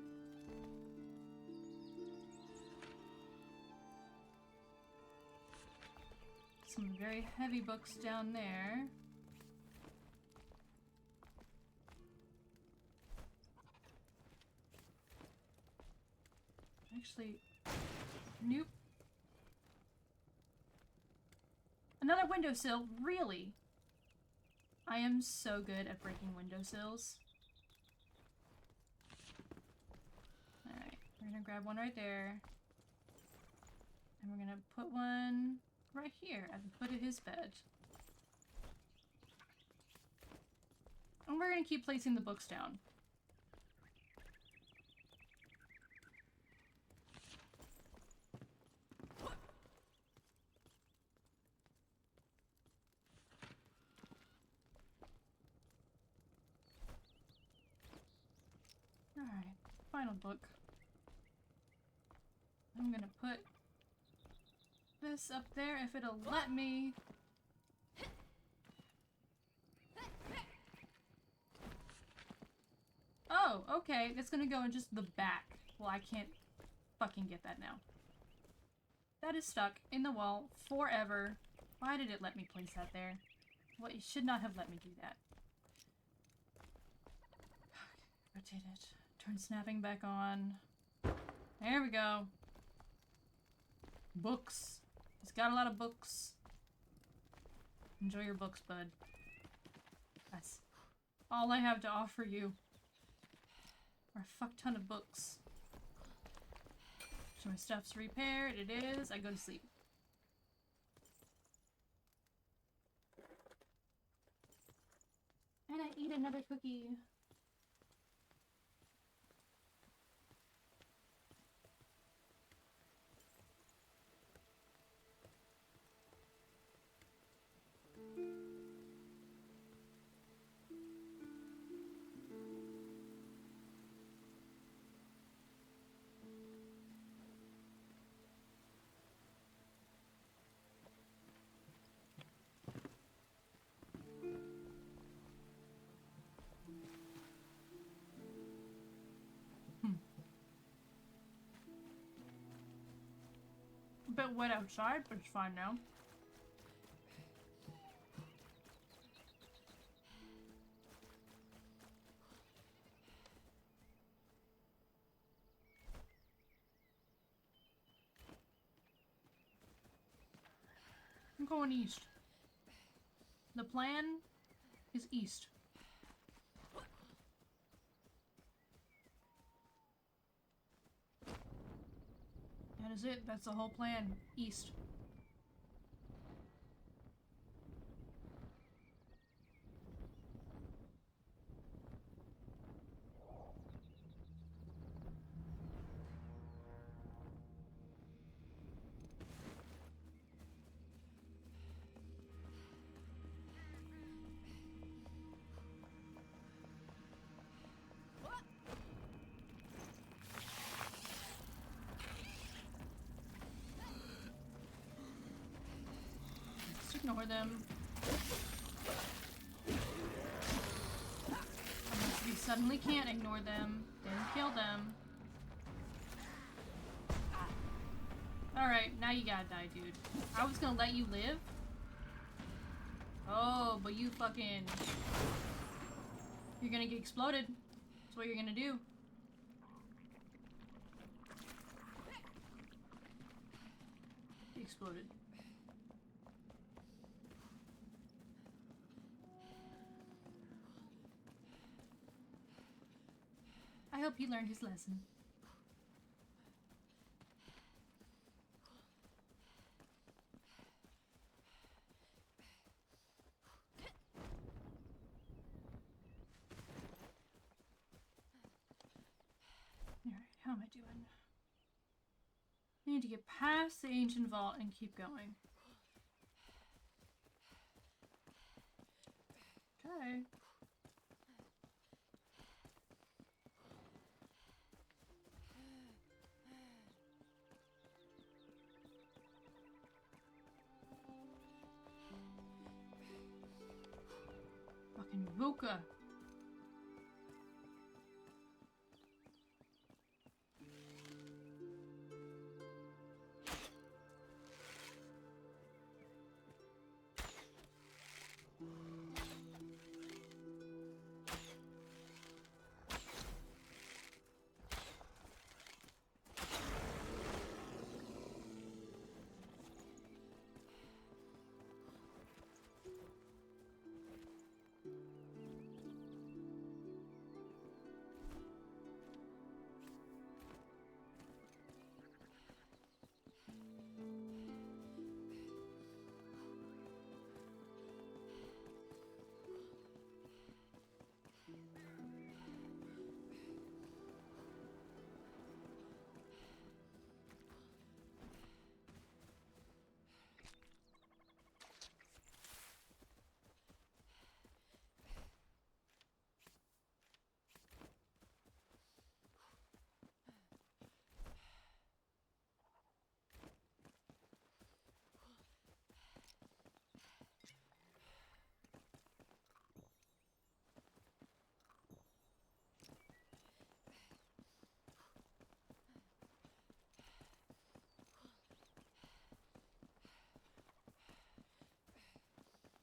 Some very heavy books down there. Actually, nope. Another windowsill? Really? I am so good at breaking windowsills. Alright, we're gonna grab one right there. And we're gonna put one right here at the foot of his bed. And we're gonna keep placing the books down. Alright, final book. I'm gonna put this up there if it'll let me. Oh, okay. It's gonna go in just the back. Well, I can't fucking get that now. That is stuck in the wall forever. Why did it let me place that there? Well, it should not have let me do that. Okay, rotate it. Turn snapping back on. There we go. Books. He's got a lot of books. Enjoy your books, bud. That's all I have to offer you. Are a fuck ton of books. So my stuff's repaired. It is. I go to sleep. And I eat another cookie. A bit wet outside, but it's fine now. I'm going east. The plan is east. That is it. That's the whole plan. East. Just ignore them. Unless we suddenly can't ignore them, then kill them. Alright, now you gotta die, dude. I was gonna let you live. Oh, but you fucking... You're gonna get exploded. That's what you're gonna do. Get exploded. I hope he learned his lesson. Alright, how am I doing? I need to get past the ancient vault and keep going. Okay. Fucking Vuka.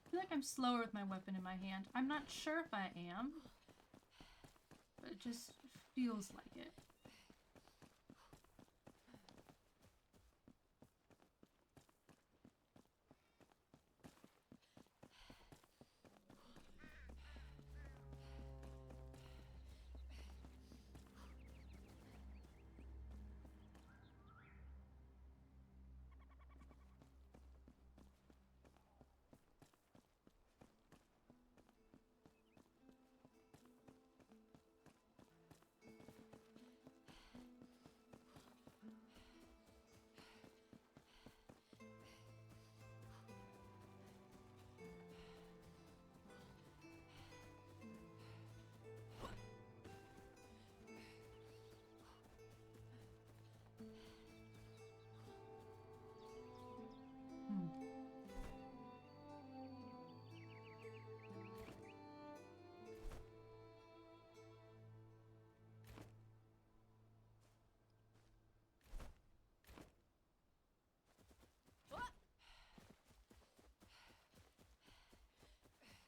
I feel like I'm slower with my weapon in my hand. I'm not sure if I am, but it just feels like it.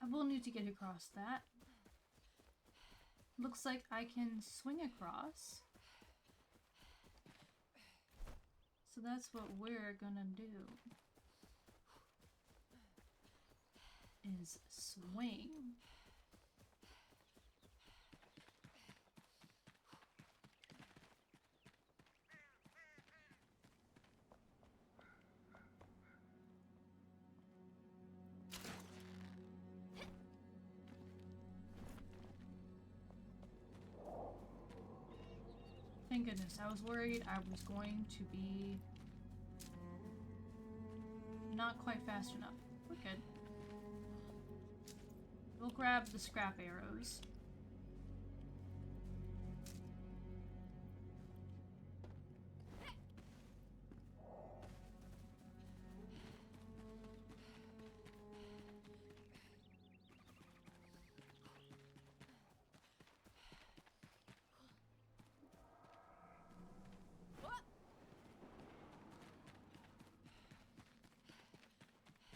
I will need to get across that. Looks like I can swing across. So that's what we're gonna do. Is swing. Thank goodness. I was worried I was going to be not quite fast enough. We're good. We'll grab the scrap arrows.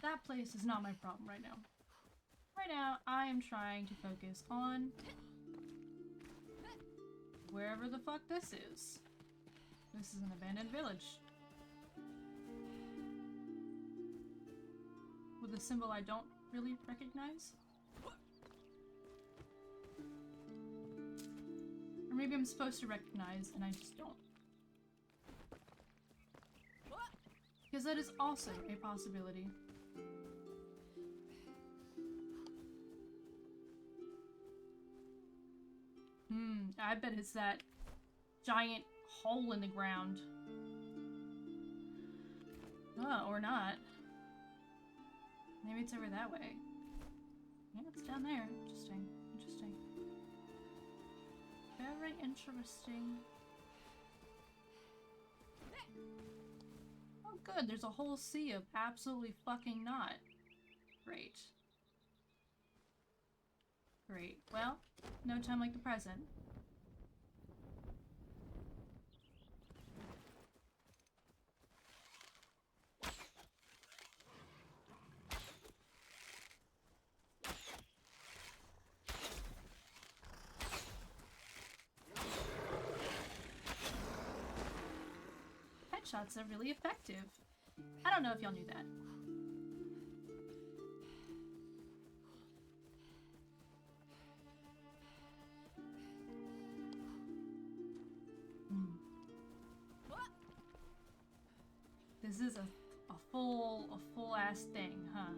That place is not my problem right now. Right now, I am trying to focus on wherever the fuck this is. This is an abandoned village. With a symbol I don't really recognize. Or maybe I'm supposed to recognize and I just don't. Because that is also a possibility. I bet it's that giant hole in the ground. Oh, or not. Maybe it's over that way. Yeah, it's down there. Interesting. Interesting. Very interesting. Oh good, there's a whole sea of absolutely fucking not. Great. Great. Well, no time like the present. Headshots are really effective. I don't know if y'all knew that. This is a full ass thing, huh?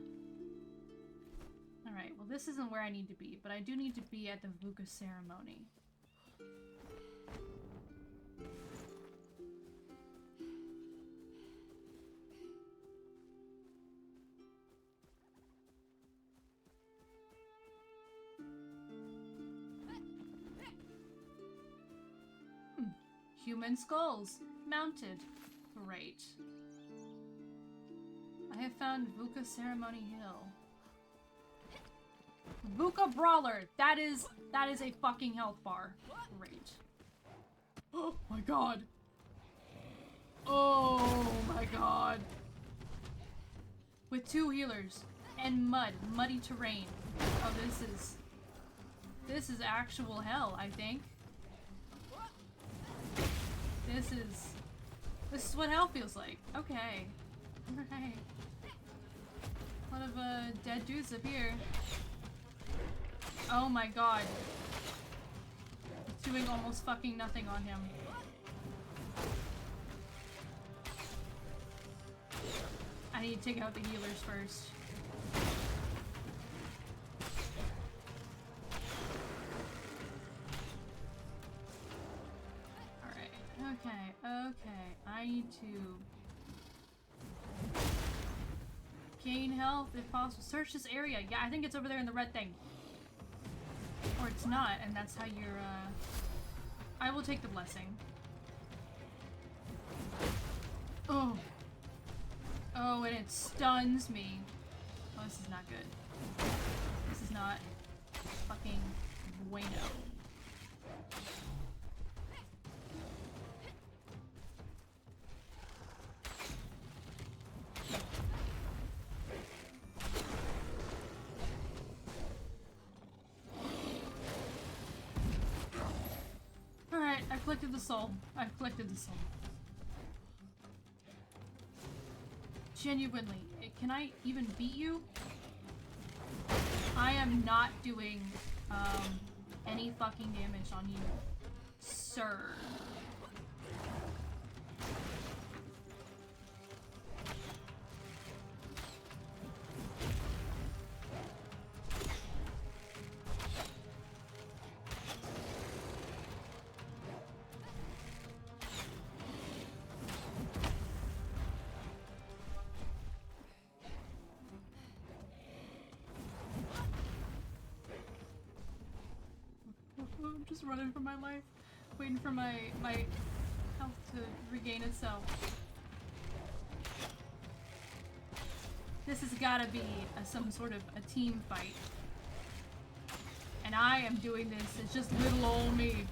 Alright, well this isn't where I need to be, but I do need to be at the Vuka ceremony. Human skulls. Mounted. Great. I have found Vuka Ceremony Hill. Vuka Brawler! That is a fucking health bar. Great. Oh my god. Oh my god. With 2 healers. And mud. Muddy terrain. Oh, this is actual hell, I think. This is what hell feels like. Okay. Alright. A lot of dead dudes up here. Oh my god. It's doing almost fucking nothing on him. I need to take out the healers first. Okay, I need to gain health if possible. Search this area. Yeah, I think it's over there in the red thing. Or it's not, and that's how you're, I will take the blessing. Oh. Oh, and it stuns me. Oh, this is not good. This is not fucking bueno. collected the soul. I've collected the soul. Genuinely, can I even beat you? I am not doing any fucking damage on you, sir. I'm just running for my life, waiting for my health to regain itself. This has gotta be some sort of a team fight. And I am doing this, it's just little old me.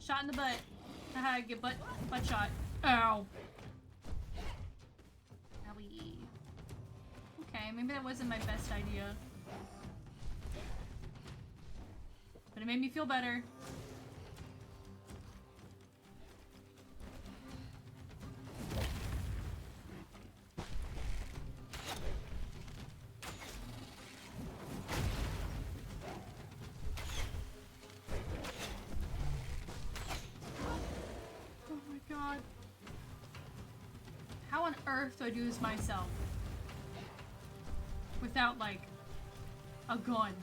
Shot in the butt. Haha, get butt shot. Ow. Owie. Okay, maybe that wasn't my best idea. But it made me feel better. Oh my god. How on earth do I do this myself? Without, like, a gun.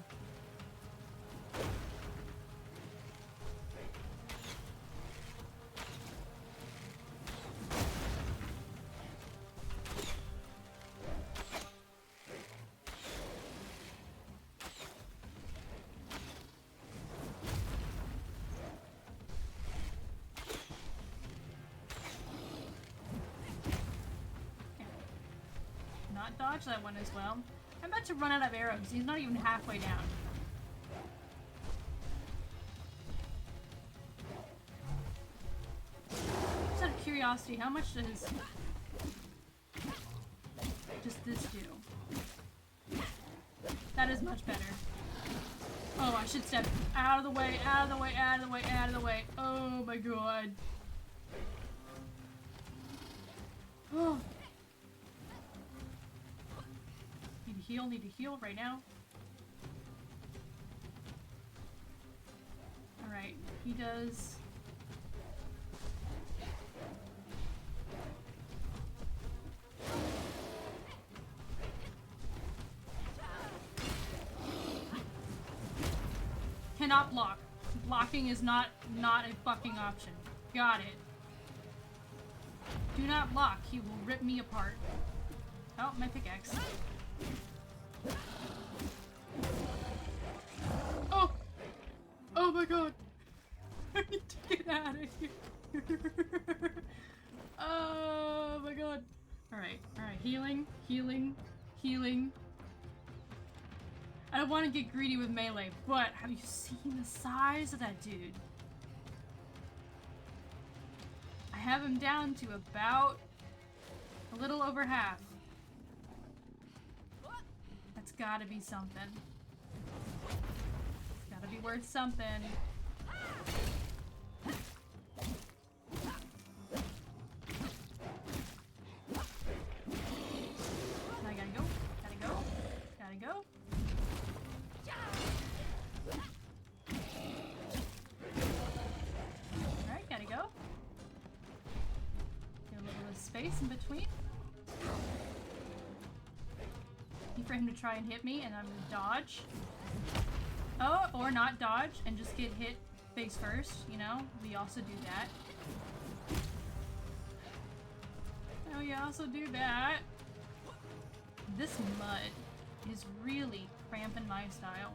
Dodge that one as well. I'm about to run out of arrows. He's not even halfway down. Just out of curiosity, how much does this do? That is much better. Oh, I should step out of the way, out of the way, out of the way, out of the way. Oh my god. Oh. Need to heal right now. Alright, he does... Cannot block. Blocking is not a fucking option. Got it. Do not block. He will rip me apart. Oh, my pickaxe. Oh! Oh my god! I need to get out of here! Oh my god! Alright, alright. Healing, healing, healing. I don't want to get greedy with melee, but have you seen the size of that dude? I have him down to about a little over half. That's gotta be something. It's gotta be worth something. I gotta go. Gotta go. Gotta go. Alright, gotta go. Get a little bit of space in between. For him to try and hit me, and I'm gonna dodge. Oh, or not dodge and just get hit face first, you know? We also do that. Oh, we also do that. This mud is really cramping my style.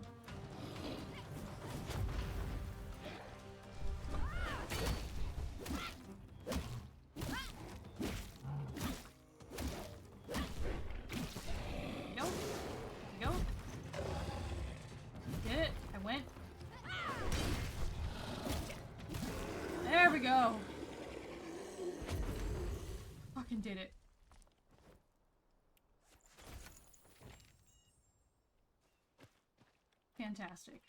Go. Fucking did it. Fantastic.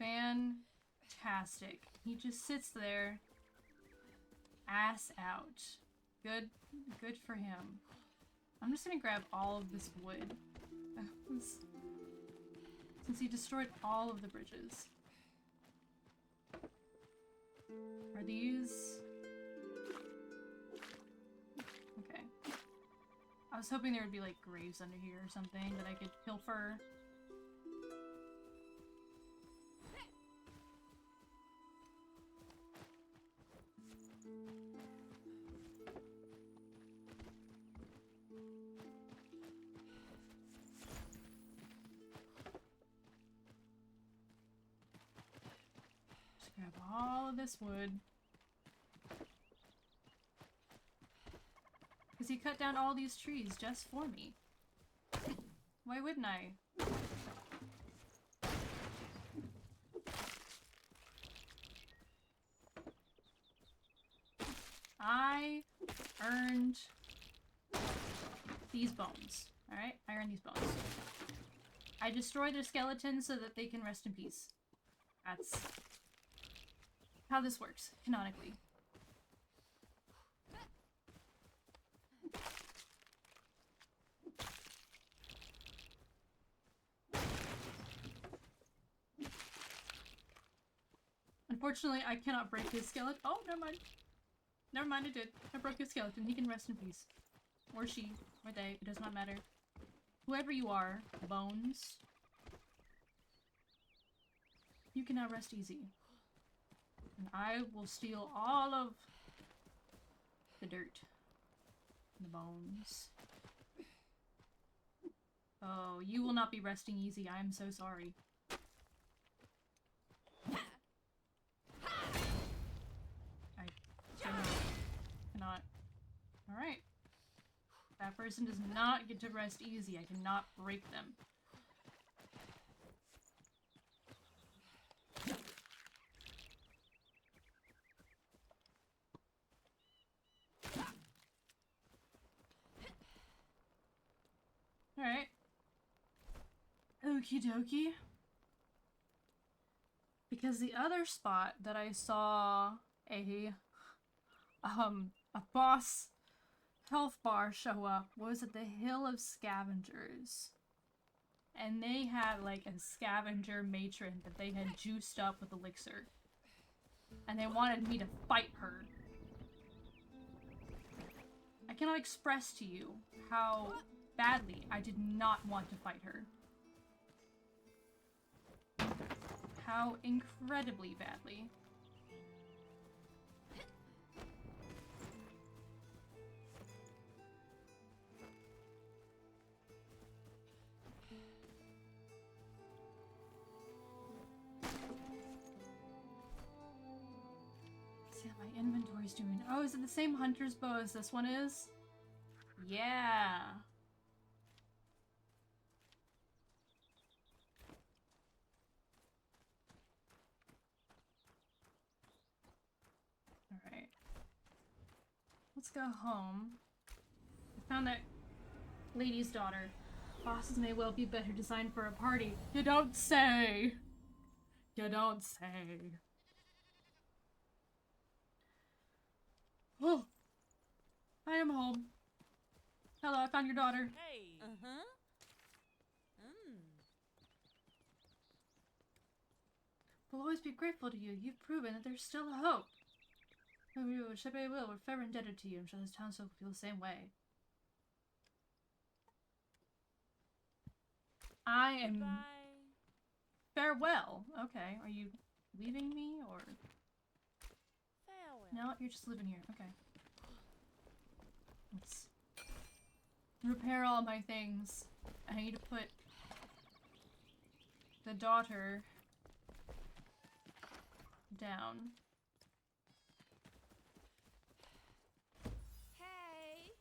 Fantastic. He just sits there, ass out. Good for him. I'm just gonna grab all of this wood. Since he destroyed all of the bridges. Are these... Okay. I was hoping there would be like graves under here or something that I could pilfer. Just grab all of this wood. Because he cut down all these trees just for me. Why wouldn't I? I earned these bones. Alright? I earned these bones. I destroy their skeletons so that they can rest in peace. That's how this works, canonically. Unfortunately, I cannot break his skeleton. Oh, never mind. Never mind, I did. I broke his skeleton. He can rest in peace. Or she. Or they. It does not matter. Whoever you are, Bones, you can now rest easy. And I will steal all of the dirt. And the bones. Oh, you will not be resting easy. I am so sorry. Cannot. Alright. That person does not get to rest easy. I cannot break them. Alright. Okie dokie. Because the other spot that I saw a boss health bar show up was at the Hill of Scavengers. And they had like a scavenger matron that they had juiced up with elixir. And they wanted me to fight her. I cannot express to you how badly I did not want to fight her. How incredibly badly. See how my inventory's doing. Oh, is it the same hunter's bow as this one is? Yeah. Alright. Let's go home. I found that lady's daughter. Bosses may well be better designed for a party. You don't say! You don't say. Oh! I am home. Hello, I found your daughter. Hey. Uh-huh. We'll always be grateful to you. You've proven that there's still a hope. And we will, we're forever indebted to you. I'm sure this townsfolk will feel the same way. I am... Bye. Farewell. Okay, are you leaving me, or... Farewell. No, you're just living here. Okay. Let's repair all my things. I need to put the daughter down. Hey.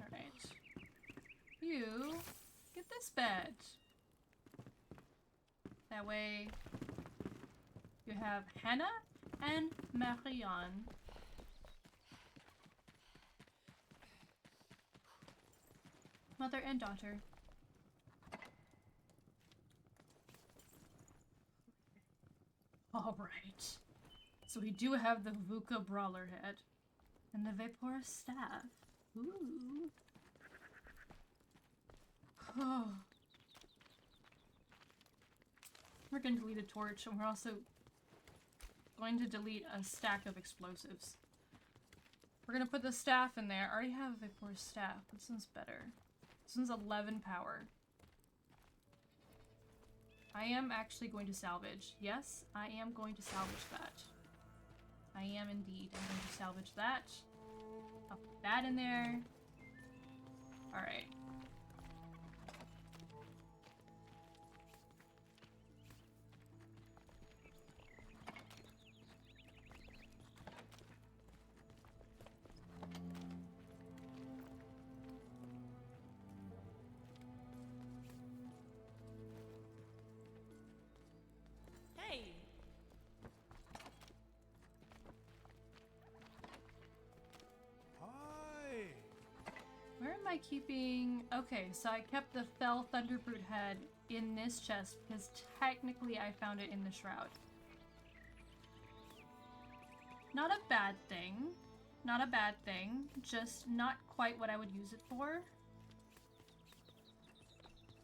Alright. You get this bed. That way you have Hannah and Marianne. Mother and daughter. Right. So we do have the Vuka Brawler head. And the Vaporous staff. Ooh. Oh. We're gonna delete a torch, and we're also going to delete a stack of explosives. We're gonna put the staff in there. I already have a Vaporous staff. This one's better. This one's 11 power. I am actually going to salvage. Yes, I am going to salvage that. I am indeed. I'm going to salvage that. I'll put that in there. Alright. Hey. Hi. Where am I keeping... Okay, so I kept the Fell Thunderbrute head in this chest because technically I found it in the shroud. Not a bad thing. Not a bad thing. Just not quite what I would use it for.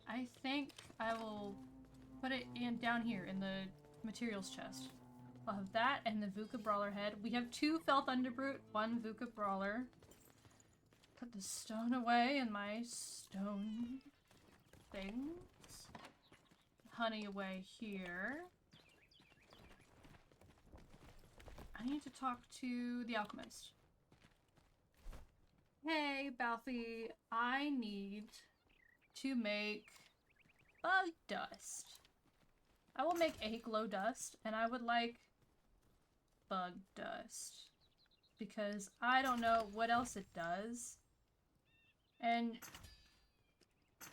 I think I will put it in down here in the materials chest. I'll have that and the Vuka Brawler head. We have 2 Fell Thunderbrute, 1 Vuka Brawler. Put the stone away in my stone things. Honey away here. I need to talk to the alchemist. Hey, Balthy, I need to make bug dust. I will make a glow dust, and I would like bug dust. Because I don't know what else it does. And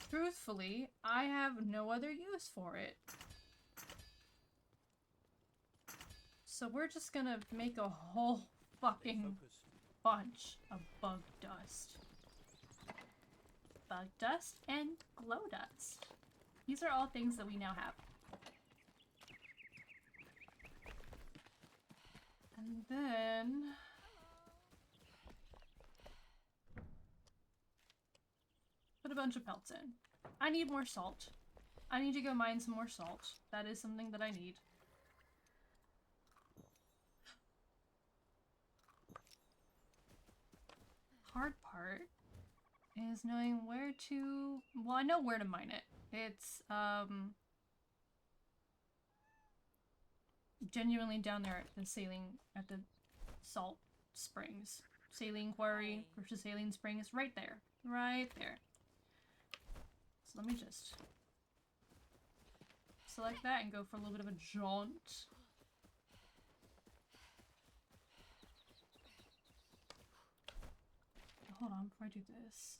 truthfully, I have no other use for it. So we're just gonna make a whole fucking bunch of bug dust. Bug dust and glow dust. These are all things that we now have. And then... put a bunch of pelts in. I need more salt. I need to go mine some more salt. That is something that I need. Hard part is knowing where to... Well, I know where to mine it. It's, genuinely down there at the at the salt springs. Saline quarry versus saline springs. Right there. Right there. So let me just select that and go for a little bit of a jaunt. Hold on before I do this.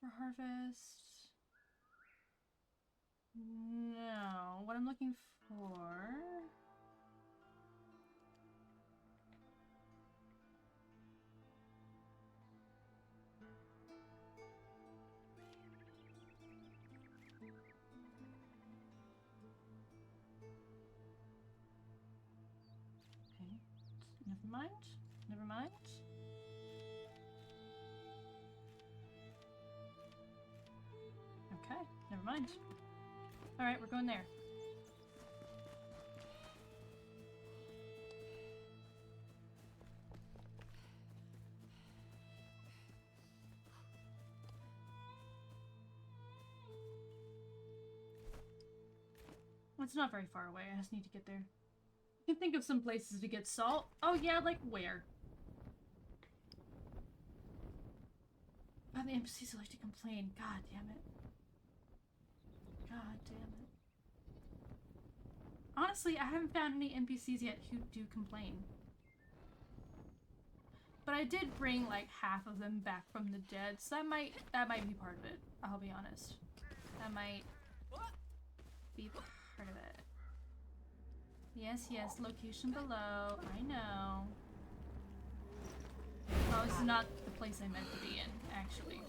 For harvest. No, what I'm looking for. Okay, never mind. Never mind. Okay, never mind. Alright, we're going there. It's not very far away, I just need to get there. I can think of some places to get salt. Oh yeah, like where? Oh, the NPCs like to complain. God damn it. God damn it. Honestly, I haven't found any NPCs yet who do complain. But I did bring like half of them back from the dead, so that might be part of it. I'll be honest. That might be part of it. Yes, yes, location below. I know. Oh, this is not the place I meant to be in, actually.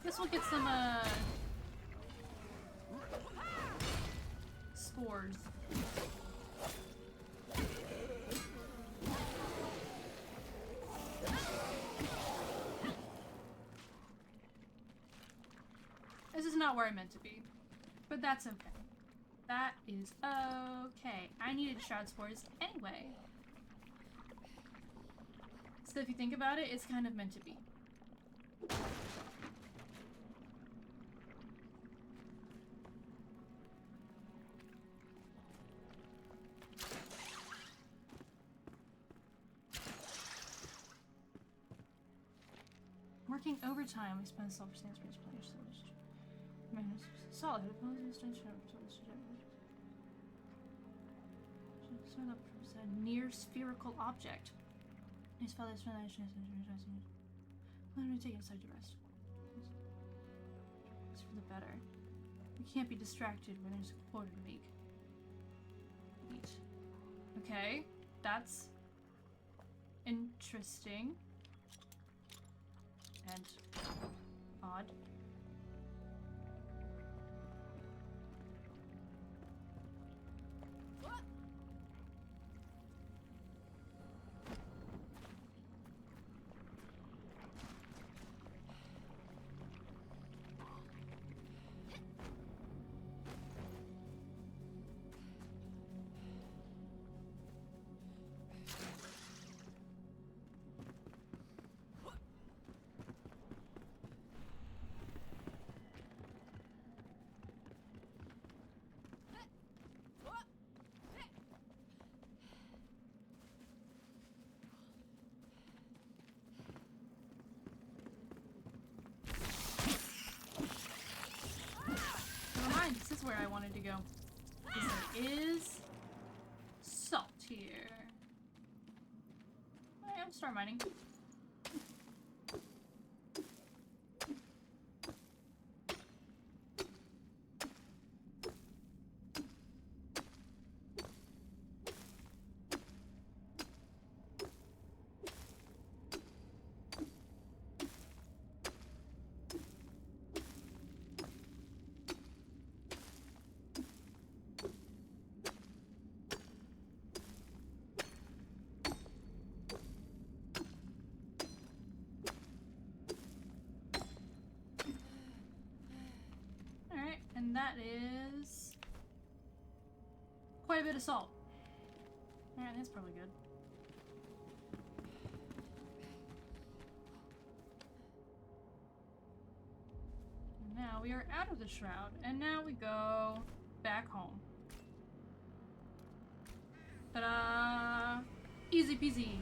Guess we'll get some, scores. This is not where I meant to be, but that's okay. That is okay. I needed shroud spores anyway. So if you think about it, it's kind of meant to be. Working overtime, we spend self-stance for players. Solid. Near spherical object. These fellows let me take inside to rest. It's for the better. We can't be distracted when there's a quarter to make. Neat. Okay, that's interesting. And odd. This is where I wanted to go. Because there is salt here. I am star mining. And that is quite a bit of salt. Alright, that's probably good. And now we are out of the shroud, and now we go back home. Ta-da! Easy peasy!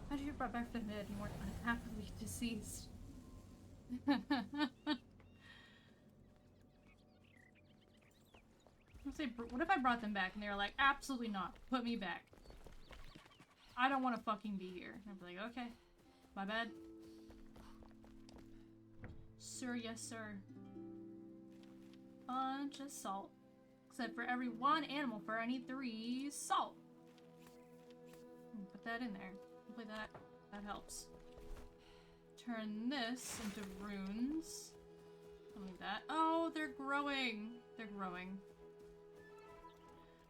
How did you get brought back from the dead and weren't unhappily deceased? What if I brought them back and they were like, absolutely not, put me back. I don't want to fucking be here. And I'd be like, okay, my bad. Sir, yes sir. Bunch of salt. Except for every one animal fur, I need 3 salt. Put that in there. Hopefully that helps. Turn this into runes. Something like that. Oh, they're growing. They're growing.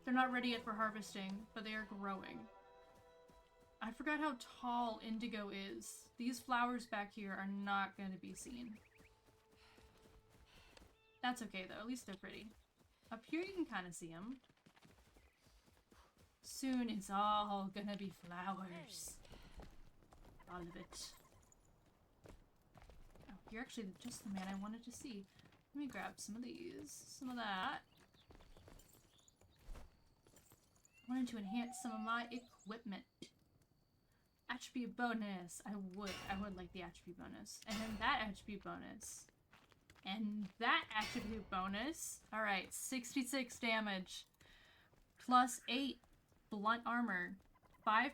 They're not ready yet for harvesting, but they are growing. I forgot how tall indigo is. These flowers back here are not going to be seen. That's okay though, at least they're pretty. Up here you can kind of see them. Soon it's all gonna be flowers. All of it. Oh, you're actually just the man I wanted to see. Let me grab some of these, some of that. Wanted to enhance some of my equipment. Attribute bonus. I would like the attribute bonus. And then that attribute bonus. And that attribute bonus. Alright, 66 damage. Plus 8 blunt armor. 5%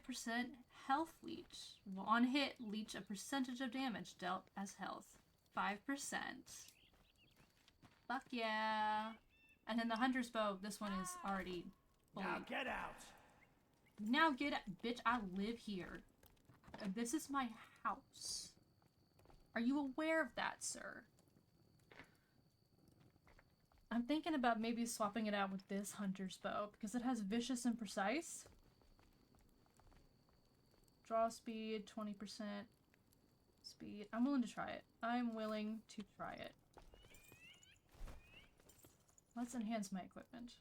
health leech. On hit, leech a percentage of damage dealt as health. 5%. Fuck yeah. And then the hunter's bow, this one is already fully. Now get out! Now get out. Bitch, I live here. This is my house. Are you aware of that, sir? I'm thinking about maybe swapping it out with this hunter's bow because it has vicious and precise. Draw speed, 20% speed. I'm willing to try it. I'm willing to try it. Let's enhance my equipment.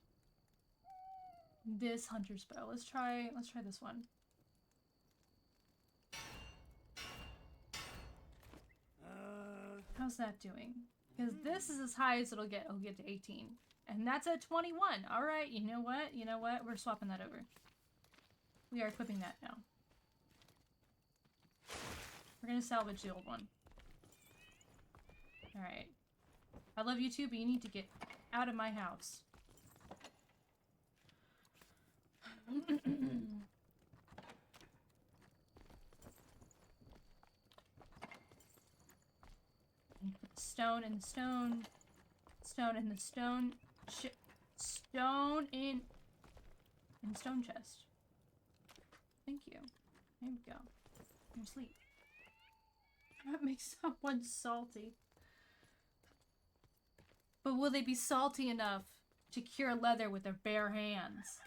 This hunter's bow. Let's try this one. How's that doing? Because this is as high as it'll get. It'll get to 18. And that's at 21. Alright, you know what? You know what? We're swapping that over. We are equipping that now. We're gonna salvage the old one. Alright. I love you too, but you need to get out of my house. And put the stone in the stone. Stone in the stone. Stone in stone chest. Thank you. There we go. Go to sleep. That makes someone salty. But will they be salty enough to cure leather with their bare hands?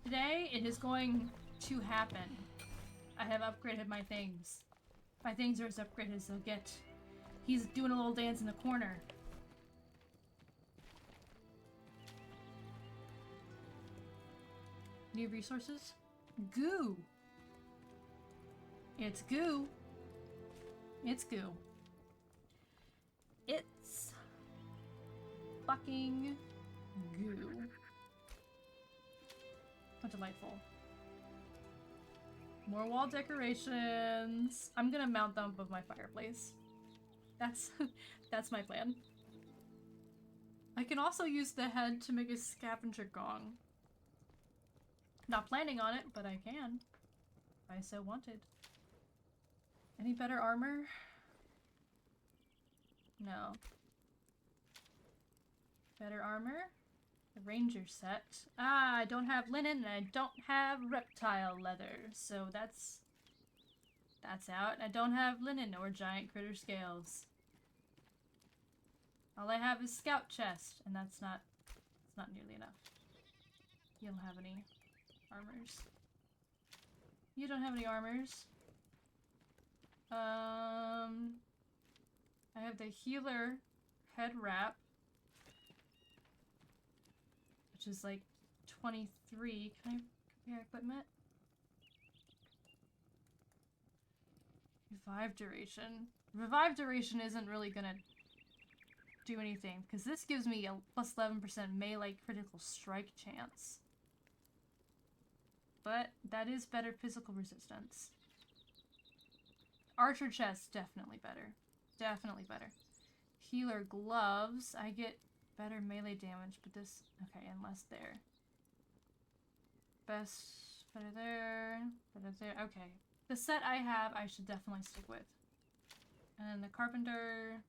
Today, it is going to happen. I have upgraded my things. My things are as upgraded as they'll get. He's doing a little dance in the corner. New resources? Goo! It's goo. It's goo. It's fucking goo. How delightful. More wall decorations. I'm gonna mount them above my fireplace. That's my plan. I can also use the head to make a scavenger gong. Not planning on it, but I can. If I so wanted. Any better armor? No. Better armor? The ranger set. Ah, I don't have linen and I don't have reptile leather, so that's out. I don't have linen or giant critter scales. All I have is scout chest, and it's not nearly enough. You don't have any armors. You don't have any armors. I have the healer head wrap, which is like 23. Can I compare equipment? Revive duration. Revive duration isn't really gonna do anything, because this gives me a plus 11% melee critical strike chance. But that is better physical resistance. Archer chest, definitely better. Definitely better. Healer gloves, I get better melee damage, but this... Okay, and less there. Best... Better there. Better there. Okay. The set I have, I should definitely stick with. And then the carpenter...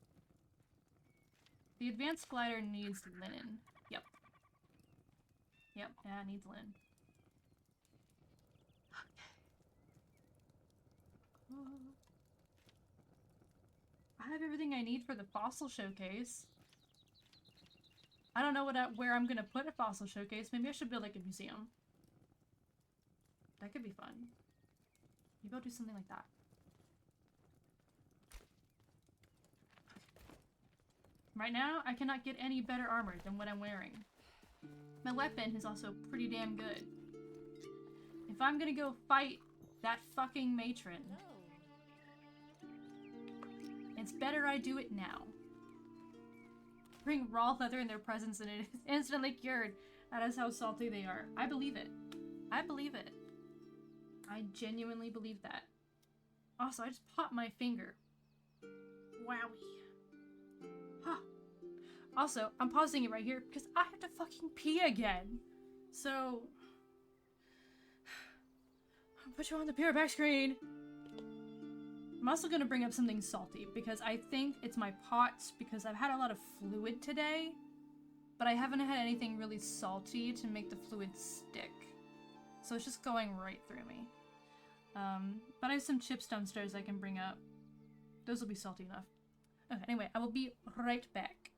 The advanced glider needs linen. Yep. Yep, yeah, it needs linen. Okay. I have everything I need for the fossil showcase. I don't know where I'm gonna put a fossil showcase. Maybe I should build like a museum. That could be fun. Maybe I'll do something like that. Right now, I cannot get any better armor than what I'm wearing. My weapon is also pretty damn good. If I'm gonna go fight that fucking matron, it's better I do it now. Bring raw leather in their presence and it is instantly cured. That is how salty they are. I believe it. I believe it. I genuinely believe that. Also, I just popped my finger. Wowie. Huh. Also, I'm pausing it right here because I have to fucking pee again. So... I'll put you on the pure back screen. I'm also gonna bring up something salty because I think it's my pots because I've had a lot of fluid today, but I haven't had anything really salty to make the fluid stick. So it's just going right through me. But I have some chips downstairs I can bring up. Those will be salty enough. Okay, anyway, I will be right back.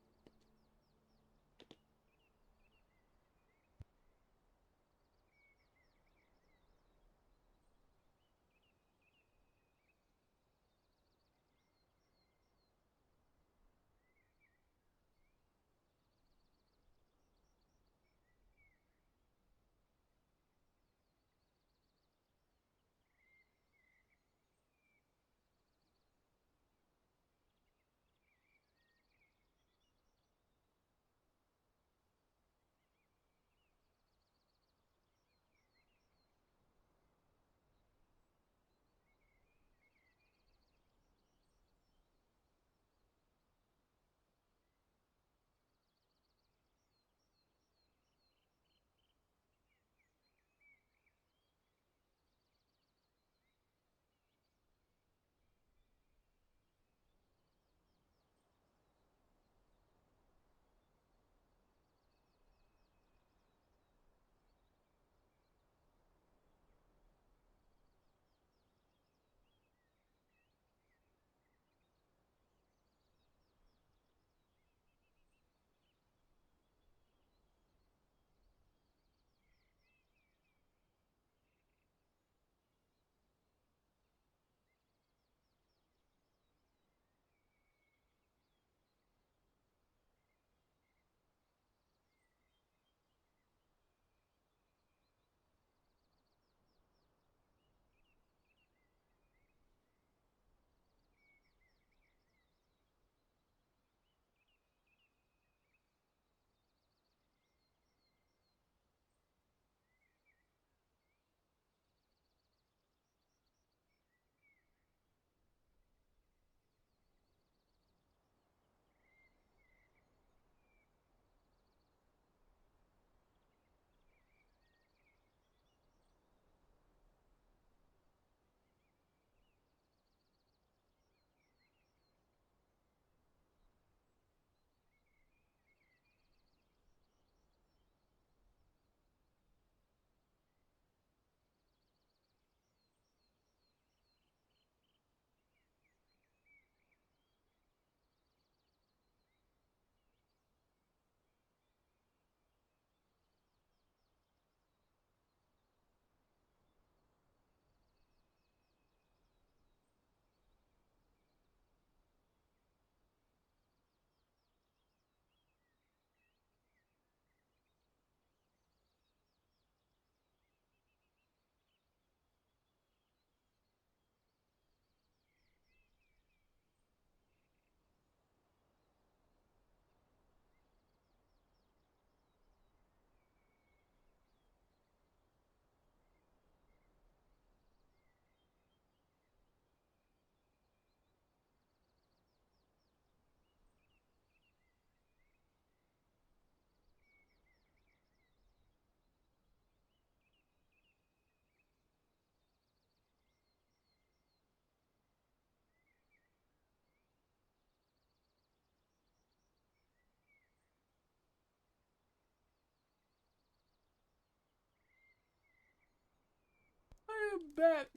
I am back.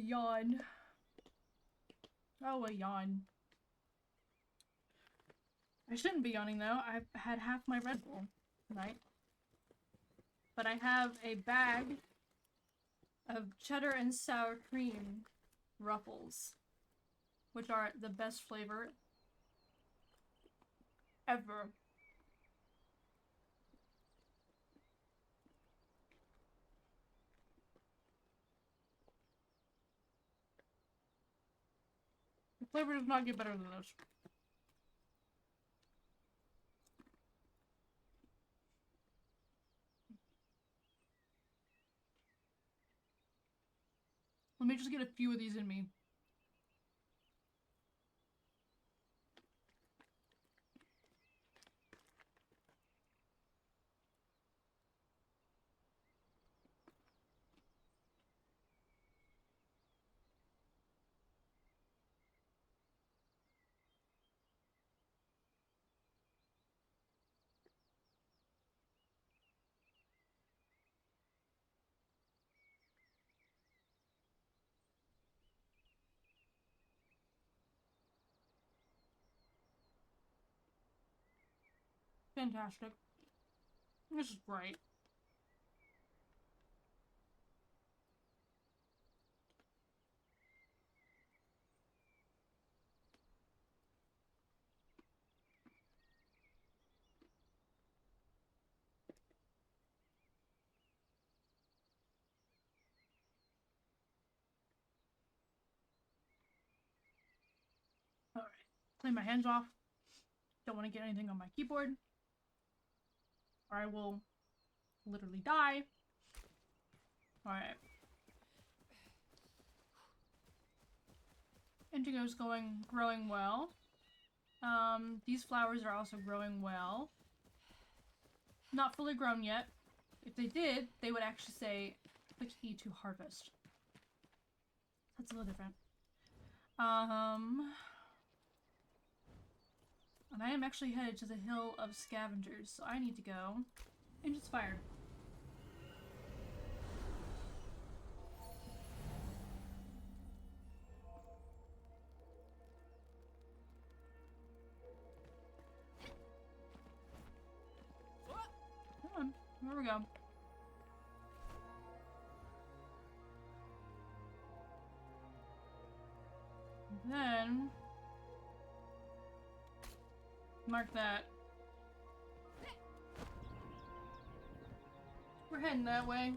Yawn. Oh, a yawn. I shouldn't be yawning though. I've had half my Red Bull tonight. But I have a bag of cheddar and sour cream ruffles, which are the best flavor ever. The flavor does not get better than this. Let me just get a few of these in me. Fantastic. This is great. Alright. Clean my hands off. Don't want to get anything on my keyboard. Or I will literally die. Alright. Indigo's growing well. These flowers are also growing well. Not fully grown yet. If they did, they would actually say, click E to harvest. That's a little different. And I am actually headed to the Hill of Scavengers, so I need to go. Engine's fired. Come on, here we go. And then mark that. We're heading that way.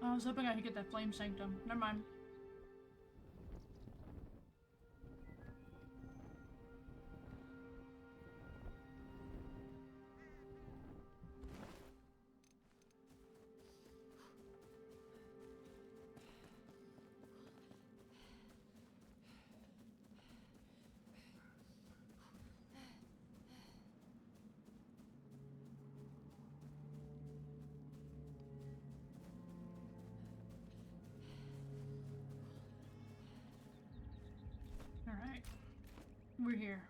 I was hoping I could get that flame sanctum. Never mind. Alright. We're here.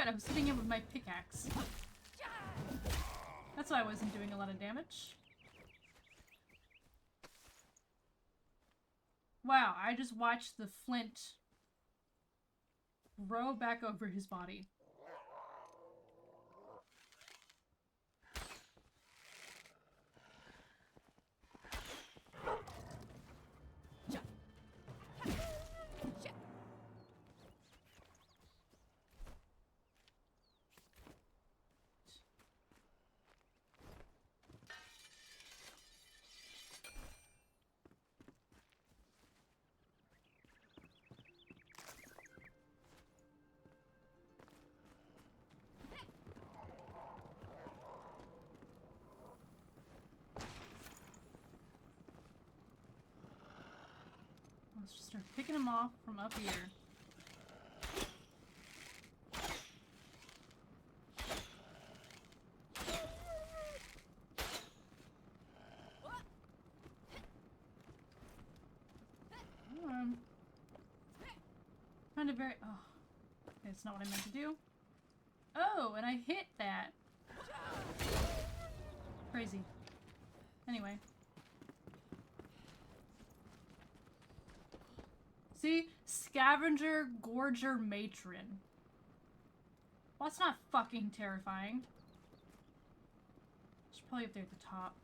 I was hitting him with my pickaxe. That's why I wasn't doing a lot of damage. Wow, I just watched the flint grow back over his body. Let's just start picking them off from up here. Kind of very. Oh, that's not what I meant to do. Oh, and I hit that. Crazy. Anyway. See? Scavenger, Gorger, Matron. Well, that's not fucking terrifying. She's probably up there at the top.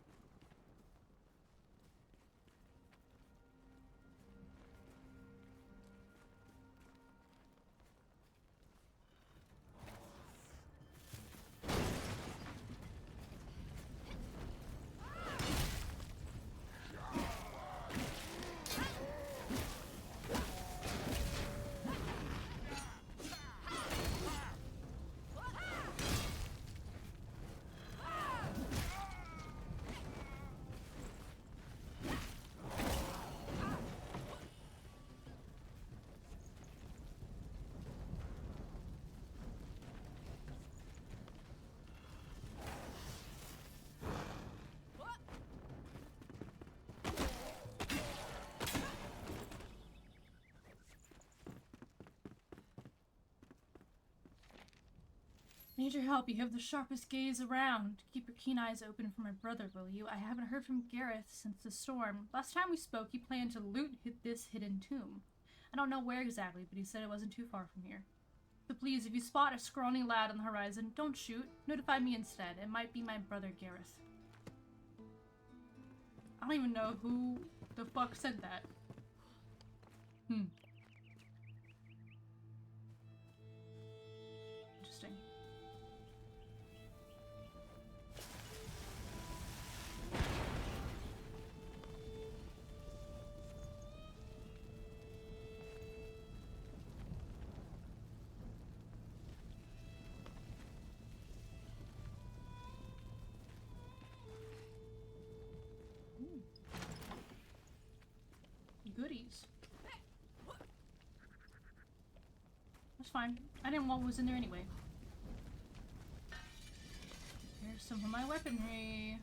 I need your help. You have the sharpest gaze around. Keep your keen eyes open for my brother, will you? I haven't heard from Gareth since the storm. Last time we spoke, he planned to loot this hidden tomb. I don't know where exactly, but he said it wasn't too far from here. So please, if you spot a scrawny lad on the horizon, don't shoot. Notify me instead. It might be my brother Gareth. I don't even know who the fuck said that. Interesting. Goodies. That's fine. I didn't want what was in there anyway. Here's some of my weaponry.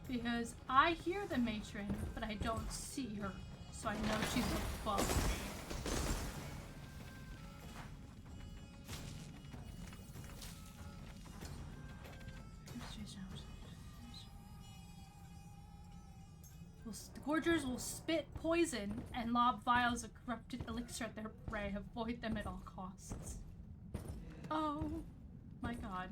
Because I hear the matron, but I don't see her, so I know she's above me. The Gorgers will spit poison and lob vials of corrupted elixir at their prey. Avoid them at all costs. Oh my god.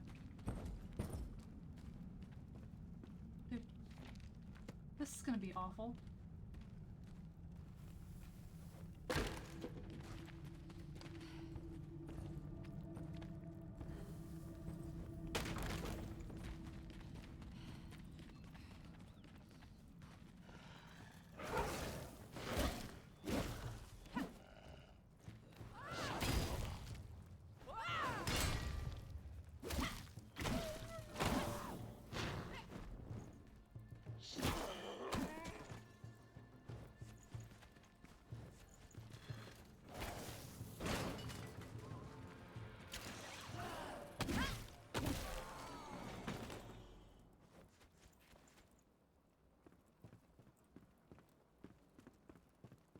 This is gonna be awful.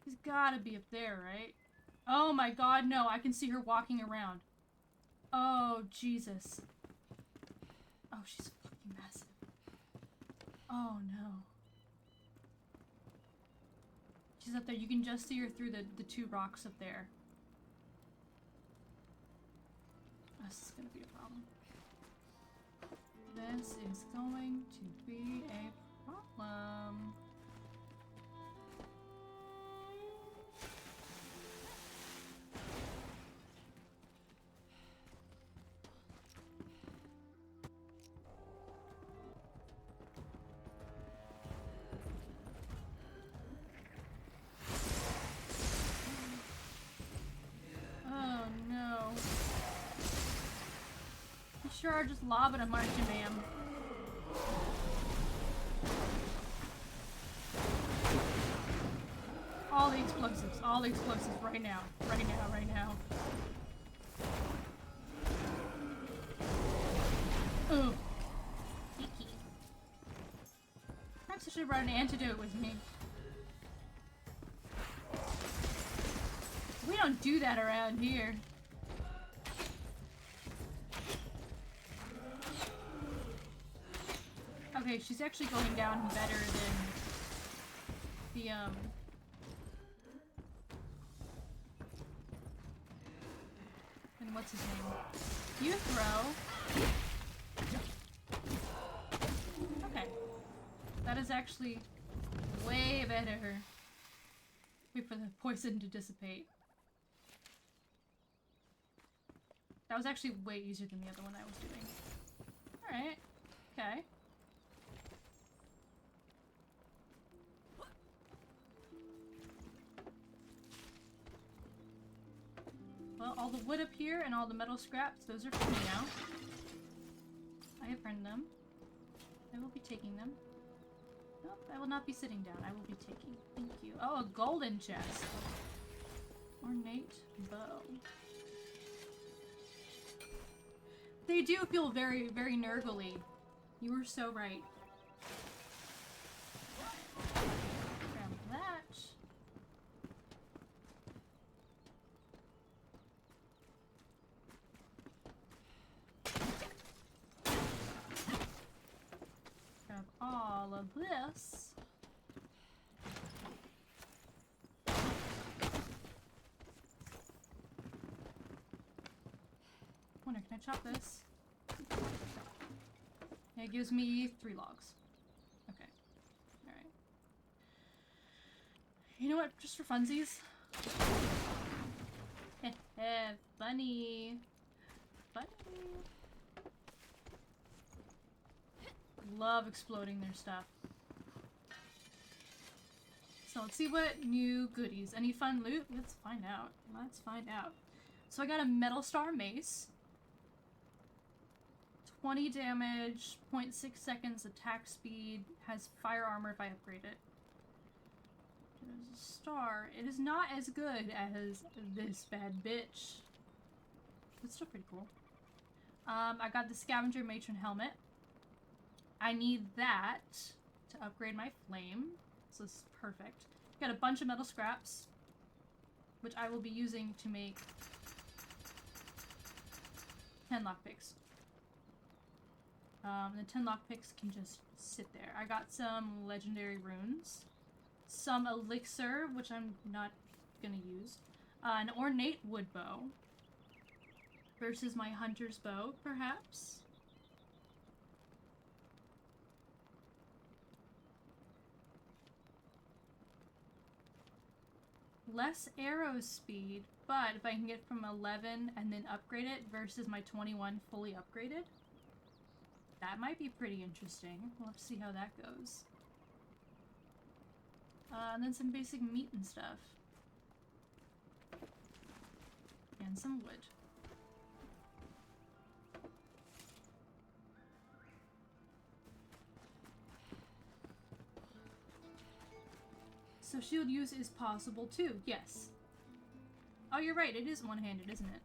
He's gotta be up there, right? Oh my god, no, I can see her walking around. Oh, Jesus. Oh, she's fucking massive. Oh no. She's up there. You can just see her through the two rocks up there. This is gonna be a problem. This is going to be a problem. Sure, just lobbing them, aren't you, ma'am? All the explosives right now, right now, right now. Ooh. Icky. Perhaps I should have brought an antidote with me. We don't do that around here. Okay, she's actually going down better than the, and what's his name? You throw. Okay. That is actually way better. Wait for the poison to dissipate. That was actually way easier than the other one I was doing. Alright. Okay. Well, all the wood up here and all the metal scraps, those are for me now. I have earned them. I will be taking them. Nope, I will not be sitting down. I will be taking. Thank you. Oh, a golden chest. ornate bow. They do feel very, very nurgly. You were so right. Grab that. Grab all of this. Wonder, can I chop this? Yeah, it gives me 3 logs. Okay. Alright. You know what? Just for funsies. Heh, funny. Funny. Love exploding their stuff. So let's see what new goodies. Any fun loot? Let's find out. Let's find out. So I got a metal star mace. 20 damage, 0.6 seconds attack speed, has fire armor if I upgrade it. There's a star. It is not as good as this bad bitch. It's still pretty cool. I got the scavenger matron helmet. I need that to upgrade my flame. So this is perfect. Got a bunch of metal scraps, which I will be using to make 10 lockpicks. The 10 lockpicks can just sit there. I got some legendary runes, some elixir, which I'm not gonna use, an ornate wood bow versus my hunter's bow, perhaps. Less arrow speed, but if I can get from 11 and then upgrade it versus my 21 fully upgraded, that might be pretty interesting. We'll have to see how that goes. And then some basic meat and stuff. And some wood. So shield use is possible too, yes. Oh, you're right, it is one-handed, isn't it?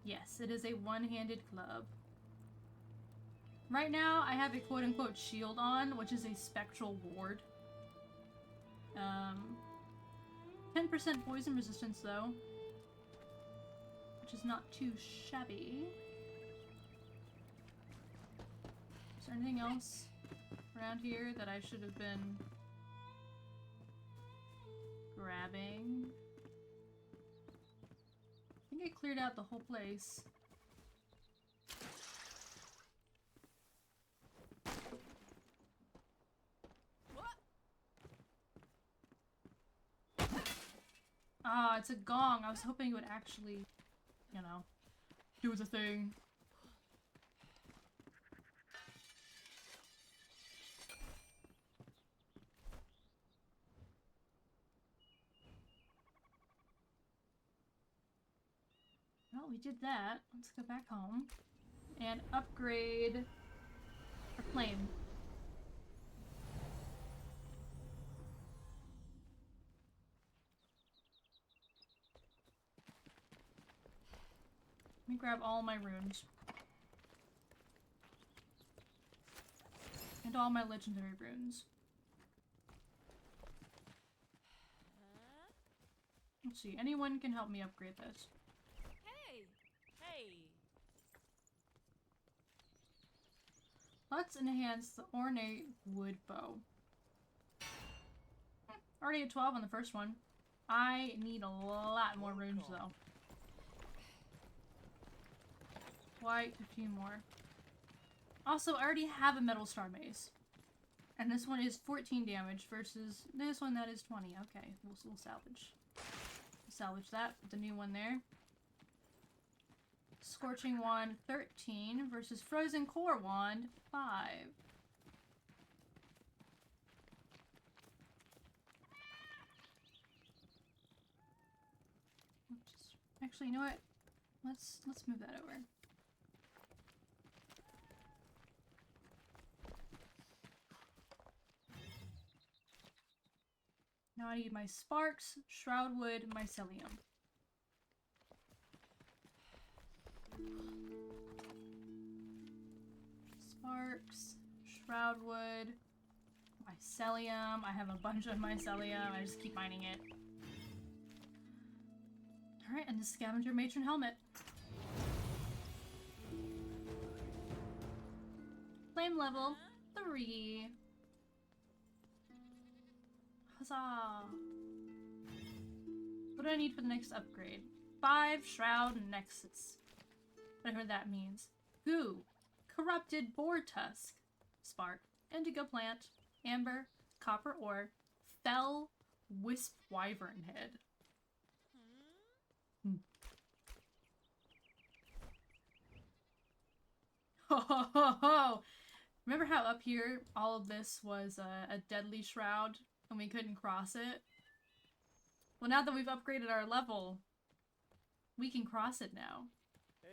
Yes, it is a one-handed club. Right now, I have a quote-unquote shield on, which is a spectral ward. 10% poison resistance, though. Which is not too shabby. Is there anything else around here that I should have been grabbing? I think I cleared out the whole place. Ah, it's a gong. I was hoping it would actually, you know, do the thing. Well, we did that. Let's go back home and upgrade our flame. Let me grab all my runes. And all my legendary runes. Let's see, anyone can help me upgrade this. Hey! Hey! Let's enhance the ornate wood bow. Already at 12 on the first one. I need a lot more runes though. Quite a few more. Also, I already have a metal star mace. And this one is 14 damage versus this one that is 20. Okay, we'll salvage. Salvage that with the new one there. Scorching Wand 13 versus Frozen Core Wand 5. Actually, you know what? Let's move that over. Now I need my sparks, shroudwood, mycelium. Sparks, shroudwood, mycelium. I have a bunch of mycelium. I just keep mining it. Alright, and the scavenger matron helmet. Flame level 3. Huzzah! What do I need for the next upgrade? 5 shroud nexus. Whatever that means. Goo. Corrupted boar tusk. Spark. Indigo plant. Amber. Copper ore. Fell wisp wyvern head. Ho ho ho ho! Remember how up here all of this was a deadly shroud and we couldn't cross it? Well, now that we've upgraded our level, we can cross it now.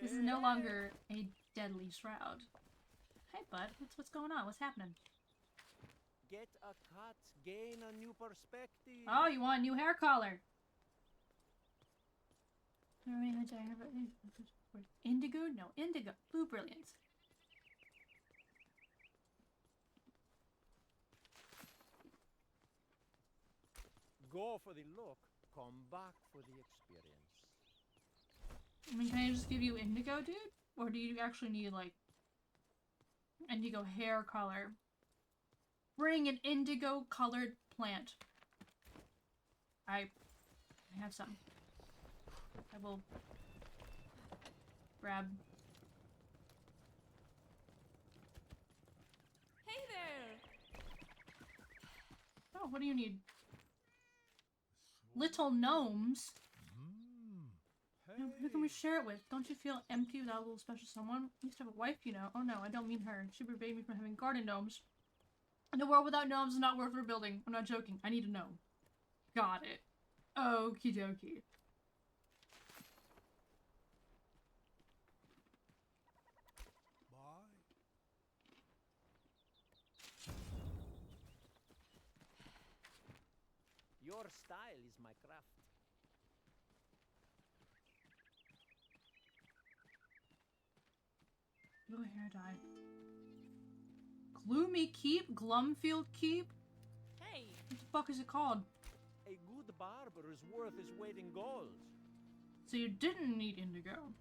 This is no longer a deadly shroud. Hey bud, what's going on? What's happening? Get a cut, gain a new perspective. Oh, you want a new hair color? Indigo? No, indigo. Blue brilliance. Go for the look, come back for the experience. I mean, can I just give you indigo, dude? Or do you actually need, like, indigo hair color? Bring an indigo colored plant. I have some. I will grab. Hey there! Oh, what do you need? Little gnomes? Who can we share it with? Don't you feel empty without a little special someone? I used to have a wife, you know. Oh no, I don't mean her. She forbade me from having garden gnomes. And a world without gnomes is not worth rebuilding. I'm not joking. I need a gnome. Got it. Okie dokie. Bye. Your style is my craft. Blue hair dye. Gloomy Keep? Glumfield Keep? Hey! What the fuck is it called? A good barber is worth his weight in gold. So you didn't need indigo.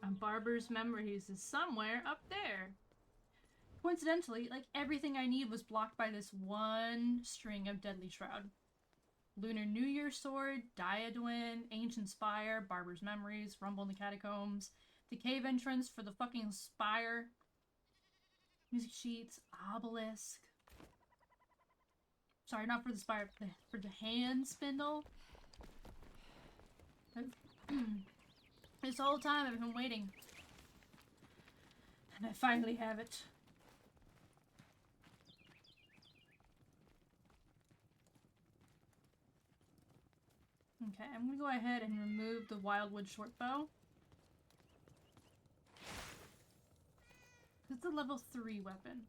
A barber's memories is somewhere up there. Coincidentally, like everything I need was blocked by this one string of Deadly Shroud. Lunar New Year Sword, Diadwin, Ancient Spire, Barber's Memories, Rumble in the Catacombs, the cave entrance for the fucking spire, music sheets, obelisk. Sorry, not for the spire, for the hand spindle. This whole time I've been waiting. And I finally have it. Okay, I'm gonna go ahead and remove the Wildwood Shortbow. It's a level 3 weapon.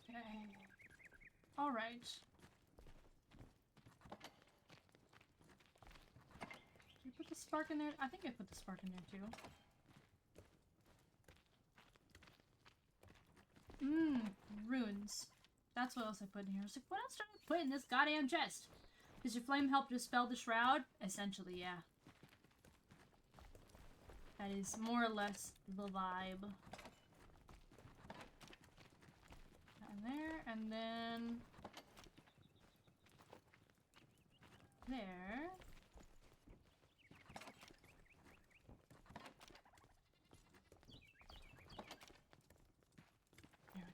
Okay. Alright. Did I put the spark in there? I think I put the spark in there too. Runes. That's what else I put in here. I was like, what else did I put in this goddamn chest? Does your flame help dispel the shroud? Essentially, yeah. That is more or less the vibe. And there, and then there.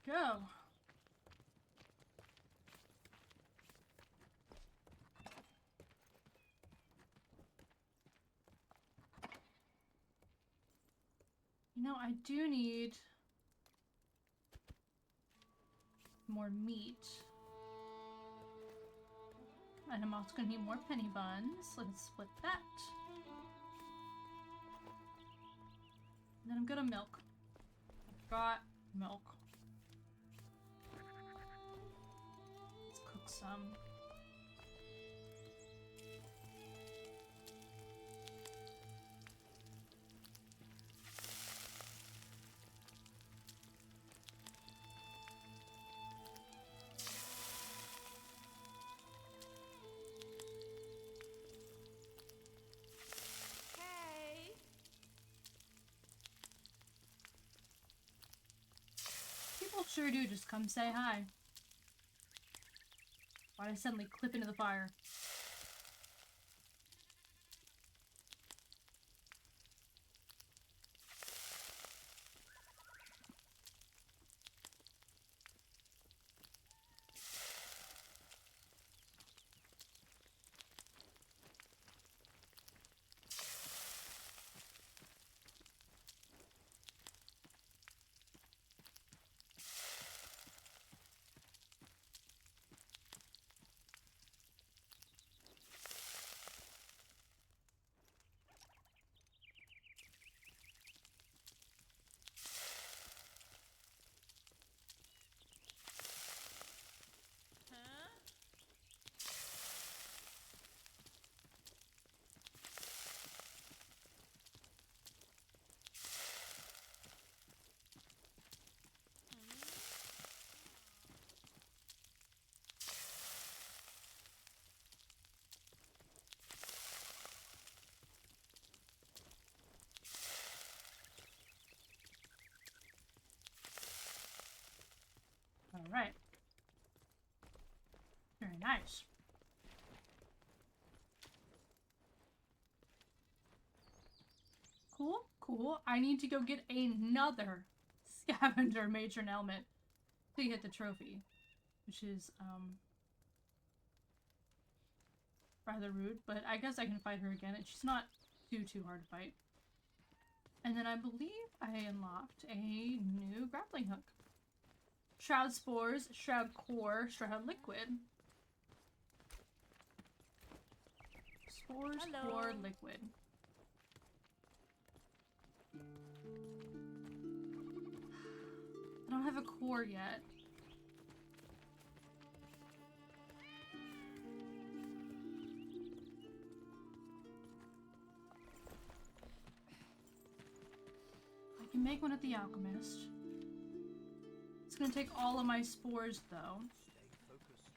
go. You know, I do need more meat. And I'm also gonna need more penny buns. Let's split that. And then I'm gonna milk. Got milk. Let's cook some. Hey. People sure do just come say hi. Why'd I suddenly clip into the fire? Huh? Alright. Very nice. Cool, cool. I need to go get another scavenger matron helmet to get the trophy. Which is, rather rude, but I guess I can fight her again, and she's not too hard to fight. And then I believe I unlocked a new grappling hook. Shroud spores, shroud core, shroud liquid. Spores, Hello. core, liquid. I don't have a core yet. I can make one at the alchemist. It's gonna take all of my spores though. Stay focused.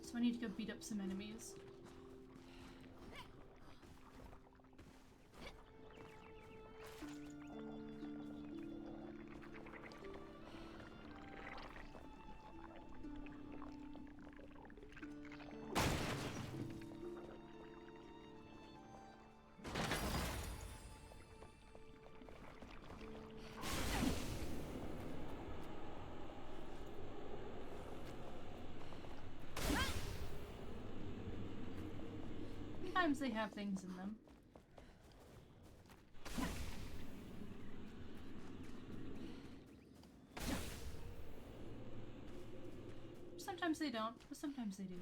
So I need to go beat up some enemies. Sometimes they have things in them. Sometimes they don't, but sometimes they do.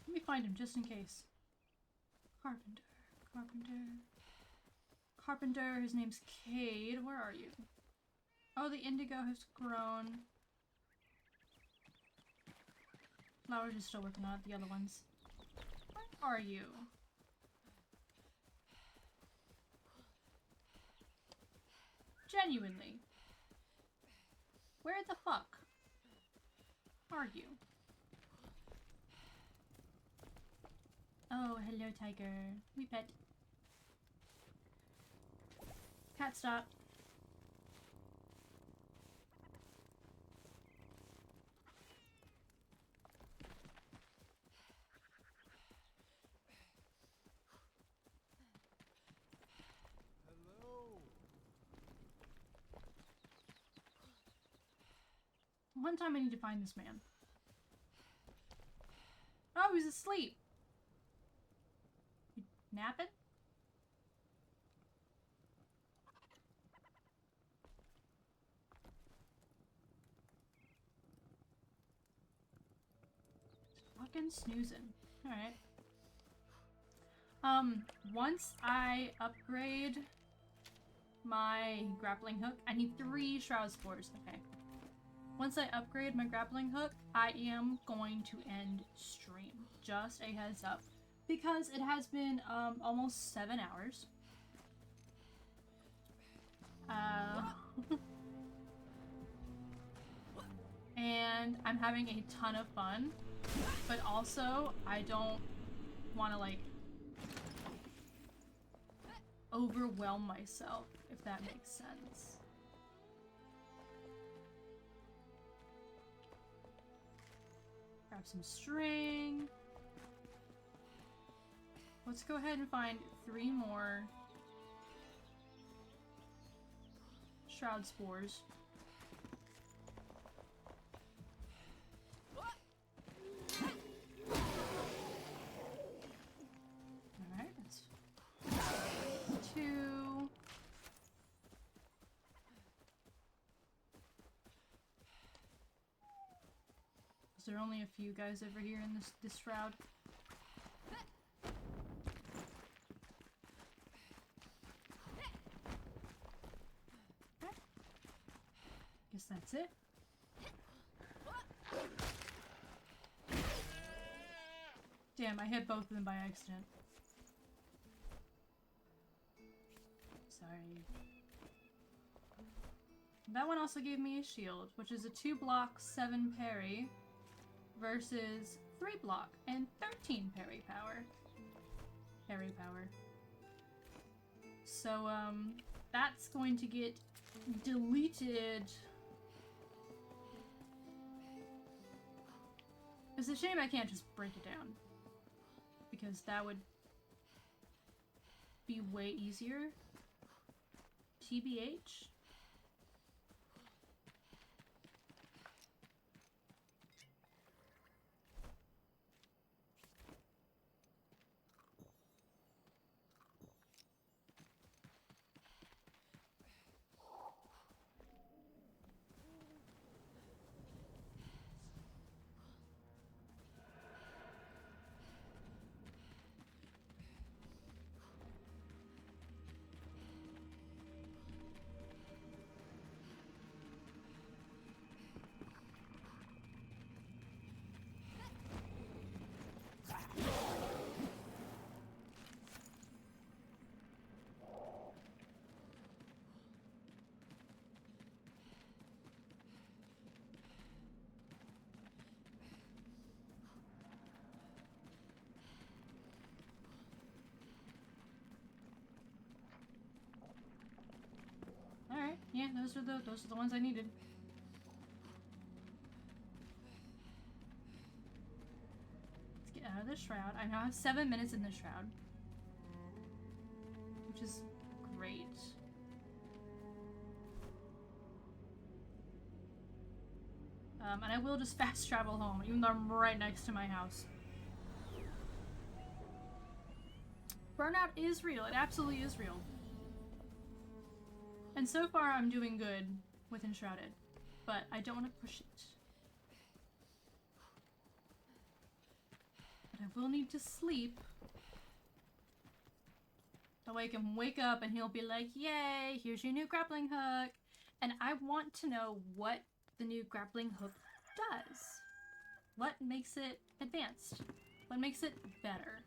Let me find him just in case. Carpenter. Carpenter, his name's Cade. Where are you? Oh, the indigo has grown. Flowers is still working on it, the other ones. Where are you? Genuinely. Where the fuck are you? Oh, hello, tiger. We pet. Cat, stop. Hello. One time I need to find this man. Oh, he's asleep. You napping? Fucking snoozing. Alright. Once I upgrade my grappling hook, I need 3 shroud spores. Okay. Once I upgrade my grappling hook, I am going to end stream. Just a heads up. Because it has been, almost 7 hours. And I'm having a ton of fun. But also, I don't want to, like, overwhelm myself, if that makes sense. Grab some string. Let's go ahead and find 3 more shroud spores. Alright, that's 2. Is there only a few guys over here in this shroud? Okay. Guess that's it. Damn, I hit both of them by accident. Sorry. That one also gave me a shield, which is a 2-block, 7 parry versus 3-block and 13 parry power. Parry power. So, that's going to get deleted. It's a shame I can't just break it down, because that would be way easier. TBH? Alright, yeah, those are the ones I needed. Let's get out of the shroud. I now have 7 minutes in the shroud, which is great. And I will just fast travel home, even though I'm right next to my house. Burnout is real. It absolutely is real. And so far, I'm doing good with Enshrouded, but I don't want to push it. But I will need to sleep. That way I can wake up and he'll be like, yay, here's your new grappling hook. And I want to know what the new grappling hook does. What makes it advanced? What makes it better?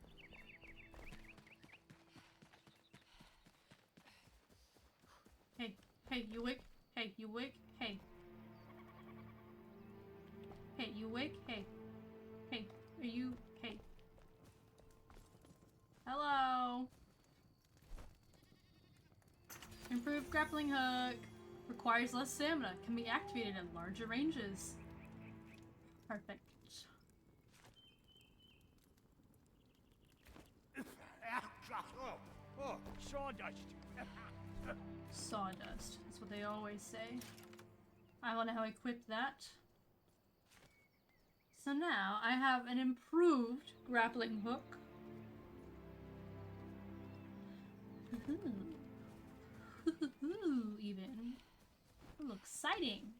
Hey, hey, you awake? Hey, you awake? Hey. Hey, you awake? Hey. Hey, are you? Hey. grappling hook. Requires less stamina. Can be activated at larger ranges. Perfect. Oh, sawdust. Sawdust. That's what they always say. I want to how I equip that. So now I have an improved grappling hook. Even. Ooh, exciting.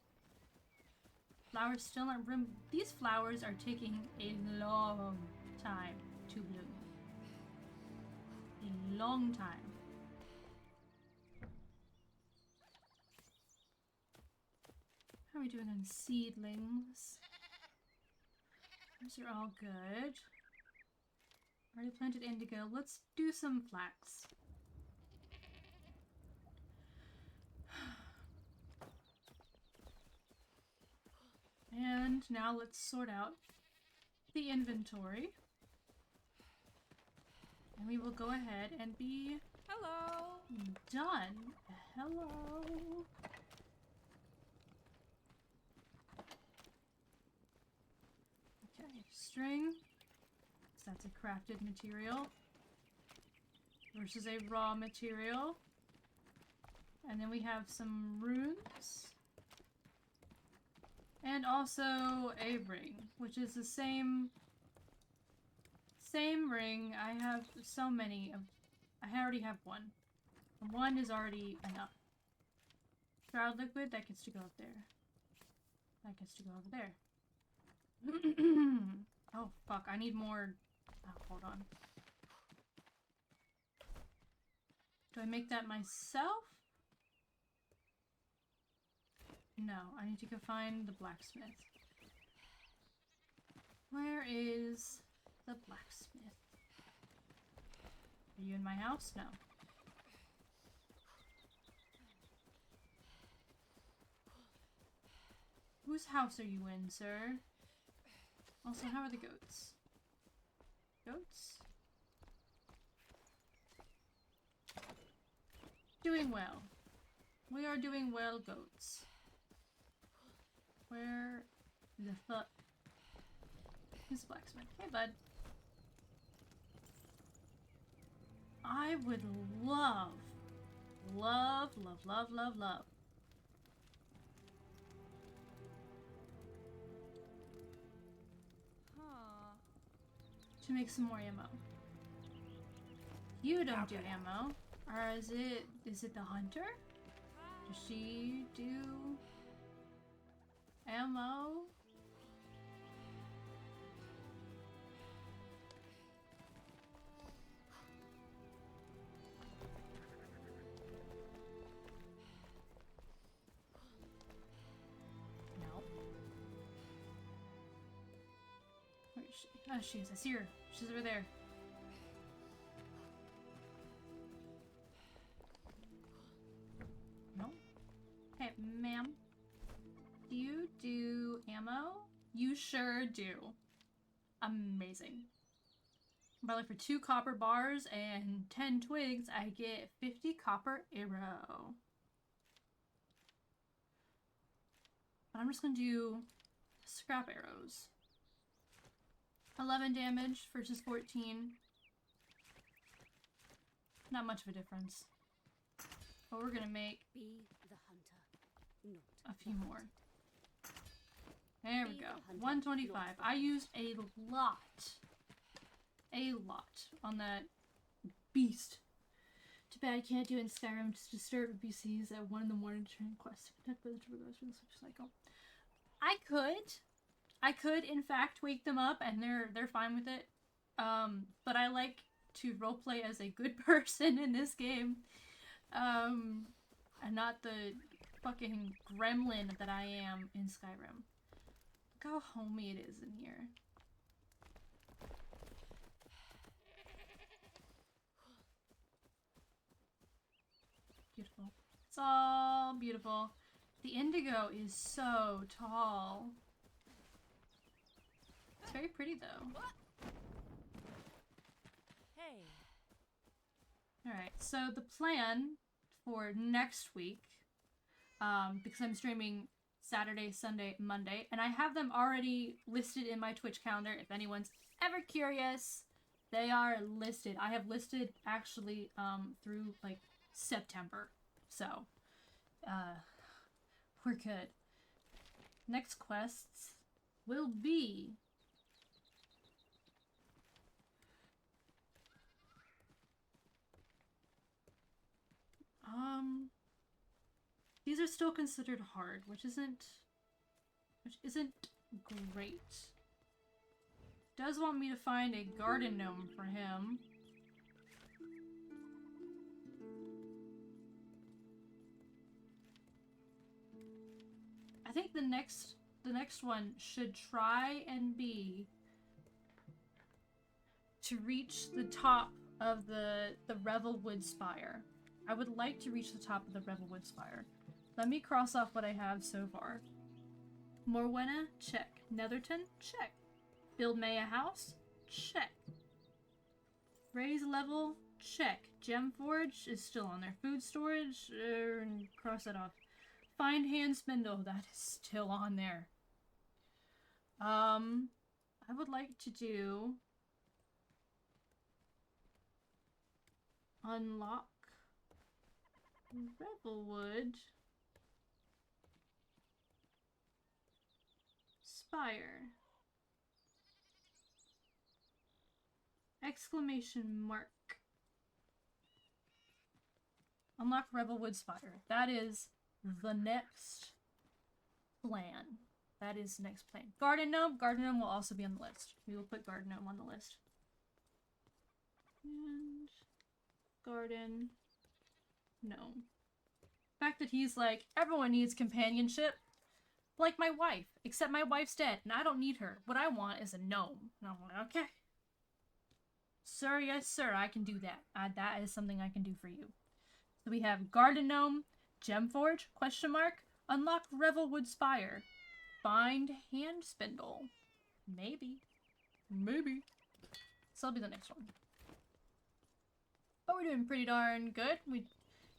Flowers still aren't bloom. These flowers are taking a long time to bloom. A long time. How are we doing on seedlings? Those are all good. Already planted indigo. Let's do some flax. And now let's sort out the inventory. And we will go ahead and be Hello. done. Hello. Okay, string. So that's a crafted material versus a raw material. And then we have some runes. And also a ring, which is the same ring. I have so many of. I already have one. One is already enough. Shroud liquid, that gets to go up there. That gets to go over there. Oh fuck, I need more. Oh, hold on. Do I make that myself? No, I need to go find the blacksmith. Where is the blacksmith? Are you in my house? No. Whose house are you in, sir? Also, how are the goats? Goats? Doing well. We are doing well, goats. Where the fuck is the blacksmith? Hey, bud. I would love Huh. to make some more ammo. You don't do ammo. Or is it the hunter? Does she do ammo? No. Where is she? Oh, she is. I see her. She's over there. No. Hey, ma'am. Do you do ammo? You sure do. Amazing. But like for 2 copper bars and 10 twigs, I get 50 copper arrow. But I'm just gonna do scrap arrows. 11 damage versus 14. Not much of a difference. But we're gonna make Be the hunter, not a few more. There we go. 125. I used a lot on that beast. Too bad I can't do it in Skyrim. Just disturb NPCs at 1 in the morning to turn quests to protect by the turbocharged for the switch cycle. I could in fact wake them up and they're fine with it. But I like to roleplay as a good person in this game. And not the fucking gremlin that I am in Skyrim. Look how homey it is in here. Beautiful. It's all beautiful. The indigo is so tall. It's very pretty though. Hey. Alright, so the plan for next week, because I'm streaming Saturday, Sunday, Monday, and I have them already listed in my Twitch calendar. If anyone's ever curious, they are listed. I have listed actually through like September, so we're good. Next quests will be these are still considered hard, which isn't great. Does want me to find a garden gnome for him. I think the next one should try and be to reach the top of the Revelwood Spire. I would like to reach the top of the Revelwood Spire. Let me cross off what I have so far. Morwenna, check. Netherton, check. Build May a house, check. Raise level, check. Gemforge is still on there. Food storage, cross that off. Find hand spindle, that is still on there. I would like to do unlock Revelwood Spire. Exclamation mark. Unlock Revelwood Spire. That is the next plan. That is the next plan. Garden Gnome. Garden Gnome will also be on the list. We will put Garden Gnome on the list. And Garden Gnome. The fact that he's like, everyone needs companionship. Like my wife. Except my wife's dead, and I don't need her. What I want is a gnome. And I'm like, okay. Sir, yes sir, I can do that. That is something I can do for you. So we have Garden Gnome, Gemforge, question mark, unlock Revelwood Spire, find hand spindle. Maybe. Maybe. So that'll be the next one. But we're doing pretty darn good. We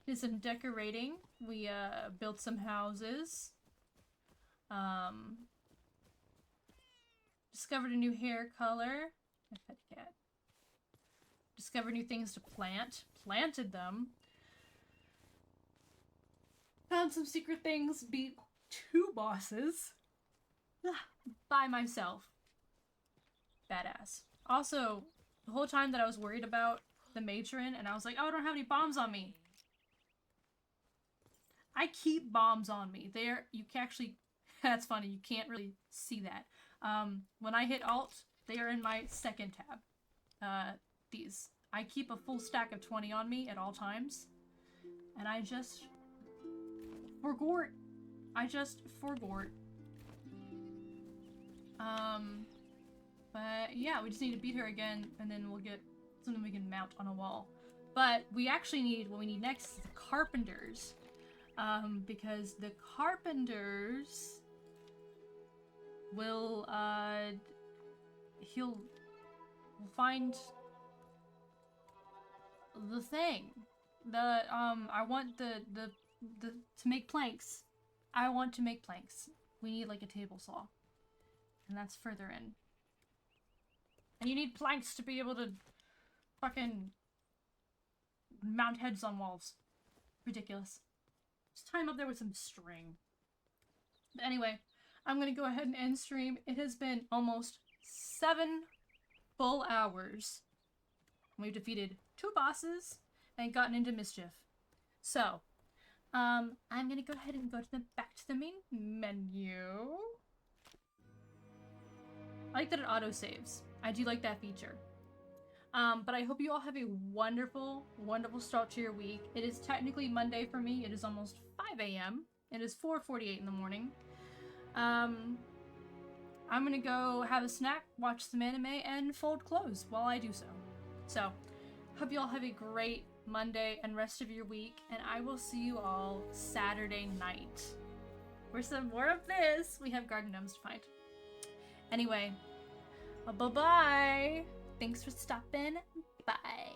did some decorating. We built some houses. Discovered a new hair color. My pet cat. Discovered new things to plant. Planted them. Found some secret things. Beat 2 bosses. By myself. Badass. Also, the whole time that I was worried about the matron, and I was like, oh, I don't have any bombs on me. I keep bombs on me. You can actually, that's funny, you can't really see that. When I hit Alt, they are in my second tab. These. I keep a full stack of 20 on me at all times. And I just forgot. But yeah, we just need to beat her again, and then we'll get something we can mount on a wall. But we actually need, what we need next is the carpenters. Because the carpenters will, he'll find the thing. I want to make planks. I want to make planks. We need like a table saw. And that's further in. And you need planks to be able to fucking mount heads on walls. Ridiculous. Just tie him up there with some string. But anyway, I'm gonna go ahead and end stream. It has been almost 7 full hours. We've defeated 2 bosses and gotten into mischief. So, I'm gonna go ahead and go back to the main menu. I like that it auto-saves. I do like that feature. But I hope you all have a wonderful, wonderful start to your week. It is technically Monday for me. It is almost 5 a.m. It is 4:48 in the morning. I'm gonna go have a snack, watch some anime, and fold clothes while I do so. So, hope you all have a great Monday and rest of your week, and I will see you all Saturday night. For some more of this, we have garden gnomes to find. Anyway, bye-bye! Thanks for stopping by.